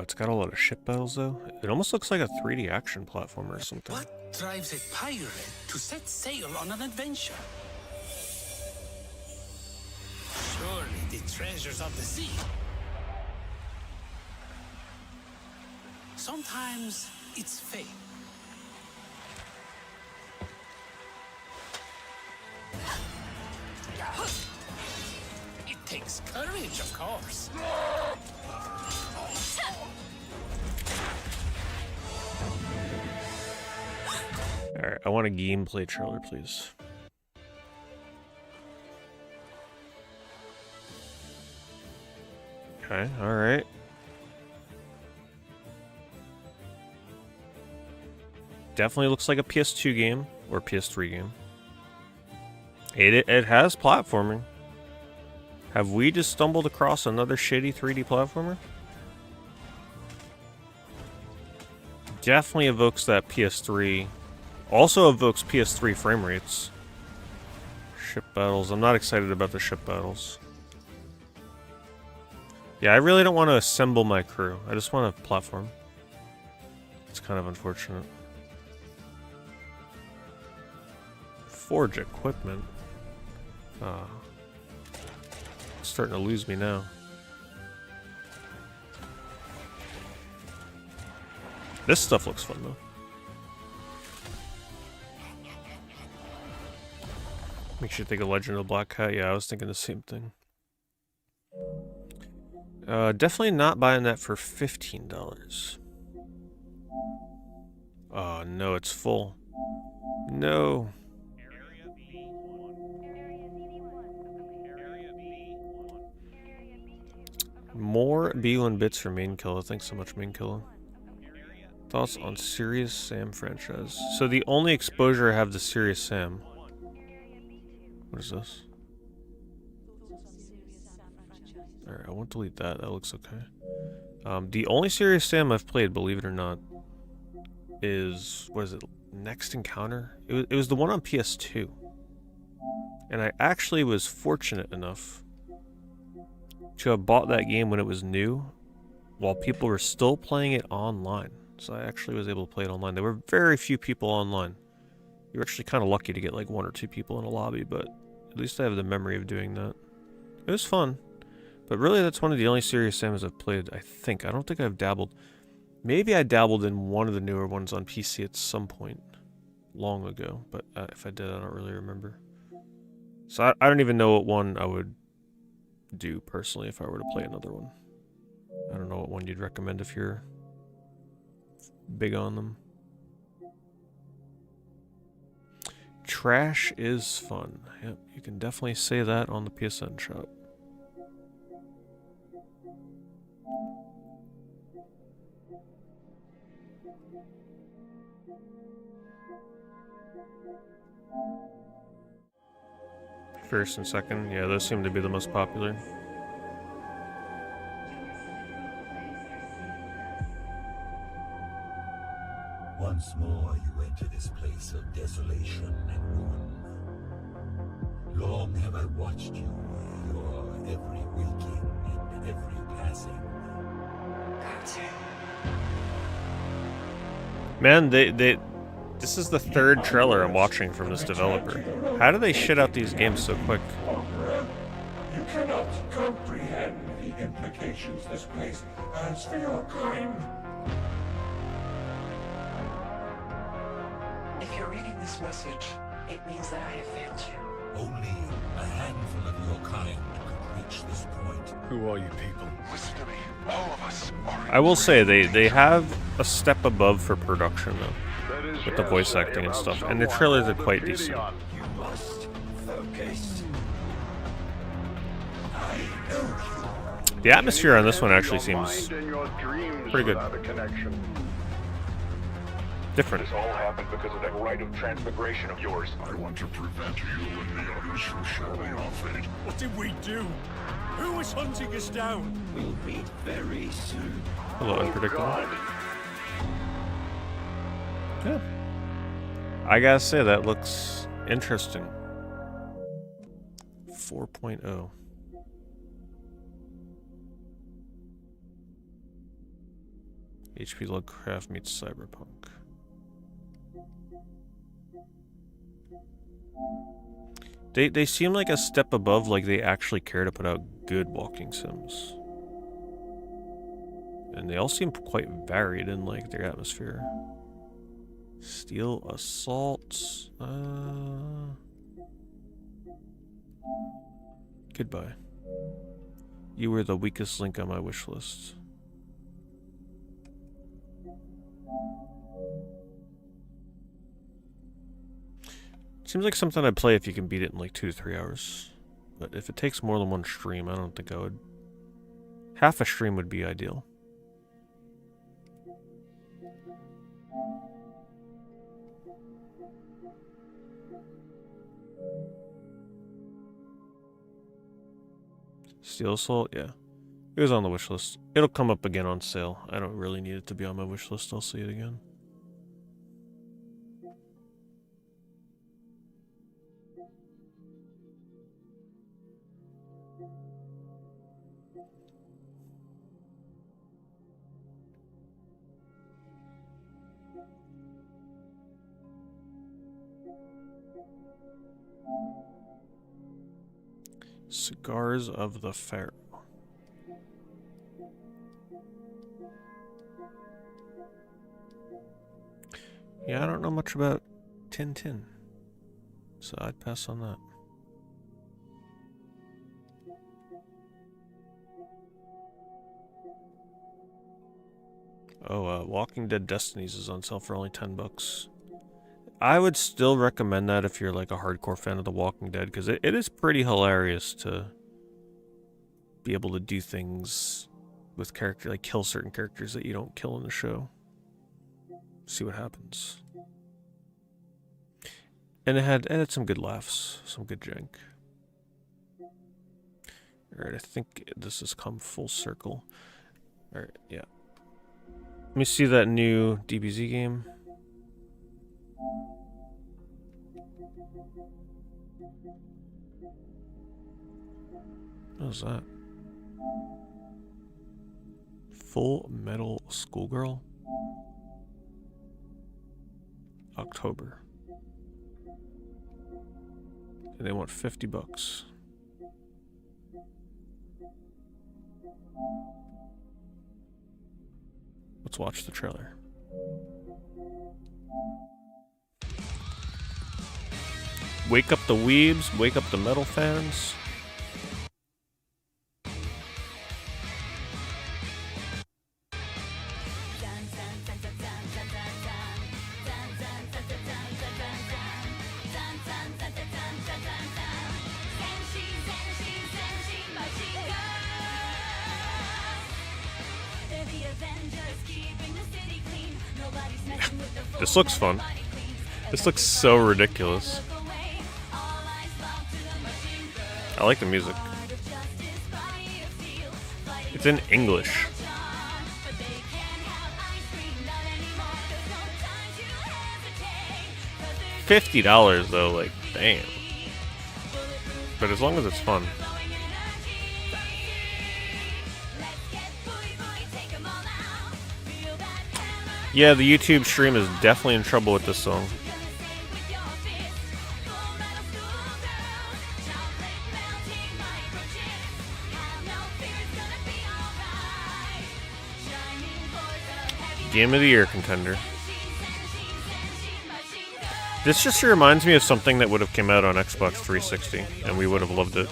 A: It's got a lot of ship battles though. It almost looks like a 3D action platformer or something.
T: What drives a pirate to set sail on an adventure? Surely the treasures of the sea. Sometimes it's fate. It takes courage, of course.
A: Alright, I want a gameplay trailer, please. Okay, alright. Definitely looks like a PS2 game, or PS3 game. It has platforming. Have we just stumbled across another shitty 3D platformer? Definitely evokes that PS3. Also evokes PS3 frame rates. Ship battles. I'm not excited about the ship battles. Yeah, I really don't want to assemble my crew. I just want a platform. It's kind of unfortunate. Forge equipment. Starting to lose me now. This stuff looks fun though. Makes you think of Legend of the Black Cat. Yeah, I was thinking the same thing. Definitely not buying that for $15. Oh no, it's full. No. More B1 bits for Main Killer. Thanks so much, Main Killer. Thoughts on Serious Sam franchise? So the only exposure I have to Serious Sam. What is this? Alright, I won't delete that. That looks okay. The only Serious Sam I've played, believe it or not, is, what is it? Next Encounter? It was the one on PS2. And I actually was fortunate enough to have bought that game when it was new, while people were still playing it online. So I actually was able to play it online. There were very few people online. You were actually kind of lucky to get like 1 or 2 people in a lobby, but at least I have the memory of doing that. It was fun. But really, that's one of the only Serious Sams I've played, I think. I don't think I've dabbled. Maybe I dabbled in one of the newer ones on PC at some point long ago, but if I did, I don't really remember. So I don't even know what one I would do personally if I were to play another one. I don't know what one you'd recommend if you're big on them. Trash is fun. Yep, you can definitely say that on the PSN shop. First and second, yeah, those seem to be the most popular.
B: Once more you enter this place of desolation and ruin. Long have I watched you, your every waking and every passing.
A: Man, this is the third trailer I'm watching from this developer. How do they shit out these games so quick?
J: You cannot comprehend the implications this place has for your kind.
S: If you're reading this message, it means that I have failed you.
B: Only a handful of your kind could reach this point.
I: Who are you people?
J: Listen to me. All of us are.
A: I will say they have a step above for production though, with the voice acting and stuff, and the trailers are quite decent.
J: You must focus.
A: The atmosphere on this one actually seems pretty good. Different.
J: This all happened because of that rite of transmigration of yours. I want to prevent you and the others from sharing our fate. What did we do? Who was hunting us down? We'll meet very soon.
A: A little unpredictable. Yeah. I gotta say, that looks interesting. 4.0. HP Lovecraft meets Cyberpunk. They seem like a step above, like they actually care to put out good walking sims. And they all seem quite varied in like their atmosphere. Steel Assault. Goodbye. You were the weakest link on my wish list. Seems like something I'd play if you can beat it in like 2 to 3 hours. But if it takes more than one stream, I don't think I would. Half a stream would be ideal. Steel Assault, yeah. It was on the wish list. It'll come up again on sale. I don't really need it to be on my wish list. I'll see it again. Cigars of the Pharaoh. Yeah, I don't know much about Tintin, so I'd pass on that. Oh, Walking Dead Destinies is on sale for only $10. I would still recommend that if you're like a hardcore fan of The Walking Dead, because it is pretty hilarious to be able to do things with character, like kill certain characters that you don't kill in the show. See what happens. And it had some good laughs, some good jank. Alright, I think this has come full circle. Alright, yeah. Let me see that new DBZ game. What is that? Full Metal Schoolgirl? October. And they want $50. Let's watch the trailer. Wake up the weebs, wake up the metal fans. This looks fun. This looks so ridiculous. I like the music. It's in English. $50 though, like, damn. But as long as it's fun. Yeah, the YouTube stream is definitely in trouble with this song. Game of the Year contender. This just reminds me of something that would have come out on Xbox 360, and we would have loved it.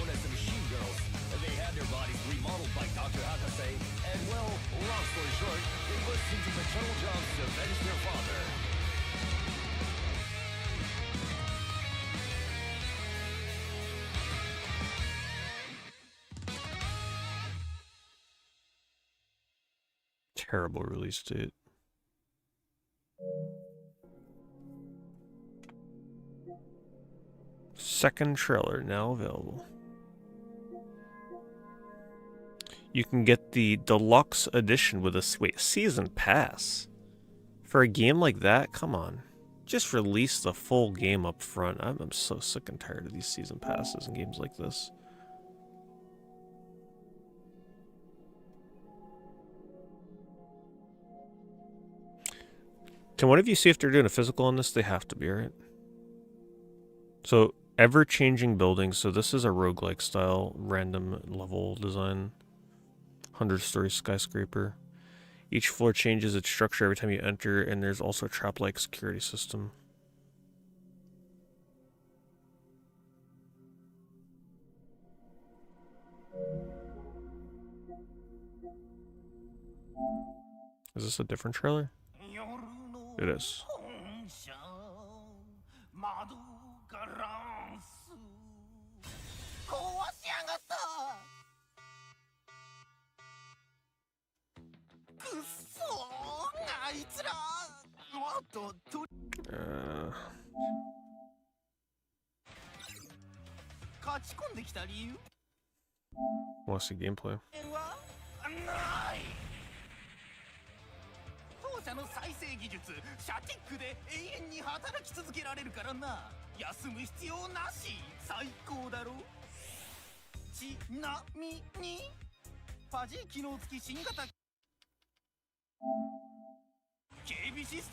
A: Terrible release date. Second trailer now available. You can get the deluxe edition with a season pass. For a game like that, come on. Just release the full game up front. I'm so sick and tired of these season passes and games like this. Can one of you see if they're doing a physical on this? They have to be, right? So, ever-changing buildings. So this is a roguelike style, random level design. 100-story skyscraper. Each floor changes its structure every time you enter, and there's also a trap-like security system. Is this a different trailer? It is. Want to see gameplay?
H: 当社の再生技術シャティックで永遠に働き続けられるからな。休む必要なし。最高だろ。ちなみにファジー機能付き新型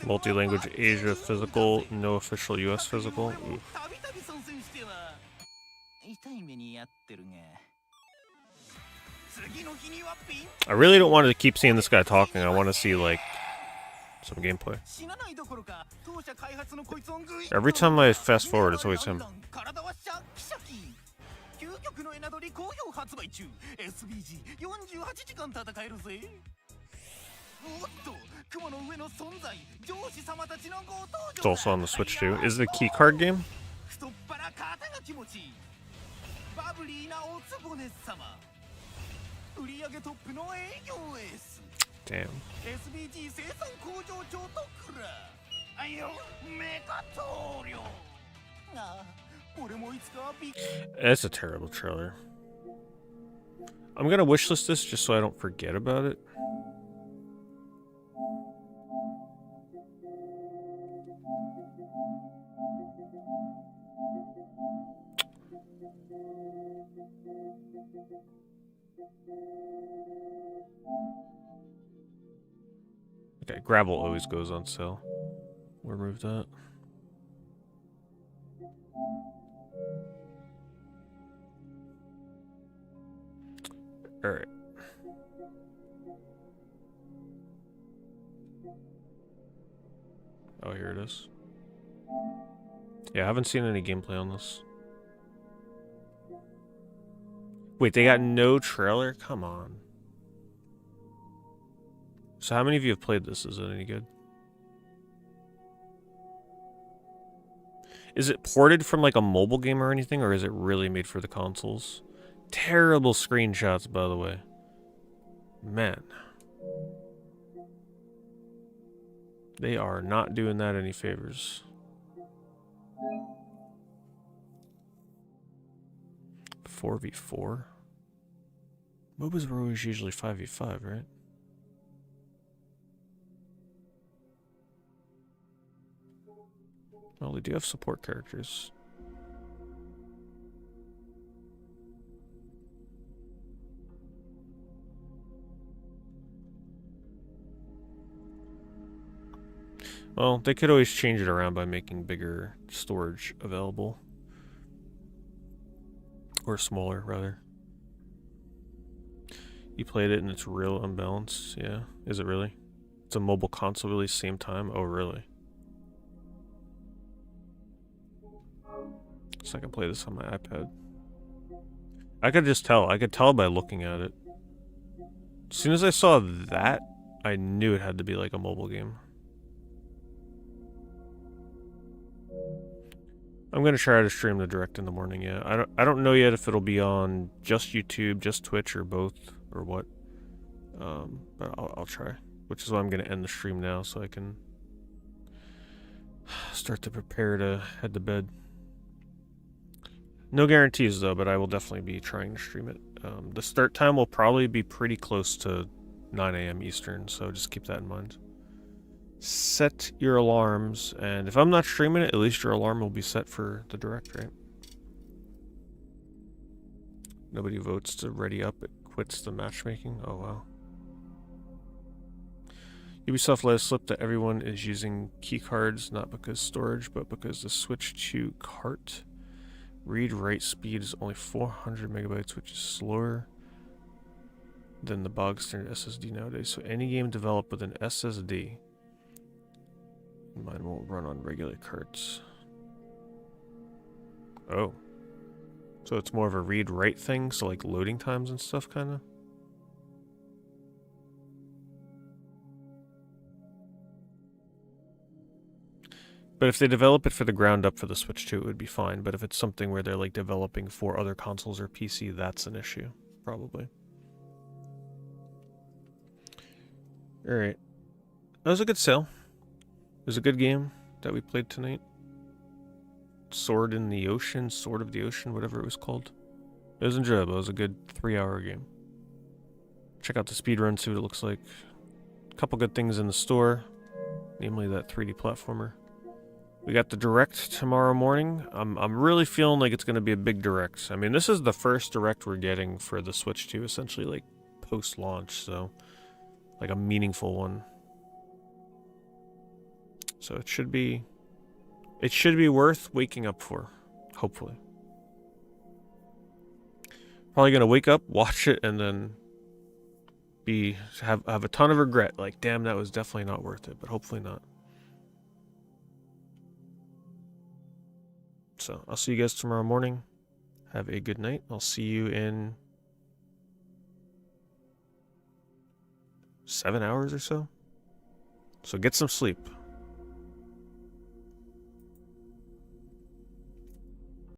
A: Multi-language Asia physical, no official US physical. Oof. I really don't want to keep seeing this guy talking. I want to see, like, some gameplay. Every time I fast forward, it's always him. It's also on the Switch too. Is it a key card game? Damn. It's a terrible trailer. I'm gonna wishlist this just so I don't forget about it. Okay, Gravel always goes on sale. We'll remove that. Alright. Oh, here it is. Yeah, I haven't seen any gameplay on this. Wait, they got no trailer? Come on. So how many of you have played this? Is it any good? Is it ported from like a mobile game or anything, or is it really made for the consoles? Terrible screenshots, by the way. Man. They are not doing that any favors. 4v4? MOBAs were always usually 5v5, right? Well, they do have support characters. Well, they could always change it around by making bigger storage available. Or smaller, rather. You played it and it's real unbalanced? Yeah. Is it really? It's a mobile console release same time? Oh, really? So I can play this on my iPad. I could just tell. I could tell by looking at it. As soon as I saw that, I knew it had to be like a mobile game. I'm gonna try to stream the direct in the morning. Yeah, I don't know yet if it'll be on just YouTube, just Twitch, or both, or what. But I'll try. Which is why I'm gonna end the stream now, so I can start to prepare to head to bed. No guarantees though, but I will definitely be trying to stream it. The start time will probably be pretty close to 9 AM Eastern, so just keep that in mind. Set your alarms, and if I'm not streaming it, at least your alarm will be set for the direct, right? Nobody votes to ready up, it quits the matchmaking. Oh wow. Ubisoft let us slip that everyone is using keycards, not because storage, but because the switch to cart read-write speed is only 400 megabytes, which is slower than the bog standard SSD nowadays. So any game developed with an SSD, mine won't run on regular carts. Oh. So it's more of a read-write thing, so like loading times and stuff, kind of? But if they develop it for the ground up for the Switch 2, it would be fine. But if it's something where they're like developing for other consoles or PC, that's an issue, probably. Alright. That was a good sale. It was a good game that we played tonight. Sword in the Ocean, Sword of the Ocean, whatever it was called. It was enjoyable. It was a good 3-hour game. Check out the speedrun, see what it looks like. A couple good things in the store, namely that 3D platformer. We got the direct tomorrow morning. I'm really feeling like it's going to be a big direct. I mean, this is the first direct we're getting for the Switch 2, essentially like post-launch, so like a meaningful one. So it should be worth waking up for, hopefully. Probably gonna wake up, watch it, and then have a ton of regret. Like, damn, that was definitely not worth it, but hopefully not. So I'll see you guys tomorrow morning. Have a good night. I'll see you in 7 hours or so. So get some sleep.